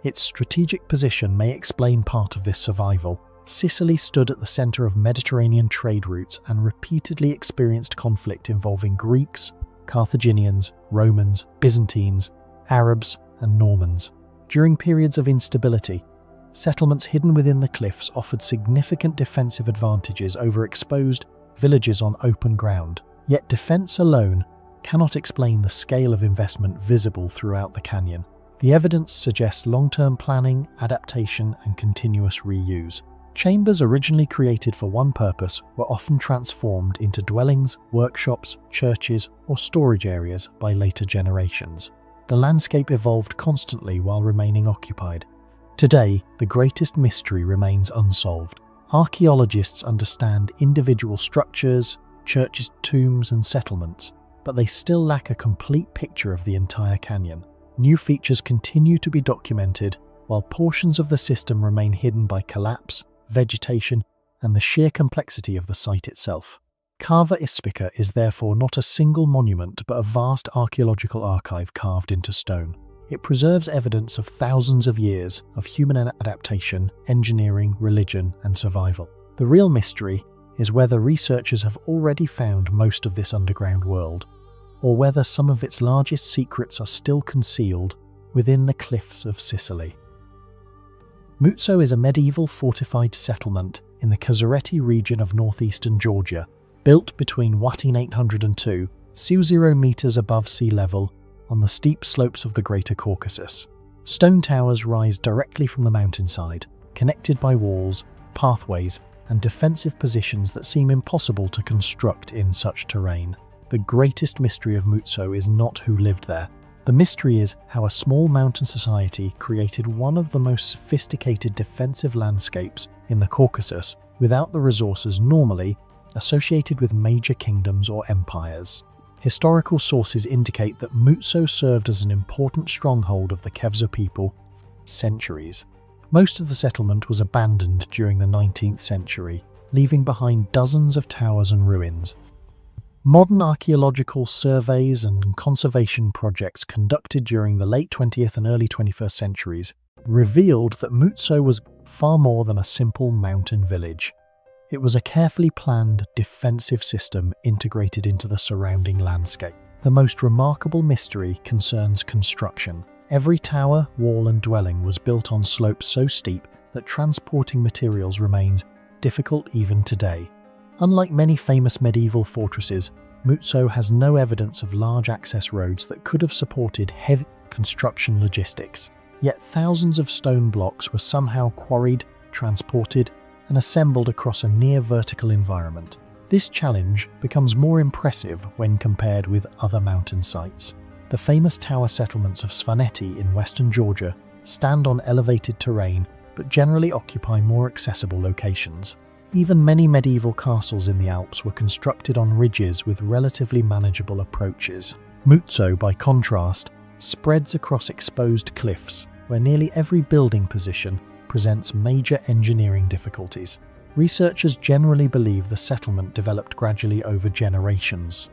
Its strategic position may explain part of this survival. Sicily stood at the centre of Mediterranean trade routes and repeatedly experienced conflict involving Greeks, Carthaginians, Romans, Byzantines, Arabs, and Normans. During periods of instability, settlements hidden within the cliffs offered significant defensive advantages over exposed villages on open ground. Yet defence alone cannot explain the scale of investment visible throughout the canyon. The evidence suggests long-term planning, adaptation, and continuous reuse. Chambers originally created for one purpose were often transformed into dwellings, workshops, churches, or storage areas by later generations. The landscape evolved constantly while remaining occupied. Today, the greatest mystery remains unsolved. Archaeologists understand individual structures, churches, tombs, and settlements, but they still lack a complete picture of the entire canyon. New features continue to be documented, while portions of the system remain hidden by collapse, vegetation, and the sheer complexity of the site itself. Cava Ispica is therefore not a single monument but a vast archaeological archive carved into stone. It preserves evidence of thousands of years of human adaptation, engineering, religion, and survival. The real mystery is whether researchers have already found most of this underground world, or whether some of its largest secrets are still concealed within the cliffs of Sicily. Muzzo is a medieval fortified settlement in the Casereti region of northeastern Georgia, built between 802 0 meters above sea level on the steep slopes of the Greater Caucasus. Stone towers rise directly from the mountainside, connected by walls, pathways, and defensive positions that seem impossible to construct in such terrain. The greatest mystery of Muzzo is not who lived there. The mystery is how a small mountain society created one of the most sophisticated defensive landscapes in the Caucasus without the resources normally associated with major kingdoms or empires. Historical sources indicate that Muzzo served as an important stronghold of the Kevzer people for centuries. Most of the settlement was abandoned during the 19th century, leaving behind dozens of towers and ruins. Modern archaeological surveys and conservation projects conducted during the late 20th and early 21st centuries revealed that Muzzo was far more than a simple mountain village. It was a carefully planned defensive system integrated into the surrounding landscape. The most remarkable mystery concerns construction. Every tower, wall, and dwelling was built on slopes so steep that transporting materials remains difficult even today. Unlike many famous medieval fortresses, Mutso has no evidence of large access roads that could have supported heavy construction logistics. Yet thousands of stone blocks were somehow quarried, transported, and assembled across a near-vertical environment. This challenge becomes more impressive when compared with other mountain sites. The famous tower settlements of Svaneti in western Georgia stand on elevated terrain but generally occupy more accessible locations. Even many medieval castles in the Alps were constructed on ridges with relatively manageable approaches. Mutso, by contrast, spreads across exposed cliffs, where nearly every building position presents major engineering difficulties. Researchers generally believe the settlement developed gradually over generations.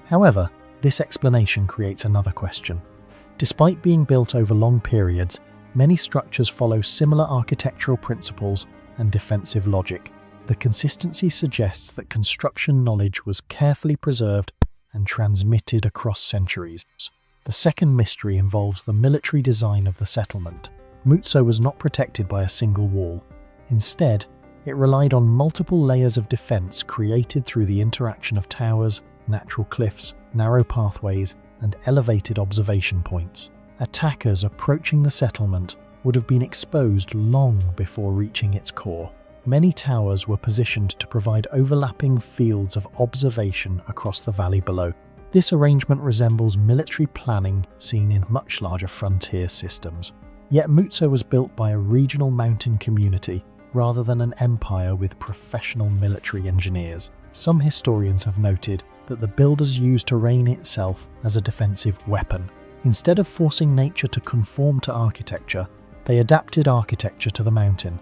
However, this explanation creates another question. Despite being built over long periods, many structures follow similar architectural principles and defensive logic. The consistency suggests that construction knowledge was carefully preserved and transmitted across centuries. The second mystery involves the military design of the settlement. Mutso was not protected by a single wall. Instead, it relied on multiple layers of defense created through the interaction of towers, natural cliffs, narrow pathways, and elevated observation points. Attackers approaching the settlement would have been exposed long before reaching its core. Many towers were positioned to provide overlapping fields of observation across the valley below. This arrangement resembles military planning seen in much larger frontier systems. Yet Mutso was built by a regional mountain community rather than an empire with professional military engineers. Some historians have noted that the builders used terrain itself as a defensive weapon. Instead of forcing nature to conform to architecture, they adapted architecture to the mountain.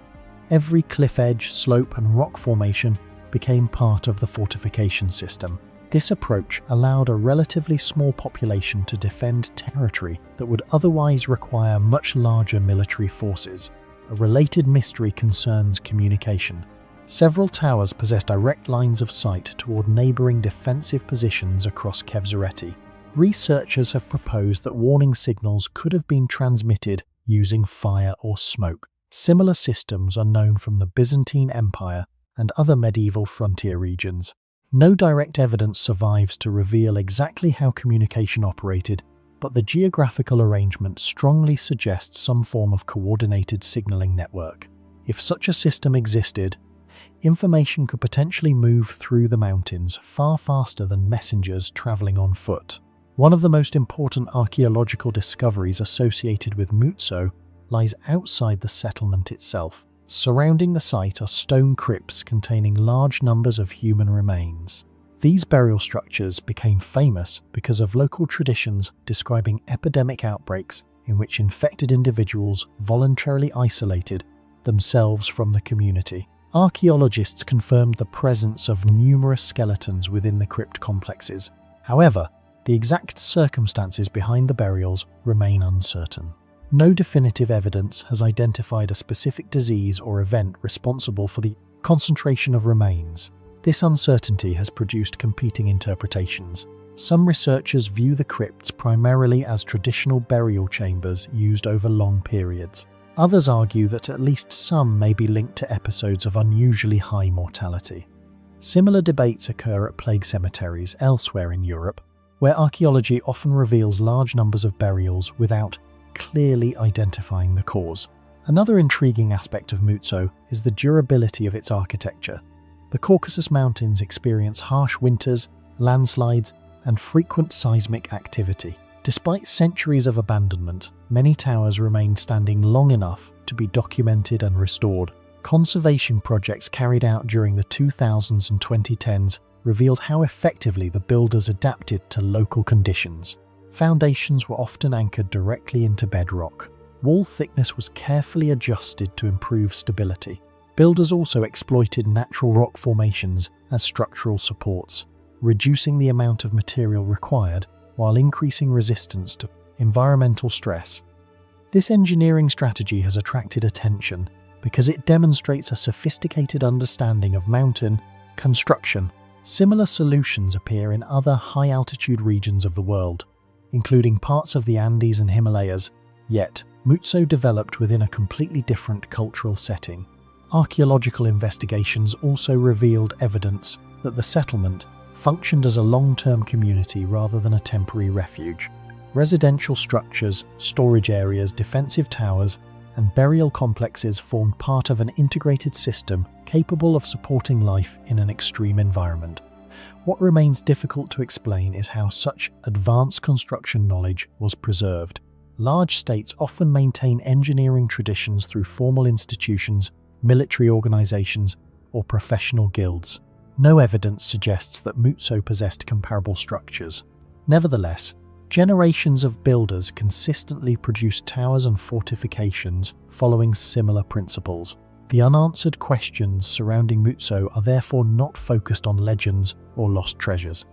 Every cliff edge, slope, and rock formation became part of the fortification system. This approach allowed a relatively small population to defend territory that would otherwise require much larger military forces. A related mystery concerns communication. Several towers possess direct lines of sight toward neighbouring defensive positions across Khevsureti. Researchers have proposed that warning signals could have been transmitted using fire or smoke. Similar systems are known from the Byzantine Empire and other medieval frontier regions. No direct evidence survives to reveal exactly how communication operated, but the geographical arrangement strongly suggests some form of coordinated signalling network. If such a system existed, information could potentially move through the mountains far faster than messengers travelling on foot. One of the most important archaeological discoveries associated with Mutso lies outside the settlement itself. Surrounding the site are stone crypts containing large numbers of human remains. These burial structures became famous because of local traditions describing epidemic outbreaks in which infected individuals voluntarily isolated themselves from the community. Archaeologists confirmed the presence of numerous skeletons within the crypt complexes. However, the exact circumstances behind the burials remain uncertain. No definitive evidence has identified a specific disease or event responsible for the concentration of remains. This uncertainty has produced competing interpretations. Some researchers view the crypts primarily as traditional burial chambers used over long periods. Others argue that at least some may be linked to episodes of unusually high mortality. Similar debates occur at plague cemeteries elsewhere in Europe, where archaeology often reveals large numbers of burials without clearly identifying the cause. Another intriguing aspect of Mutso is the durability of its architecture. The Caucasus Mountains experience harsh winters, landslides, and frequent seismic activity. Despite centuries of abandonment, many towers remain standing long enough to be documented and restored. Conservation projects carried out during the 2000s and 2010s revealed how effectively the builders adapted to local conditions. Foundations were often anchored directly into bedrock. Wall thickness was carefully adjusted to improve stability. Builders also exploited natural rock formations as structural supports, reducing the amount of material required while increasing resistance to environmental stress. This engineering strategy has attracted attention because it demonstrates a sophisticated understanding of mountain construction. Similar solutions appear in other high-altitude regions of the world, including parts of the Andes and Himalayas, yet Mutso developed within a completely different cultural setting. Archaeological investigations also revealed evidence that the settlement functioned as a long-term community rather than a temporary refuge. Residential structures, storage areas, defensive towers, and burial complexes formed part of an integrated system capable of supporting life in an extreme environment. What remains difficult to explain is how such advanced construction knowledge was preserved. Large states often maintain engineering traditions through formal institutions, military organizations, or professional guilds. No evidence suggests that Mutso possessed comparable structures. Nevertheless, generations of builders consistently produced towers and fortifications following similar principles. The unanswered questions surrounding Mutso are therefore not focused on legends or lost treasures.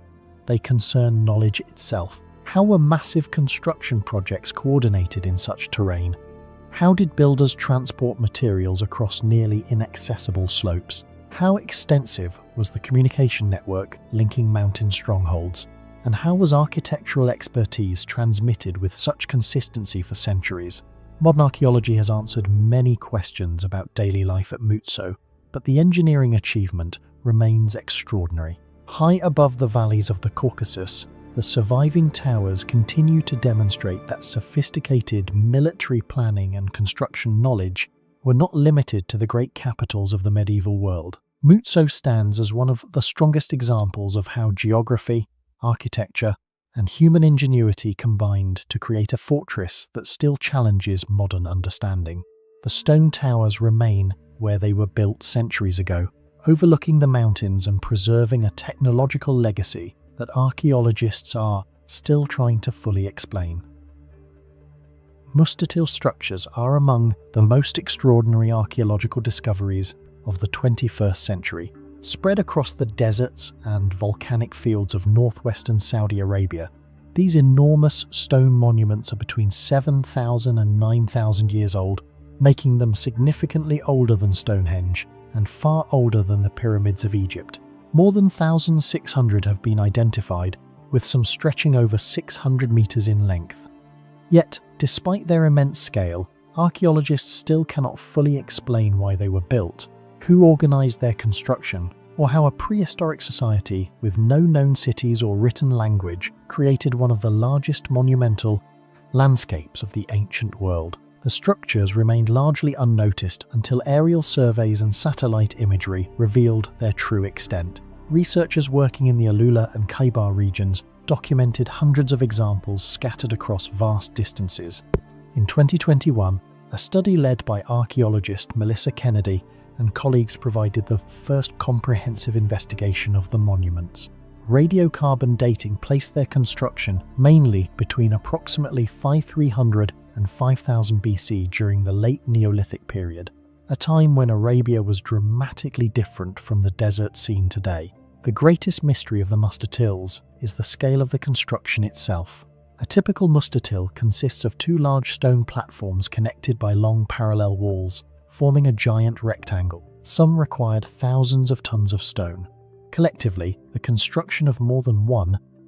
They concern knowledge itself. How were massive construction projects coordinated in such terrain? How did builders transport materials across nearly inaccessible slopes? How extensive was the communication network linking mountain strongholds? And how was architectural expertise transmitted with such consistency for centuries? Modern archaeology has answered many questions about daily life at Mutso, but the engineering achievement remains extraordinary. High above the valleys of the Caucasus, the surviving towers continue to demonstrate that sophisticated military planning and construction knowledge were not limited to the great capitals of the medieval world. Mutso stands as one of the strongest examples of how geography, architecture, and human ingenuity combined to create a fortress that still challenges modern understanding. The stone towers remain where they were built centuries ago, overlooking the mountains and preserving a technological legacy that archaeologists are still trying to fully explain. Mustatil structures are among the most extraordinary archaeological discoveries of the 21st century. Spread across the deserts and volcanic fields of northwestern Saudi Arabia, these enormous stone monuments are between 7,000 and 9,000 years old, making them significantly older than Stonehenge and far older than the pyramids of Egypt. More than 1,600 have been identified, with some stretching over 600 meters in length. Yet, despite their immense scale, archaeologists still cannot fully explain why they were built, who organized their construction, or how a prehistoric society with no known cities or written language created one of the largest monumental landscapes of the ancient world. The structures remained largely unnoticed until aerial surveys and satellite imagery revealed their true extent. Researchers working in the Alula and Khaybar regions documented hundreds of examples scattered across vast distances. In 2021, a study led by archaeologist Melissa Kennedy and colleagues provided the first comprehensive investigation of the monuments. Radiocarbon dating placed their construction mainly between approximately 5300 and 5000 BC during the late Neolithic period, a time when Arabia was dramatically different from the desert seen today. The greatest mystery of the Mustatils is the scale of the construction itself. A typical Mustatil consists of two large stone platforms connected by long parallel walls, forming a giant rectangle. Some required thousands of tons of stone. Collectively, the construction of more than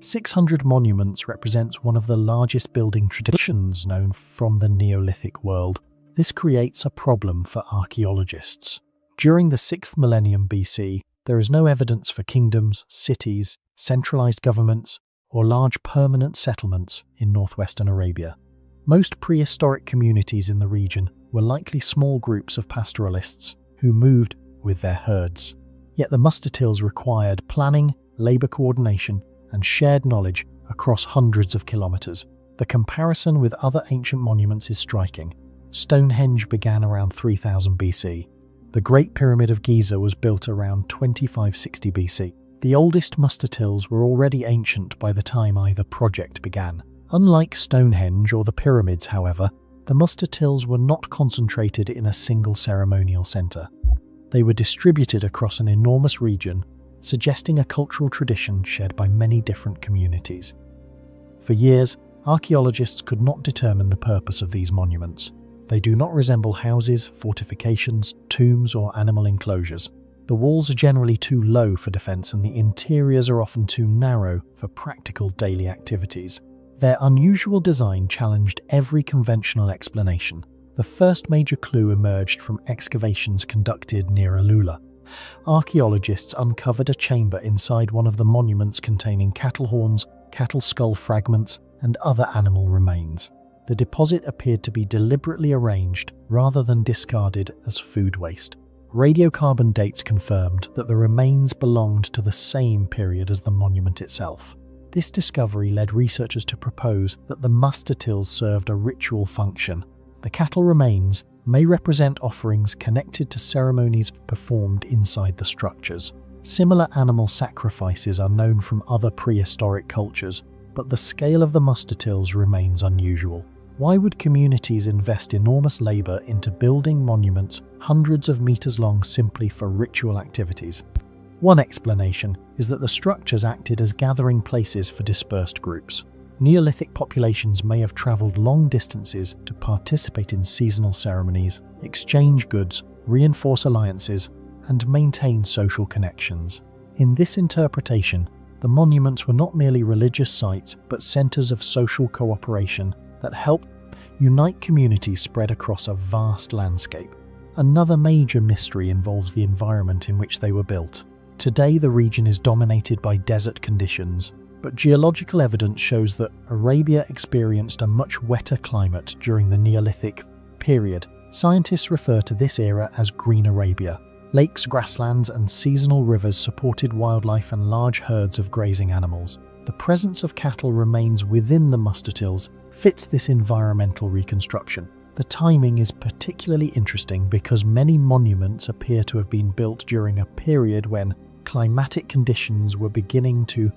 600 monuments represents one of the largest building traditions known from the Neolithic world. This creates a problem for archaeologists. During the 6th millennium BC, there is no evidence for kingdoms, cities, centralized governments, or large permanent settlements in northwestern Arabia. Most prehistoric communities in the region were likely small groups of pastoralists who moved with their herds. Yet the Mustatils required planning, labor coordination, and shared knowledge across hundreds of kilometers. The comparison with other ancient monuments is striking. Stonehenge began around 3000 BC. The Great Pyramid of Giza was built around 2560 BC. The oldest Mustatils were already ancient by the time either project began. Unlike Stonehenge or the pyramids, however, the Mustatils were not concentrated in a single ceremonial center. They were distributed across an enormous region, suggesting a cultural tradition shared by many different communities. For years, archaeologists could not determine the purpose of these monuments. They do not resemble houses, fortifications, tombs, or animal enclosures. The walls are generally too low for defense and the interiors are often too narrow for practical daily activities. Their unusual design challenged every conventional explanation. The first major clue emerged from excavations conducted near Alula. Archaeologists uncovered a chamber inside one of the monuments containing cattle horns, cattle skull fragments, and other animal remains. The deposit appeared to be deliberately arranged rather than discarded as food waste. Radiocarbon dates confirmed that the remains belonged to the same period as the monument itself. This discovery led researchers to propose that the mustatills served a ritual function. The cattle remains may represent offerings connected to ceremonies performed inside the structures. Similar animal sacrifices are known from other prehistoric cultures, but the scale of the mustatills remains unusual. Why would communities invest enormous labor into building monuments hundreds of meters long simply for ritual activities? One explanation is that the structures acted as gathering places for dispersed groups. Neolithic populations may have traveled long distances to participate in seasonal ceremonies, exchange goods, reinforce alliances, and maintain social connections. In this interpretation, the monuments were not merely religious sites but centers of social cooperation that helped unite communities spread across a vast landscape. Another major mystery involves the environment in which they were built. Today, the region is dominated by desert conditions, but geological evidence shows that Arabia experienced a much wetter climate during the Neolithic period. Scientists refer to this era as Green Arabia. Lakes, grasslands, and seasonal rivers supported wildlife and large herds of grazing animals. The presence of cattle remains within the mustatills fits this environmental reconstruction. The timing is particularly interesting because many monuments appear to have been built during a period when climatic conditions were beginning to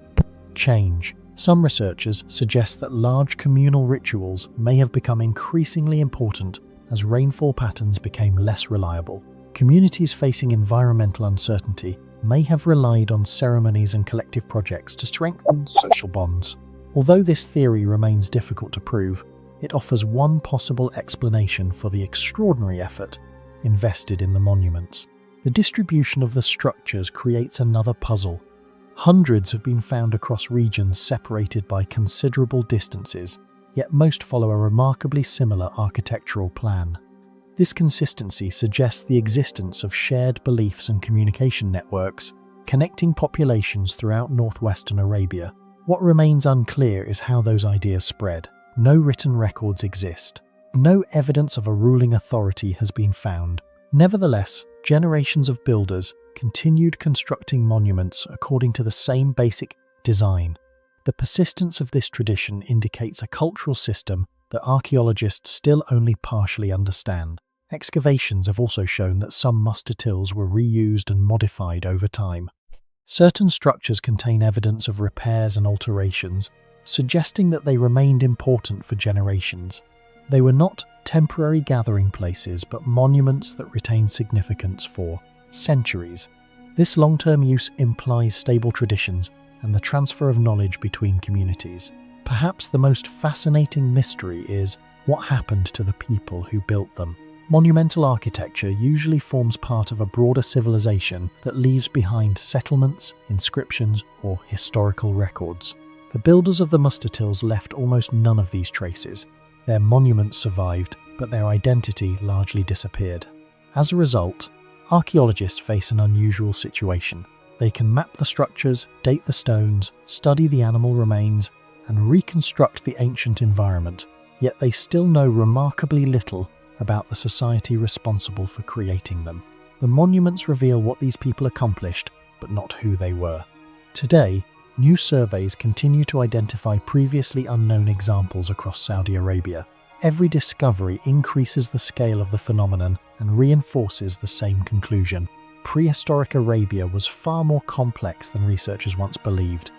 change. Some researchers suggest that large communal rituals may have become increasingly important as rainfall patterns became less reliable. Communities facing environmental uncertainty may have relied on ceremonies and collective projects to strengthen social bonds. Although this theory remains difficult to prove, it offers one possible explanation for the extraordinary effort invested in the monuments. The distribution of the structures creates another puzzle. Hundreds have been found across regions separated by considerable distances, yet most follow a remarkably similar architectural plan. This consistency suggests the existence of shared beliefs and communication networks connecting populations throughout northwestern Arabia. What remains unclear is how those ideas spread. No written records exist. No evidence of a ruling authority has been found. Nevertheless, generations of builders continued constructing monuments according to the same basic design. The persistence of this tradition indicates a cultural system that archaeologists still only partially understand. Excavations have also shown that some mustatills were reused and modified over time. Certain structures contain evidence of repairs and alterations, suggesting that they remained important for generations. They were not temporary gathering places, but monuments that retained significance for centuries. This long-term use implies stable traditions and the transfer of knowledge between communities. Perhaps the most fascinating mystery is what happened to the people who built them. Monumental architecture usually forms part of a broader civilization that leaves behind settlements, inscriptions, or historical records. The builders of the mustatills left almost none of these traces. Their monuments survived, but their identity largely disappeared. As a result, archaeologists face an unusual situation. They can map the structures, date the stones, study the animal remains, and reconstruct the ancient environment, yet they still know remarkably little about the society responsible for creating them. The monuments reveal what these people accomplished, but not who they were. Today, new surveys continue to identify previously unknown examples across Saudi Arabia. Every discovery increases the scale of the phenomenon and reinforces the same conclusion. Prehistoric Arabia was far more complex than researchers once believed.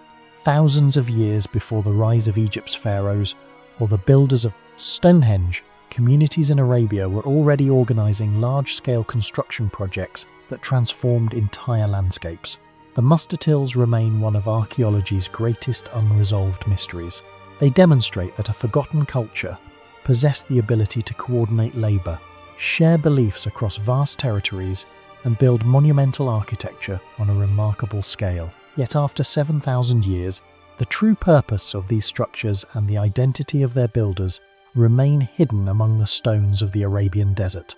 Thousands of years before the rise of Egypt's pharaohs or the builders of Stonehenge, communities in Arabia were already organizing large-scale construction projects that transformed entire landscapes. The mustatills remain one of archaeology's greatest unresolved mysteries. They demonstrate that a forgotten culture possessed the ability to coordinate labor, share beliefs across vast territories, and build monumental architecture on a remarkable scale. Yet after 7,000 years, the true purpose of these structures and the identity of their builders remain hidden among the stones of the Arabian desert.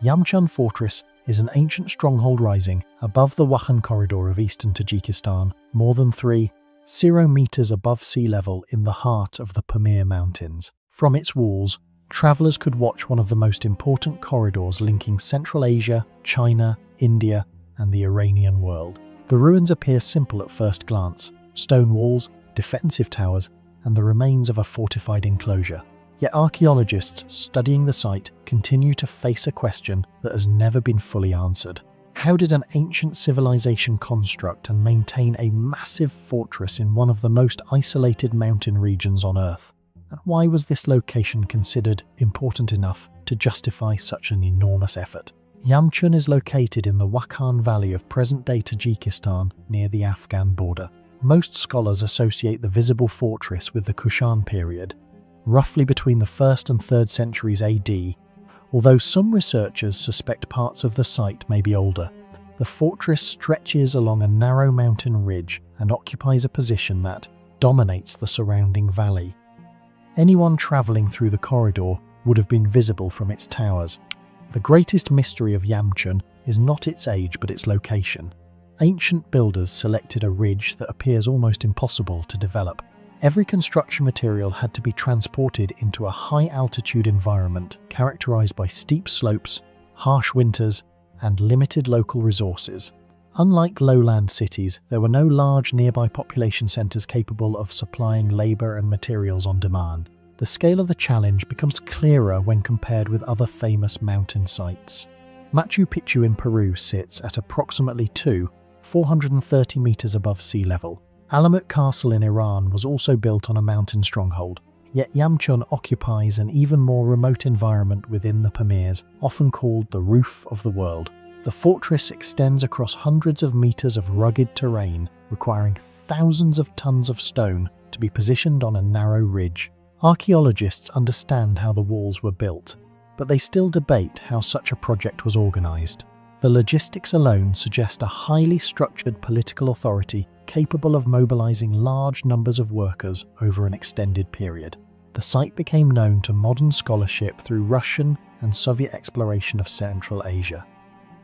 Yamchun Fortress is an ancient stronghold rising above the Wakhan corridor of eastern Tajikistan, more than 3.0 meters above sea level in the heart of the Pamir Mountains. From its walls, travelers could watch one of the most important corridors linking Central Asia, China, India, and the Iranian world. The ruins appear simple at first glance: stone walls, defensive towers, and the remains of a fortified enclosure. Yet archaeologists studying the site continue to face a question that has never been fully answered. How did an ancient civilization construct and maintain a massive fortress in one of the most isolated mountain regions on Earth? And why was this location considered important enough to justify such an enormous effort? Yamchun is located in the Wakhan Valley of present-day Tajikistan near the Afghan border. Most scholars associate the visible fortress with the Kushan period, roughly between the 1st and 3rd centuries AD, although some researchers suspect parts of the site may be older. The fortress stretches along a narrow mountain ridge and occupies a position that dominates the surrounding valley. Anyone travelling through the corridor would have been visible from its towers. The greatest mystery of Yamchun is not its age but its location. Ancient builders selected a ridge that appears almost impossible to develop. Every construction material had to be transported into a high-altitude environment characterized by steep slopes, harsh winters, and limited local resources. Unlike lowland cities, there were no large nearby population centers capable of supplying labor and materials on demand. The scale of the challenge becomes clearer when compared with other famous mountain sites. Machu Picchu in Peru sits at approximately 430 meters above sea level. Alamut Castle in Iran was also built on a mountain stronghold, yet Yamchun occupies an even more remote environment within the Pamirs, often called the roof of the world. The fortress extends across hundreds of meters of rugged terrain, requiring thousands of tons of stone to be positioned on a narrow ridge. Archaeologists understand how the walls were built, but they still debate how such a project was organized. The logistics alone suggest a highly structured political authority capable of mobilizing large numbers of workers over an extended period. The site became known to modern scholarship through Russian and Soviet exploration of Central Asia.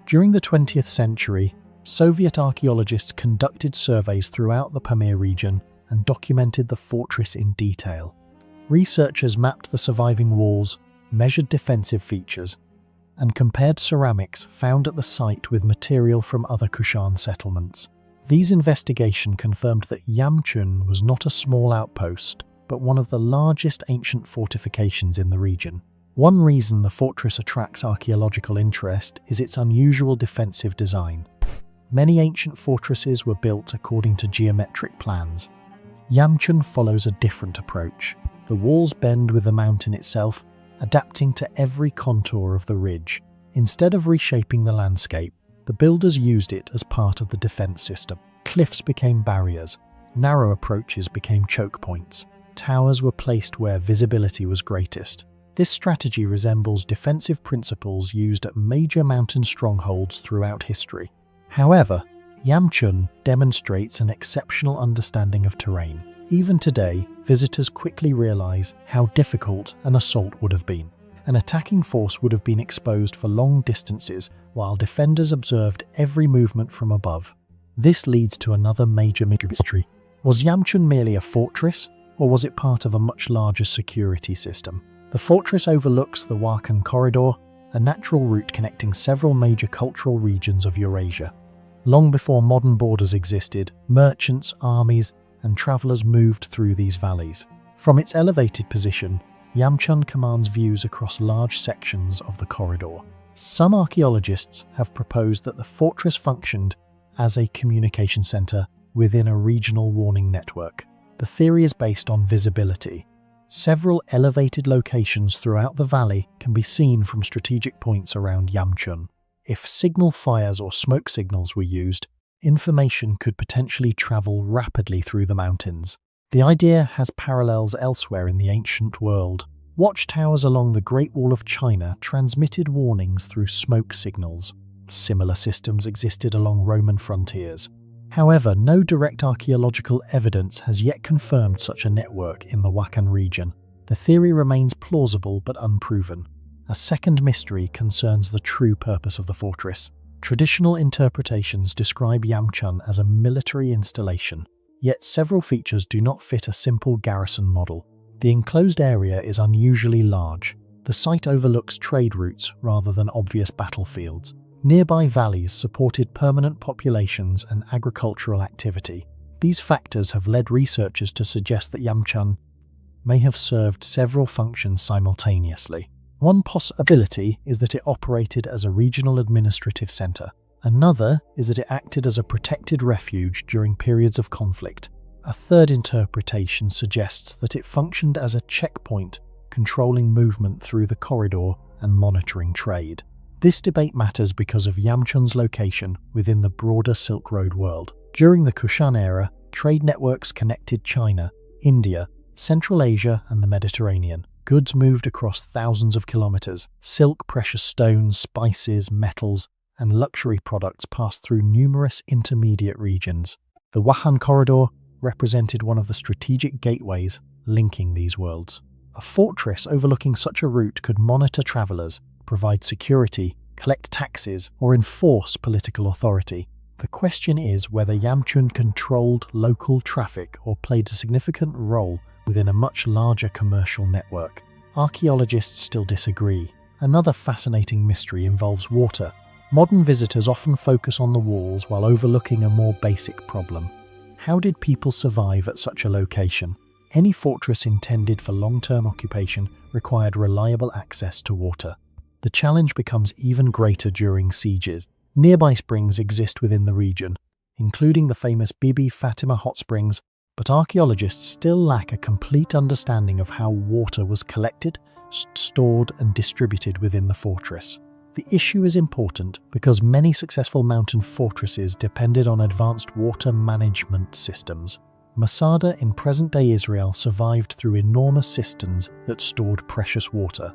During the 20th century, Soviet archaeologists conducted surveys throughout the Pamir region and documented the fortress in detail. Researchers mapped the surviving walls, measured defensive features, and compared ceramics found at the site with material from other Kushan settlements. These investigations confirmed that Yamchun was not a small outpost, but one of the largest ancient fortifications in the region. One reason the fortress attracts archaeological interest is its unusual defensive design. Many ancient fortresses were built according to geometric plans. Yamchun follows a different approach. The walls bend with the mountain itself, adapting to every contour of the ridge. Instead of reshaping the landscape, the builders used it as part of the defense system. Cliffs became barriers, narrow approaches became choke points, towers were placed where visibility was greatest. This strategy resembles defensive principles used at major mountain strongholds throughout history. However, Yamchun demonstrates an exceptional understanding of terrain. Even today, visitors quickly realize how difficult an assault would have been. An attacking force would have been exposed for long distances while defenders observed every movement from above. This leads to another major mystery. Was Yamchun merely a fortress, or was it part of a much larger security system? The fortress overlooks the Wakhan corridor, a natural route connecting several major cultural regions of Eurasia. Long before modern borders existed, merchants, armies, and travelers moved through these valleys. From its elevated position, Yamchun commands views across large sections of the corridor. Some archaeologists have proposed that the fortress functioned as a communication center within a regional warning network. The theory is based on visibility. Several elevated locations throughout the valley can be seen from strategic points around Yamchun. If signal fires or smoke signals were used, information could potentially travel rapidly through the mountains. The idea has parallels elsewhere in the ancient world. Watchtowers along the Great Wall of China transmitted warnings through smoke signals. Similar systems existed along Roman frontiers. However, no direct archaeological evidence has yet confirmed such a network in the Wakhan region. The theory remains plausible but unproven. A second mystery concerns the true purpose of the fortress. Traditional interpretations describe Yamchun as a military installation, yet several features do not fit a simple garrison model. The enclosed area is unusually large. The site overlooks trade routes rather than obvious battlefields. Nearby valleys supported permanent populations and agricultural activity. These factors have led researchers to suggest that Yamchun may have served several functions simultaneously. One possibility is that it operated as a regional administrative center. Another is that it acted as a protected refuge during periods of conflict. A third interpretation suggests that it functioned as a checkpoint, controlling movement through the corridor and monitoring trade. This debate matters because of Yamchun's location within the broader Silk Road world. During the Kushan era, trade networks connected China, India, Central Asia, and the Mediterranean. Goods moved across thousands of kilometers. Silk, precious stones, spices, metals, and luxury products passed through numerous intermediate regions. The Wuhan corridor represented one of the strategic gateways linking these worlds. A fortress overlooking such a route could monitor travelers, provide security, collect taxes, or enforce political authority. The question is whether Yamchun controlled local traffic or played a significant role within a much larger commercial network. Archaeologists still disagree. Another fascinating mystery involves water. Modern visitors often focus on the walls while overlooking a more basic problem. How did people survive at such a location? Any fortress intended for long-term occupation required reliable access to water. The challenge becomes even greater during sieges. Nearby springs exist within the region, including the famous Bibi Fatima hot springs, but archaeologists still lack a complete understanding of how water was collected, stored, and distributed within the fortress. The issue is important because many successful mountain fortresses depended on advanced water management systems. Masada in present-day Israel survived through enormous cisterns that stored precious water.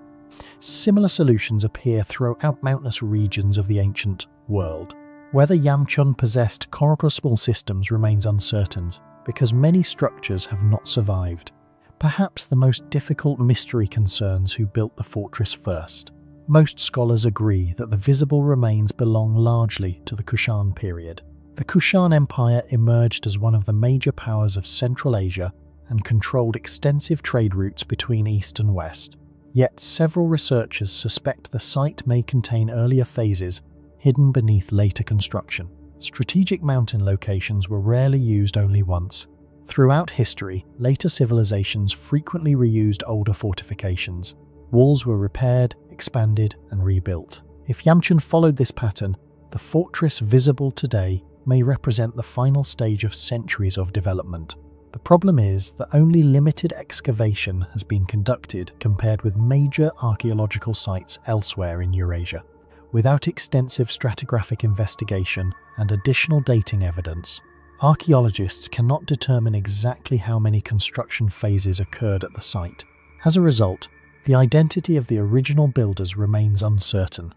Similar solutions appear throughout mountainous regions of the ancient world. Whether Yamchun possessed comparable systems remains uncertain, because many structures have not survived. Perhaps the most difficult mystery concerns who built the fortress first. Most scholars agree that the visible remains belong largely to the Kushan period. The Kushan Empire emerged as one of the major powers of Central Asia and controlled extensive trade routes between East and West. Yet several researchers suspect the site may contain earlier phases hidden beneath later construction. Strategic mountain locations were rarely used only once. Throughout history, later civilizations frequently reused older fortifications. Walls were repaired, expanded, and rebuilt. If Yamchun followed this pattern, the fortress visible today may represent the final stage of centuries of development. The problem is that only limited excavation has been conducted compared with major archaeological sites elsewhere in Eurasia. Without extensive stratigraphic investigation and additional dating evidence, archaeologists cannot determine exactly how many construction phases occurred at the site. As a result, the identity of the original builders remains uncertain.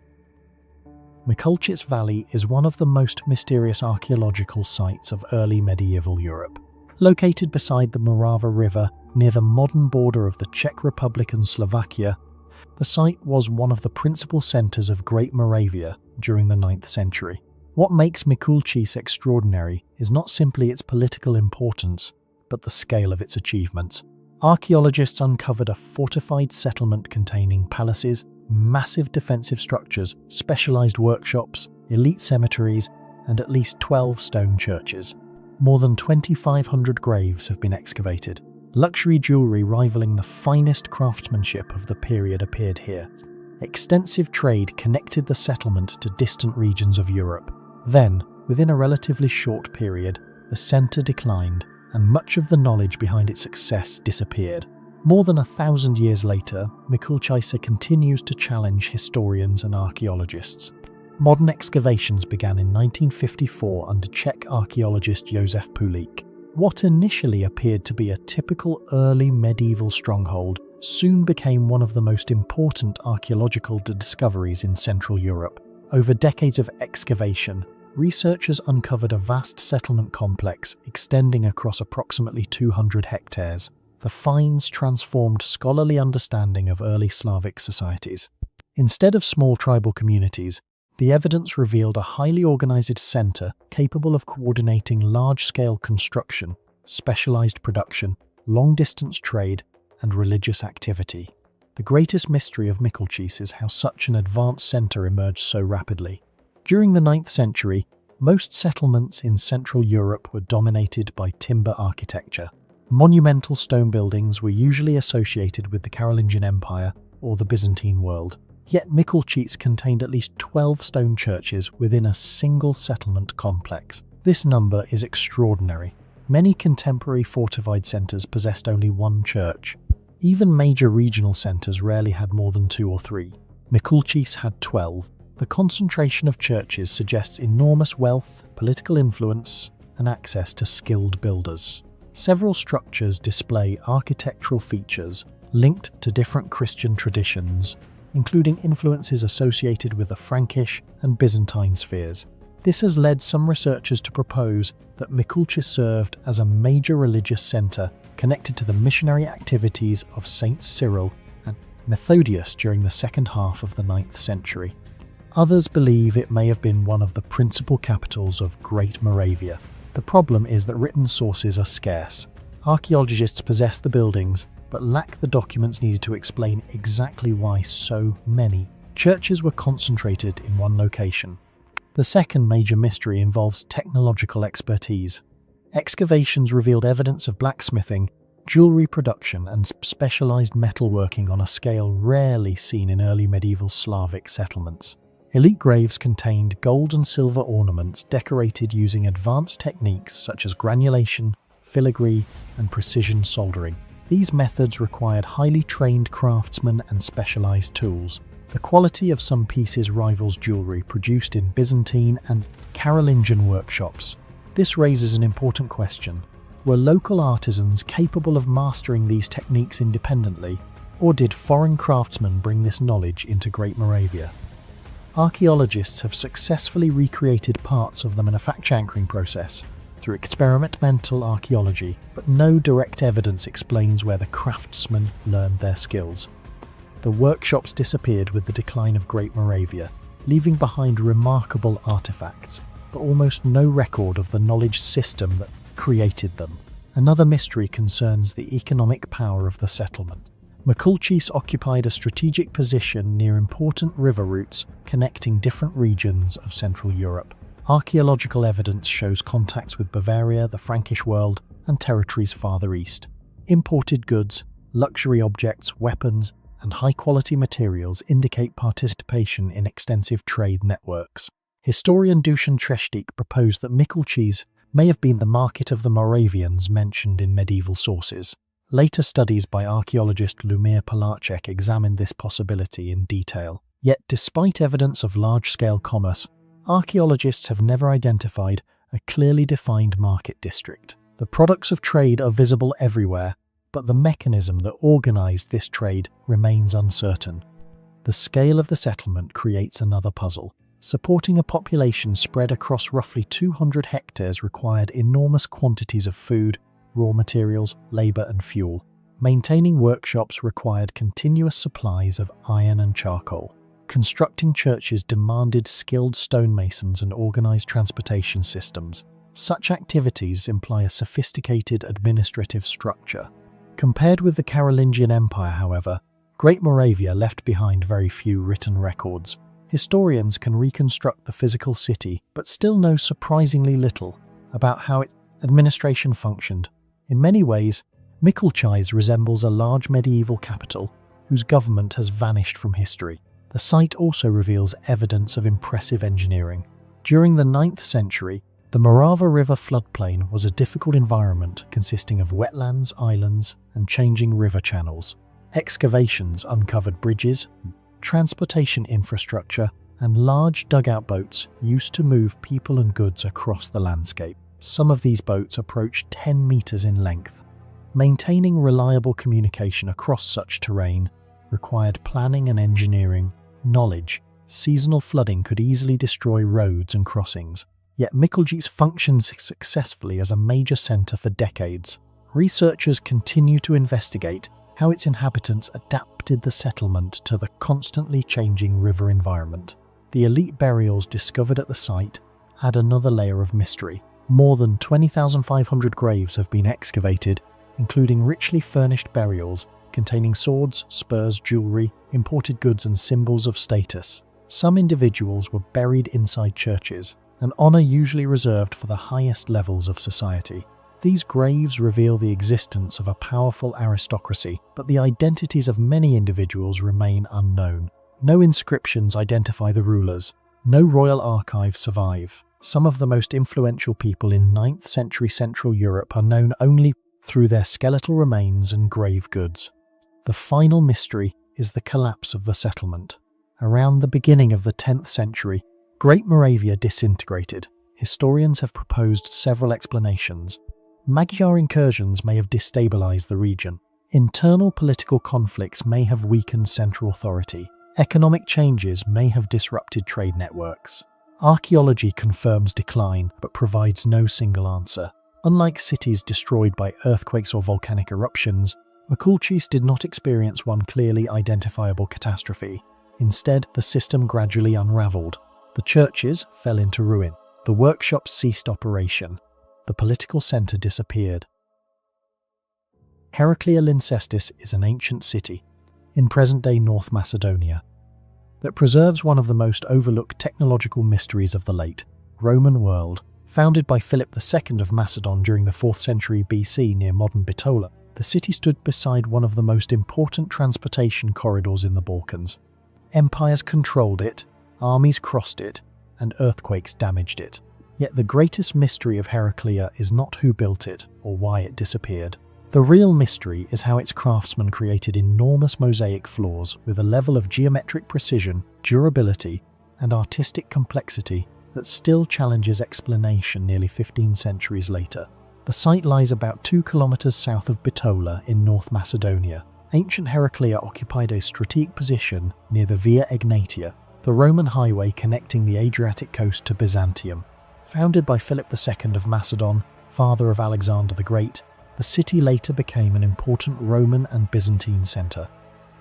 Mikulchitz Valley is one of the most mysterious archaeological sites of early medieval Europe. Located beside the Morava River near the modern border of the Czech Republic and Slovakia, the site was one of the principal centers of Great Moravia during the 9th century. What makes Mikulchitz extraordinary is not simply its political importance, but the scale of its achievements. Archaeologists uncovered a fortified settlement containing palaces, massive defensive structures, specialized workshops, elite cemeteries, and at least 12 stone churches. More than 2,500 graves have been excavated. Luxury jewelry rivaling the finest craftsmanship of the period appeared here. Extensive trade connected the settlement to distant regions of Europe. Then, within a relatively short period, the center declined, and much of the knowledge behind its success disappeared. More than 1,000 years later, Mikulchitz continues to challenge historians and archaeologists. Modern excavations began in 1954 under Czech archaeologist Josef Pulik. What initially appeared to be a typical early medieval stronghold soon became one of the most important archaeological discoveries in Central Europe. Over decades of excavation, researchers uncovered a vast settlement complex extending across approximately 200 hectares. The finds transformed scholarly understanding of early Slavic societies. Instead of small tribal communities, the evidence revealed a highly organized center capable of coordinating large-scale construction, specialized production, long-distance trade, and religious activity. The greatest mystery of Mikulčice is how such an advanced center emerged so rapidly. During the 9th century, most settlements in Central Europe were dominated by timber architecture. Monumental stone buildings were usually associated with the Carolingian Empire or the Byzantine world. Yet Mikulčice contained at least 12 stone churches within a single settlement complex. This number is extraordinary. Many contemporary fortified centers possessed only one church. Even major regional centers rarely had more than 2 or 3. Mikulčice had 12. The concentration of churches suggests enormous wealth, political influence, and access to skilled builders. Several structures display architectural features linked to different Christian traditions, including influences associated with the Frankish and Byzantine spheres. This has led some researchers to propose that Mikulčice served as a major religious center connected to the missionary activities of Saints Cyril and Methodius during the second half of the 9th century. Others believe it may have been one of the principal capitals of Great Moravia. The problem is that written sources are scarce. Archaeologists possess the buildings, but lack the documents needed to explain exactly why so many churches were concentrated in one location. The second major mystery involves technological expertise. Excavations revealed evidence of blacksmithing, jewelry production, and specialized metalworking on a scale rarely seen in early medieval Slavic settlements. Elite graves contained gold and silver ornaments decorated using advanced techniques such as granulation, filigree, and precision soldering. These methods required highly trained craftsmen and specialized tools. The quality of some pieces rivals jewelry produced in Byzantine and Carolingian workshops. This raises an important question. Were local artisans capable of mastering these techniques independently, or did foreign craftsmen bring this knowledge into Great Moravia? Archaeologists have successfully recreated parts of the manufacturing process through experimental archaeology, but no direct evidence explains where the craftsmen learned their skills. The workshops disappeared with the decline of Great Moravia, leaving behind remarkable artifacts, but almost no record of the knowledge system that created them. Another mystery concerns the economic power of the settlement. Mikulčice occupied a strategic position near important river routes connecting different regions of Central Europe. Archaeological evidence shows contacts with Bavaria, the Frankish world, and territories farther east. Imported goods, luxury objects, weapons, and high-quality materials indicate participation in extensive trade networks. Historian Dušan Třeštík proposed that Mikulčice may have been the market of the Moravians mentioned in medieval sources. Later studies by archaeologist Lumír Poláček examined this possibility in detail. Yet, despite evidence of large-scale commerce, archaeologists have never identified a clearly defined market district. The products of trade are visible everywhere, but the mechanism that organized this trade remains uncertain. The scale of the settlement creates another puzzle. Supporting a population spread across roughly 200 hectares required enormous quantities of food, raw materials, labor, and fuel. Maintaining workshops required continuous supplies of iron and charcoal. Constructing churches demanded skilled stonemasons and organized transportation systems. Such activities imply a sophisticated administrative structure. Compared with the Carolingian Empire, however, Great Moravia left behind very few written records. Historians can reconstruct the physical city, but still know surprisingly little about how its administration functioned. In many ways, Mikulčice resembles a large medieval capital whose government has vanished from history. The site also reveals evidence of impressive engineering. During the 9th century, the Morava River floodplain was a difficult environment consisting of wetlands, islands, and changing river channels. Excavations uncovered bridges, transportation infrastructure, and large dugout boats used to move people and goods across the landscape. Some of these boats approached 10 meters in length. Maintaining reliable communication across such terrain required planning and engineering knowledge. Seasonal flooding could easily destroy roads and crossings. Yet Mikulčice functioned successfully as a major center for decades. Researchers continue to investigate how its inhabitants adapted the settlement to the constantly changing river environment. The elite burials discovered at the site add another layer of mystery. More than 20,500 graves have been excavated, including richly furnished burials containing swords, spurs, jewellery, imported goods and symbols of status. Some individuals were buried inside churches, an honour usually reserved for the highest levels of society. These graves reveal the existence of a powerful aristocracy, but the identities of many individuals remain unknown. No inscriptions identify the rulers. No royal archives survive. Some of the most influential people in 9th century Central Europe are known only through their skeletal remains and grave goods. The final mystery is the collapse of the settlement. Around the beginning of the 10th century, Great Moravia disintegrated. Historians have proposed several explanations. Magyar incursions may have destabilized the region. Internal political conflicts may have weakened central authority. Economic changes may have disrupted trade networks. Archaeology confirms decline, but provides no single answer. Unlike cities destroyed by earthquakes or volcanic eruptions, Makulchis did not experience one clearly identifiable catastrophe. Instead, the system gradually unraveled. The churches fell into ruin. The workshops ceased operation. The political centre disappeared. Heraclea Lyncestis is an ancient city in present-day North Macedonia that preserves one of the most overlooked technological mysteries of the late Roman world. Founded by Philip II of Macedon during the 4th century BC near modern Bitola, the city stood beside one of the most important transportation corridors in the Balkans. Empires controlled it, armies crossed it, and earthquakes damaged it. Yet the greatest mystery of Heraclea is not who built it or why it disappeared. The real mystery is how its craftsmen created enormous mosaic floors with a level of geometric precision, durability, and artistic complexity that still challenges explanation nearly 15 centuries later. The site lies about 2 kilometers south of Bitola in North Macedonia. Ancient Heraclea occupied a strategic position near the Via Egnatia, the Roman highway connecting the Adriatic coast to Byzantium. Founded by Philip II of Macedon, father of Alexander the Great, the city later became an important Roman and Byzantine centre.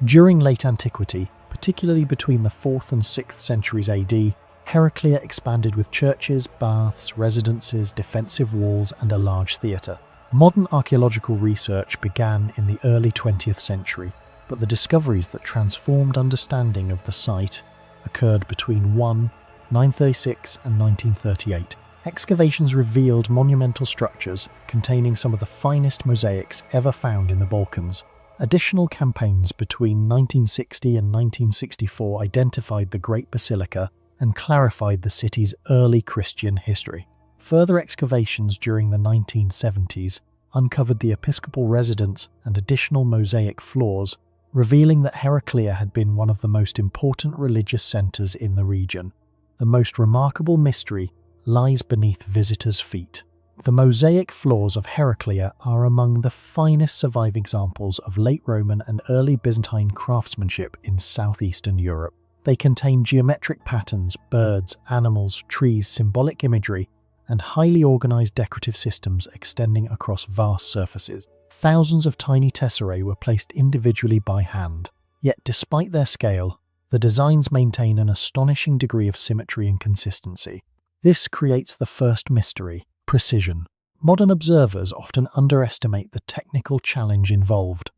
During late antiquity, particularly between the 4th and 6th centuries AD, Heraclea expanded with churches, baths, residences, defensive walls, and a large theatre. Modern archaeological research began in the early 20th century, but the discoveries that transformed understanding of the site occurred between 936 and 1938. Excavations revealed monumental structures containing some of the finest mosaics ever found in the Balkans. Additional campaigns between 1960 and 1964 identified the Great Basilica and clarified the city's early Christian history. Further excavations during the 1970s uncovered the episcopal residence and additional mosaic floors, revealing that Heraclea had been one of the most important religious centres in the region. The most remarkable mystery lies beneath visitors' feet. The mosaic floors of Heraclea are among the finest surviving examples of late Roman and early Byzantine craftsmanship in southeastern Europe. They contain geometric patterns, birds, animals, trees, symbolic imagery, and highly organized decorative systems extending across vast surfaces. Thousands of tiny tesserae were placed individually by hand. Yet despite their scale, the designs maintain an astonishing degree of symmetry and consistency. This creates the first mystery: precision. Modern observers often underestimate the technical challenge involved.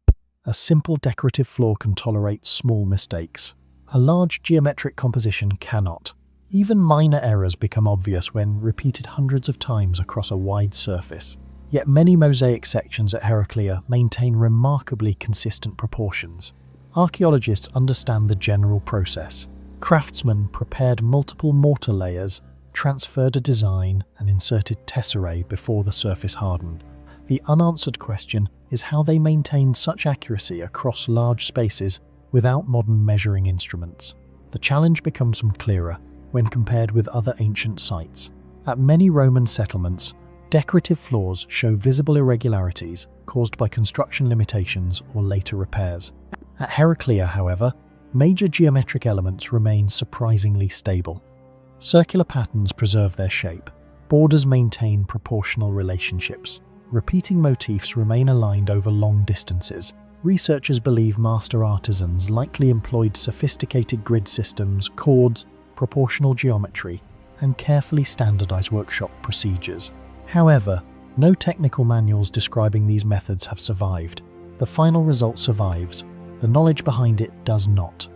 A simple decorative floor can tolerate small mistakes. A large geometric composition cannot. Even minor errors become obvious when repeated hundreds of times across a wide surface. Yet many mosaic sections at Heraclea maintain remarkably consistent proportions. Archaeologists understand the general process. Craftsmen prepared multiple mortar layers, transferred a design, and inserted tesserae before the surface hardened. The unanswered question is how they maintained such accuracy across large spaces without modern measuring instruments. The challenge becomes clearer when compared with other ancient sites. At many Roman settlements, decorative floors show visible irregularities caused by construction limitations or later repairs. At Heraclea, however, major geometric elements remain surprisingly stable. Circular patterns preserve their shape. Borders maintain proportional relationships. Repeating motifs remain aligned over long distances. Researchers believe master artisans likely employed sophisticated grid systems, chords, proportional geometry, and carefully standardized workshop procedures. However, no technical manuals describing these methods have survived. The final result survives. The knowledge behind it does not.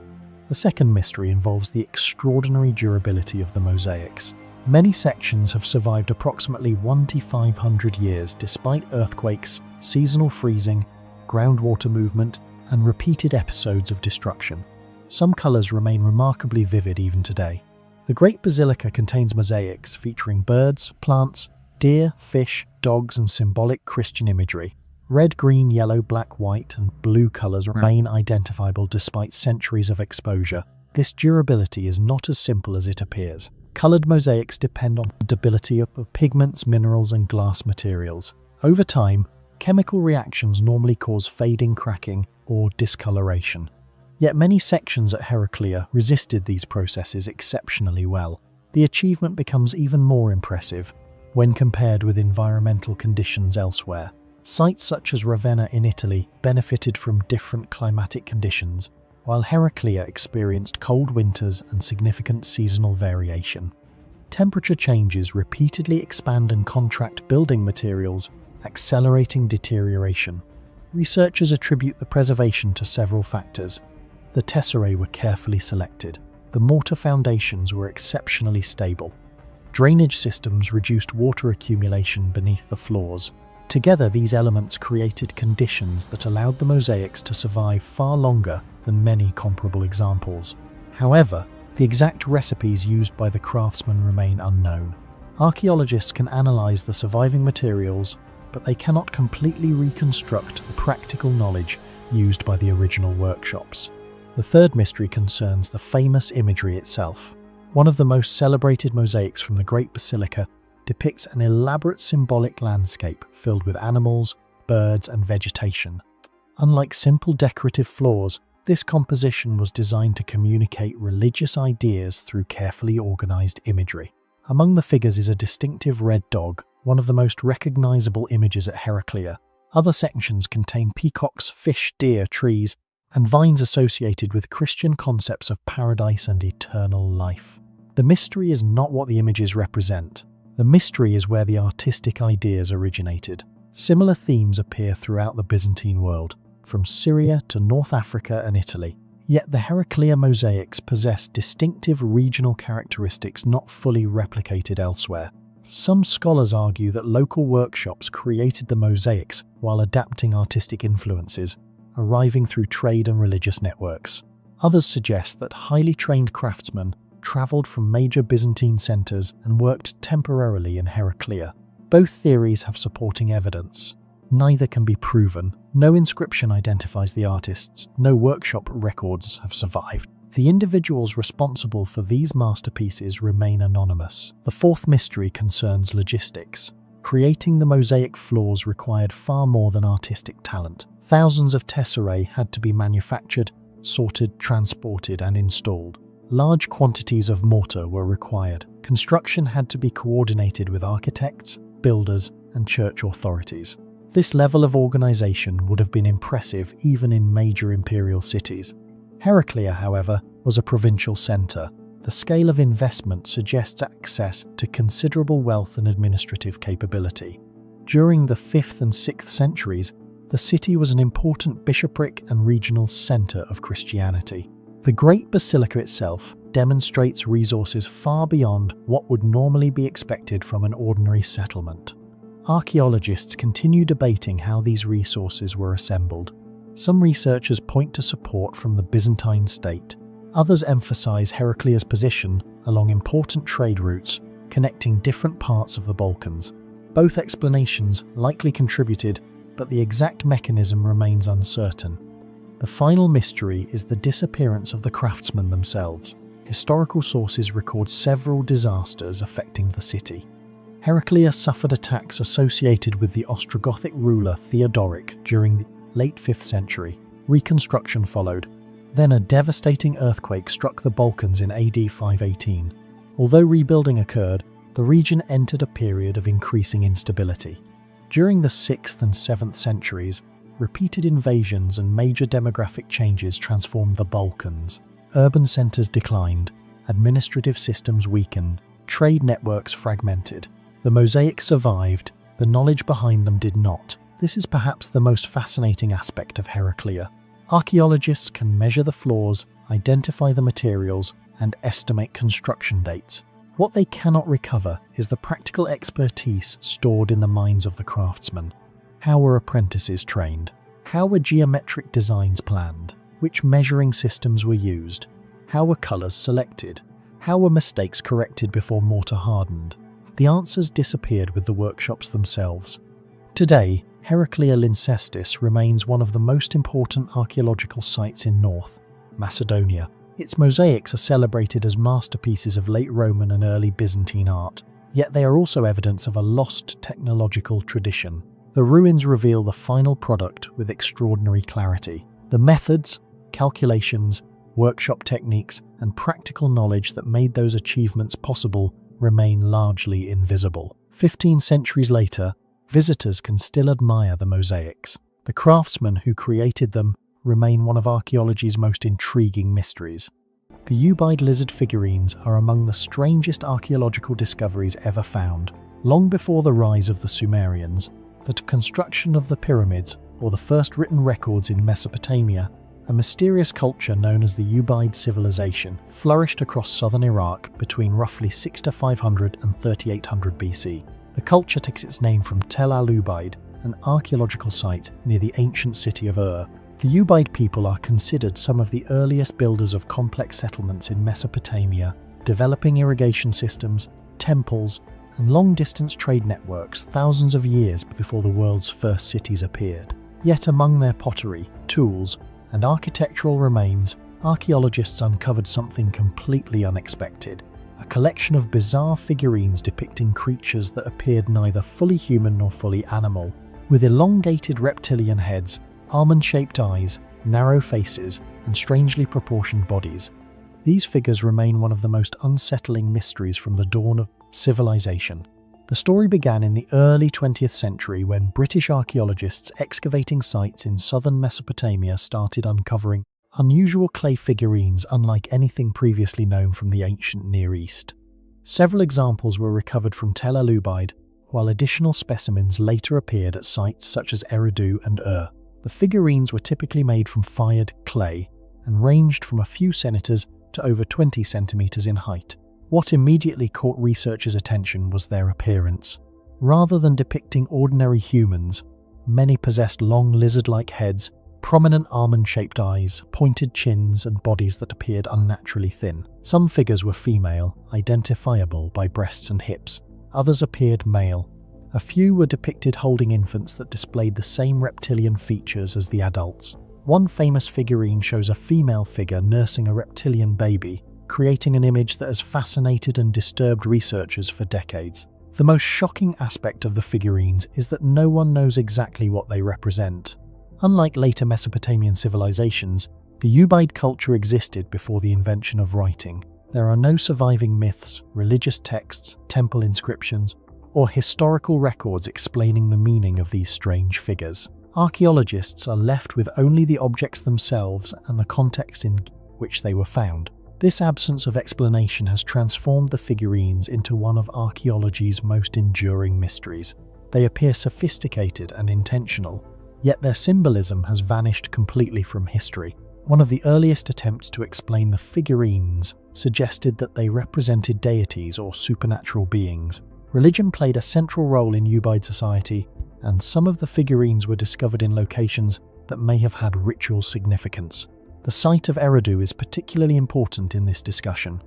The second mystery involves the extraordinary durability of the mosaics. Many sections have survived approximately 1 to 500 years despite earthquakes, seasonal freezing, groundwater movement, and repeated episodes of destruction. Some colours remain remarkably vivid even today. The Great Basilica contains mosaics featuring birds, plants, deer, fish, dogs, and symbolic Christian imagery. Red, green, yellow, black, white, and blue colours remain identifiable despite centuries of exposure. This durability is not as simple as it appears. Coloured mosaics depend on the stability of pigments, minerals, and glass materials. Over time, chemical reactions normally cause fading, cracking, or discoloration. Yet many sections at Heraclea resisted these processes exceptionally well. The achievement becomes even more impressive when compared with environmental conditions elsewhere. Sites such as Ravenna in Italy benefited from different climatic conditions, while Heraclea experienced cold winters and significant seasonal variation. Temperature changes repeatedly expand and contract building materials, accelerating deterioration. Researchers attribute the preservation to several factors. The tesserae were carefully selected. The mortar foundations were exceptionally stable. Drainage systems reduced water accumulation beneath the floors. Together, these elements created conditions that allowed the mosaics to survive far longer than many comparable examples. However, the exact recipes used by the craftsmen remain unknown. Archaeologists can analyze the surviving materials, but they cannot completely reconstruct the practical knowledge used by the original workshops. The third mystery concerns the famous imagery itself. One of the most celebrated mosaics from the Great Basilica depicts an elaborate symbolic landscape filled with animals, birds, and vegetation. Unlike simple decorative floors, this composition was designed to communicate religious ideas through carefully organized imagery. Among the figures is a distinctive red dog, one of the most recognizable images at Heraclea. Other sections contain peacocks, fish, deer, trees, and vines associated with Christian concepts of paradise and eternal life. The mystery is not what the images represent. The mystery is where the artistic ideas originated. Similar themes appear throughout the Byzantine world, from Syria to North Africa and Italy. Yet the Heraclea mosaics possess distinctive regional characteristics not fully replicated elsewhere. Some scholars argue that local workshops created the mosaics while adapting artistic influences, arriving through trade and religious networks. Others suggest that highly trained craftsmen travelled from major Byzantine centres and worked temporarily in Heraclea. Both theories have supporting evidence. Neither can be proven. No inscription identifies the artists. No workshop records have survived. The individuals responsible for these masterpieces remain anonymous. The fourth mystery concerns logistics. Creating the mosaic floors required far more than artistic talent. Thousands of tesserae had to be manufactured, sorted, transported, and installed. Large quantities of mortar were required. Construction had to be coordinated with architects, builders, and church authorities. This level of organization would have been impressive even in major imperial cities. Heraclea, however, was a provincial center. The scale of investment suggests access to considerable wealth and administrative capability. During the 5th and 6th centuries, the city was an important bishopric and regional center of Christianity. The Great Basilica itself demonstrates resources far beyond what would normally be expected from an ordinary settlement. Archaeologists continue debating how these resources were assembled. Some researchers point to support from the Byzantine state. Others emphasize Heraclea's position along important trade routes connecting different parts of the Balkans. Both explanations likely contributed, but the exact mechanism remains uncertain. The final mystery is the disappearance of the craftsmen themselves. Historical sources record several disasters affecting the city. Heraclea suffered attacks associated with the Ostrogothic ruler Theodoric during the late 5th century. Reconstruction followed. Then a devastating earthquake struck the Balkans in AD 518. Although rebuilding occurred, the region entered a period of increasing instability. During the 6th and 7th centuries, repeated invasions and major demographic changes transformed the Balkans. Urban centers declined, administrative systems weakened, trade networks fragmented. The mosaics survived, the knowledge behind them did not. This is perhaps the most fascinating aspect of Heraclea. Archaeologists can measure the floors, identify the materials, and estimate construction dates. What they cannot recover is the practical expertise stored in the minds of the craftsmen. How were apprentices trained? How were geometric designs planned? Which measuring systems were used? How were colours selected? How were mistakes corrected before mortar hardened? The answers disappeared with the workshops themselves. Today, Heraclea Lyncestis remains one of the most important archaeological sites in North Macedonia. Its mosaics are celebrated as masterpieces of late Roman and early Byzantine art, yet they are also evidence of a lost technological tradition. The ruins reveal the final product with extraordinary clarity. The methods, calculations, workshop techniques, and practical knowledge that made those achievements possible remain largely invisible. 15 centuries later, visitors can still admire the mosaics. The craftsmen who created them remain one of archaeology's most intriguing mysteries. The Ubaid lizard figurines are among the strangest archaeological discoveries ever found. Long before the rise of the Sumerians, the construction of the pyramids, or the first written records in Mesopotamia, a mysterious culture known as the Ubaid civilization flourished across southern Iraq between roughly 6 to 500 and 3800 BC. The culture takes its name from Tel al-Ubaid, an archaeological site near the ancient city of Ur. The Ubaid people are considered some of the earliest builders of complex settlements in Mesopotamia, developing irrigation systems, temples, and long-distance trade networks thousands of years before the world's first cities appeared. Yet among their pottery, tools, and architectural remains, archaeologists uncovered something completely unexpected: a collection of bizarre figurines depicting creatures that appeared neither fully human nor fully animal, with elongated reptilian heads, almond-shaped eyes, narrow faces, and strangely proportioned bodies. These figures remain one of the most unsettling mysteries from the dawn of civilization. The story began in the early 20th century when British archaeologists excavating sites in southern Mesopotamia started uncovering unusual clay figurines unlike anything previously known from the ancient Near East. Several examples were recovered from Tel al-Ubaid, while additional specimens later appeared at sites such as Eridu and Ur. The figurines were typically made from fired clay and ranged from a few centimeters to over 20 centimeters in height. What immediately caught researchers' attention was their appearance. Rather than depicting ordinary humans, many possessed long lizard-like heads, prominent almond-shaped eyes, pointed chins, and bodies that appeared unnaturally thin. Some figures were female, identifiable by breasts and hips. Others appeared male. A few were depicted holding infants that displayed the same reptilian features as the adults. One famous figurine shows a female figure nursing a reptilian baby, creating an image that has fascinated and disturbed researchers for decades. The most shocking aspect of the figurines is that no one knows exactly what they represent. Unlike later Mesopotamian civilizations, the Ubaid culture existed before the invention of writing. There are no surviving myths, religious texts, temple inscriptions, or historical records explaining the meaning of these strange figures. Archaeologists are left with only the objects themselves and the context in which they were found. This absence of explanation has transformed the figurines into one of archaeology's most enduring mysteries. They appear sophisticated and intentional, yet their symbolism has vanished completely from history. One of the earliest attempts to explain the figurines suggested that they represented deities or supernatural beings. Religion played a central role in Ubaid society, and some of the figurines were discovered in locations that may have had ritual significance. The site of Eridu is particularly important in this discussion.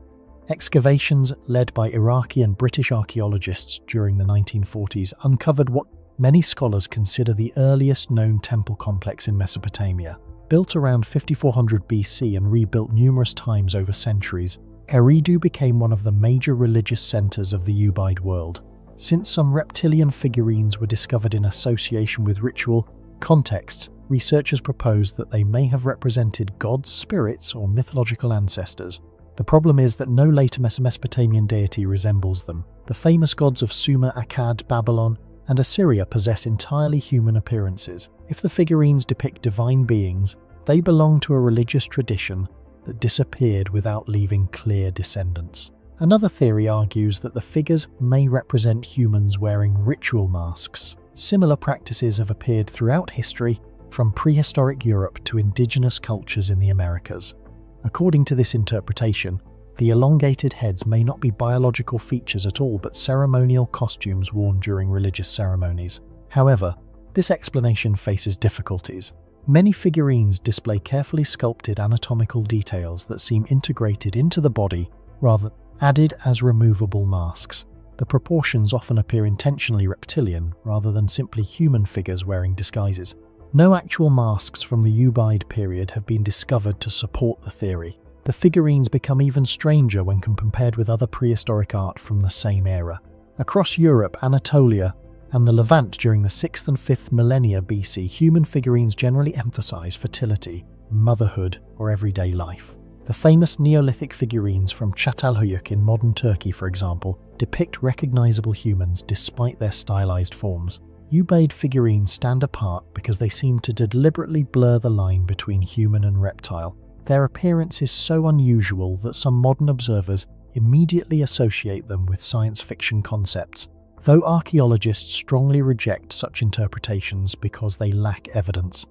Excavations led by Iraqi and British archaeologists during the 1940s uncovered what many scholars consider the earliest known temple complex in Mesopotamia. Built around 5400 BC and rebuilt numerous times over centuries, Eridu became one of the major religious centers of the Ubaid world. Since some reptilian figurines were discovered in association with ritual contexts, researchers proposed that they may have represented gods, spirits, or mythological ancestors. The problem is that no later Mesopotamian deity resembles them. The famous gods of Sumer, Akkad, Babylon, and Assyria possess entirely human appearances. If the figurines depict divine beings, they belong to a religious tradition that disappeared without leaving clear descendants. Another theory argues that the figures may represent humans wearing ritual masks. Similar practices have appeared throughout history, from prehistoric Europe to indigenous cultures in the Americas. According to this interpretation, the elongated heads may not be biological features at all but ceremonial costumes worn during religious ceremonies. However, this explanation faces difficulties. Many figurines display carefully sculpted anatomical details that seem integrated into the body rather than added as removable masks. The proportions often appear intentionally reptilian rather than simply human figures wearing disguises. No actual masks from the Ubaid period have been discovered to support the theory. The figurines become even stranger when compared with other prehistoric art from the same era. Across Europe, Anatolia, and the Levant during the 6th and 5th millennia BC, human figurines generally emphasize fertility, motherhood, or everyday life. The famous Neolithic figurines from Çatalhöyük in modern Turkey, for example, depict recognizable humans despite their stylized forms. Ubaid figurines stand apart because they seem to deliberately blur the line between human and reptile. Their appearance is so unusual that some modern observers immediately associate them with science fiction concepts, though archaeologists strongly reject such interpretations because they lack evidence.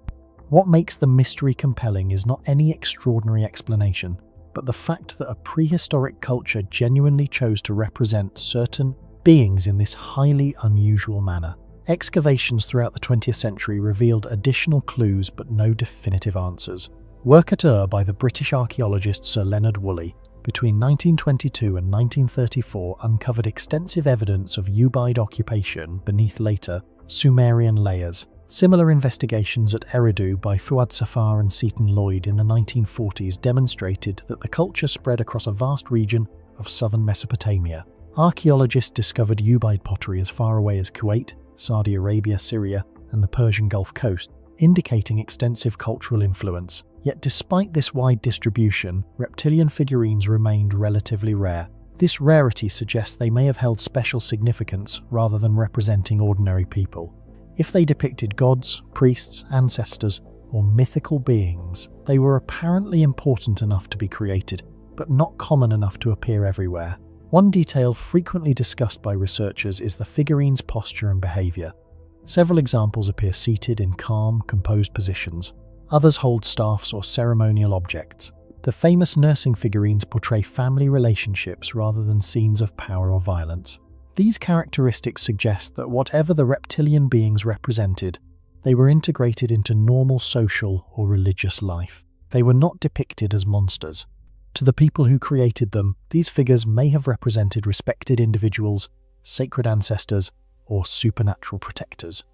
What makes the mystery compelling is not any extraordinary explanation, but the fact that a prehistoric culture genuinely chose to represent certain beings in this highly unusual manner. Excavations throughout the 20th century revealed additional clues but no definitive answers. Work at Ur by the British archaeologist Sir Leonard Woolley between 1922 and 1934 uncovered extensive evidence of Ubaid occupation beneath later Sumerian layers. Similar investigations at Eridu by Fuad Safar and Seton Lloyd in the 1940s demonstrated that the culture spread across a vast region of southern Mesopotamia. Archaeologists discovered Ubaid pottery as far away as Kuwait, Saudi Arabia, Syria, and the Persian Gulf Coast, indicating extensive cultural influence. Yet despite this wide distribution, reptilian figurines remained relatively rare. This rarity suggests they may have held special significance rather than representing ordinary people. If they depicted gods, priests, ancestors, or mythical beings, they were apparently important enough to be created, but not common enough to appear everywhere. One detail frequently discussed by researchers is the figurine's posture and behavior. Several examples appear seated in calm, composed positions. Others hold staffs or ceremonial objects. The famous nursing figurines portray family relationships rather than scenes of power or violence. These characteristics suggest that whatever the reptilian beings represented, they were integrated into normal social or religious life. They were not depicted as monsters. To the people who created them, these figures may have represented respected individuals, sacred ancestors, or supernatural protectors.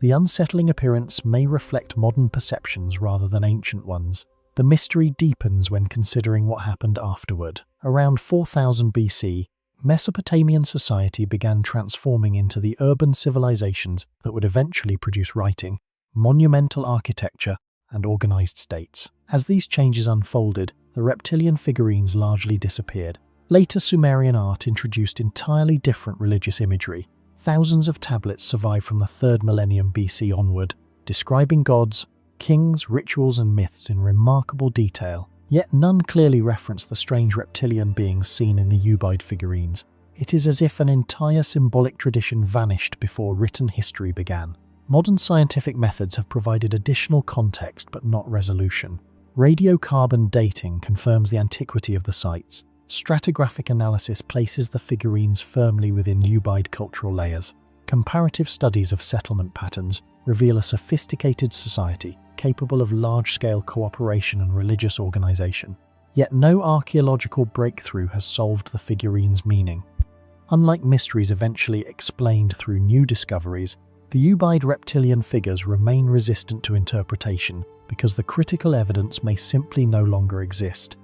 The unsettling appearance may reflect modern perceptions rather than ancient ones. The mystery deepens when considering what happened afterward. Around 4000 BC, Mesopotamian society began transforming into the urban civilizations that would eventually produce writing, monumental architecture, and organized states. As these changes unfolded, the reptilian figurines largely disappeared. Later Sumerian art introduced entirely different religious imagery. Thousands of tablets survive from the 3rd millennium BC onward, describing gods, kings, rituals, and myths in remarkable detail. Yet none clearly reference the strange reptilian beings seen in the Ubaid figurines. It is as if an entire symbolic tradition vanished before written history began. Modern scientific methods have provided additional context but not resolution. Radiocarbon dating confirms the antiquity of the sites. Stratigraphic analysis places the figurines firmly within Ubaid cultural layers. Comparative studies of settlement patterns reveal a sophisticated society capable of large-scale cooperation and religious organization. Yet no archaeological breakthrough has solved the figurines' meaning. Unlike mysteries eventually explained through new discoveries, the Ubaid reptilian figures remain resistant to interpretation because the critical evidence may simply no longer exist.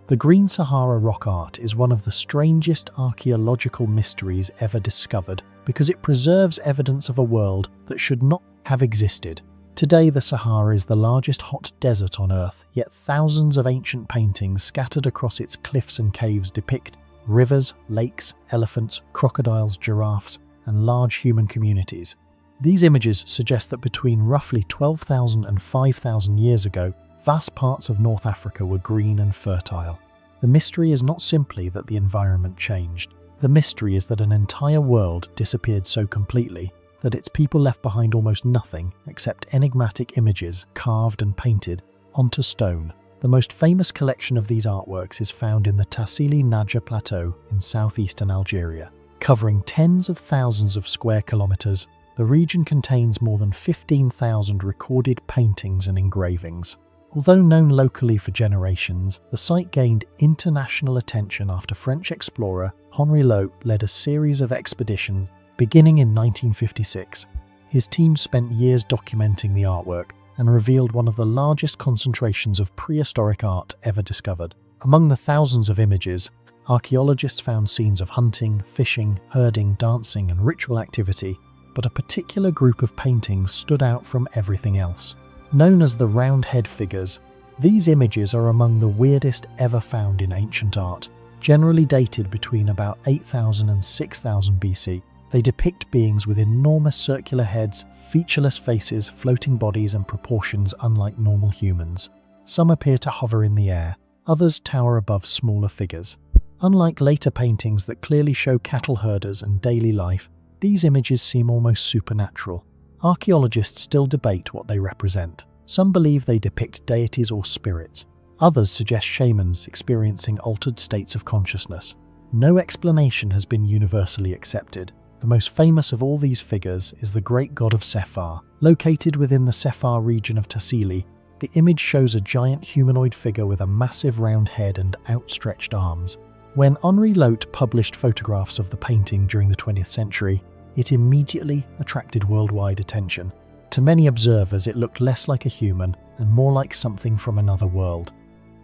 The Green Sahara rock art is one of the strangest archaeological mysteries ever discovered because it preserves evidence of a world that should not have existed. Today, the Sahara is the largest hot desert on Earth, yet thousands of ancient paintings scattered across its cliffs and caves depict rivers, lakes, elephants, crocodiles, giraffes, and large human communities. These images suggest that between roughly 12,000 and 5,000 years ago, vast parts of North Africa were green and fertile. The mystery is not simply that the environment changed. The mystery is that an entire world disappeared so completely that its people left behind almost nothing except enigmatic images carved and painted onto stone. The most famous collection of these artworks is found in the Tassili Naja Plateau in southeastern Algeria. Covering tens of thousands of square kilometers, the region contains more than 15,000 recorded paintings and engravings. Although known locally for generations, the site gained international attention after French explorer Henri Lot led a series of expeditions beginning in 1956. His team spent years documenting the artwork and revealed one of the largest concentrations of prehistoric art ever discovered. Among the thousands of images, archaeologists found scenes of hunting, fishing, herding, dancing, and ritual activity, but a particular group of paintings stood out from everything else. Known as the round-head figures, these images are among the weirdest ever found in ancient art. Generally dated between about 8,000 and 6,000 BC, they depict beings with enormous circular heads, featureless faces, floating bodies, and proportions unlike normal humans. Some appear to hover in the air, others tower above smaller figures. Unlike later paintings that clearly show cattle herders and daily life, these images seem almost supernatural. Archaeologists still debate what they represent. Some believe they depict deities or spirits. Others suggest shamans experiencing altered states of consciousness. No explanation has been universally accepted. The most famous of all these figures is the great god of Sephar. Located within the Sephar region of Tassili, the image shows a giant humanoid figure with a massive round head and outstretched arms. When Henri Lot published photographs of the painting during the 20th century, it immediately attracted worldwide attention. To many observers, it looked less like a human and more like something from another world.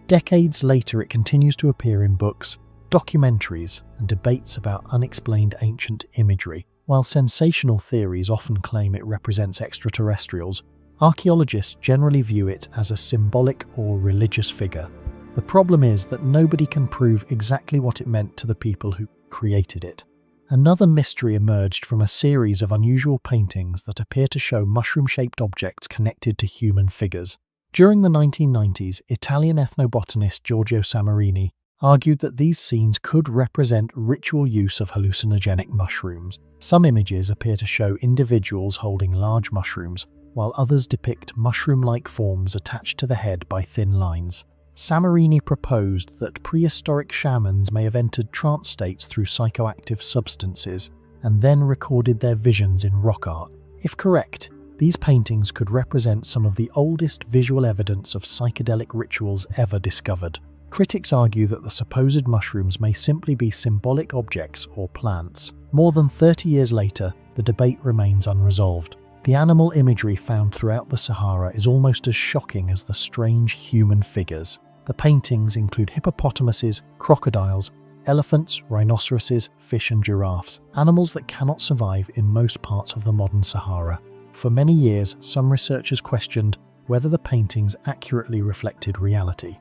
Decades later, it continues to appear in books, documentaries, and debates about unexplained ancient imagery. While sensational theories often claim it represents extraterrestrials, archaeologists generally view it as a symbolic or religious figure. The problem is that nobody can prove exactly what it meant to the people who created it. Another mystery emerged from a series of unusual paintings that appear to show mushroom-shaped objects connected to human figures. During the 1990s, Italian ethnobotanist Giorgio Samarini argued that these scenes could represent ritual use of hallucinogenic mushrooms. Some images appear to show individuals holding large mushrooms, while others depict mushroom-like forms attached to the head by thin lines. Samarini proposed that prehistoric shamans may have entered trance states through psychoactive substances and then recorded their visions in rock art. If correct, these paintings could represent some of the oldest visual evidence of psychedelic rituals ever discovered. Critics argue that the supposed mushrooms may simply be symbolic objects or plants. More than 30 years later, the debate remains unresolved. The animal imagery found throughout the Sahara is almost as shocking as the strange human figures. The paintings include hippopotamuses, crocodiles, elephants, rhinoceroses, fish and giraffes, animals that cannot survive in most parts of the modern Sahara. For many years, some researchers questioned whether the paintings accurately reflected reality.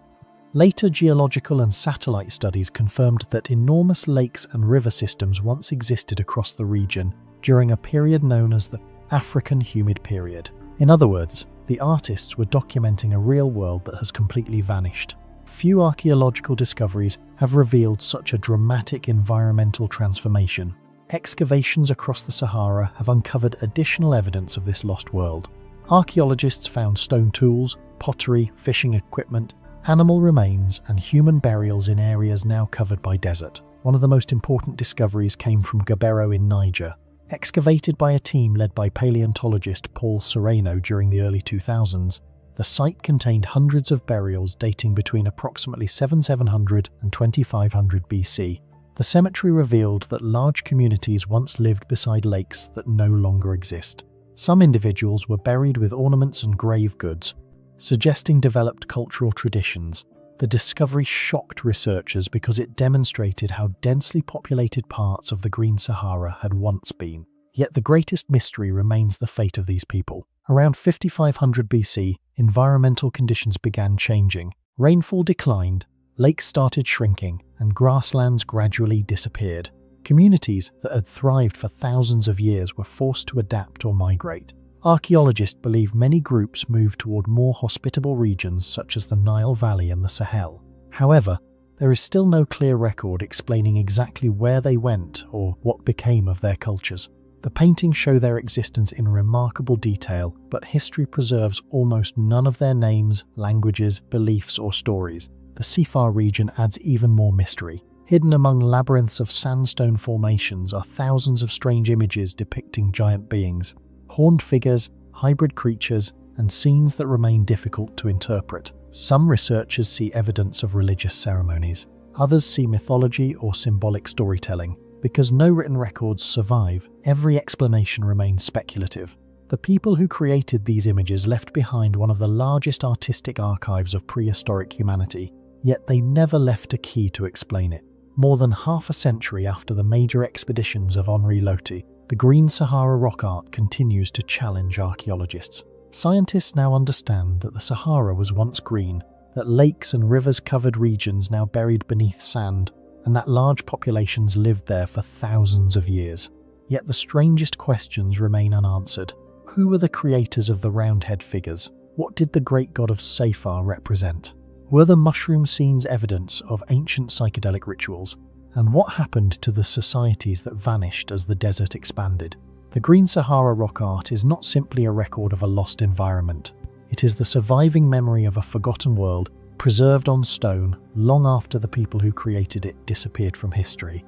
Later geological and satellite studies confirmed that enormous lakes and river systems once existed across the region during a period known as the African Humid Period. In other words, the artists were documenting a real world that has completely vanished. Few archaeological discoveries have revealed such a dramatic environmental transformation. Excavations across the Sahara have uncovered additional evidence of this lost world. Archaeologists found stone tools, pottery, fishing equipment, animal remains, and human burials in areas now covered by desert. One of the most important discoveries came from Gabbero in Niger. Excavated by a team led by paleontologist Paul Sereno during the early 2000s, the site contained hundreds of burials dating between approximately 7700 and 2500 BC. The cemetery revealed that large communities once lived beside lakes that no longer exist. Some individuals were buried with ornaments and grave goods, suggesting developed cultural traditions. The discovery shocked researchers because it demonstrated how densely populated parts of the Green Sahara had once been. Yet the greatest mystery remains the fate of these people. Around 5500 BC, environmental conditions began changing. Rainfall declined, lakes started shrinking, and grasslands gradually disappeared. Communities that had thrived for thousands of years were forced to adapt or migrate. Archaeologists believe many groups moved toward more hospitable regions such as the Nile Valley and the Sahel. However, there is still no clear record explaining exactly where they went or what became of their cultures. The paintings show their existence in remarkable detail, but history preserves almost none of their names, languages, beliefs, or stories. The Sifar region adds even more mystery. Hidden among labyrinths of sandstone formations are thousands of strange images depicting giant beings, horned figures, hybrid creatures, and scenes that remain difficult to interpret. Some researchers see evidence of religious ceremonies. Others see mythology or symbolic storytelling. Because no written records survive, every explanation remains speculative. The people who created these images left behind one of the largest artistic archives of prehistoric humanity, yet they never left a key to explain it. More than half a century after the major expeditions of Henri Loti, the Green Sahara rock art continues to challenge archaeologists. Scientists now understand that the Sahara was once green, that lakes and rivers covered regions now buried beneath sand, and that large populations lived there for thousands of years. Yet the strangest questions remain unanswered. Who were the creators of the round-head figures? What did the great god of Safar represent? Were the mushroom scenes evidence of ancient psychedelic rituals? And what happened to the societies that vanished as the desert expanded? The Green Sahara rock art is not simply a record of a lost environment. It is the surviving memory of a forgotten world, preserved on stone long after the people who created it disappeared from history.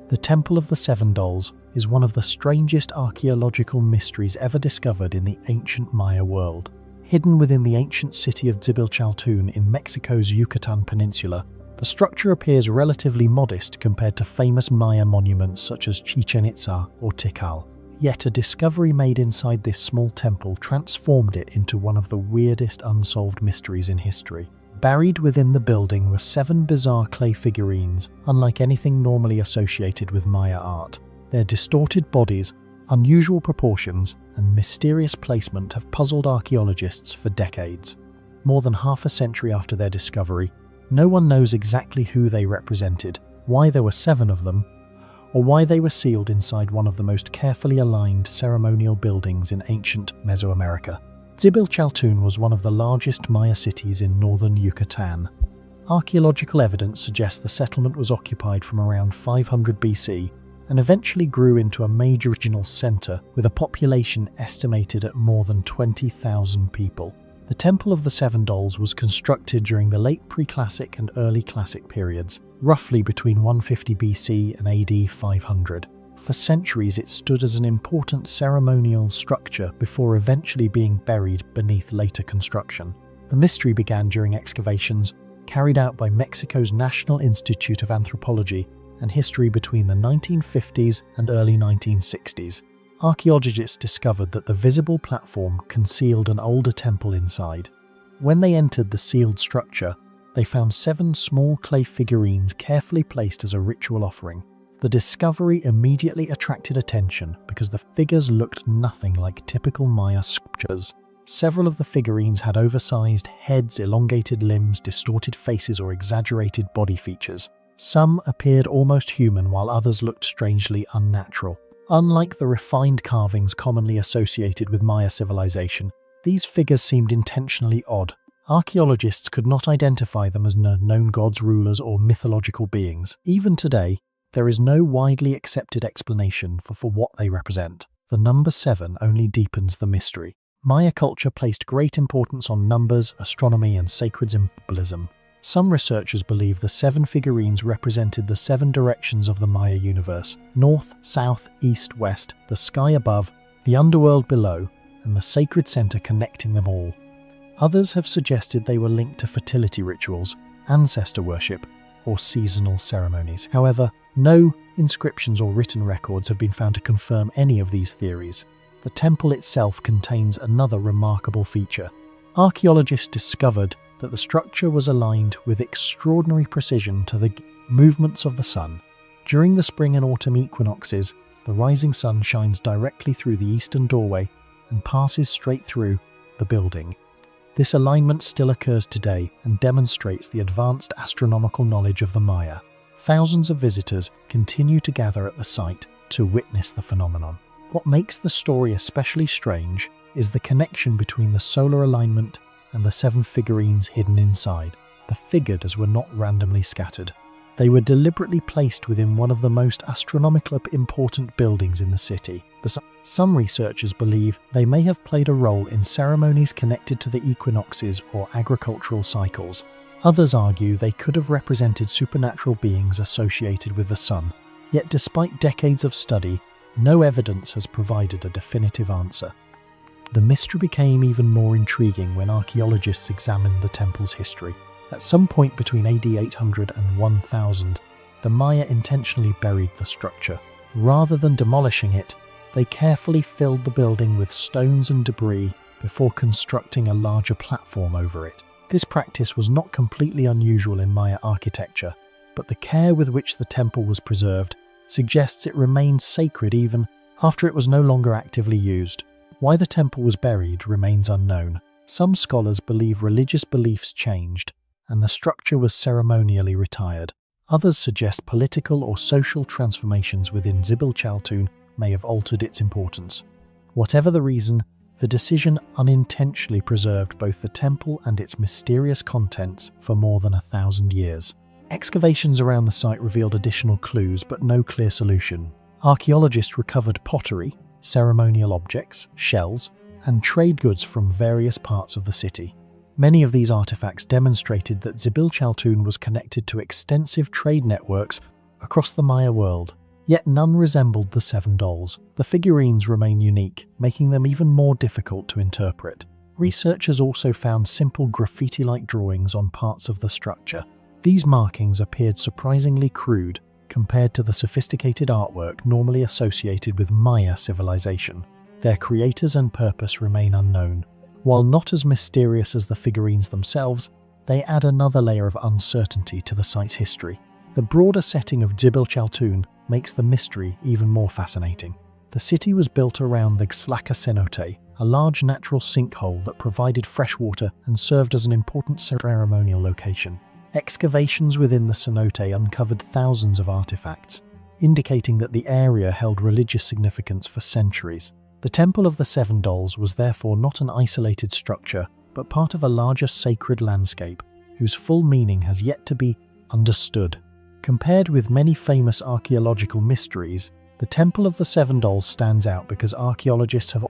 The Temple of the Seven Dolls is one of the strangest archaeological mysteries ever discovered in the ancient Maya world. Hidden within the ancient city of Chaltun in Mexico's Yucatan Peninsula, the structure appears relatively modest compared to famous Maya monuments such as Chichen Itza or Tikal. Yet a discovery made inside this small temple transformed it into one of the weirdest unsolved mysteries in history. Buried within the building were 7 bizarre clay figurines, unlike anything normally associated with Maya art. Their distorted bodies, unusual proportions, and mysterious placement have puzzled archaeologists for decades. More than half a century after their discovery, no one knows exactly who they represented, why there were 7 of them, or why they were sealed inside one of the most carefully aligned ceremonial buildings in ancient Mesoamerica. Chaltun was one of the largest Maya cities in northern Yucatan. Archaeological evidence suggests the settlement was occupied from around 500 BC and eventually grew into a major regional center with a population estimated at more than 20,000 people. The Temple of the Seven Dolls was constructed during the late pre-classic and early classic periods, roughly between 150 BC and AD 500. For centuries it stood as an important ceremonial structure before eventually being buried beneath later construction. The mystery began during excavations carried out by Mexico's National Institute of Anthropology and History between the 1950s and early 1960s. Archaeologists discovered that the visible platform concealed an older temple inside. When they entered the sealed structure, they found 7 small clay figurines carefully placed as a ritual offering. The discovery immediately attracted attention because the figures looked nothing like typical Maya sculptures. Several of the figurines had oversized heads, elongated limbs, distorted faces, or exaggerated body features. Some appeared almost human, while others looked strangely unnatural. Unlike the refined carvings commonly associated with Maya civilization, these figures seemed intentionally odd. Archaeologists could not identify them as known gods, rulers, or mythological beings. Even today, there is no widely accepted explanation for what they represent. The number 7 only deepens the mystery. Maya culture placed great importance on numbers, astronomy, and sacred symbolism. Some researchers believe the 7 figurines represented the 7 directions of the Maya universe: north, south, east, west, the sky above, the underworld below, and the sacred center connecting them all. Others have suggested they were linked to fertility rituals, ancestor worship, or seasonal ceremonies. However, no inscriptions or written records have been found to confirm any of these theories. The temple itself contains another remarkable feature. Archaeologists discovered that the structure was aligned with extraordinary precision to the movements of the sun. During the spring and autumn equinoxes, the rising sun shines directly through the eastern doorway and passes straight through the building. This alignment still occurs today and demonstrates the advanced astronomical knowledge of the Maya. Thousands of visitors continue to gather at the site to witness the phenomenon. What makes the story especially strange is the connection between the solar alignment and the 7 figurines hidden inside. The figures were not randomly scattered. They were deliberately placed within one of the most astronomically important buildings in the city. Some researchers believe they may have played a role in ceremonies connected to the equinoxes or agricultural cycles. Others argue they could have represented supernatural beings associated with the sun. Yet despite decades of study, no evidence has provided a definitive answer. The mystery became even more intriguing when archaeologists examined the temple's history. At some point between AD 800 and 1000, the Maya intentionally buried the structure. Rather than demolishing it, they carefully filled the building with stones and debris before constructing a larger platform over it. This practice was not completely unusual in Maya architecture, but the care with which the temple was preserved suggests it remained sacred even after it was no longer actively used. Why the temple was buried remains unknown. Some scholars believe religious beliefs changed, and the structure was ceremonially retired. Others suggest political or social transformations within Zibil Chaltun may have altered its importance. Whatever the reason, the decision unintentionally preserved both the temple and its mysterious contents for more than 1,000 years. Excavations around the site revealed additional clues, but no clear solution. Archaeologists recovered pottery, ceremonial objects, shells, and trade goods from various parts of the city. Many of these artifacts demonstrated that Zibil Chaltun was connected to extensive trade networks across the Maya world. Yet none resembled the 7 dolls. The figurines remain unique, making them even more difficult to interpret. Researchers also found simple graffiti-like drawings on parts of the structure. These markings appeared surprisingly crude compared to the sophisticated artwork normally associated with Maya civilization. Their creators and purpose remain unknown. While not as mysterious as the figurines themselves, they add another layer of uncertainty to the site's history. The broader setting of Zibil Chaltun makes the mystery even more fascinating. The city was built around the Xlaka cenote, a large natural sinkhole that provided fresh water and served as an important ceremonial location. Excavations within the cenote uncovered thousands of artifacts, indicating that the area held religious significance for centuries. The Temple of the 7 Dolls was therefore not an isolated structure, but part of a larger sacred landscape, whose full meaning has yet to be understood. Compared with many famous archaeological mysteries, the Temple of the 7 Dolls stands out because archaeologists have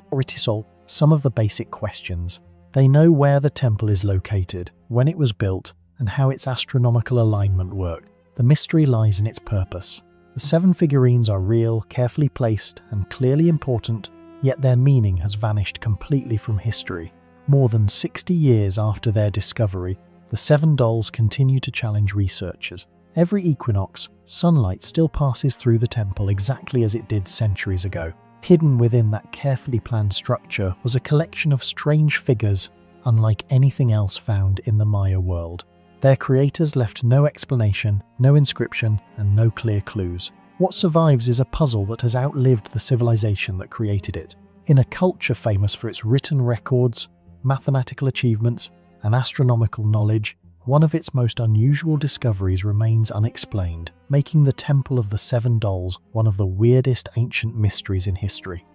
already solved some of the basic questions. They know where the temple is located, when it was built, and how its astronomical alignment worked. The mystery lies in its purpose. The 7 figurines are real, carefully placed, and clearly important, yet their meaning has vanished completely from history. More than 60 years after their discovery, the 7 Dolls continue to challenge researchers. Every equinox, sunlight still passes through the temple exactly as it did centuries ago. Hidden within that carefully planned structure was a collection of strange figures unlike anything else found in the Maya world. Their creators left no explanation, no inscription, and no clear clues. What survives is a puzzle that has outlived the civilization that created it. In a culture famous for its written records, mathematical achievements, and astronomical knowledge, one of its most unusual discoveries remains unexplained, making the Temple of the 7 Dolls one of the weirdest ancient mysteries in history.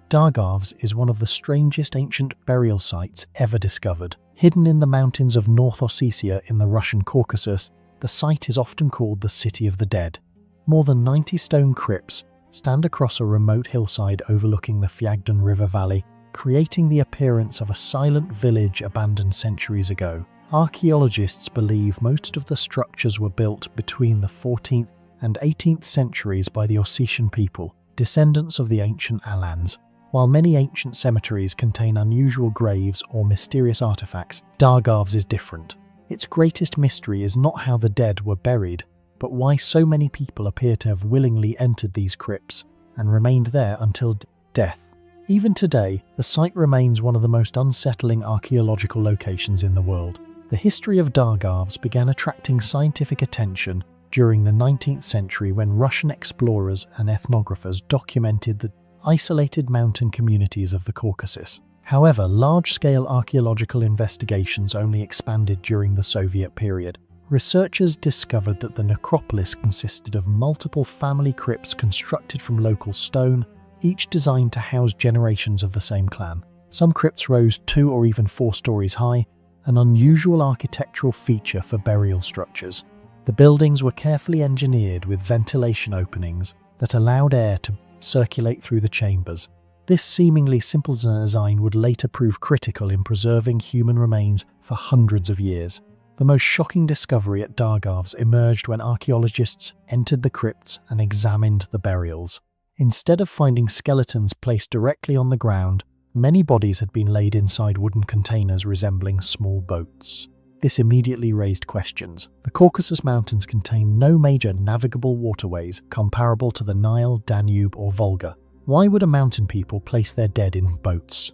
Dargavs is one of the strangest ancient burial sites ever discovered. Hidden in the mountains of North Ossetia in the Russian Caucasus, the site is often called the City of the Dead. More than 90 stone crypts stand across a remote hillside overlooking the Fyagdon River Valley, creating the appearance of a silent village abandoned centuries ago. Archaeologists believe most of the structures were built between the 14th and 18th centuries by the Ossetian people, descendants of the ancient Alans. While many ancient cemeteries contain unusual graves or mysterious artifacts, Dargavs is different. Its greatest mystery is not how the dead were buried, but why so many people appear to have willingly entered these crypts and remained there until death. Even today, the site remains one of the most unsettling archaeological locations in the world. The history of Dargavs began attracting scientific attention during the 19th century when Russian explorers and ethnographers documented the isolated mountain communities of the Caucasus. However, large-scale archaeological investigations only expanded during the Soviet period. researchers discovered that the necropolis consisted of multiple family crypts constructed from local stone, each designed to house generations of the same clan. Some crypts rose 2 or even 4 stories high, an unusual architectural feature for burial structures. The buildings were carefully engineered with ventilation openings that allowed air to circulate through the chambers. This seemingly simple design would later prove critical in preserving human remains for hundreds of years. The most shocking discovery at Dargavs emerged when archaeologists entered the crypts and examined the burials. Instead of finding skeletons placed directly on the ground, many bodies had been laid inside wooden containers resembling small boats. This immediately raised questions. The Caucasus Mountains contain no major navigable waterways comparable to the Nile, Danube, or Volga. Why would a mountain people place their dead in boats?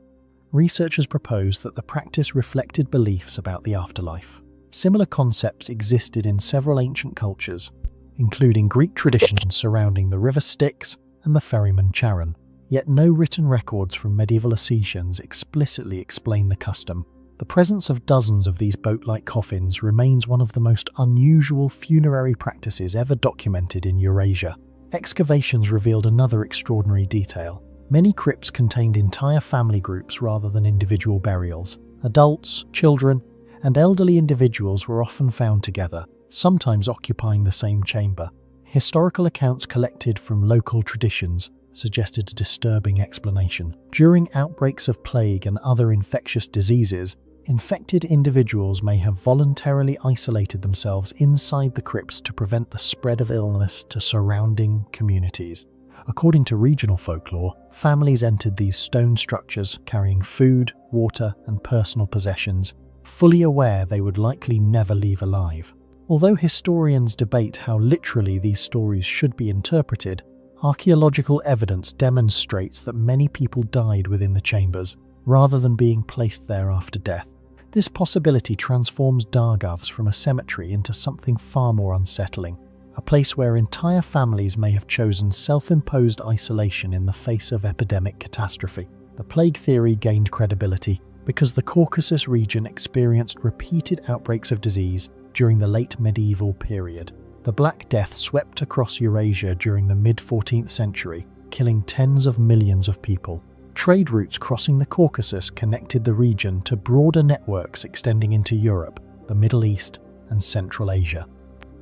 Researchers proposed that the practice reflected beliefs about the afterlife. Similar concepts existed in several ancient cultures, including Greek traditions surrounding the river Styx and the ferryman Charon. Yet no written records from medieval Ossetians explicitly explain the custom. The presence of dozens of these boat-like coffins remains one of the most unusual funerary practices ever documented in Eurasia. Excavations revealed another extraordinary detail. Many crypts contained entire family groups rather than individual burials. Adults, children, and elderly individuals were often found together, sometimes occupying the same chamber. Historical accounts collected from local traditions suggested a disturbing explanation. During outbreaks of plague and other infectious diseases, infected individuals may have voluntarily isolated themselves inside the crypts to prevent the spread of illness to surrounding communities. According to regional folklore, families entered these stone structures carrying food, water, and personal possessions, fully aware they would likely never leave alive. Although historians debate how literally these stories should be interpreted, archaeological evidence demonstrates that many people died within the chambers, rather than being placed there after death. This possibility transforms Dargavs from a cemetery into something far more unsettling, a place where entire families may have chosen self-imposed isolation in the face of epidemic catastrophe. The plague theory gained credibility because the Caucasus region experienced repeated outbreaks of disease during the late medieval period. The Black Death swept across Eurasia during the mid-14th century, killing tens of millions of people. Trade routes crossing the Caucasus connected the region to broader networks extending into Europe, the Middle East, and Central Asia.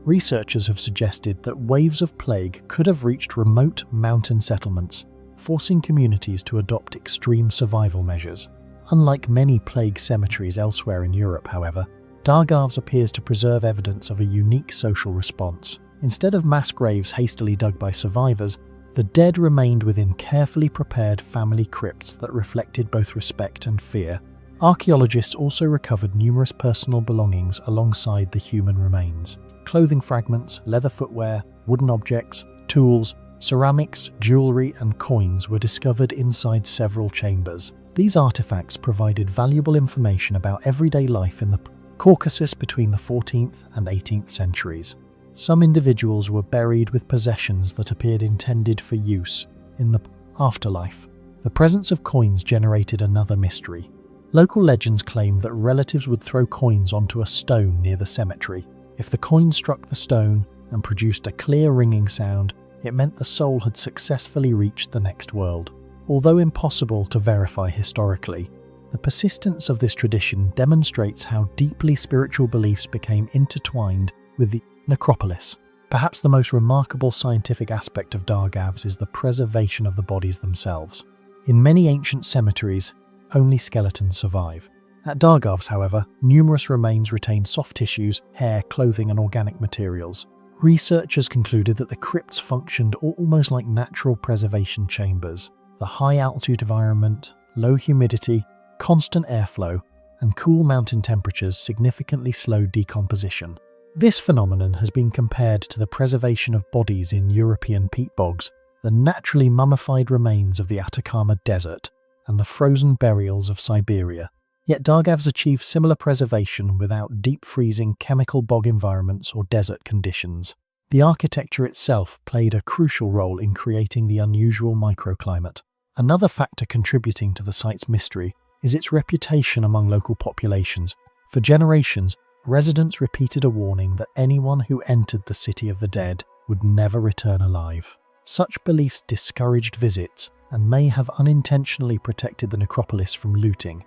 Researchers have suggested that waves of plague could have reached remote mountain settlements, forcing communities to adopt extreme survival measures. Unlike many plague cemeteries elsewhere in Europe, however, Dargavs appears to preserve evidence of a unique social response. Instead of mass graves hastily dug by survivors, the dead remained within carefully prepared family crypts that reflected both respect and fear. Archaeologists also recovered numerous personal belongings alongside the human remains. Clothing fragments, leather footwear, wooden objects, tools, ceramics, jewelry, and coins were discovered inside several chambers. These artifacts provided valuable information about everyday life in the Caucasus between the 14th and 18th centuries. Some individuals were buried with possessions that appeared intended for use in the afterlife. The presence of coins generated another mystery. Local legends claim that relatives would throw coins onto a stone near the cemetery. If the coin struck the stone and produced a clear ringing sound, it meant the soul had successfully reached the next world. Although impossible to verify historically, the persistence of this tradition demonstrates how deeply spiritual beliefs became intertwined with the necropolis. Perhaps the most remarkable scientific aspect of Dargavs is the preservation of the bodies themselves. In many ancient cemeteries, only skeletons survive. At Dargavs, however, numerous remains retain soft tissues, hair, clothing, and organic materials. Researchers concluded that the crypts functioned almost like natural preservation chambers. The high-altitude environment, low humidity, constant airflow, and cool mountain temperatures significantly slowed decomposition. This phenomenon has been compared to the preservation of bodies in European peat bogs, the naturally mummified remains of the Atacama Desert, and the frozen burials of Siberia. Yet Dargavs achieved similar preservation without deep-freezing chemical bog environments or desert conditions. The architecture itself played a crucial role in creating the unusual microclimate. Another factor contributing to the site's mystery is its reputation among local populations. For generations, residents repeated a warning that anyone who entered the city of the dead would never return alive. Such beliefs discouraged visits and may have unintentionally protected the necropolis from looting.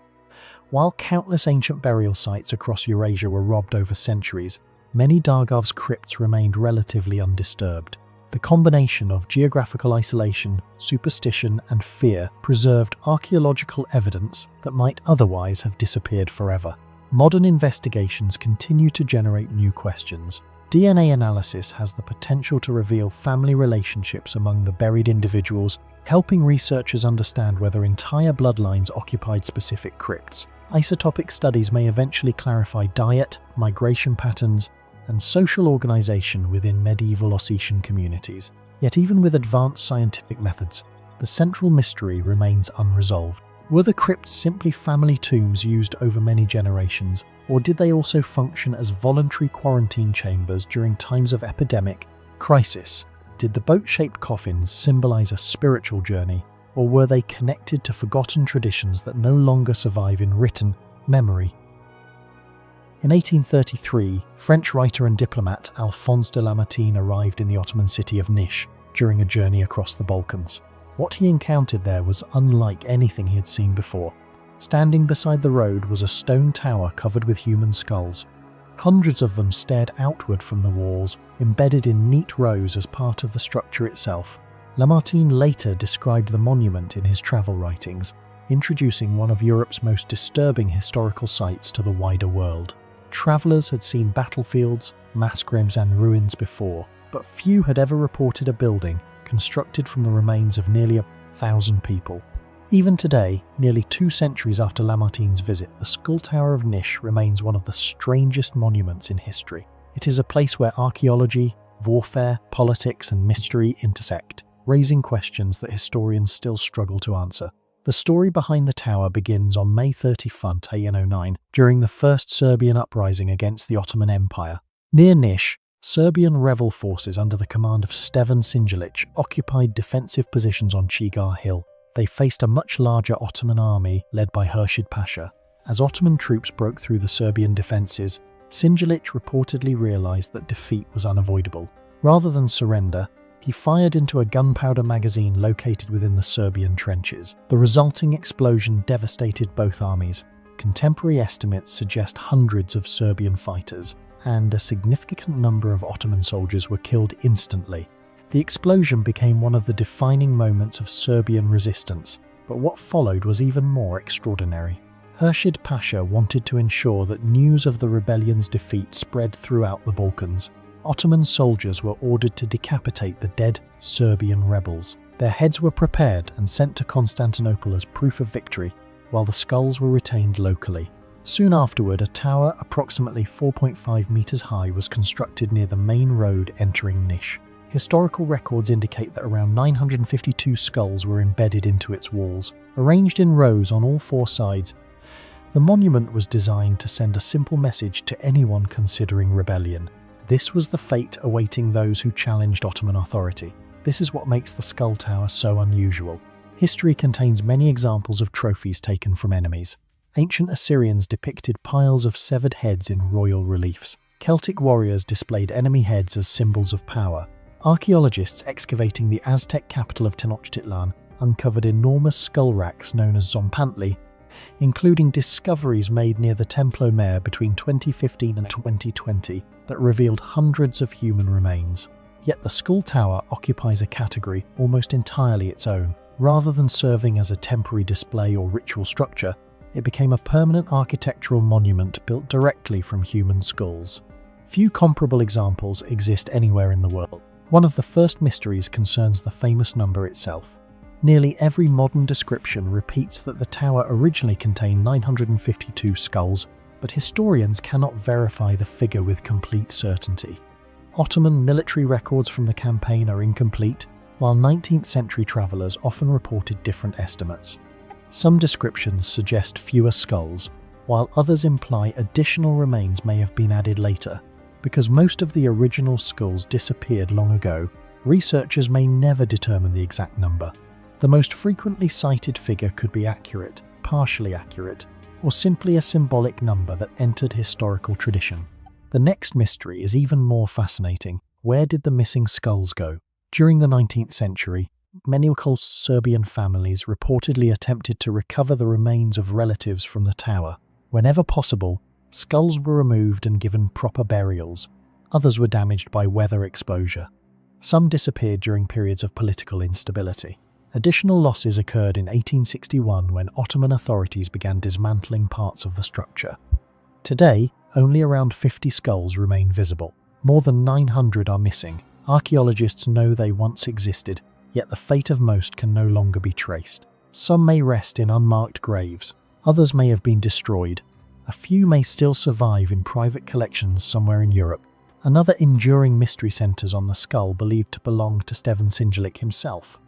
While countless ancient burial sites across Eurasia were robbed over centuries, many Dargov's crypts remained relatively undisturbed. The combination of geographical isolation, superstition, and fear preserved archaeological evidence that might otherwise have disappeared forever. Modern investigations continue to generate new questions. DNA analysis has the potential to reveal family relationships among the buried individuals, helping researchers understand whether entire bloodlines occupied specific crypts. Isotopic studies may eventually clarify diet, migration patterns, and social organization within medieval Ossetian communities. Yet even with advanced scientific methods, the central mystery remains unresolved. Were the crypts simply family tombs used over many generations, or did they also function as voluntary quarantine chambers during times of epidemic crisis? Did the boat-shaped coffins symbolize a spiritual journey, or were they connected to forgotten traditions that no longer survive in written memory? In 1833, French writer and diplomat Alphonse de Lamartine arrived in the Ottoman city of Niš during a journey across the Balkans. What he encountered there was unlike anything he had seen before. Standing beside the road was a stone tower covered with human skulls. Hundreds of them stared outward from the walls, embedded in neat rows as part of the structure itself. Lamartine later described the monument in his travel writings, introducing one of Europe's most disturbing historical sites to the wider world. Travellers had seen battlefields, mass graves and ruins before, but few had ever reported a building constructed from the remains of nearly 1,000 people. Even today, nearly 2 centuries after Lamartine's visit, the Skull Tower of Niš remains one of the strangest monuments in history. It is a place where archaeology, warfare, politics and mystery intersect, raising questions that historians still struggle to answer. The story behind the tower begins on May 31, 1809, during the First Serbian uprising against the Ottoman Empire. Near Niš, Serbian rebel forces under the command of Stevan Sinjelić occupied defensive positions on Chigar Hill. They faced a much larger Ottoman army led by Huršid Pasha. As Ottoman troops broke through the Serbian defences, Sinjelić reportedly realised that defeat was unavoidable. Rather than surrender, he fired into a gunpowder magazine located within the Serbian trenches. The resulting explosion devastated both armies. Contemporary estimates suggest hundreds of Serbian fighters and a significant number of Ottoman soldiers were killed instantly. The explosion became one of the defining moments of Serbian resistance, but what followed was even more extraordinary. Huršid Pasha wanted to ensure that news of the rebellion's defeat spread throughout the Balkans. Ottoman soldiers were ordered to decapitate the dead Serbian rebels. Their heads were prepared and sent to Constantinople as proof of victory, while the skulls were retained locally. Soon afterward, a tower approximately 4.5 meters high was constructed near the main road entering Niš. Historical records indicate that around 952 skulls were embedded into its walls, arranged in rows on all 4 sides. The monument was designed to send a simple message to anyone considering rebellion. This was the fate awaiting those who challenged Ottoman authority. This is what makes the Skull Tower so unusual. History contains many examples of trophies taken from enemies. Ancient Assyrians depicted piles of severed heads in royal reliefs. Celtic warriors displayed enemy heads as symbols of power. Archaeologists excavating the Aztec capital of Tenochtitlan uncovered enormous skull racks known as zompantli, including discoveries made near the Templo Mayor between 2015 and 2020 that revealed hundreds of human remains. Yet the Skull Tower occupies a category almost entirely its own. Rather than serving as a temporary display or ritual structure, it became a permanent architectural monument built directly from human skulls. Few comparable examples exist anywhere in the world. One of the first mysteries concerns the famous number itself. Nearly every modern description repeats that the tower originally contained 952 skulls, but historians cannot verify the figure with complete certainty. Ottoman military records from the campaign are incomplete, while 19th century travellers often reported different estimates. Some descriptions suggest fewer skulls, while others imply additional remains may have been added later. Because most of the original skulls disappeared long ago, researchers may never determine the exact number. The most frequently cited figure could be accurate, partially accurate, or simply a symbolic number that entered historical tradition? The next mystery is even more fascinating. Where did the missing skulls go? During the 19th century, many local Serbian families reportedly attempted to recover the remains of relatives from the tower. Whenever possible, skulls were removed and given proper burials. Others were damaged by weather exposure. Some disappeared during periods of political instability. Additional losses occurred in 1861 when Ottoman authorities began dismantling parts of the structure. Today, only around 50 skulls remain visible. More than 900 are missing. Archaeologists know they once existed, yet the fate of most can no longer be traced. Some may rest in unmarked graves, others may have been destroyed. A few may still survive in private collections somewhere in Europe. Another enduring mystery centres on the skull believed to belong to Stefan Sinjelic himself.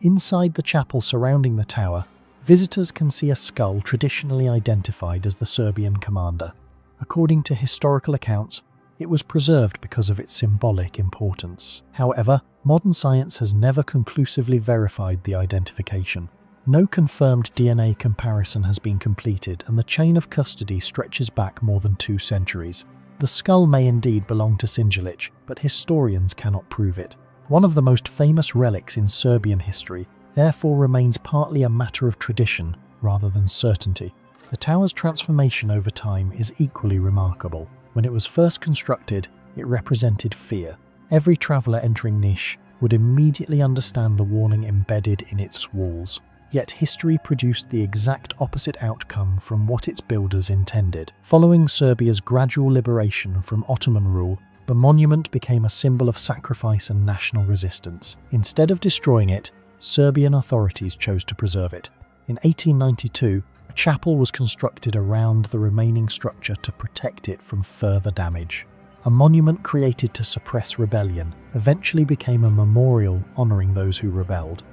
Inside the chapel surrounding the tower, visitors can see a skull traditionally identified as the Serbian commander. According to historical accounts, it was preserved because of its symbolic importance. However, modern science has never conclusively verified the identification. No confirmed DNA comparison has been completed, and the chain of custody stretches back more than 2 centuries. The skull may indeed belong to Sinjelic, but historians cannot prove it. One of the most famous relics in Serbian history, therefore remains partly a matter of tradition rather than certainty. The tower's transformation over time is equally remarkable. When it was first constructed, it represented fear. Every traveller entering Niš would immediately understand the warning embedded in its walls. Yet history produced the exact opposite outcome from what its builders intended. Following Serbia's gradual liberation from Ottoman rule, the monument became a symbol of sacrifice and national resistance. Instead of destroying it, Serbian authorities chose to preserve it. In 1892, a chapel was constructed around the remaining structure to protect it from further damage. A monument created to suppress rebellion eventually became a memorial honouring those who rebelled.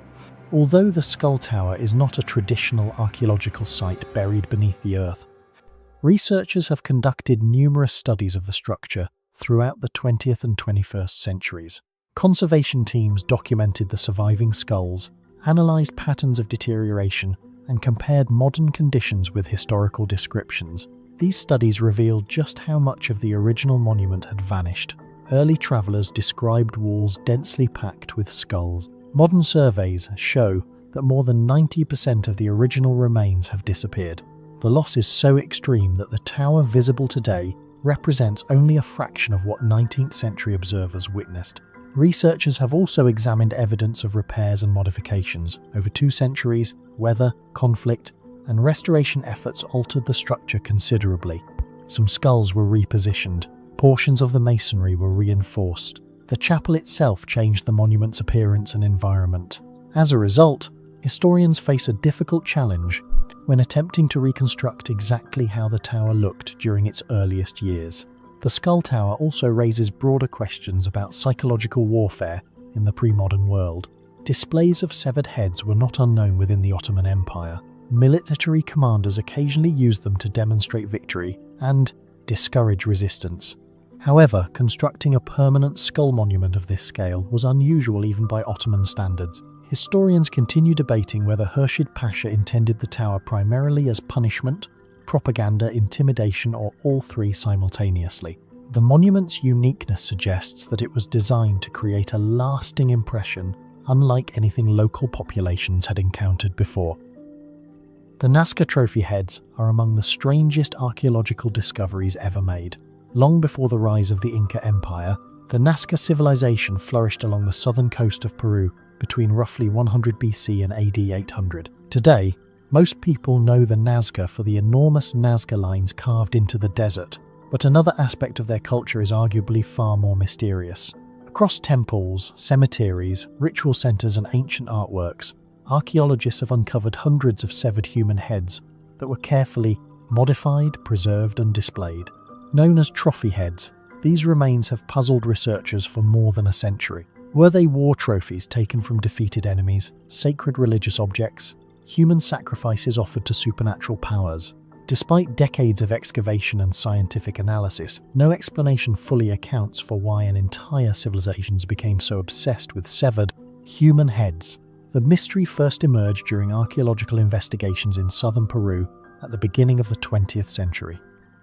Although the Skull Tower is not a traditional archaeological site buried beneath the earth, researchers have conducted numerous studies of the structure throughout the 20th and 21st centuries. Conservation teams documented the surviving skulls, analysed patterns of deterioration, and compared modern conditions with historical descriptions. These studies revealed just how much of the original monument had vanished. Early travellers described walls densely packed with skulls. Modern surveys show that more than 90% of the original remains have disappeared. The loss is so extreme that the tower visible today represents only a fraction of what 19th century observers witnessed. Researchers have also examined evidence of repairs and modifications. Over 2 centuries, weather, conflict, and restoration efforts altered the structure considerably. Some skulls were repositioned, portions of the masonry were reinforced. The chapel itself changed the monument's appearance and environment. As a result, historians face a difficult challenge when attempting to reconstruct exactly how the tower looked during its earliest years. The Skull Tower also raises broader questions about psychological warfare in the pre-modern world. Displays of severed heads were not unknown within the Ottoman Empire. Military commanders occasionally used them to demonstrate victory and discourage resistance. However, constructing a permanent skull monument of this scale was unusual even by Ottoman standards. Historians continue debating whether Khurshid Pasha intended the tower primarily as punishment, propaganda, intimidation, or all three simultaneously. The monument's uniqueness suggests that it was designed to create a lasting impression, unlike anything local populations had encountered before. The Nazca trophy heads are among the strangest archaeological discoveries ever made. Long before the rise of the Inca Empire, the Nazca civilization flourished along the southern coast of Peru between roughly 100 BC and AD 800. Today, most people know the Nazca for the enormous Nazca lines carved into the desert, but another aspect of their culture is arguably far more mysterious. Across temples, cemeteries, ritual centers, and ancient artworks, archaeologists have uncovered hundreds of severed human heads that were carefully modified, preserved, and displayed. Known as trophy heads, these remains have puzzled researchers for more than a century. Were they war trophies taken from defeated enemies, sacred religious objects, human sacrifices offered to supernatural powers? Despite decades of excavation and scientific analysis, no explanation fully accounts for why an entire civilizations became so obsessed with severed human heads. The mystery first emerged during archaeological investigations in southern Peru, at the beginning of the 20th century.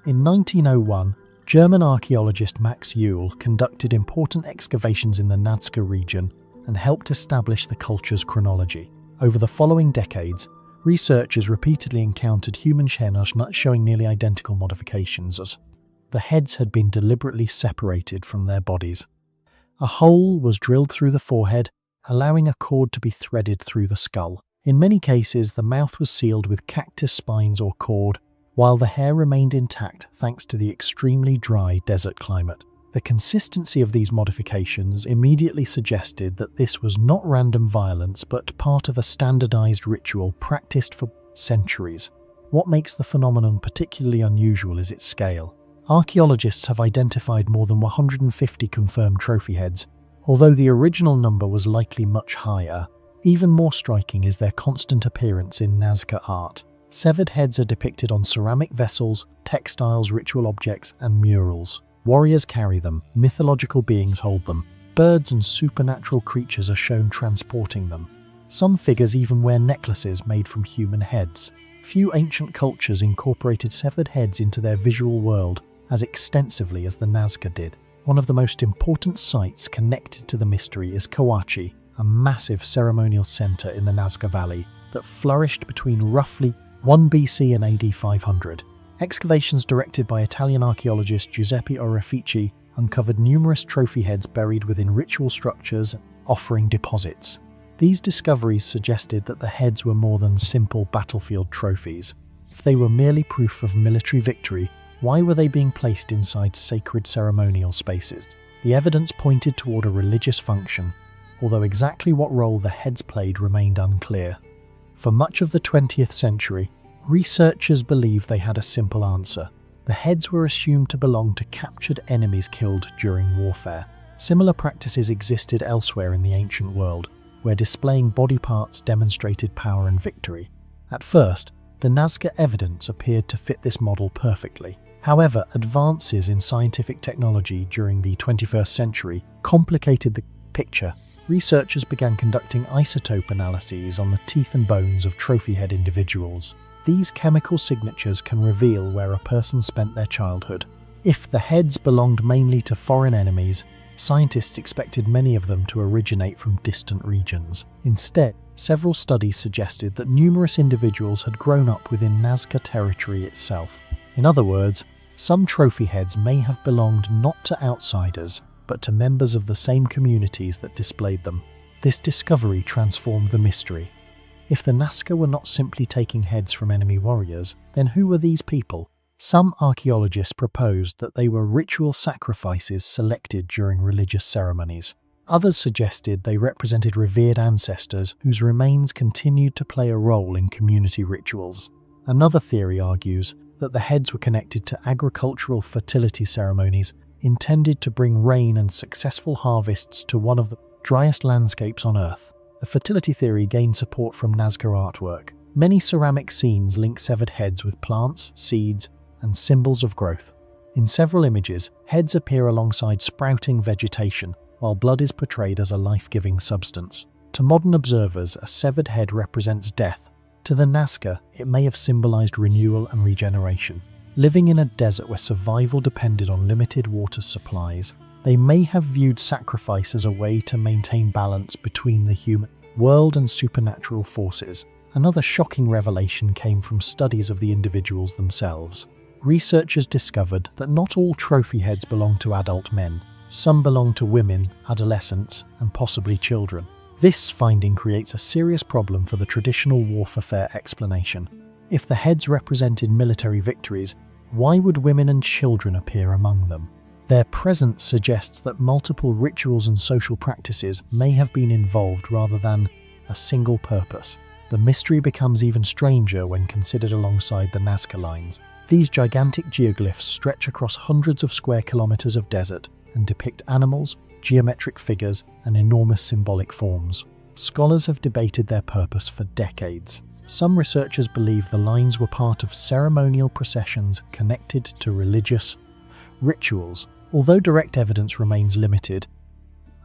In 1901, German archaeologist Max Euhl conducted important excavations in the Nazca region and helped establish the culture's chronology. Over the following decades, researchers repeatedly encountered human shells showing nearly identical modifications, as the heads had been deliberately separated from their bodies. A hole was drilled through the forehead, allowing a cord to be threaded through the skull. In many cases, the mouth was sealed with cactus spines or cord, while the hair remained intact thanks to the extremely dry desert climate. The consistency of these modifications immediately suggested that this was not random violence but part of a standardized ritual practiced for centuries. What makes the phenomenon particularly unusual is its scale. Archaeologists have identified more than 150 confirmed trophy heads, although the original number was likely much higher. Even more striking is their constant appearance in Nazca art. Severed heads are depicted on ceramic vessels, textiles, ritual objects, and murals. Warriors carry them, mythological beings hold them, birds and supernatural creatures are shown transporting them. Some figures even wear necklaces made from human heads. Few ancient cultures incorporated severed heads into their visual world as extensively as the Nazca did. One of the most important sites connected to the mystery is Kawachi, a massive ceremonial center in the Nazca Valley that flourished between roughly 1 BC and AD 500. Excavations directed by Italian archaeologist Giuseppe Orefici uncovered numerous trophy heads buried within ritual structures and offering deposits. These discoveries suggested that the heads were more than simple battlefield trophies. If they were merely proof of military victory, why were they being placed inside sacred ceremonial spaces? The evidence pointed toward a religious function, although exactly what role the heads played remained unclear. For much of the 20th century, researchers believed they had a simple answer. The heads were assumed to belong to captured enemies killed during warfare. Similar practices existed elsewhere in the ancient world, where displaying body parts demonstrated power and victory. At first, the Nazca evidence appeared to fit this model perfectly. However, advances in scientific technology during the 21st century complicated the picture. Researchers began conducting isotope analyses on the teeth and bones of trophy head individuals. These chemical signatures can reveal where a person spent their childhood. If the heads belonged mainly to foreign enemies, scientists expected many of them to originate from distant regions. Instead, several studies suggested that numerous individuals had grown up within Nazca territory itself. In other words, some trophy heads may have belonged not to outsiders, but to members of the same communities that displayed them. This discovery transformed the mystery. If the Nazca were not simply taking heads from enemy warriors, then who were these people? Some archaeologists proposed that they were ritual sacrifices selected during religious ceremonies. Others suggested they represented revered ancestors whose remains continued to play a role in community rituals. Another theory argues that the heads were connected to agricultural fertility ceremonies intended to bring rain and successful harvests to one of the driest landscapes on Earth. The fertility theory gained support from Nazca artwork. Many ceramic scenes link severed heads with plants, seeds, and symbols of growth. In several images, heads appear alongside sprouting vegetation, while blood is portrayed as a life-giving substance. To modern observers, a severed head represents death. To the Nazca, it may have symbolized renewal and regeneration. Living in a desert where survival depended on limited water supplies, they may have viewed sacrifice as a way to maintain balance between the human world and supernatural forces. Another shocking revelation came from studies of the individuals themselves. Researchers discovered that not all trophy heads belong to adult men. Some belong to women, adolescents, and possibly children. This finding creates a serious problem for the traditional warfare explanation. If the heads represented military victories, why would women and children appear among them? Their presence suggests that multiple rituals and social practices may have been involved rather than a single purpose. The mystery becomes even stranger when considered alongside the Nazca lines. These gigantic geoglyphs stretch across hundreds of square kilometers of desert and depict animals, geometric figures, and enormous symbolic forms. Scholars have debated their purpose for decades. Some researchers believe the lines were part of ceremonial processions connected to religious rituals. Although direct evidence remains limited,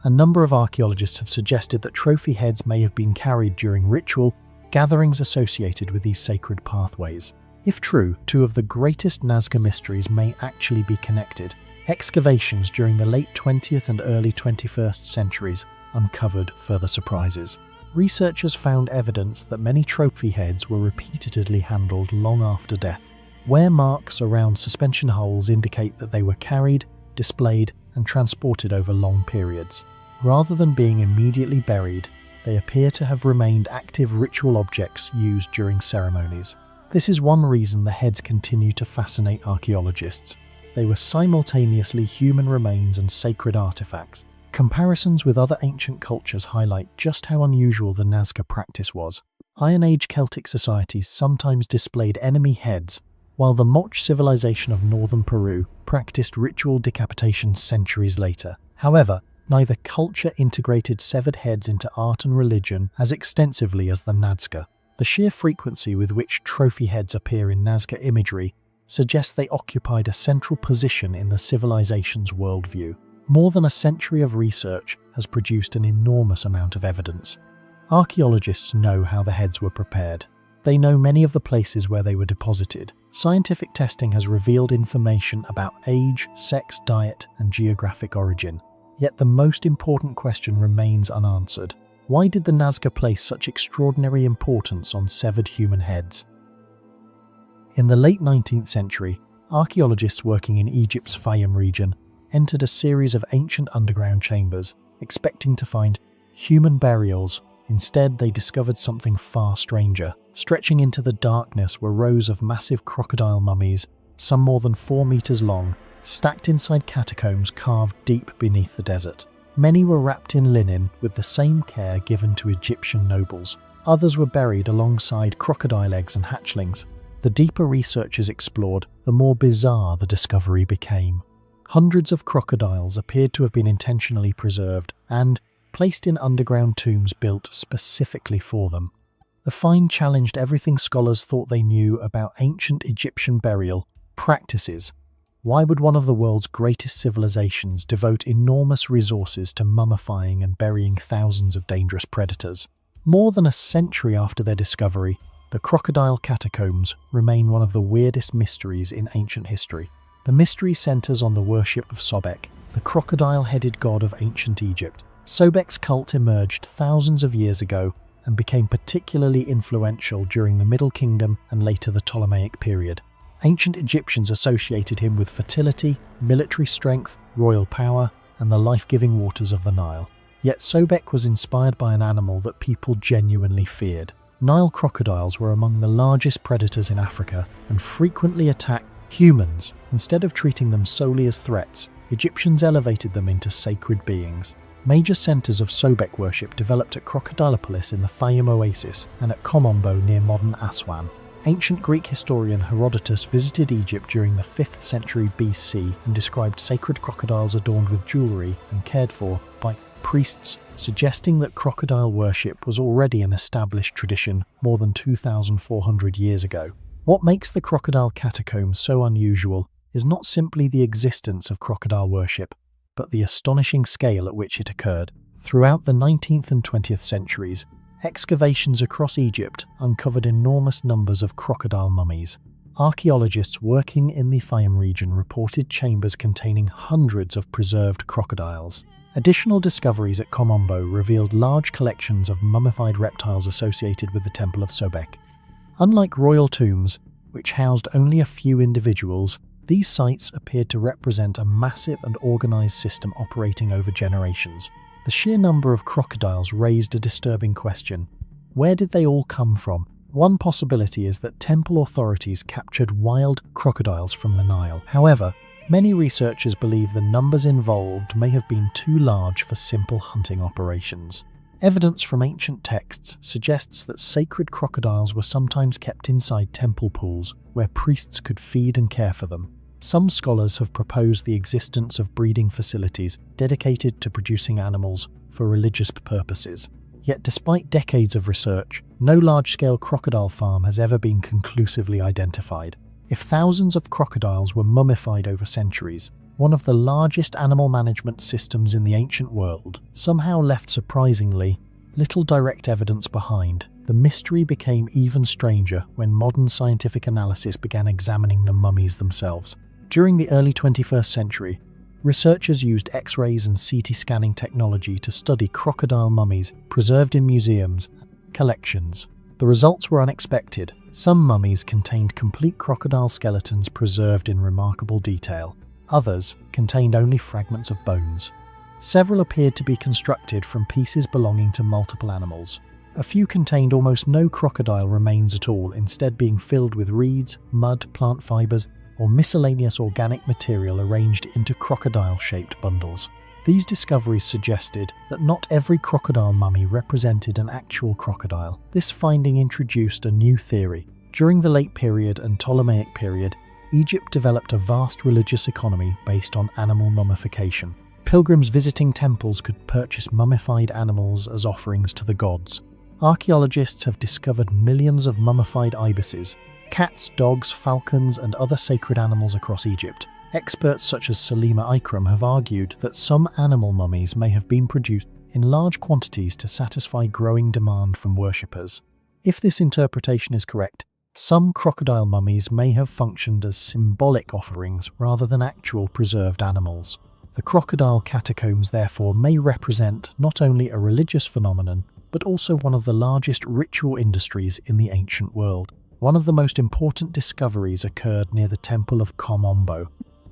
a number of archaeologists have suggested that trophy heads may have been carried during ritual gatherings associated with these sacred pathways. If true, two of the greatest Nazca mysteries may actually be connected. Excavations during the late 20th and early 21st centuries uncovered further surprises. Researchers found evidence that many trophy heads were repeatedly handled long after death. Wear marks around suspension holes indicate that they were carried, displayed, and transported over long periods. Rather than being immediately buried, they appear to have remained active ritual objects used during ceremonies. This is one reason the heads continue to fascinate archaeologists. They were simultaneously human remains and sacred artifacts. Comparisons with other ancient cultures highlight just how unusual the Nazca practice was. Iron Age Celtic societies sometimes displayed enemy heads, while the Moche civilization of northern Peru practiced ritual decapitation centuries later. However, neither culture integrated severed heads into art and religion as extensively as the Nazca. The sheer frequency with which trophy heads appear in Nazca imagery suggests they occupied a central position in the civilization's worldview. More than a century of research has produced an enormous amount of evidence. Archaeologists know how the heads were prepared. They know many of the places where they were deposited. Scientific testing has revealed information about age, sex, diet, and geographic origin. Yet the most important question remains unanswered. Why did the Nazca place such extraordinary importance on severed human heads? In the late 19th century, archaeologists working in Egypt's Fayum region entered a series of ancient underground chambers, expecting to find human burials. Instead, they discovered something far stranger. Stretching into the darkness were rows of massive crocodile mummies, some more than 4 meters long, stacked inside catacombs carved deep beneath the desert. Many were wrapped in linen with the same care given to Egyptian nobles. Others were buried alongside crocodile eggs and hatchlings. The deeper researchers explored, the more bizarre the discovery became. Hundreds of crocodiles appeared to have been intentionally preserved and placed in underground tombs built specifically for them. The find challenged everything scholars thought they knew about ancient Egyptian burial practices. Why would one of the world's greatest civilizations devote enormous resources to mummifying and burying thousands of dangerous predators? More than a century after their discovery, the crocodile catacombs remain one of the weirdest mysteries in ancient history. The mystery centers on the worship of Sobek, the crocodile-headed god of ancient Egypt. Sobek's cult emerged thousands of years ago and became particularly influential during the Middle Kingdom and later the Ptolemaic period. Ancient Egyptians associated him with fertility, military strength, royal power, and the life-giving waters of the Nile. Yet Sobek was inspired by an animal that people genuinely feared. Nile crocodiles were among the largest predators in Africa and frequently attacked humans. Instead of treating them solely as threats, Egyptians elevated them into sacred beings. Major centers of Sobek worship developed at Crocodilopolis in the Fayum Oasis and at Komombo near modern Aswan. Ancient Greek historian Herodotus visited Egypt during the 5th century BC and described sacred crocodiles adorned with jewelry and cared for by priests, suggesting that crocodile worship was already an established tradition more than 2,400 years ago. What makes the crocodile catacombs so unusual is not simply the existence of crocodile worship, but the astonishing scale at which it occurred. Throughout the 19th and 20th centuries, excavations across Egypt uncovered enormous numbers of crocodile mummies. Archaeologists working in the Fayum region reported chambers containing hundreds of preserved crocodiles. Additional discoveries at Komombo revealed large collections of mummified reptiles associated with the Temple of Sobek. Unlike royal tombs, which housed only a few individuals, these sites appeared to represent a massive and organized system operating over generations. The sheer number of crocodiles raised a disturbing question. Where did they all come from? One possibility is that temple authorities captured wild crocodiles from the Nile. However, many researchers believe the numbers involved may have been too large for simple hunting operations. Evidence from ancient texts suggests that sacred crocodiles were sometimes kept inside temple pools, where priests could feed and care for them. Some scholars have proposed the existence of breeding facilities dedicated to producing animals for religious purposes. Yet despite decades of research, no large-scale crocodile farm has ever been conclusively identified. If thousands of crocodiles were mummified over centuries, one of the largest animal management systems in the ancient world somehow left surprisingly little direct evidence behind. The mystery became even stranger when modern scientific analysis began examining the mummies themselves. During the early 21st century, researchers used X-rays and CT scanning technology to study crocodile mummies preserved in museums and collections. The results were unexpected. Some mummies contained complete crocodile skeletons preserved in remarkable detail. Others contained only fragments of bones. Several appeared to be constructed from pieces belonging to multiple animals. A few contained almost no crocodile remains at all, instead being filled with reeds, mud, plant fibers, or miscellaneous organic material arranged into crocodile-shaped bundles. These discoveries suggested that not every crocodile mummy represented an actual crocodile. This finding introduced a new theory. During the Late Period and Ptolemaic period, Egypt developed a vast religious economy based on animal mummification. Pilgrims visiting temples could purchase mummified animals as offerings to the gods. Archaeologists have discovered millions of mummified ibises, cats, dogs, falcons, and other sacred animals across Egypt. Experts such as Salima Ikram have argued that some animal mummies may have been produced in large quantities to satisfy growing demand from worshippers. If this interpretation is correct, some crocodile mummies may have functioned as symbolic offerings rather than actual preserved animals. The crocodile catacombs therefore may represent not only a religious phenomenon, but also one of the largest ritual industries in the ancient world. One of the most important discoveries occurred near the Temple of Kom-Ombo.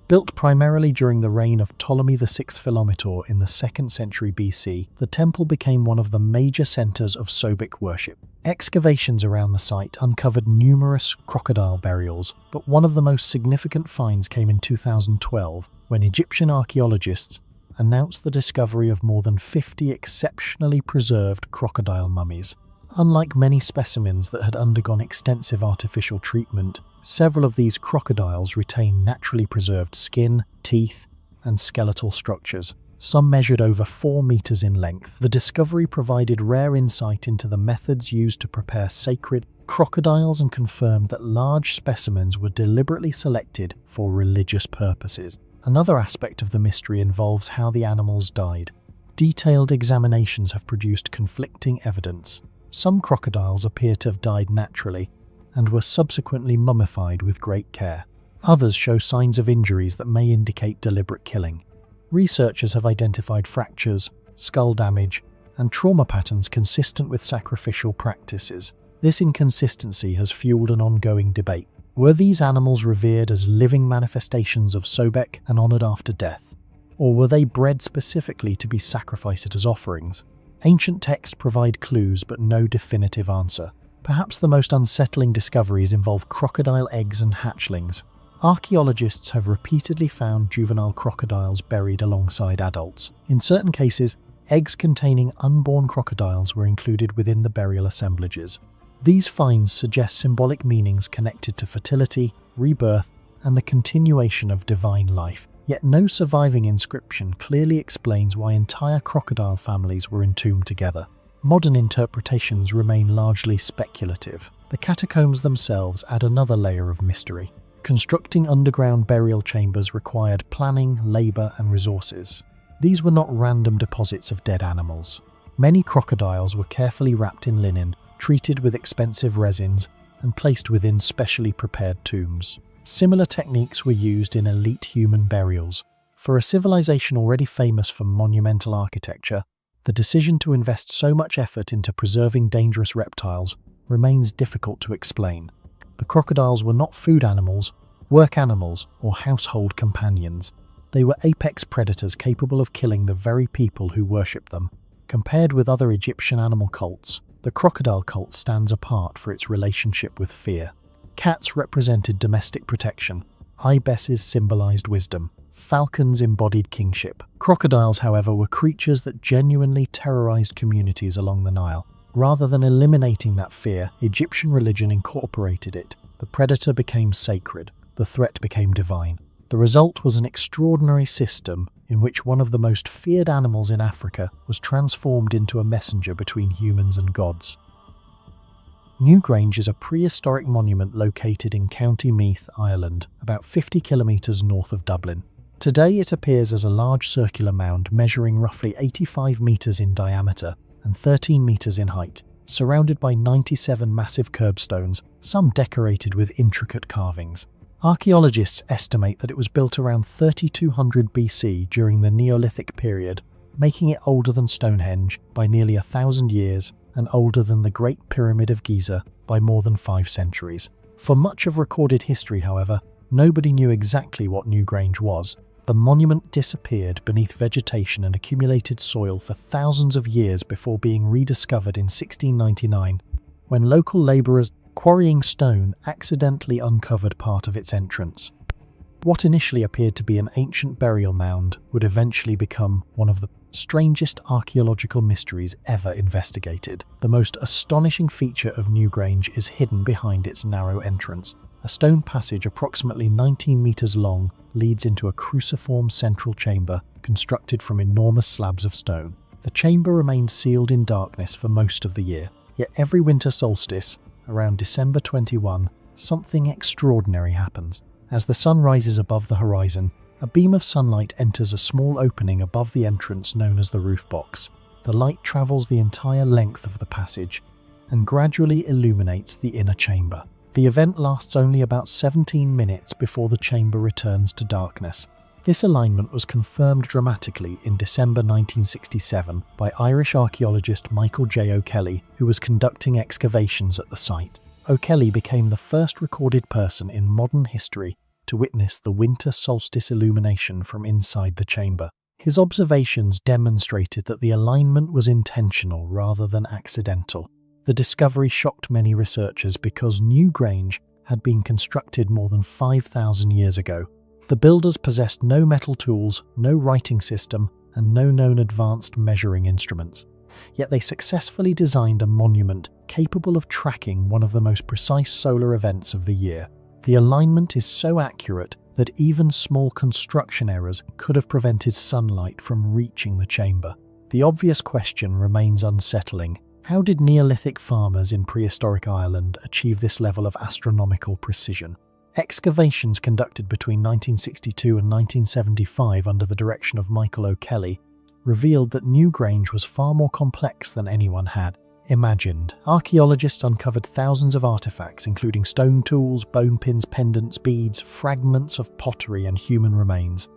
Built primarily during the reign of Ptolemy VI Philometor in the 2nd century BC, the temple became one of the major centers of Sobic worship. Excavations around the site uncovered numerous crocodile burials, but one of the most significant finds came in 2012, when Egyptian archaeologists announced the discovery of more than 50 exceptionally preserved crocodile mummies. Unlike many specimens that had undergone extensive artificial treatment, several of these crocodiles retain naturally preserved skin, teeth, and skeletal structures. Some measured over 4 meters in length. The discovery provided rare insight into the methods used to prepare sacred crocodiles and confirmed that large specimens were deliberately selected for religious purposes. Another aspect of the mystery involves how the animals died. Detailed examinations have produced conflicting evidence. Some crocodiles appear to have died naturally and were subsequently mummified with great care. Others show signs of injuries that may indicate deliberate killing. Researchers have identified fractures, skull damage, and trauma patterns consistent with sacrificial practices. This inconsistency has fueled an ongoing debate. Were these animals revered as living manifestations of Sobek and honored after death? Or were they bred specifically to be sacrificed as offerings? Ancient texts provide clues but no definitive answer. Perhaps the most unsettling discoveries involve crocodile eggs and hatchlings. Archaeologists have repeatedly found juvenile crocodiles buried alongside adults. In certain cases, eggs containing unborn crocodiles were included within the burial assemblages. These finds suggest symbolic meanings connected to fertility, rebirth, and the continuation of divine life. Yet no surviving inscription clearly explains why entire crocodile families were entombed together. Modern interpretations remain largely speculative. The catacombs themselves add another layer of mystery. Constructing underground burial chambers required planning, labor, and resources. These were not random deposits of dead animals. Many crocodiles were carefully wrapped in linen, treated with expensive resins, and placed within specially prepared tombs. Similar techniques were used in elite human burials. For a civilization already famous for monumental architecture, the decision to invest so much effort into preserving dangerous reptiles remains difficult to explain. The crocodiles were not food animals, work animals, or household companions. They were apex predators capable of killing the very people who worshipped them. Compared with other Egyptian animal cults, the crocodile cult stands apart for its relationship with fear. Cats represented domestic protection. Ibises symbolized wisdom. Falcons embodied kingship. Crocodiles, however, were creatures that genuinely terrorized communities along the Nile. Rather than eliminating that fear, Egyptian religion incorporated it. The predator became sacred. The threat became divine. The result was an extraordinary system in which one of the most feared animals in Africa was transformed into a messenger between humans and gods. Newgrange is a prehistoric monument located in County Meath, Ireland, about 50 kilometres north of Dublin. Today it appears as a large circular mound measuring roughly 85 metres in diameter and 13 metres in height. surrounded by 97 massive curbstones, some decorated with intricate carvings. Archaeologists estimate that it was built around 3200 BC during the Neolithic period, making it older than Stonehenge by nearly 1,000 years and older than the Great Pyramid of Giza by more than 5 centuries. For much of recorded history, however, nobody knew exactly what Newgrange was. The monument disappeared beneath vegetation and accumulated soil for thousands of years before being rediscovered in 1699, when local labourers quarrying stone accidentally uncovered part of its entrance. What initially appeared to be an ancient burial mound would eventually become one of the strangest archaeological mysteries ever investigated. The most astonishing feature of Newgrange is hidden behind its narrow entrance. A stone passage approximately 19 metres long leads into a cruciform central chamber constructed from enormous slabs of stone. The chamber remains sealed in darkness for most of the year, yet every winter solstice, around December 21, something extraordinary happens. As the sun rises above the horizon, a beam of sunlight enters a small opening above the entrance known as the roof box. The light travels the entire length of the passage and gradually illuminates the inner chamber. The event lasts only about 17 minutes before the chamber returns to darkness. This alignment was confirmed dramatically in December 1967 by Irish archaeologist Michael J. O'Kelly, who was conducting excavations at the site. O'Kelly became the first recorded person in modern history to witness the winter solstice illumination from inside the chamber. His observations demonstrated that the alignment was intentional rather than accidental. The discovery shocked many researchers because Newgrange had been constructed more than 5,000 years ago. The builders possessed no metal tools, no writing system, and no known advanced measuring instruments. Yet they successfully designed a monument capable of tracking one of the most precise solar events of the year. The alignment is so accurate that even small construction errors could have prevented sunlight from reaching the chamber. The obvious question remains unsettling. How did Neolithic farmers in prehistoric Ireland achieve this level of astronomical precision? Excavations conducted between 1962 and 1975 under the direction of Michael O'Kelly revealed that Newgrange was far more complex than anyone had imagined. Archaeologists uncovered thousands of artifacts, including stone tools, bone pins, pendants, beads, fragments of pottery, and human remains.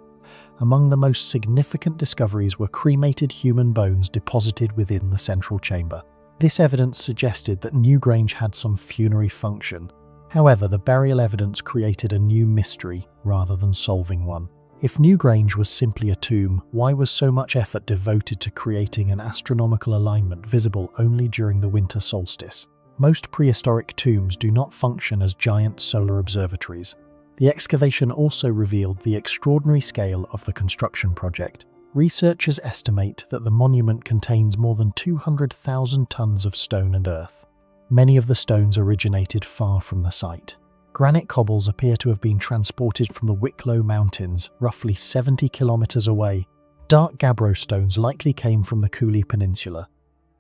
Among the most significant discoveries were cremated human bones deposited within the central chamber. This evidence suggested that Newgrange had some funerary function. However, the burial evidence created a new mystery rather than solving one. If Newgrange was simply a tomb, why was so much effort devoted to creating an astronomical alignment visible only during the winter solstice? Most prehistoric tombs do not function as giant solar observatories. The excavation also revealed the extraordinary scale of the construction project. Researchers estimate that the monument contains more than 200,000 tons of stone and earth. Many of the stones originated far from the site. Granite cobbles appear to have been transported from the Wicklow Mountains, roughly 70 kilometers away. Dark gabbro stones likely came from the Cooley Peninsula,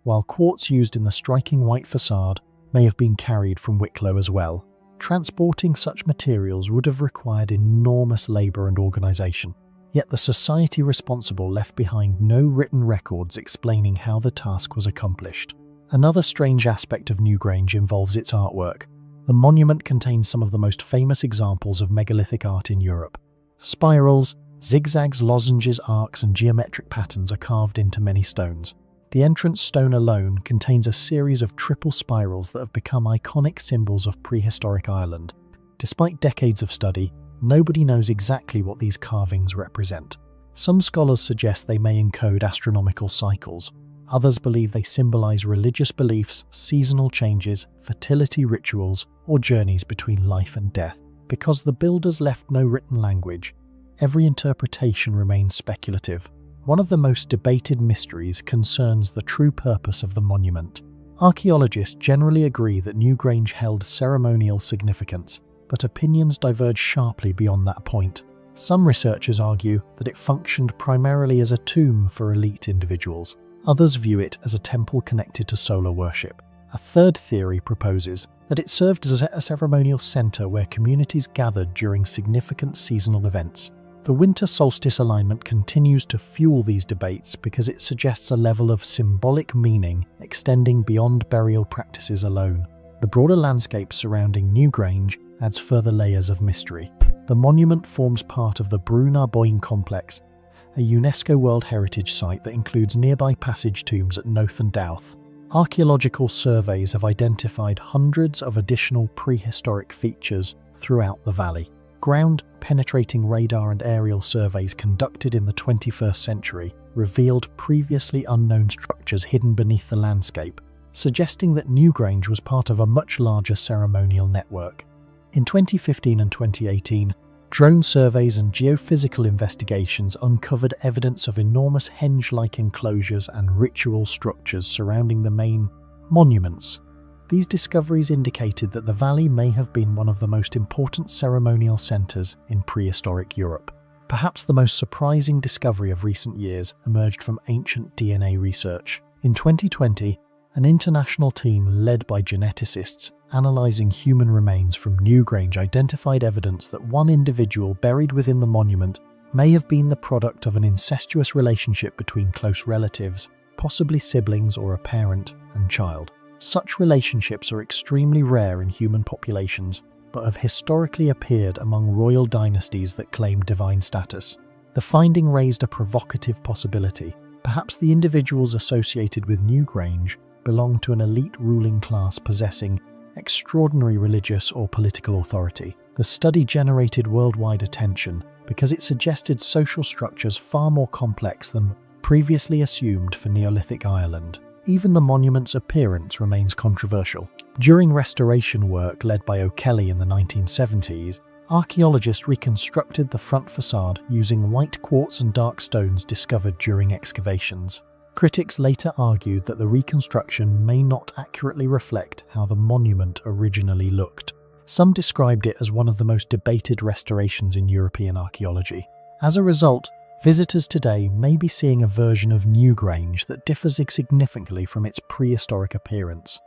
while quartz used in the striking white facade may have been carried from Wicklow as well. Transporting such materials would have required enormous labour and organisation. Yet the society responsible left behind no written records explaining how the task was accomplished. Another strange aspect of Newgrange involves its artwork. The monument contains some of the most famous examples of megalithic art in Europe. Spirals, zigzags, lozenges, arcs, and geometric patterns are carved into many stones. The entrance stone alone contains a series of triple spirals that have become iconic symbols of prehistoric Ireland. Despite decades of study, nobody knows exactly what these carvings represent. Some scholars suggest they may encode astronomical cycles. Others believe they symbolize religious beliefs, seasonal changes, fertility rituals, or journeys between life and death. Because the builders left no written language, every interpretation remains speculative. One of the most debated mysteries concerns the true purpose of the monument. Archaeologists generally agree that Newgrange held ceremonial significance, but opinions diverge sharply beyond that point. Some researchers argue that it functioned primarily as a tomb for elite individuals. Others view it as a temple connected to solar worship. A third theory proposes that it served as a ceremonial center where communities gathered during significant seasonal events. The winter solstice alignment continues to fuel these debates because it suggests a level of symbolic meaning extending beyond burial practices alone. The broader landscape surrounding Newgrange adds further layers of mystery. The monument forms part of the Brún na Bóinne complex, a UNESCO World Heritage Site that includes nearby passage tombs at Noath and Douth. Archaeological surveys have identified hundreds of additional prehistoric features throughout the valley. Ground-penetrating radar and aerial surveys conducted in the 21st century revealed previously unknown structures hidden beneath the landscape, suggesting that Newgrange was part of a much larger ceremonial network. In 2015 and 2018, drone surveys and geophysical investigations uncovered evidence of enormous henge-like enclosures and ritual structures surrounding the main monuments. These discoveries indicated that the valley may have been one of the most important ceremonial centres in prehistoric Europe. Perhaps the most surprising discovery of recent years emerged from ancient DNA research. In 2020, an international team led by geneticists analysing human remains from Newgrange identified evidence that one individual buried within the monument may have been the product of an incestuous relationship between close relatives, possibly siblings or a parent and child. Such relationships are extremely rare in human populations, but have historically appeared among royal dynasties that claimed divine status. The finding raised a provocative possibility. Perhaps the individuals associated with Newgrange belonged to an elite ruling class possessing extraordinary religious or political authority. The study generated worldwide attention because it suggested social structures far more complex than previously assumed for Neolithic Ireland. Even the monument's appearance remains controversial. During restoration work led by O'Kelly in the 1970s, archaeologists reconstructed the front facade using white quartz and dark stones discovered during excavations. Critics later argued that the reconstruction may not accurately reflect how the monument originally looked. Some described it as one of the most debated restorations in European archaeology. As a result, visitors today may be seeing a version of Newgrange that differs significantly from its prehistoric appearance.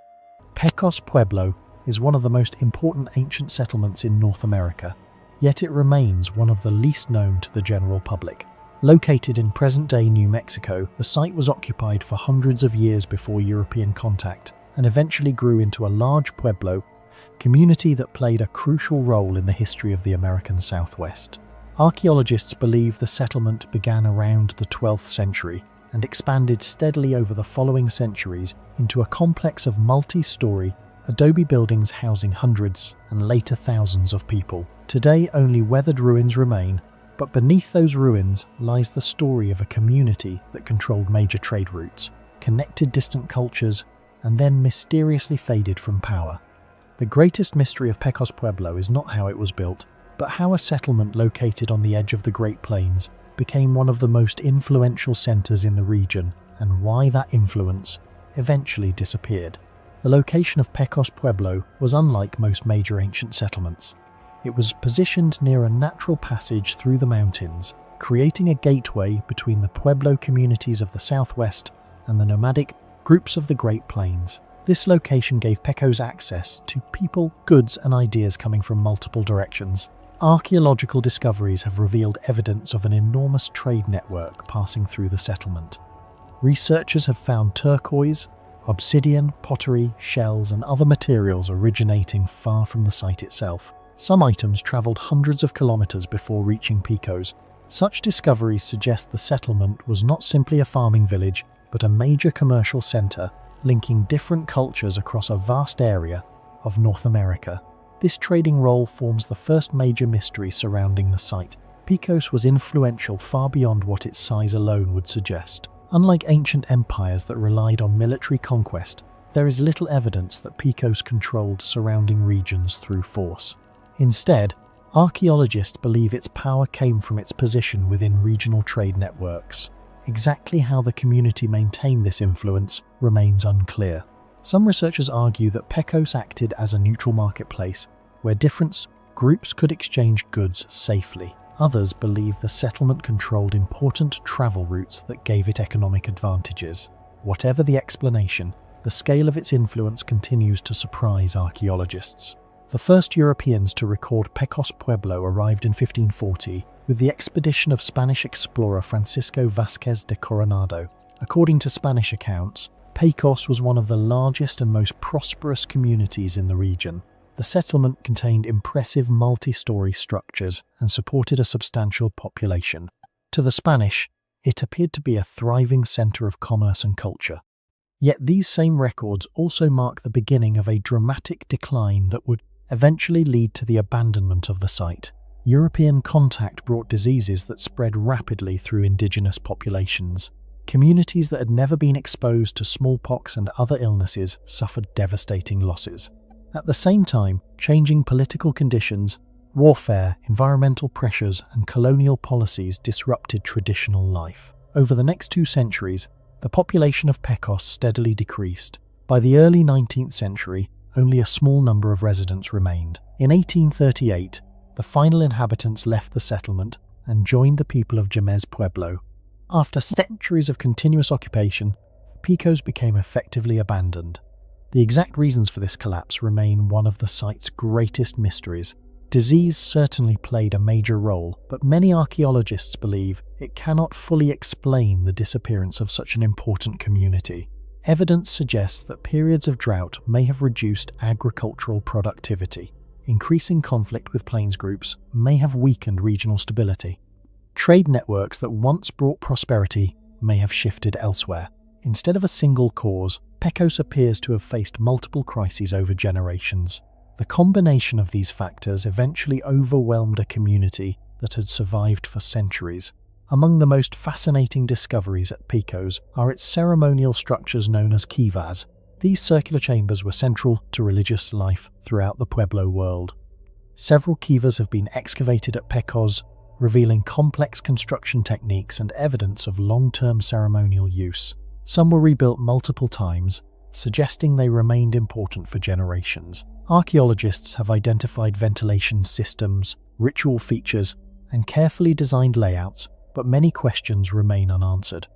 Pecos Pueblo is one of the most important ancient settlements in North America, yet it remains one of the least known to the general public. Located in present-day New Mexico, the site was occupied for hundreds of years before European contact and eventually grew into a large pueblo community that played a crucial role in the history of the American Southwest. Archaeologists believe the settlement began around the 12th century and expanded steadily over the following centuries into a complex of multi-story adobe buildings housing hundreds and later thousands of people. Today, only weathered ruins remain, but beneath those ruins lies the story of a community that controlled major trade routes, connected distant cultures, and then mysteriously faded from power. The greatest mystery of Pecos Pueblo is not how it was built, but how a settlement located on the edge of the Great Plains became one of the most influential centers in the region, and why that influence eventually disappeared. The location of Pecos Pueblo was unlike most major ancient settlements. It was positioned near a natural passage through the mountains, creating a gateway between the Pueblo communities of the southwest and the nomadic groups of the Great Plains. This location gave Pecos access to people, goods, and ideas coming from multiple directions. Archaeological discoveries have revealed evidence of an enormous trade network passing through the settlement. Researchers have found turquoise, obsidian, pottery, shells, and other materials originating far from the site itself. Some items travelled hundreds of kilometres before reaching Pecos. Such discoveries suggest the settlement was not simply a farming village, but a major commercial centre linking different cultures across a vast area of North America. This trading role forms the first major mystery surrounding the site. Pecos was influential far beyond what its size alone would suggest. Unlike ancient empires that relied on military conquest, there is little evidence that Pecos controlled surrounding regions through force. Instead, archaeologists believe its power came from its position within regional trade networks. Exactly how the community maintained this influence remains unclear. Some researchers argue that Pecos acted as a neutral marketplace, where different groups could exchange goods safely. Others believe the settlement controlled important travel routes that gave it economic advantages. Whatever the explanation, the scale of its influence continues to surprise archaeologists. The first Europeans to record Pecos Pueblo arrived in 1540, with the expedition of Spanish explorer Francisco Vázquez de Coronado. According to Spanish accounts, Pecos was one of the largest and most prosperous communities in the region. The settlement contained impressive multi-story structures and supported a substantial population. To the Spanish, it appeared to be a thriving centre of commerce and culture. Yet these same records also mark the beginning of a dramatic decline that would eventually lead to the abandonment of the site. European contact brought diseases that spread rapidly through indigenous populations. Communities that had never been exposed to smallpox and other illnesses suffered devastating losses. At the same time, changing political conditions, warfare, environmental pressures, and colonial policies disrupted traditional life. Over the next 2 centuries, the population of Pecos steadily decreased. By the early 19th century, only a small number of residents remained. In 1838, the final inhabitants left the settlement and joined the people of Jemez Pueblo. After centuries of continuous occupation, Pecos became effectively abandoned. The exact reasons for this collapse remain one of the site's greatest mysteries. Disease certainly played a major role, but many archaeologists believe it cannot fully explain the disappearance of such an important community. Evidence suggests that periods of drought may have reduced agricultural productivity. Increasing conflict with plains groups may have weakened regional stability. Trade networks that once brought prosperity may have shifted elsewhere. Instead of a single cause, Pecos appears to have faced multiple crises over generations. The combination of these factors eventually overwhelmed a community that had survived for centuries. Among the most fascinating discoveries at Pecos are its ceremonial structures known as kivas. These circular chambers were central to religious life throughout the Pueblo world. Several kivas have been excavated at Pecos, revealing complex construction techniques and evidence of long-term ceremonial use. Some were rebuilt multiple times, suggesting they remained important for generations. Archaeologists have identified ventilation systems, ritual features, and carefully designed layouts, but many questions remain unanswered.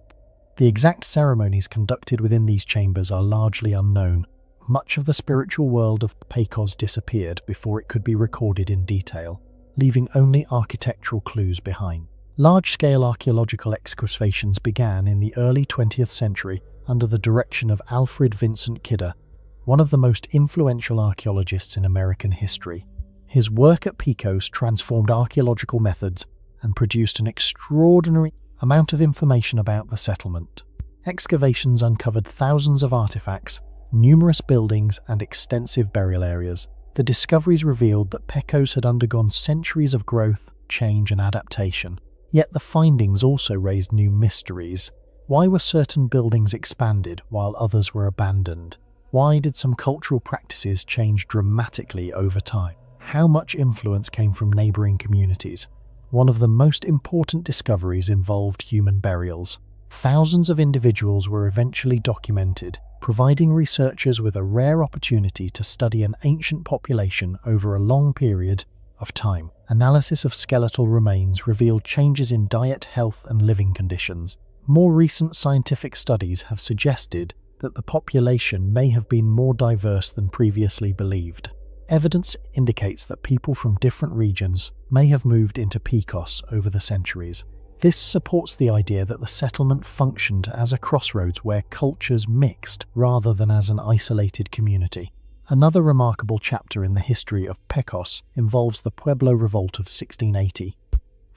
The exact ceremonies conducted within these chambers are largely unknown. Much of the spiritual world of Pecos disappeared before it could be recorded in detail, leaving only architectural clues behind. Large-scale archaeological excavations began in the early 20th century under the direction of Alfred Vincent Kidder, one of the most influential archaeologists in American history. His work at Pecos transformed archaeological methods and produced an extraordinary amount of information about the settlement. Excavations uncovered thousands of artifacts, numerous buildings, and extensive burial areas. The discoveries revealed that Pecos had undergone centuries of growth, change, and adaptation. Yet the findings also raised new mysteries. Why were certain buildings expanded while others were abandoned? Why did some cultural practices change dramatically over time? How much influence came from neighboring communities? One of the most important discoveries involved human burials. Thousands of individuals were eventually documented, providing researchers with a rare opportunity to study an ancient population over a long period of time. Analysis of skeletal remains revealed changes in diet, health, and living conditions. More recent scientific studies have suggested that the population may have been more diverse than previously believed. Evidence indicates that people from different regions may have moved into Pecos over the centuries. This supports the idea that the settlement functioned as a crossroads where cultures mixed rather than as an isolated community. Another remarkable chapter in the history of Pecos involves the Pueblo Revolt of 1680.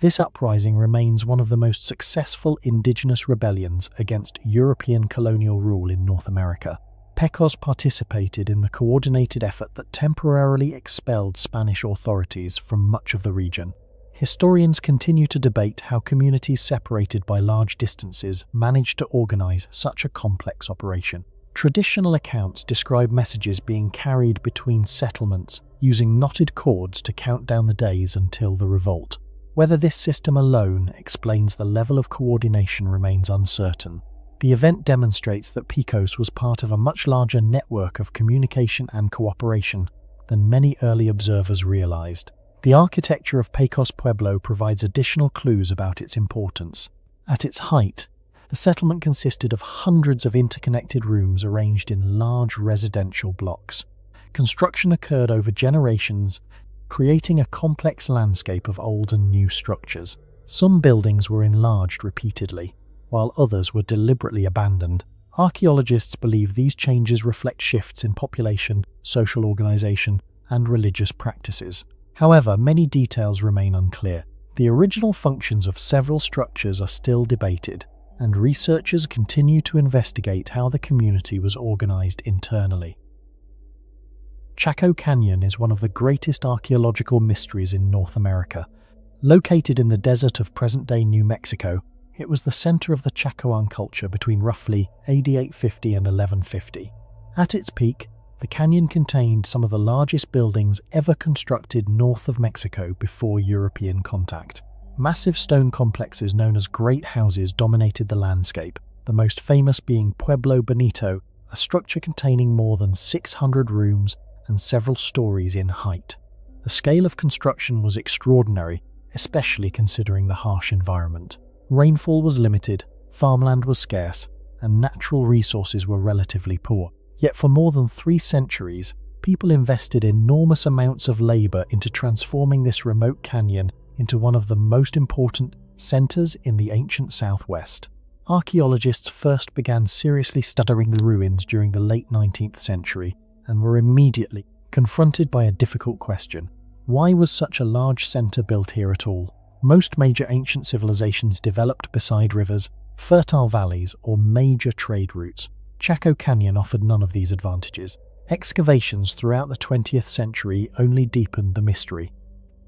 This uprising remains one of the most successful indigenous rebellions against European colonial rule in North America. Pecos participated in the coordinated effort that temporarily expelled Spanish authorities from much of the region. Historians continue to debate how communities separated by large distances managed to organize such a complex operation. Traditional accounts describe messages being carried between settlements using knotted cords to count down the days until the revolt. Whether this system alone explains the level of coordination remains uncertain. The event demonstrates that Pecos was part of a much larger network of communication and cooperation than many early observers realized. The architecture of Pecos Pueblo provides additional clues about its importance. At its height, the settlement consisted of hundreds of interconnected rooms arranged in large residential blocks. Construction occurred over generations, creating a complex landscape of old and new structures. Some buildings were enlarged repeatedly, while others were deliberately abandoned. Archaeologists believe these changes reflect shifts in population, social organization, and religious practices. However, many details remain unclear. The original functions of several structures are still debated, and researchers continue to investigate how the community was organized internally. Chaco Canyon is one of the greatest archaeological mysteries in North America. Located in the desert of present-day New Mexico, it was the center of the Chacoan culture between roughly AD 850 and 1150. At its peak, the canyon contained some of the largest buildings ever constructed north of Mexico before European contact. Massive stone complexes known as great houses dominated the landscape, the most famous being Pueblo Bonito, a structure containing more than 600 rooms and several stories in height. The scale of construction was extraordinary, especially considering the harsh environment. Rainfall was limited, farmland was scarce, and natural resources were relatively poor. Yet for more than 3 centuries, people invested enormous amounts of labor into transforming this remote canyon into one of the most important centers in the ancient Southwest. Archaeologists first began seriously studying the ruins during the late 19th century and were immediately confronted by a difficult question. Why was such a large center built here at all? Most major ancient civilizations developed beside rivers, fertile valleys, or major trade routes. Chaco Canyon offered none of these advantages. Excavations throughout the 20th century only deepened the mystery.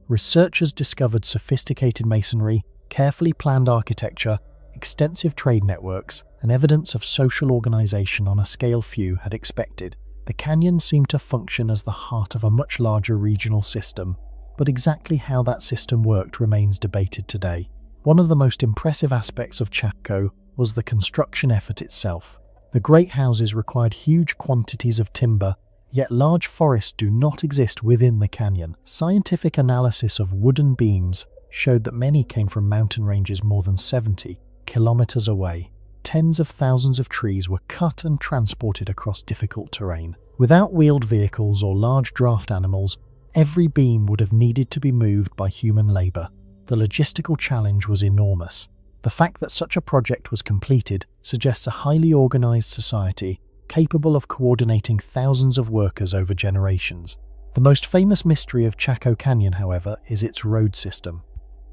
Researchers discovered sophisticated masonry, carefully planned architecture, extensive trade networks, and evidence of social organization on a scale few had expected. The canyon seemed to function as the heart of a much larger regional system, but exactly how that system worked remains debated today. One of the most impressive aspects of Chaco was the construction effort itself. The great houses required huge quantities of timber, yet large forests do not exist within the canyon. Scientific analysis of wooden beams showed that many came from mountain ranges more than 70 kilometers away. Tens of thousands of trees were cut and transported across difficult terrain. Without wheeled vehicles or large draft animals, every beam would have needed to be moved by human labor. The logistical challenge was enormous. The fact that such a project was completed suggests a highly organized society capable of coordinating thousands of workers over generations. The most famous mystery of Chaco Canyon, however, is its road system.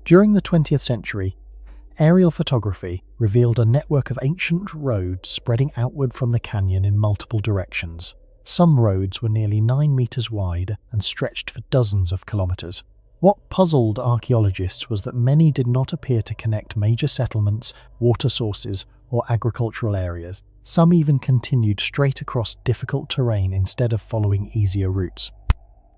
During the 20th century, aerial photography revealed a network of ancient roads spreading outward from the canyon in multiple directions. Some roads were nearly 9 meters wide and stretched for dozens of kilometers. What puzzled archaeologists was that many did not appear to connect major settlements, water sources, or agricultural areas. Some even continued straight across difficult terrain instead of following easier routes.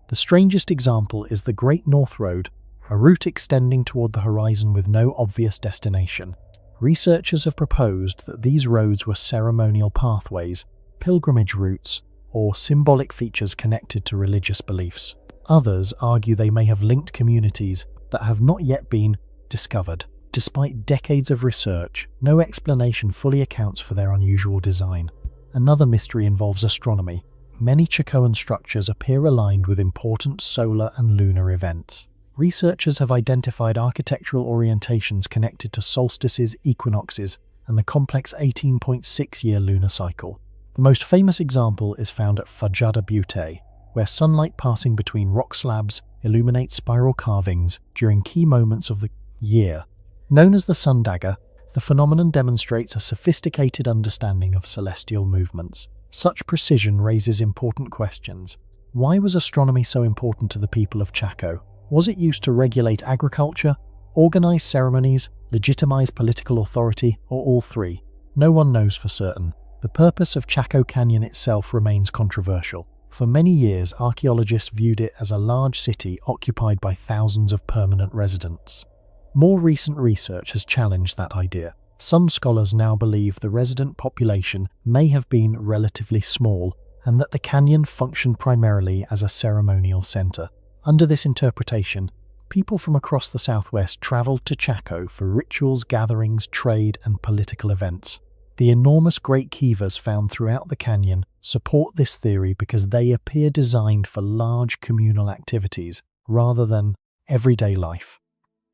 The strangest example is the Great North Road, a route extending toward the horizon with no obvious destination. Researchers have proposed that these roads were ceremonial pathways, pilgrimage routes, or symbolic features connected to religious beliefs. Others argue they may have linked communities that have not yet been discovered. Despite decades of research, no explanation fully accounts for their unusual design. Another mystery involves astronomy. Many Chacoan structures appear aligned with important solar and lunar events. Researchers have identified architectural orientations connected to solstices, equinoxes, and the complex 18.6-year lunar cycle. The most famous example is found at Fajada Butte, where sunlight passing between rock slabs illuminates spiral carvings during key moments of the year. Known as the sun dagger, the phenomenon demonstrates a sophisticated understanding of celestial movements. Such precision raises important questions. Why was astronomy so important to the people of Chaco? Was it used to regulate agriculture, organize ceremonies, legitimize political authority, or all three? No one knows for certain. The purpose of Chaco Canyon itself remains controversial. For many years, archaeologists viewed it as a large city occupied by thousands of permanent residents. More recent research has challenged that idea. Some scholars now believe the resident population may have been relatively small and that the canyon functioned primarily as a ceremonial center. Under this interpretation, people from across the Southwest traveled to Chaco for rituals, gatherings, trade, and political events. The enormous great kivas found throughout the canyon support this theory because they appear designed for large communal activities. rather than everyday life.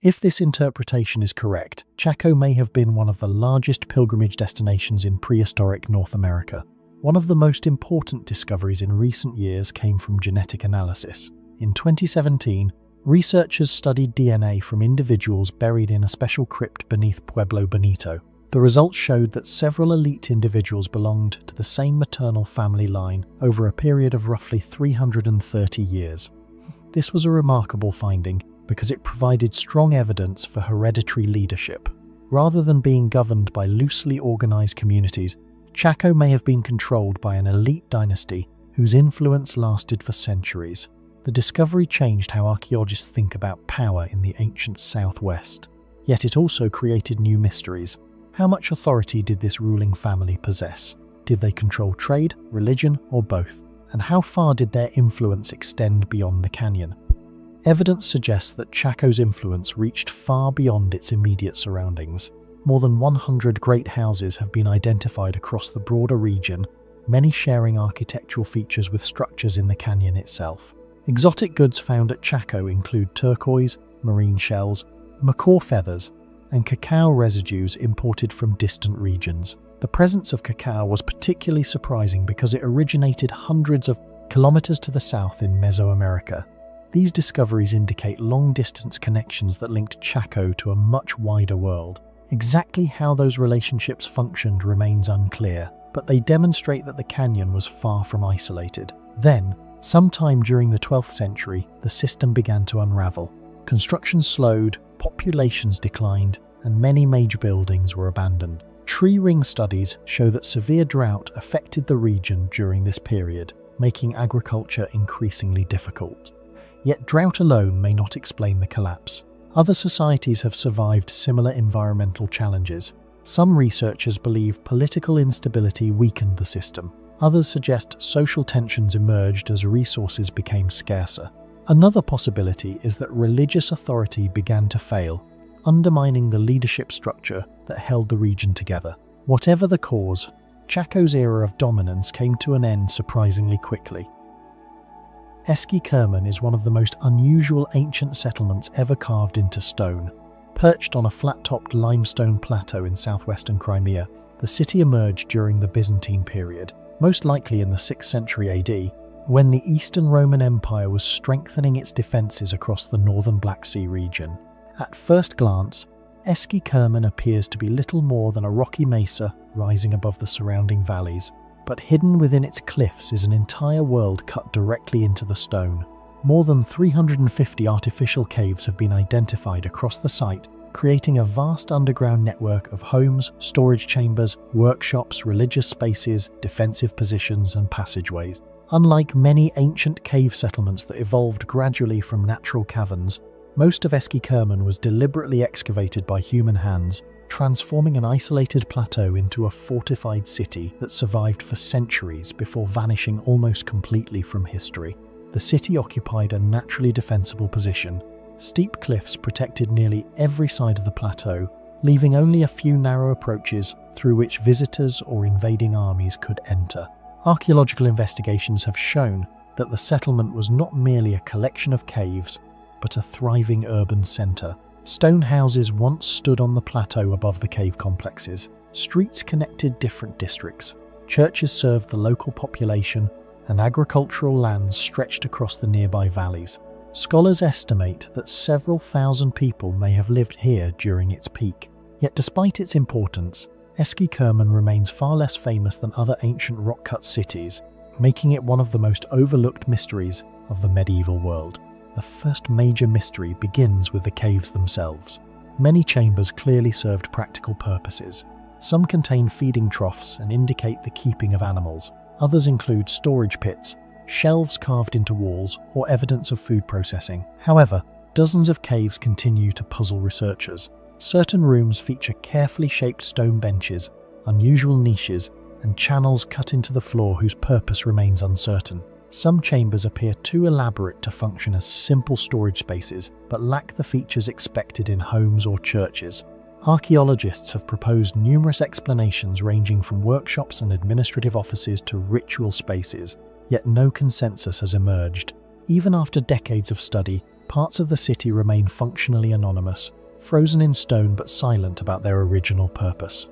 If this interpretation is correct, Chaco may have been one of the largest pilgrimage destinations in prehistoric North America. One of the most important discoveries in recent years came from genetic analysis. In 2017, researchers studied DNA from individuals buried in a special crypt beneath Pueblo Bonito. The results showed that several elite individuals belonged to the same maternal family line over a period of roughly 330 years. This was a remarkable finding because it provided strong evidence for hereditary leadership. Rather than being governed by loosely organized communities, Chaco may have been controlled by an elite dynasty whose influence lasted for centuries. The discovery changed how archaeologists think about power in the ancient Southwest. Yet it also created new mysteries. How much authority did this ruling family possess? Did they control trade, religion, or both? And how far did their influence extend beyond the canyon? Evidence suggests that Chaco's influence reached far beyond its immediate surroundings. More than 100 great houses have been identified across the broader region, many sharing architectural features with structures in the canyon itself. Exotic goods found at Chaco include turquoise, marine shells, macaw feathers, and cacao residues imported from distant regions. The presence of cacao was particularly surprising because it originated hundreds of kilometers to the south in Mesoamerica. These discoveries indicate long-distance connections that linked Chaco to a much wider world. Exactly how those relationships functioned remains unclear, but they demonstrate that the canyon was far from isolated. Then, sometime during the 12th century, the system began to unravel. Construction slowed, populations declined, and many major buildings were abandoned. Tree ring studies show that severe drought affected the region during this period, making agriculture increasingly difficult. Yet drought alone may not explain the collapse. Other societies have survived similar environmental challenges. Some researchers believe political instability weakened the system. Others suggest social tensions emerged as resources became scarcer. Another possibility is that religious authority began to fail, undermining the leadership structure that held the region together. Whatever the cause, Chaco's era of dominance came to an end surprisingly quickly. Eski is one of the most unusual ancient settlements ever carved into stone. Perched on a flat-topped limestone plateau in southwestern Crimea, the city emerged during the Byzantine period, most likely in the 6th century AD, when the Eastern Roman Empire was strengthening its defences across the northern Black Sea region. At first glance, Eski appears to be little more than a rocky mesa rising above the surrounding valleys, but hidden within its cliffs is an entire world cut directly into the stone. More than 350 artificial caves have been identified across the site, creating a vast underground network of homes, storage chambers, workshops, religious spaces, defensive positions, and passageways. Unlike many ancient cave settlements that evolved gradually from natural caverns, most of Eski was deliberately excavated by human hands, transforming an isolated plateau into a fortified city that survived for centuries before vanishing almost completely from history. The city occupied a naturally defensible position. Steep cliffs protected nearly every side of the plateau, leaving only a few narrow approaches through which visitors or invading armies could enter. Archaeological investigations have shown that the settlement was not merely a collection of caves, but a thriving urban centre. Stone houses once stood on the plateau above the cave complexes. Streets connected different districts. Churches served the local population, and agricultural lands stretched across the nearby valleys. Scholars estimate that several thousand people may have lived here during its peak. Yet despite its importance, Eski remains far less famous than other ancient rock-cut cities, making it one of the most overlooked mysteries of the medieval world. The first major mystery begins with the caves themselves. Many chambers clearly served practical purposes. Some contain feeding troughs and indicate the keeping of animals. Others include storage pits, shelves carved into walls, or evidence of food processing. However, dozens of caves continue to puzzle researchers. Certain rooms feature carefully shaped stone benches, unusual niches, and channels cut into the floor whose purpose remains uncertain. Some chambers appear too elaborate to function as simple storage spaces, but lack the features expected in homes or churches. Archaeologists have proposed numerous explanations ranging from workshops and administrative offices to ritual spaces, yet no consensus has emerged. Even after decades of study, parts of the city remain functionally anonymous, frozen in stone but silent about their original purpose.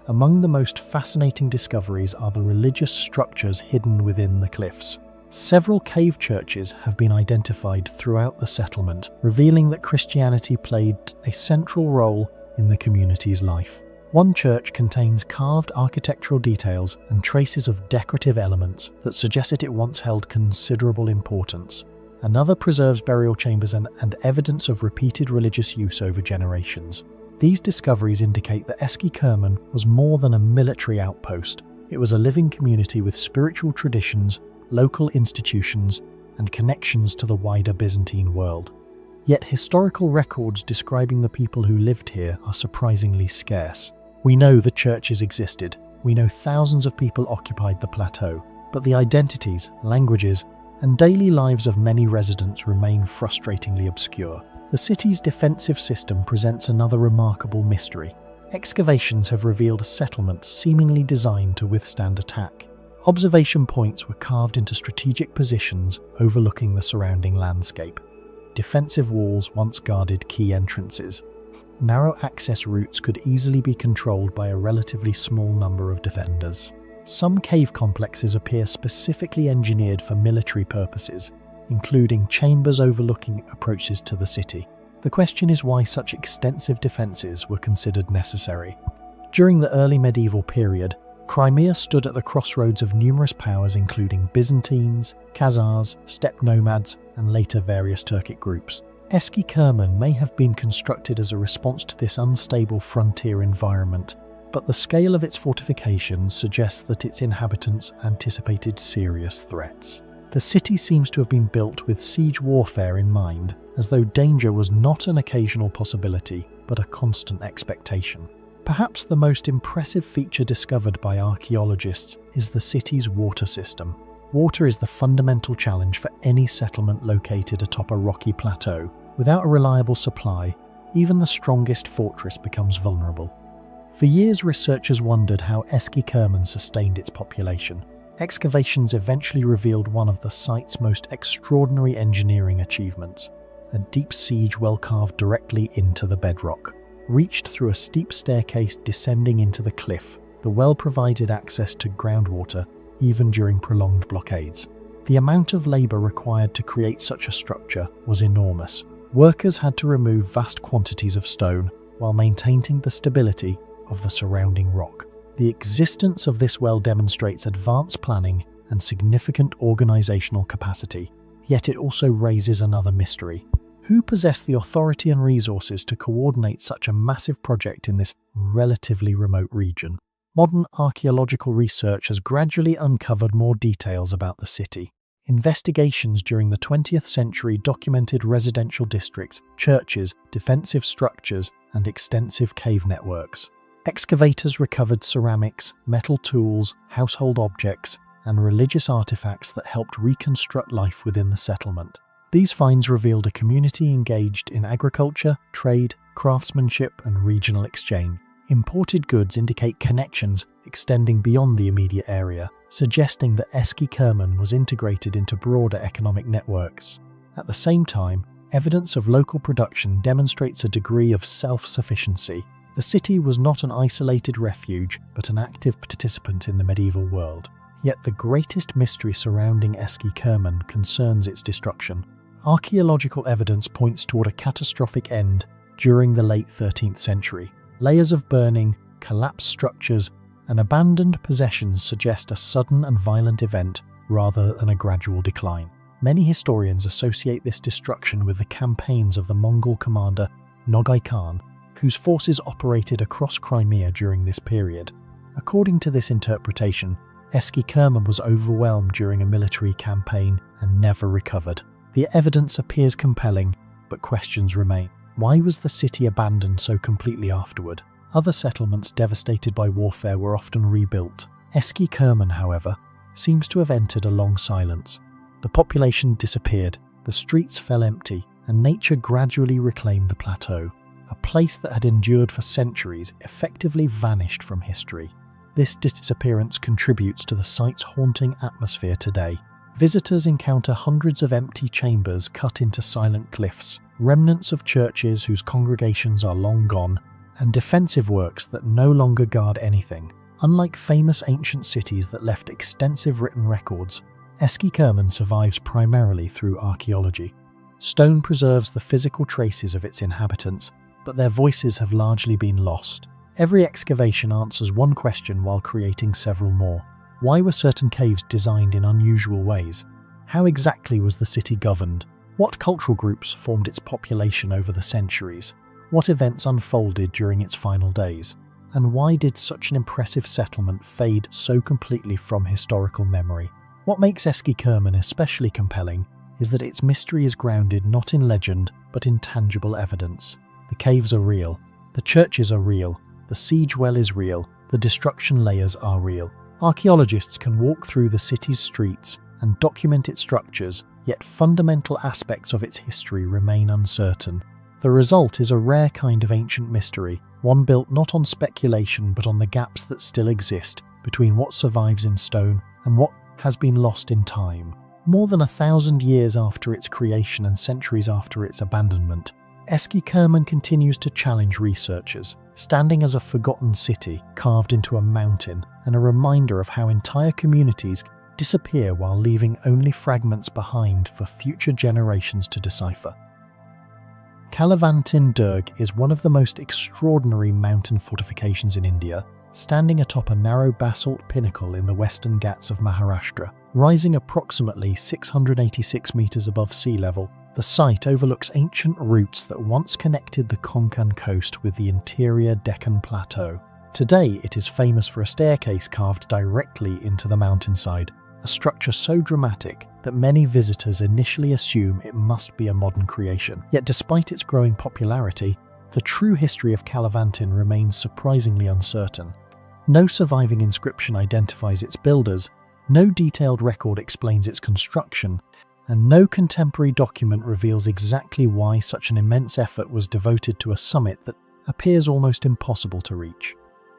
Among the most fascinating discoveries are the religious structures hidden within the cliffs. Several cave churches have been identified throughout the settlement, revealing that Christianity played a central role in the community's life. One church contains carved architectural details and traces of decorative elements that suggest that it once held considerable importance. Another preserves burial chambers and evidence of repeated religious use over generations. These discoveries indicate that Eski Kerman was more than a military outpost. It was a living community with spiritual traditions, local institutions, and connections to the wider Byzantine world. Yet historical records describing the people who lived here are surprisingly scarce. We know the churches existed, we know thousands of people occupied the plateau, but the identities, languages, and daily lives of many residents remain frustratingly obscure. The city's defensive system presents another remarkable mystery. Excavations have revealed a settlement seemingly designed to withstand attack. Observation points were carved into strategic positions overlooking the surrounding landscape. Defensive walls once guarded key entrances. Narrow access routes could easily be controlled by a relatively small number of defenders. Some cave complexes appear specifically engineered for military purposes, including chambers overlooking approaches to the city. The question is why such extensive defences were considered necessary. During the early medieval period, Crimea stood at the crossroads of numerous powers including Byzantines, Khazars, steppe nomads, and later various Turkic groups. Eski Kerman may have been constructed as a response to this unstable frontier environment, but the scale of its fortifications suggests that its inhabitants anticipated serious threats. The city seems to have been built with siege warfare in mind, as though danger was not an occasional possibility, but a constant expectation. Perhaps the most impressive feature discovered by archaeologists is the city's water system. Water is the fundamental challenge for any settlement located atop a rocky plateau. Without a reliable supply, even the strongest fortress becomes vulnerable. For years, researchers wondered how Eski Kerman sustained its population. Excavations eventually revealed one of the site's most extraordinary engineering achievements, a deep siege well carved directly into the bedrock. Reached through a steep staircase descending into the cliff, the well provided access to groundwater even during prolonged blockades. The amount of labour required to create such a structure was enormous. Workers had to remove vast quantities of stone while maintaining the stability of the surrounding rock. The existence of this well demonstrates advanced planning and significant organisational capacity, yet it also raises another mystery. Who possessed the authority and resources to coordinate such a massive project in this relatively remote region? Modern archaeological research has gradually uncovered more details about the city. Investigations during the 20th century documented residential districts, churches, defensive structures, and extensive cave networks. Excavators recovered ceramics, metal tools, household objects, and religious artifacts that helped reconstruct life within the settlement. These finds revealed a community engaged in agriculture, trade, craftsmanship, and regional exchange. Imported goods indicate connections extending beyond the immediate area, suggesting that Eski Kerman was integrated into broader economic networks. At the same time, evidence of local production demonstrates a degree of self-sufficiency. The city was not an isolated refuge, but an active participant in the medieval world. Yet the greatest mystery surrounding Eski Kerman concerns its destruction. Archaeological evidence points toward a catastrophic end during the late 13th century. Layers of burning, collapsed structures, and abandoned possessions suggest a sudden and violent event rather than a gradual decline. Many historians associate this destruction with the campaigns of the Mongol commander Nogai Khan, whose forces operated across Crimea during this period. According to this interpretation, Eski Kerman was overwhelmed during a military campaign and never recovered. The evidence appears compelling, but questions remain. Why was the city abandoned so completely afterward? Other settlements devastated by warfare were often rebuilt. Eski Kerman, however, seems to have entered a long silence. The population disappeared, the streets fell empty, and nature gradually reclaimed the plateau. A place that had endured for centuries effectively vanished from history. This disappearance contributes to the site's haunting atmosphere today. Visitors encounter hundreds of empty chambers cut into silent cliffs, remnants of churches whose congregations are long gone, and defensive works that no longer guard anything. Unlike famous ancient cities that left extensive written records, Eskikirman survives primarily through archaeology. Stone preserves the physical traces of its inhabitants, but their voices have largely been lost. Every excavation answers one question while creating several more. Why were certain caves designed in unusual ways? How exactly was the city governed? What cultural groups formed its population over the centuries? What events unfolded during its final days? And why did such an impressive settlement fade so completely from historical memory? What makes Eskikirman especially compelling is that its mystery is grounded not in legend, but in tangible evidence. The caves are real, the churches are real, the siege well is real, the destruction layers are real. Archaeologists can walk through the city's streets and document its structures, yet fundamental aspects of its history remain uncertain. The result is a rare kind of ancient mystery, one built not on speculation but on the gaps that still exist between what survives in stone and what has been lost in time. More than 1,000 years after its creation and centuries after its abandonment, Eskikirman continues to challenge researchers, standing as a forgotten city carved into a mountain and a reminder of how entire communities disappear while leaving only fragments behind for future generations to decipher. Kalavantin Durg is one of the most extraordinary mountain fortifications in India, standing atop a narrow basalt pinnacle in the western Ghats of Maharashtra. Rising approximately 686 meters above sea level, the site overlooks ancient routes that once connected the Konkan coast with the interior Deccan Plateau. Today, it is famous for a staircase carved directly into the mountainside, a structure so dramatic that many visitors initially assume it must be a modern creation. Yet despite its growing popularity, the true history of Kalavantin remains surprisingly uncertain. No surviving inscription identifies its builders, no detailed record explains its construction, and no contemporary document reveals exactly why such an immense effort was devoted to a summit that appears almost impossible to reach.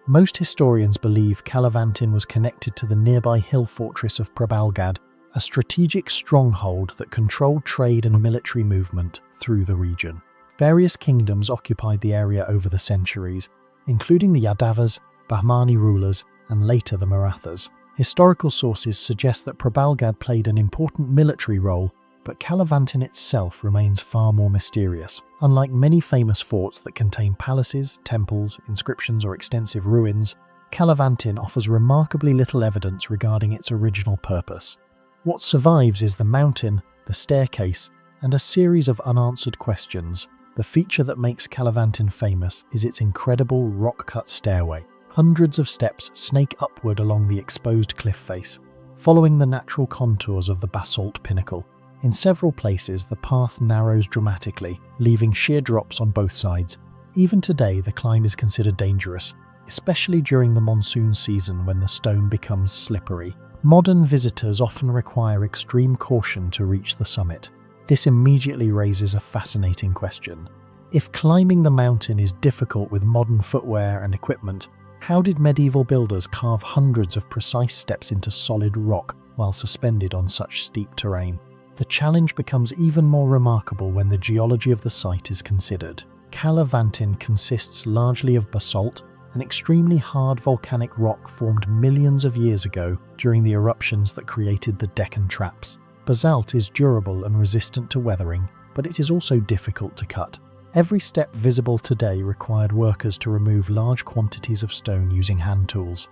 Most historians believe Kalavantin was connected to the nearby hill fortress of Prabalgad, a strategic stronghold that controlled trade and military movement through the region. Various kingdoms occupied the area over the centuries, including the Yadavas, Bahmani rulers, and later the Marathas. Historical sources suggest that Prabalgad played an important military role, but Kalavantin itself remains far more mysterious. Unlike many famous forts that contain palaces, temples, inscriptions, or extensive ruins, Kalavantin offers remarkably little evidence regarding its original purpose. What survives is the mountain, the staircase, and a series of unanswered questions. The feature that makes Kalavantin famous is its incredible rock-cut stairway. Hundreds of steps snake upward along the exposed cliff face, following the natural contours of the basalt pinnacle. In several places, the path narrows dramatically, leaving sheer drops on both sides. Even today, the climb is considered dangerous, especially during the monsoon season when the stone becomes slippery. Modern visitors often require extreme caution to reach the summit. This immediately raises a fascinating question. If climbing the mountain is difficult with modern footwear and equipment, how did medieval builders carve hundreds of precise steps into solid rock while suspended on such steep terrain? The challenge becomes even more remarkable when the geology of the site is considered. Kalavantin consists largely of basalt, an extremely hard volcanic rock formed millions of years ago during the eruptions that created the Deccan Traps. Basalt is durable and resistant to weathering, but it is also difficult to cut. Every step visible today required workers to remove large quantities of stone using hand tools.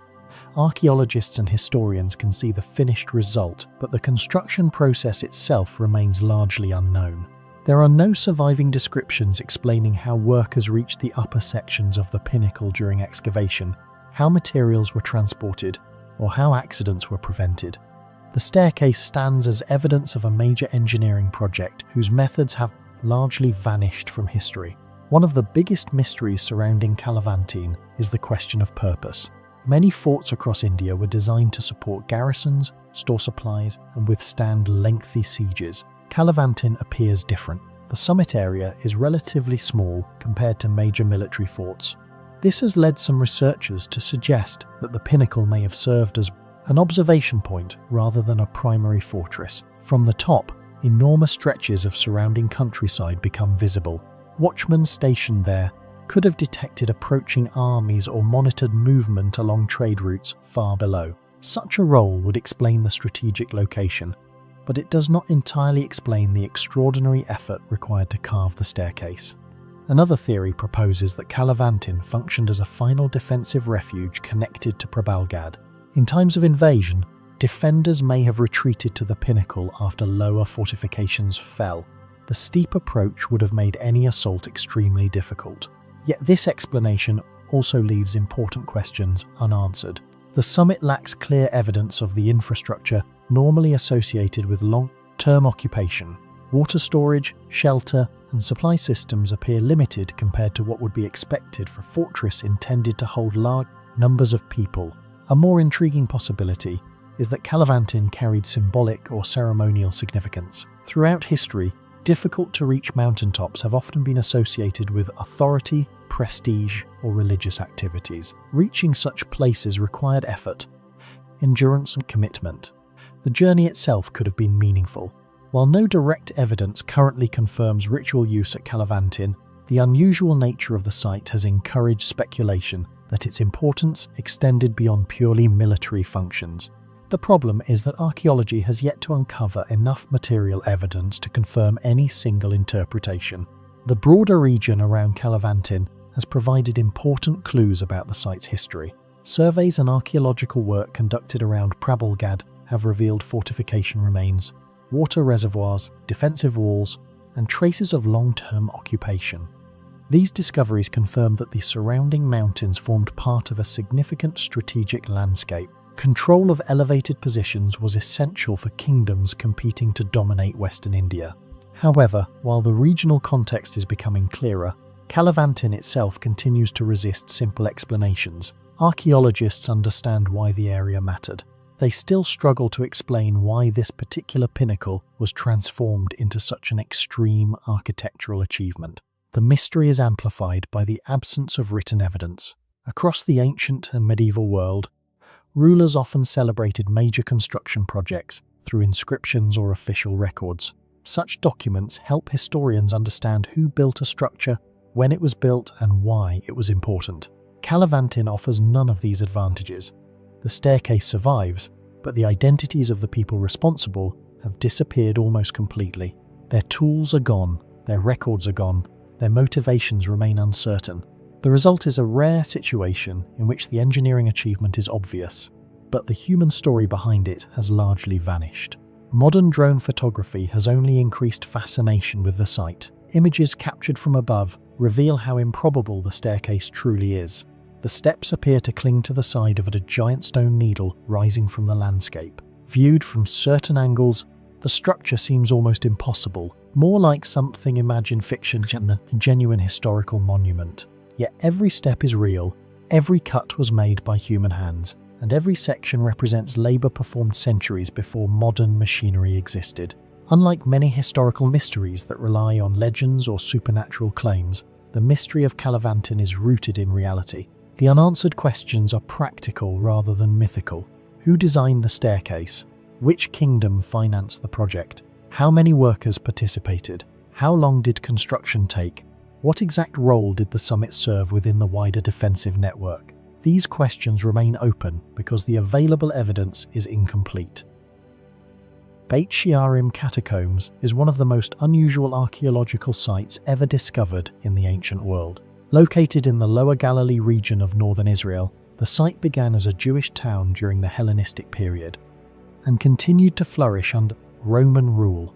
Archaeologists and historians can see the finished result, but the construction process itself remains largely unknown. There are no surviving descriptions explaining how workers reached the upper sections of the pinnacle during excavation, how materials were transported, or how accidents were prevented. The staircase stands as evidence of a major engineering project whose methods have largely vanished from history. One of the biggest mysteries surrounding Kalavantin is the question of purpose. Many forts across India were designed to support garrisons, store supplies, and withstand lengthy sieges. Kalavantin appears different. The summit area is relatively small compared to major military forts. This has led some researchers to suggest that the pinnacle may have served as an observation point rather than a primary fortress. From the top, enormous stretches of surrounding countryside become visible. Watchmen stationed there could have detected approaching armies or monitored movement along trade routes far below. Such a role would explain the strategic location, but it does not entirely explain the extraordinary effort required to carve the staircase. Another theory proposes that Kalavantin functioned as a final defensive refuge connected to Prabalgad. In times of invasion, defenders may have retreated to the pinnacle after lower fortifications fell. The steep approach would have made any assault extremely difficult. Yet this explanation also leaves important questions unanswered. The summit lacks clear evidence of the infrastructure normally associated with long-term occupation. Water storage, shelter, and supply systems appear limited compared to what would be expected for a fortress intended to hold large numbers of people. A more intriguing possibility is that Kalavantin carried symbolic or ceremonial significance. Throughout history, difficult-to-reach mountaintops have often been associated with authority, prestige, or religious activities. Reaching such places required effort, endurance, and commitment. The journey itself could have been meaningful. While no direct evidence currently confirms ritual use at Kalavantin, the unusual nature of the site has encouraged speculation that its importance extended beyond purely military functions. The problem is that archaeology has yet to uncover enough material evidence to confirm any single interpretation. The broader region around Kalavantin has provided important clues about the site's history. Surveys and archaeological work conducted around Prabalgad have revealed fortification remains, water reservoirs, defensive walls, and traces of long-term occupation. These discoveries confirm that the surrounding mountains formed part of a significant strategic landscape. Control of elevated positions was essential for kingdoms competing to dominate Western India. However, while the regional context is becoming clearer, Kalavantin itself continues to resist simple explanations. Archaeologists understand why the area mattered. They still struggle to explain why this particular pinnacle was transformed into such an extreme architectural achievement. The mystery is amplified by the absence of written evidence. Across the ancient and medieval world, rulers often celebrated major construction projects through inscriptions or official records. Such documents help historians understand who built a structure, when it was built, and why it was important. Kalavantin offers none of these advantages. The staircase survives, but the identities of the people responsible have disappeared almost completely. Their tools are gone, their records are gone, their motivations remain uncertain. The result is a rare situation in which the engineering achievement is obvious, but the human story behind it has largely vanished. Modern drone photography has only increased fascination with the site. Images captured from above reveal how improbable the staircase truly is. The steps appear to cling to the side of a giant stone needle rising from the landscape. Viewed from certain angles, the structure seems almost impossible, more like something imagined fiction than a genuine historical monument. Yet every step is real, every cut was made by human hands, and every section represents labor performed centuries before modern machinery existed. Unlike many historical mysteries that rely on legends or supernatural claims, the mystery of Kalavantin is rooted in reality. The unanswered questions are practical rather than mythical. Who designed the staircase? Which kingdom financed the project? How many workers participated? How long did construction take? What exact role did the summit serve within the wider defensive network? These questions remain open because the available evidence is incomplete. Beit Shearim Catacombs is one of the most unusual archaeological sites ever discovered in the ancient world. Located in the Lower Galilee region of northern Israel, the site began as a Jewish town during the Hellenistic period and continued to flourish under Roman rule.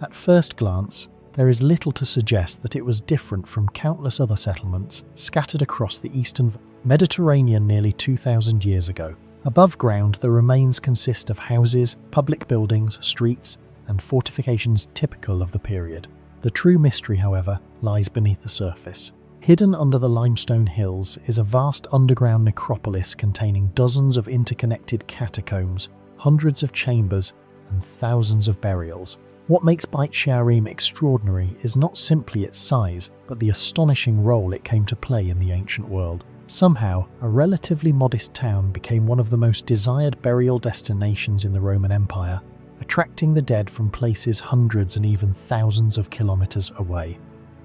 At first glance, there is little to suggest that it was different from countless other settlements scattered across the eastern Mediterranean nearly 2,000 years ago. Above ground, the remains consist of houses, public buildings, streets, and fortifications typical of the period. The true mystery, however, lies beneath the surface. Hidden under the limestone hills is a vast underground necropolis containing dozens of interconnected catacombs, hundreds of chambers, and thousands of burials. What makes Beit Shearim extraordinary is not simply its size, but the astonishing role it came to play in the ancient world. Somehow, a relatively modest town became one of the most desired burial destinations in the Roman Empire, attracting the dead from places hundreds and even thousands of kilometers away.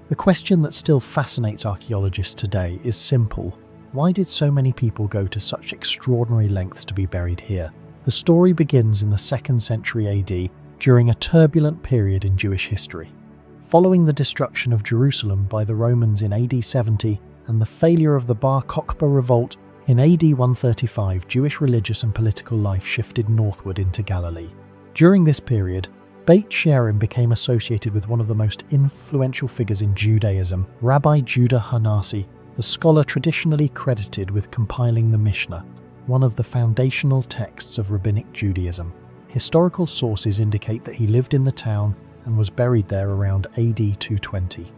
The question that still fascinates archaeologists today is simple. Why did so many people go to such extraordinary lengths to be buried here? The story begins in the 2nd century AD, during a turbulent period in Jewish history. Following the destruction of Jerusalem by the Romans in AD 70 and the failure of the Bar Kokhba revolt in AD 135, Jewish religious and political life shifted northward into Galilee. During this period, Beit Shearim became associated with one of the most influential figures in Judaism, Rabbi Judah Hanasi, the scholar traditionally credited with compiling the Mishnah, one of the foundational texts of Rabbinic Judaism. Historical sources indicate that he lived in the town and was buried there around AD 220.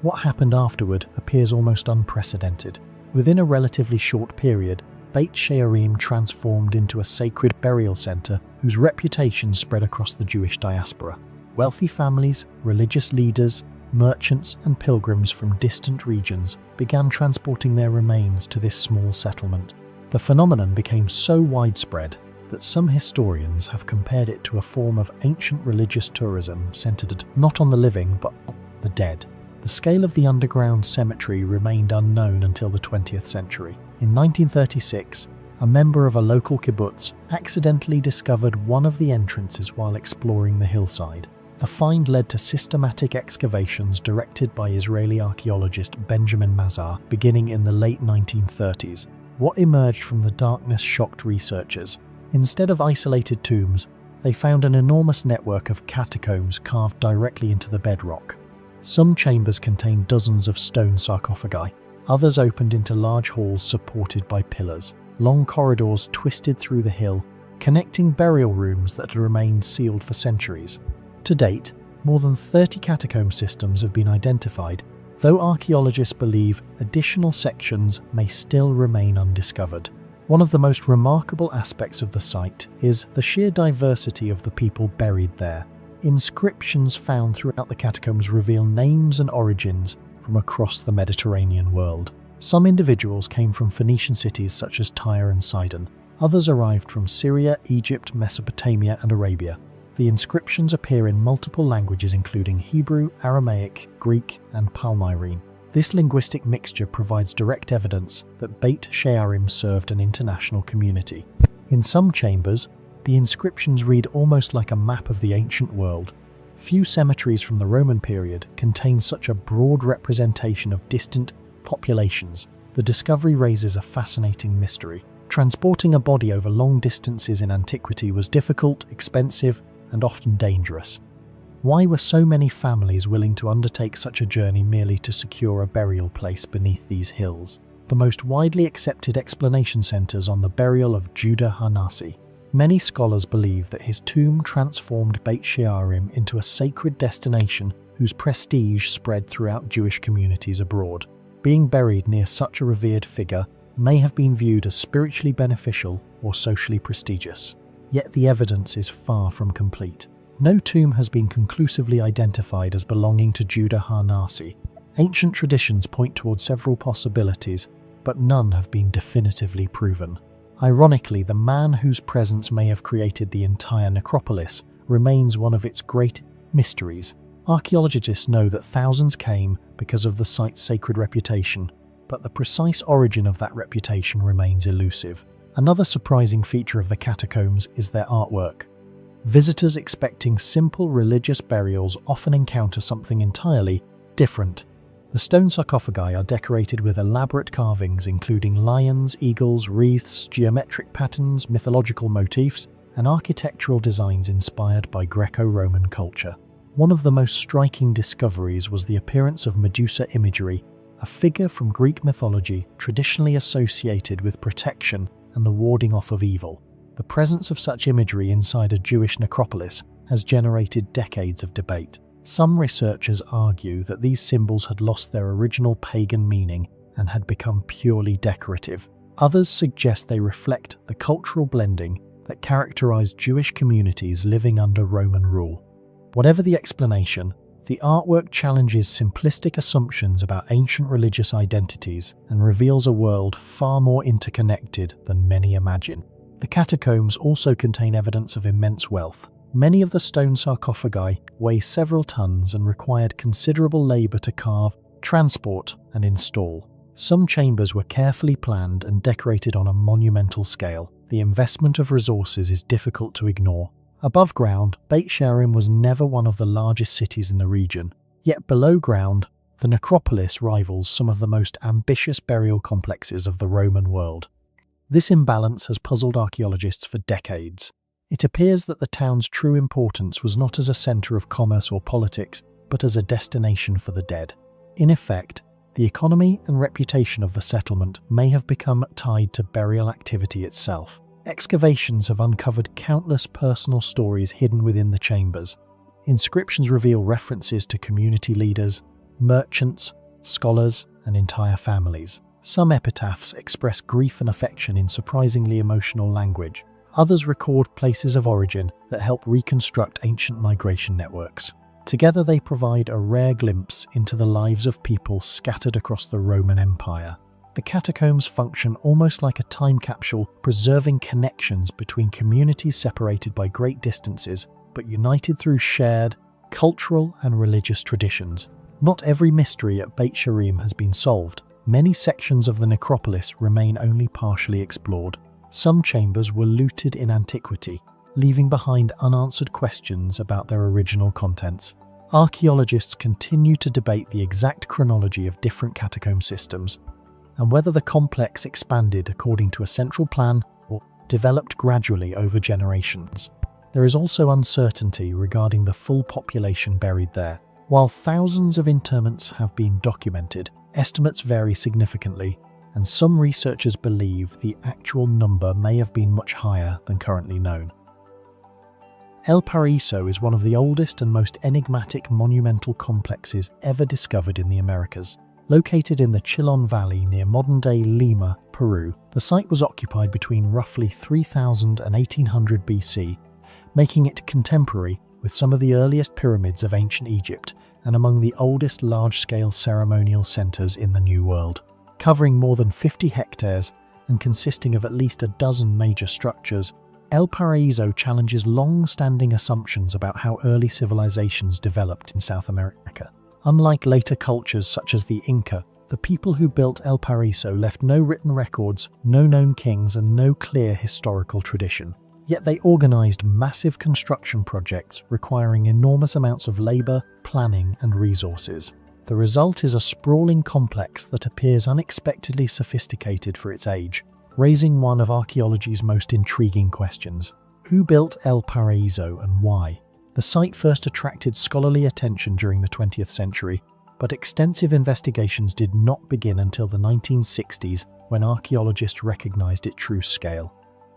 What happened afterward appears almost unprecedented. Within a relatively short period, Beit Shearim transformed into a sacred burial center whose reputation spread across the Jewish diaspora. Wealthy families, religious leaders, merchants and pilgrims from distant regions began transporting their remains to this small settlement. The phenomenon became so widespread that some historians have compared it to a form of ancient religious tourism centered not on the living but on the dead. The scale of the underground cemetery remained unknown until the 20th century. In 1936, a member of a local kibbutz accidentally discovered one of the entrances while exploring the hillside. The find led to systematic excavations directed by Israeli archaeologist Benjamin Mazar beginning in the late 1930s. What emerged from the darkness shocked researchers. Instead of isolated tombs, they found an enormous network of catacombs carved directly into the bedrock. Some chambers contained dozens of stone sarcophagi. Others opened into large halls supported by pillars. Long corridors twisted through the hill, connecting burial rooms that had remained sealed for centuries. To date, more than 30 catacomb systems have been identified, though archaeologists believe additional sections may still remain undiscovered. One of the most remarkable aspects of the site is the sheer diversity of the people buried there. Inscriptions found throughout the catacombs reveal names and origins from across the Mediterranean world. Some individuals came from Phoenician cities such as Tyre and Sidon. Others arrived from Syria, Egypt, Mesopotamia, and Arabia. The inscriptions appear in multiple languages including Hebrew, Aramaic, Greek, and Palmyrene. This linguistic mixture provides direct evidence that Beit Shearim served an international community. In some chambers, the inscriptions read almost like a map of the ancient world. Few cemeteries from the Roman period contain such a broad representation of distant populations. The discovery raises a fascinating mystery. Transporting a body over long distances in antiquity was difficult, expensive, and often dangerous. Why were so many families willing to undertake such a journey merely to secure a burial place beneath these hills? The most widely accepted explanation centers on the burial of Judah Hanasi. Many scholars believe that his tomb transformed Beit Shearim into a sacred destination whose prestige spread throughout Jewish communities abroad. Being buried near such a revered figure may have been viewed as spiritually beneficial or socially prestigious. Yet the evidence is far from complete. No tomb has been conclusively identified as belonging to Judah Hanasi. Ancient traditions point towards several possibilities, but none have been definitively proven. Ironically, the man whose presence may have created the entire necropolis remains one of its great mysteries. Archaeologists know that thousands came because of the site's sacred reputation, but the precise origin of that reputation remains elusive. Another surprising feature of the catacombs is their artwork. Visitors expecting simple religious burials often encounter something entirely different. The stone sarcophagi are decorated with elaborate carvings including lions, eagles, wreaths, geometric patterns, mythological motifs, and architectural designs inspired by Greco-Roman culture. One of the most striking discoveries was the appearance of Medusa imagery, a figure from Greek mythology traditionally associated with protection and the warding off of evil. The presence of such imagery inside a Jewish necropolis has generated decades of debate. Some researchers argue that these symbols had lost their original pagan meaning and had become purely decorative. Others suggest they reflect the cultural blending that characterized Jewish communities living under Roman rule. Whatever the explanation, The artwork challenges simplistic assumptions about ancient religious identities and reveals a world far more interconnected than many imagine. The catacombs also contain evidence of immense wealth. Many of the stone sarcophagi weigh several tons and required considerable labor to carve, transport, and install. Some chambers were carefully planned and decorated on a monumental scale. The investment of resources is difficult to ignore. Above ground, Beit She'arim was never one of the largest cities in the region. Yet below ground, the necropolis rivals some of the most ambitious burial complexes of the Roman world. This imbalance has puzzled archaeologists for decades. It appears that the town's true importance was not as a centre of commerce or politics, but as a destination for the dead. In effect, the economy and reputation of the settlement may have become tied to burial activity itself. Excavations have uncovered countless personal stories hidden within the chambers. Inscriptions reveal references to community leaders, merchants, scholars, and entire families. Some epitaphs express grief and affection in surprisingly emotional language. Others record places of origin that help reconstruct ancient migration networks. Together they provide a rare glimpse into the lives of people scattered across the Roman Empire. The catacombs function almost like a time capsule, preserving connections between communities separated by great distances, but united through shared cultural and religious traditions. Not every mystery at Beit She'arim has been solved. Many sections of the necropolis remain only partially explored. Some chambers were looted in antiquity, leaving behind unanswered questions about their original contents. Archaeologists continue to debate the exact chronology of different catacomb systems, and whether the complex expanded according to a central plan or developed gradually over generations. There is also uncertainty regarding the full population buried there. While thousands of interments have been documented, estimates vary significantly, and some researchers believe the actual number may have been much higher than currently known. El Paraíso is one of the oldest and most enigmatic monumental complexes ever discovered in the Americas. Located in the Chillon Valley near modern-day Lima, Peru, the site was occupied between roughly 3000 and 1800 BC, making it contemporary with some of the earliest pyramids of ancient Egypt and among the oldest large-scale ceremonial centres in the New World. Covering more than 50 hectares and consisting of at least a dozen major structures, El Paraíso challenges long-standing assumptions about how early civilizations developed in South America. Unlike later cultures such as the Inca, the people who built El Paraíso left no written records, no known kings, and no clear historical tradition. Yet they organized massive construction projects requiring enormous amounts of labor, planning, and resources. The result is a sprawling complex that appears unexpectedly sophisticated for its age, raising one of archaeology's most intriguing questions. Who built El Paraíso and why? The site first attracted scholarly attention during the 20th century, but extensive investigations did not begin until the 1960s when archaeologists recognized its true scale.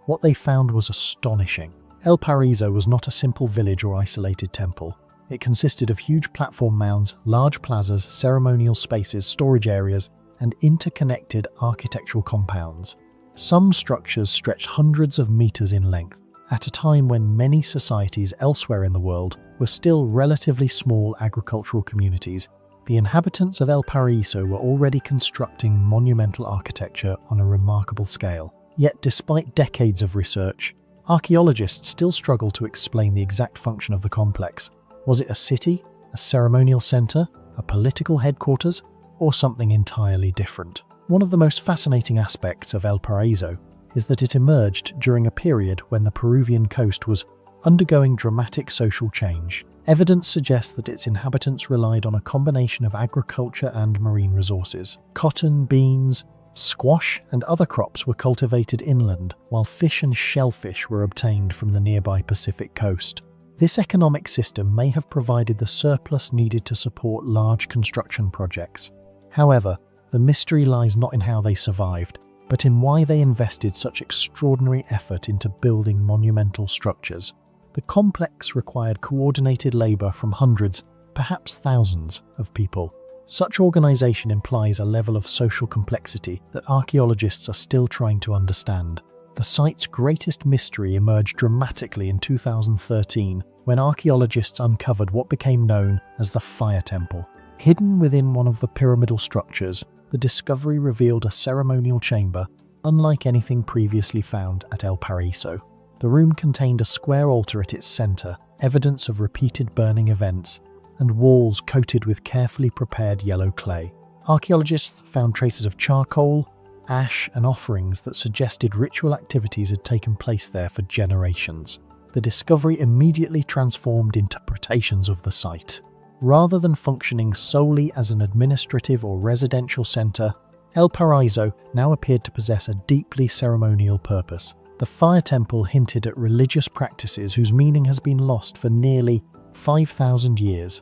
What they found was astonishing. El Paraíso was not a simple village or isolated temple. It consisted of huge platform mounds, large plazas, ceremonial spaces, storage areas, and interconnected architectural compounds. Some structures stretched hundreds of meters in length, at a time when many societies elsewhere in the world were still relatively small agricultural communities. The inhabitants of El Paraíso were already constructing monumental architecture on a remarkable scale. Yet despite decades of research, archaeologists still struggle to explain the exact function of the complex. Was it a city, a ceremonial centre, a political headquarters, or something entirely different? One of the most fascinating aspects of El Paraíso is that it emerged during a period when the Peruvian coast was undergoing dramatic social change. Evidence suggests that its inhabitants relied on a combination of agriculture and marine resources. Cotton, beans, squash, and other crops were cultivated inland, while fish and shellfish were obtained from the nearby Pacific coast. This economic system may have provided the surplus needed to support large construction projects. However, the mystery lies not in how they survived, but in why they invested such extraordinary effort into building monumental structures. The complex required coordinated labor from hundreds, perhaps thousands, of people. Such organization implies a level of social complexity that archaeologists are still trying to understand. The site's greatest mystery emerged dramatically in 2013 when archaeologists uncovered what became known as the Fire Temple. Hidden within one of the pyramidal structures, the discovery revealed a ceremonial chamber unlike anything previously found at El Paraíso. The room contained a square altar at its center, evidence of repeated burning events, and walls coated with carefully prepared yellow clay. Archaeologists found traces of charcoal, ash, and offerings that suggested ritual activities had taken place there for generations. The discovery immediately transformed interpretations of the site. Rather than functioning solely as an administrative or residential center, El Paraíso now appeared to possess a deeply ceremonial purpose. The Fire Temple hinted at religious practices whose meaning has been lost for nearly 5,000 years.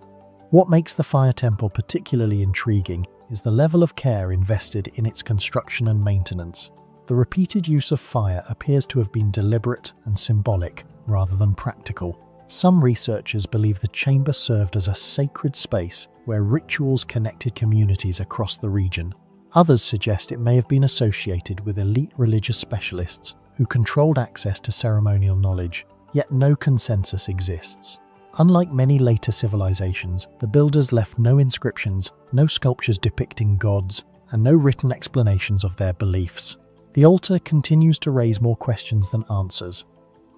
What makes the Fire Temple particularly intriguing is the level of care invested in its construction and maintenance. The repeated use of fire appears to have been deliberate and symbolic rather than practical. Some researchers believe the chamber served as a sacred space where rituals connected communities across the region. Others suggest it may have been associated with elite religious specialists who controlled access to ceremonial knowledge, yet no consensus exists. Unlike many later civilizations, the builders left no inscriptions, no sculptures depicting gods, and no written explanations of their beliefs. The altar continues to raise more questions than answers.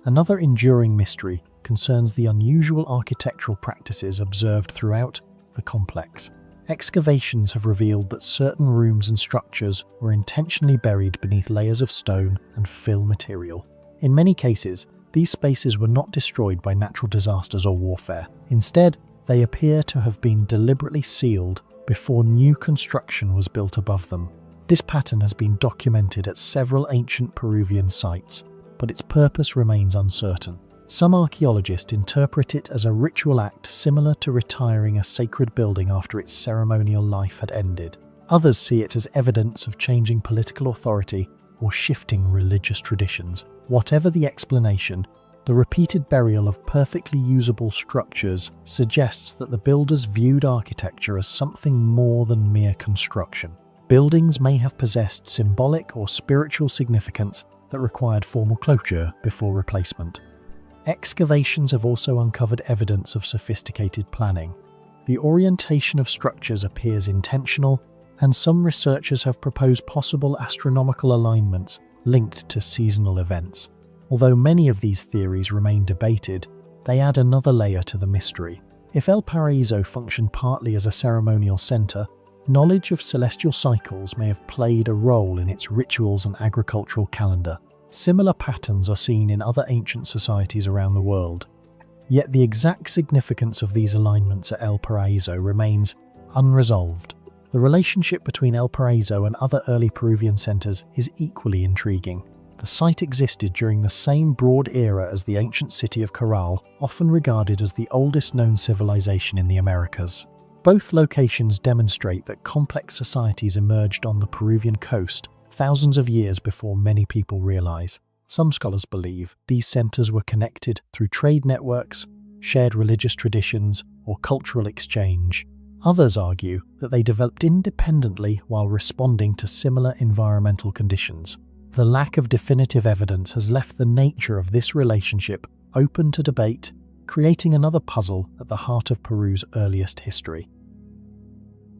Another enduring mystery concerns the unusual architectural practices observed throughout the complex. Excavations have revealed that certain rooms and structures were intentionally buried beneath layers of stone and fill material. In many cases, these spaces were not destroyed by natural disasters or warfare. Instead, they appear to have been deliberately sealed before new construction was built above them. This pattern has been documented at several ancient Peruvian sites, but its purpose remains uncertain. Some archaeologists interpret it as a ritual act similar to retiring a sacred building after its ceremonial life had ended. Others see it as evidence of changing political authority or shifting religious traditions. Whatever the explanation, the repeated burial of perfectly usable structures suggests that the builders viewed architecture as something more than mere construction. Buildings may have possessed symbolic or spiritual significance that required formal closure before replacement. Excavations have also uncovered evidence of sophisticated planning. The orientation of structures appears intentional, and some researchers have proposed possible astronomical alignments linked to seasonal events. Although many of these theories remain debated, they add another layer to the mystery. If El Paraíso functioned partly as a ceremonial center, knowledge of celestial cycles may have played a role in its rituals and agricultural calendar. Similar patterns are seen in other ancient societies around the world. Yet the exact significance of these alignments at El Paraíso remains unresolved. The relationship between El Paraíso and other early Peruvian centers is equally intriguing. The site existed during the same broad era as the ancient city of Caral, often regarded as the oldest known civilization in the Americas. Both locations demonstrate that complex societies emerged on the Peruvian coast thousands of years before many people realize. Some scholars believe these centers were connected through trade networks, shared religious traditions, or cultural exchange. Others argue that they developed independently while responding to similar environmental conditions. The lack of definitive evidence has left the nature of this relationship open to debate, creating another puzzle at the heart of Peru's earliest history.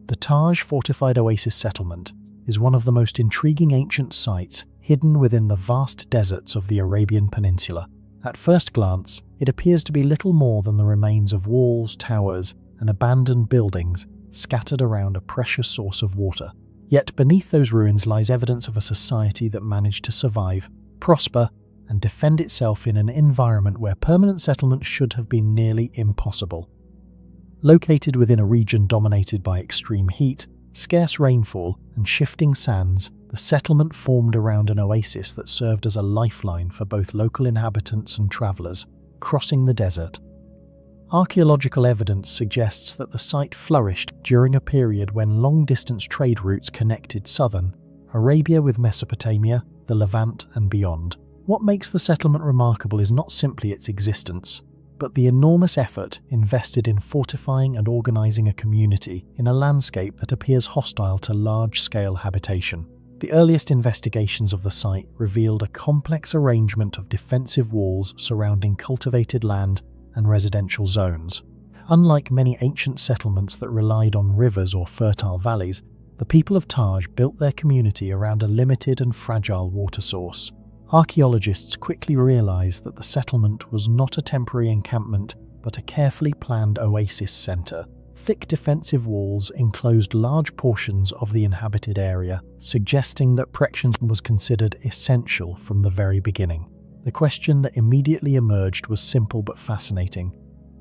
The Taj fortified oasis settlement is one of the most intriguing ancient sites hidden within the vast deserts of the Arabian Peninsula. At first glance, it appears to be little more than the remains of walls, towers, and abandoned buildings scattered around a precious source of water. Yet beneath those ruins lies evidence of a society that managed to survive, prosper, and defend itself in an environment where permanent settlement should have been nearly impossible. Located within a region dominated by extreme heat, scarce rainfall, and shifting sands, the settlement formed around an oasis that served as a lifeline for both local inhabitants and travelers crossing the desert. Archaeological evidence suggests that the site flourished during a period when long-distance trade routes connected southern Arabia with Mesopotamia, the Levant, and beyond. What makes the settlement remarkable is not simply its existence, but the enormous effort invested in fortifying and organizing a community in a landscape that appears hostile to large-scale habitation. The earliest investigations of the site revealed a complex arrangement of defensive walls surrounding cultivated land and residential zones. Unlike many ancient settlements that relied on rivers or fertile valleys, the people of Taj built their community around a limited and fragile water source. Archaeologists quickly realized that the settlement was not a temporary encampment, but a carefully planned oasis center. Thick defensive walls enclosed large portions of the inhabited area, suggesting that protection was considered essential from the very beginning. The question that immediately emerged was simple but fascinating.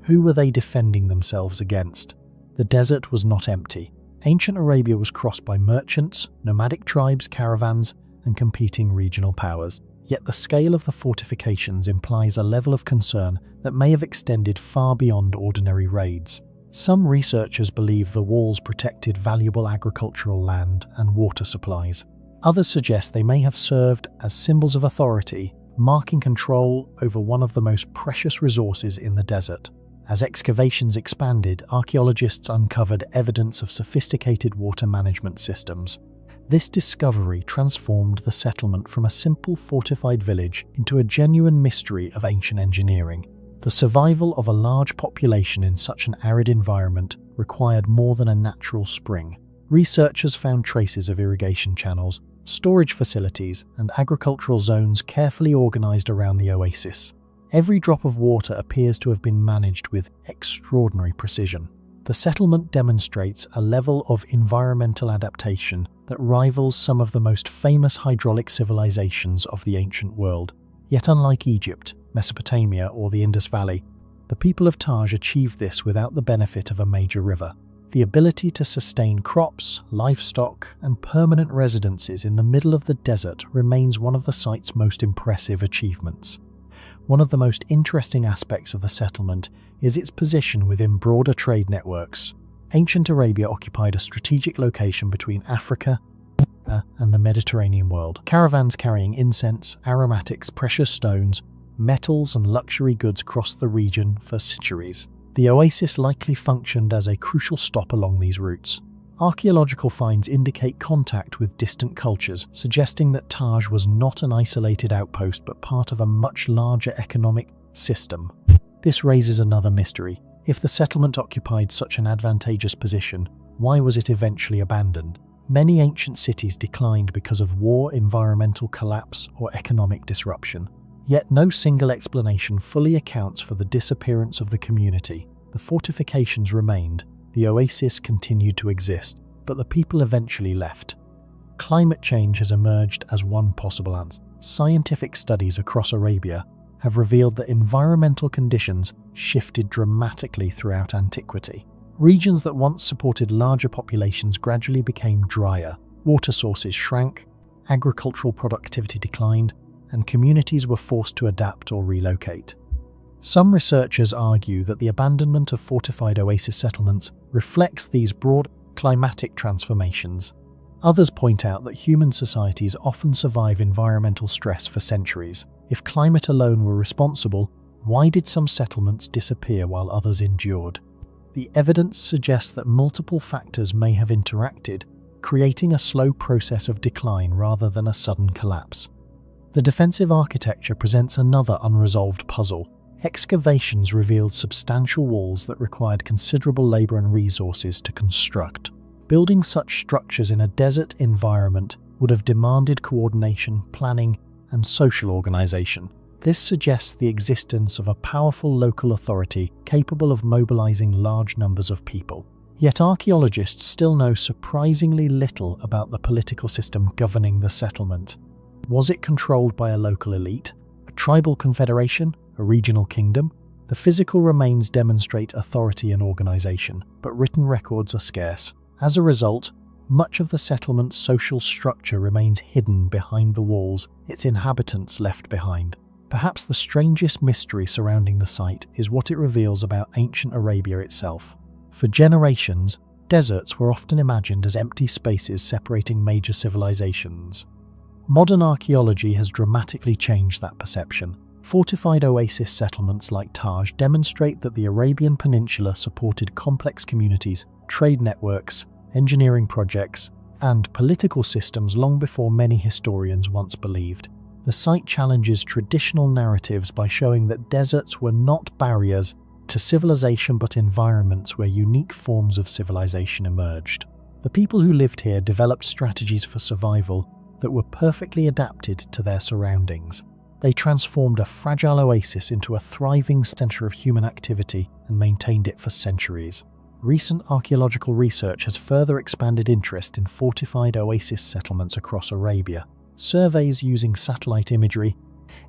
Who were they defending themselves against? The desert was not empty. Ancient Arabia was crossed by merchants, nomadic tribes, caravans, and competing regional powers. Yet the scale of the fortifications implies a level of concern that may have extended far beyond ordinary raids. Some researchers believe the walls protected valuable agricultural land and water supplies. Others suggest they may have served as symbols of authority, marking control over one of the most precious resources in the desert. As excavations expanded, archaeologists uncovered evidence of sophisticated water management systems. This discovery transformed the settlement from a simple fortified village into a genuine mystery of ancient engineering. The survival of a large population in such an arid environment required more than a natural spring. Researchers found traces of irrigation channels, storage facilities, and agricultural zones carefully organized around the oasis. Every drop of water appears to have been managed with extraordinary precision. The settlement demonstrates a level of environmental adaptation that rivals some of the most famous hydraulic civilizations of the ancient world. Yet unlike Egypt, Mesopotamia, or the Indus Valley, the people of Taj achieved this without the benefit of a major river. The ability to sustain crops, livestock, and permanent residences in the middle of the desert remains one of the site's most impressive achievements. One of the most interesting aspects of the settlement is its position within broader trade networks. Ancient Arabia occupied a strategic location between Africa and the Mediterranean world. Caravans carrying incense, aromatics, precious stones, metals, and luxury goods crossed the region for centuries. The oasis likely functioned as a crucial stop along these routes. Archaeological finds indicate contact with distant cultures, suggesting that Taj was not an isolated outpost but part of a much larger economic system. This raises another mystery. If the settlement occupied such an advantageous position, why was it eventually abandoned? Many ancient cities declined because of war, environmental collapse, or economic disruption. Yet no single explanation fully accounts for the disappearance of the community. The fortifications remained. The oasis continued to exist, but the people eventually left. Climate change has emerged as one possible answer. Scientific studies across Arabia have revealed that environmental conditions shifted dramatically throughout antiquity. Regions that once supported larger populations gradually became drier, water sources shrank, agricultural productivity declined, and communities were forced to adapt or relocate. Some researchers argue that the abandonment of fortified oasis settlements reflects these broad climatic transformations. Others point out that human societies often survive environmental stress for centuries. If climate alone were responsible, why did some settlements disappear while others endured? The evidence suggests that multiple factors may have interacted, creating a slow process of decline rather than a sudden collapse. The defensive architecture presents another unresolved puzzle. Excavations revealed substantial walls that required considerable labor and resources to construct. Building such structures in a desert environment would have demanded coordination, planning, and social organization. This suggests the existence of a powerful local authority capable of mobilizing large numbers of people. Yet archaeologists still know surprisingly little about the political system governing the settlement. Was it controlled by a local elite, a tribal confederation, a regional kingdom? The physical remains demonstrate authority and organization, but written records are scarce. As a result, much of the settlement's social structure remains hidden behind the walls its inhabitants left behind. Perhaps the strangest mystery surrounding the site is what it reveals about ancient Arabia itself. For generations, deserts were often imagined as empty spaces separating major civilizations. Modern archaeology has dramatically changed that perception. Fortified oasis settlements like Taj demonstrate that the Arabian Peninsula supported complex communities, trade networks, engineering projects, and political systems long before many historians once believed. The site challenges traditional narratives by showing that deserts were not barriers to civilization but environments where unique forms of civilization emerged. The people who lived here developed strategies for survival that were perfectly adapted to their surroundings. They transformed a fragile oasis into a thriving center of human activity and maintained it for centuries. Recent archaeological research has further expanded interest in fortified oasis settlements across Arabia. Surveys using satellite imagery,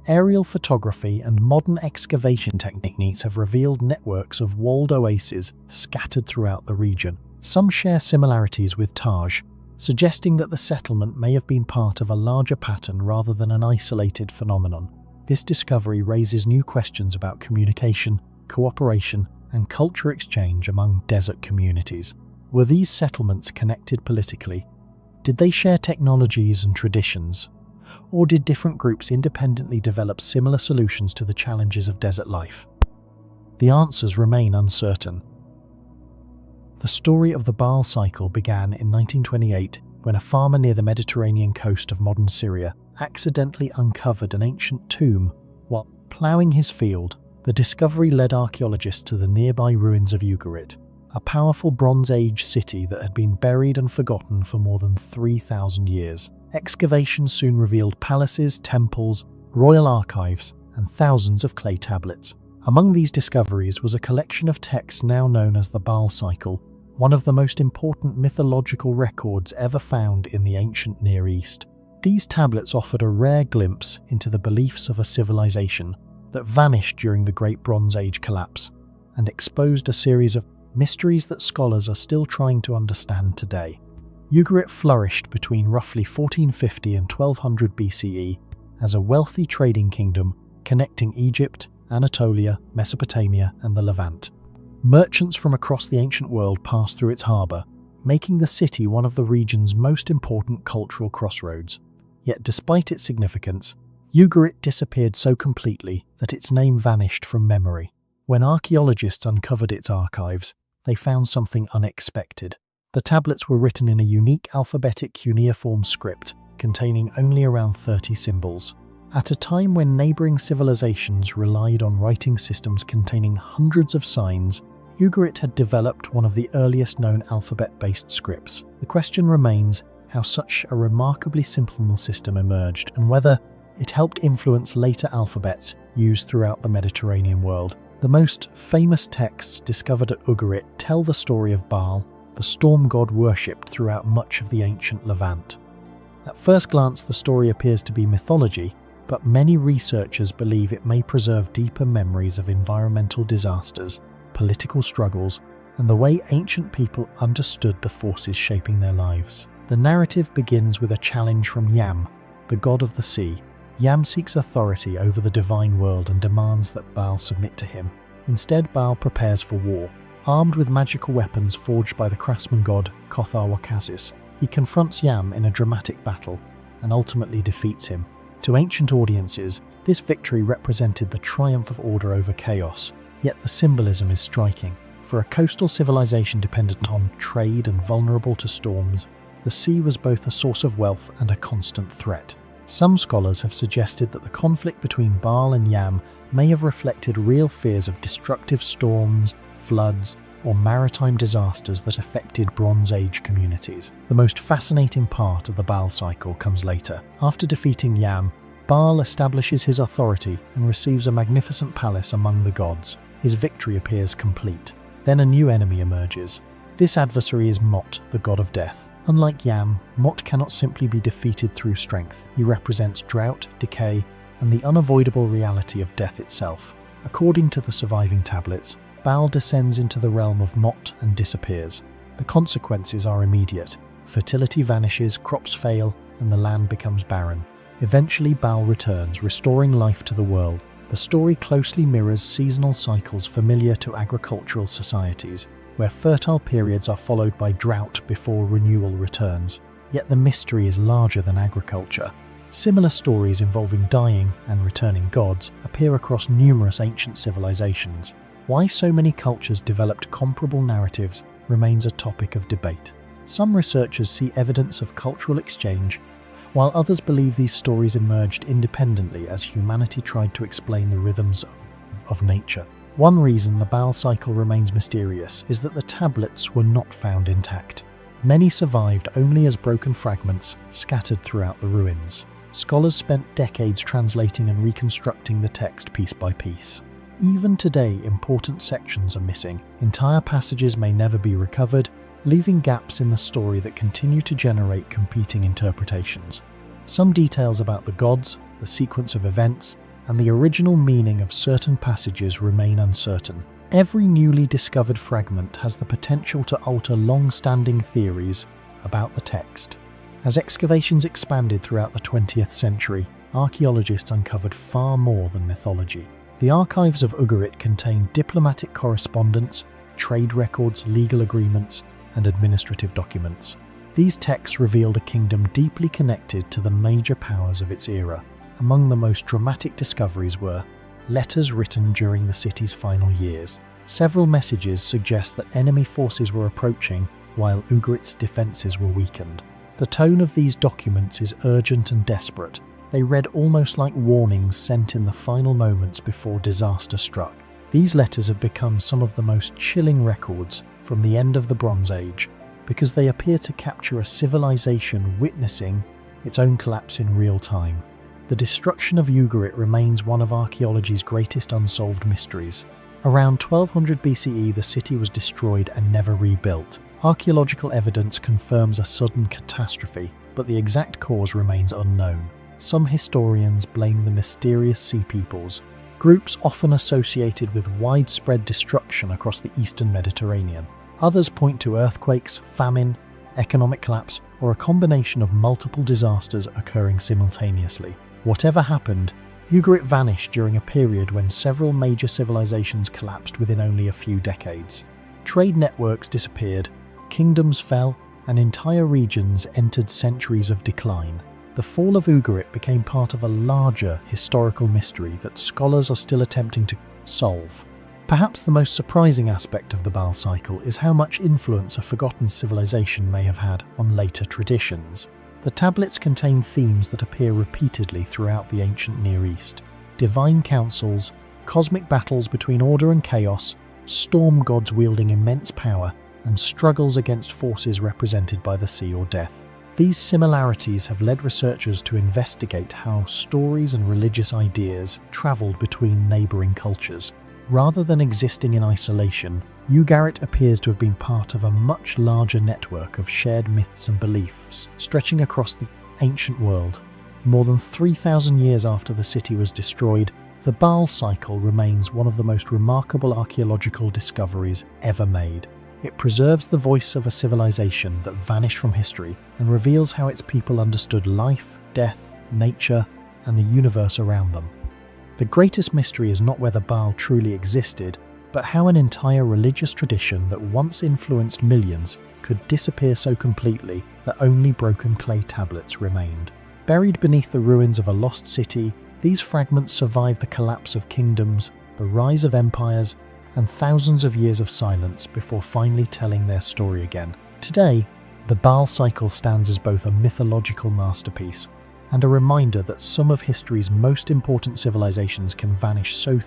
aerial photography, and modern excavation techniques have revealed networks of walled oases scattered throughout the region. Some share similarities with Taj, suggesting that the settlement may have been part of a larger pattern rather than an isolated phenomenon. This discovery raises new questions about communication, cooperation, and culture exchange among desert communities. Were these settlements connected politically? Did they share technologies and traditions? Or did different groups independently develop similar solutions to the challenges of desert life? The answers remain uncertain. The story of the Baal cycle began in 1928 when a farmer near the Mediterranean coast of modern Syria accidentally uncovered an ancient tomb while ploughing his field. The discovery led archaeologists to the nearby ruins of Ugarit, a powerful Bronze Age city that had been buried and forgotten for more than 3,000 years. Excavations soon revealed palaces, temples, royal archives, and thousands of clay tablets. Among these discoveries was a collection of texts now known as the Baal cycle, one of the most important mythological records ever found in the ancient Near East. These tablets offered a rare glimpse into the beliefs of a civilization that vanished during the Great Bronze Age collapse and exposed a series of mysteries that scholars are still trying to understand today. Ugarit flourished between roughly 1450 and 1200 BCE as a wealthy trading kingdom connecting Egypt, Anatolia, Mesopotamia, and the Levant. Merchants from across the ancient world passed through its harbour, making the city one of the region's most important cultural crossroads. Yet despite its significance, Ugarit disappeared so completely that its name vanished from memory. When archaeologists uncovered its archives, they found something unexpected. The tablets were written in a unique alphabetic cuneiform script containing only around 30 symbols. At a time when neighbouring civilizations relied on writing systems containing hundreds of signs, Ugarit had developed one of the earliest known alphabet-based scripts. The question remains how such a remarkably simple system emerged and whether it helped influence later alphabets used throughout the Mediterranean world. The most famous texts discovered at Ugarit tell the story of Baal, the storm god worshipped throughout much of the ancient Levant. At first glance, the story appears to be mythology, but many researchers believe it may preserve deeper memories of environmental disasters, political struggles, and the way ancient people understood the forces shaping their lives. The narrative begins with a challenge from Yam, the god of the sea. Yam seeks authority over the divine world and demands that Baal submit to him. Instead, Baal prepares for war. Armed with magical weapons forged by the craftsman god Kothar-Wakazis, he confronts Yam in a dramatic battle and ultimately defeats him. To ancient audiences, this victory represented the triumph of order over chaos, yet the symbolism is striking. For a coastal civilization dependent on trade and vulnerable to storms, the sea was both a source of wealth and a constant threat. Some scholars have suggested that the conflict between Baal and Yam may have reflected real fears of destructive storms, floods, or maritime disasters that affected Bronze Age communities. The most fascinating part of the Baal cycle comes later. After defeating Yam, Baal establishes his authority and receives a magnificent palace among the gods. His victory appears complete. Then a new enemy emerges. This adversary is Mot, the god of death. Unlike Yam, Mot cannot simply be defeated through strength. He represents drought, decay, and the unavoidable reality of death itself. According to the surviving tablets, Baal descends into the realm of Mot and disappears. The consequences are immediate. Fertility vanishes, crops fail, and the land becomes barren. Eventually, Baal returns, restoring life to the world. The story closely mirrors seasonal cycles familiar to agricultural societies, where fertile periods are followed by drought before renewal returns. Yet the mystery is larger than agriculture. Similar stories involving dying and returning gods appear across numerous ancient civilizations. Why so many cultures developed comparable narratives remains a topic of debate. Some researchers see evidence of cultural exchange, while others believe these stories emerged independently as humanity tried to explain the rhythms of nature. One reason the Baal cycle remains mysterious is that the tablets were not found intact. Many survived only as broken fragments scattered throughout the ruins. Scholars spent decades translating and reconstructing the text piece by piece. Even today, important sections are missing. Entire passages may never be recovered, leaving gaps in the story that continue to generate competing interpretations. Some details about the gods, the sequence of events, and the original meaning of certain passages remain uncertain. Every newly discovered fragment has the potential to alter long-standing theories about the text. As excavations expanded throughout the 20th century, archaeologists uncovered far more than mythology. The archives of Ugarit contain diplomatic correspondence, trade records, legal agreements, and administrative documents. These texts revealed a kingdom deeply connected to the major powers of its era. Among the most dramatic discoveries were letters written during the city's final years. Several messages suggest that enemy forces were approaching while Ugarit's defences were weakened. The tone of these documents is urgent and desperate. They read almost like warnings sent in the final moments before disaster struck. These letters have become some of the most chilling records from the end of the Bronze Age because they appear to capture a civilization witnessing its own collapse in real time. The destruction of Ugarit remains one of archaeology's greatest unsolved mysteries. Around 1200 BCE, the city was destroyed and never rebuilt. Archaeological evidence confirms a sudden catastrophe, but the exact cause remains unknown. Some historians blame the mysterious Sea Peoples, groups often associated with widespread destruction across the eastern Mediterranean. Others point to earthquakes, famine, economic collapse, or a combination of multiple disasters occurring simultaneously. Whatever happened, Ugarit vanished during a period when several major civilizations collapsed within only a few decades. Trade networks disappeared, kingdoms fell, and entire regions entered centuries of decline. The fall of Ugarit became part of a larger historical mystery that scholars are still attempting to solve. Perhaps the most surprising aspect of the Baal cycle is how much influence a forgotten civilization may have had on later traditions. The tablets contain themes that appear repeatedly throughout the ancient Near East. Divine councils, cosmic battles between order and chaos, storm gods wielding immense power, and struggles against forces represented by the sea or death. These similarities have led researchers to investigate how stories and religious ideas travelled between neighbouring cultures. Rather than existing in isolation, Ugarit appears to have been part of a much larger network of shared myths and beliefs stretching across the ancient world. More than 3,000 years after the city was destroyed, the Baal cycle remains one of the most remarkable archaeological discoveries ever made. It preserves the voice of a civilization that vanished from history and reveals how its people understood life, death, nature, and the universe around them. The greatest mystery is not whether Baal truly existed, but how an entire religious tradition that once influenced millions could disappear so completely that only broken clay tablets remained. Buried beneath the ruins of a lost city, these fragments survived the collapse of kingdoms, the rise of empires, and thousands of years of silence before finally telling their story again. Today, the Baal cycle stands as both a mythological masterpiece and a reminder that some of history's most important civilizations can vanish so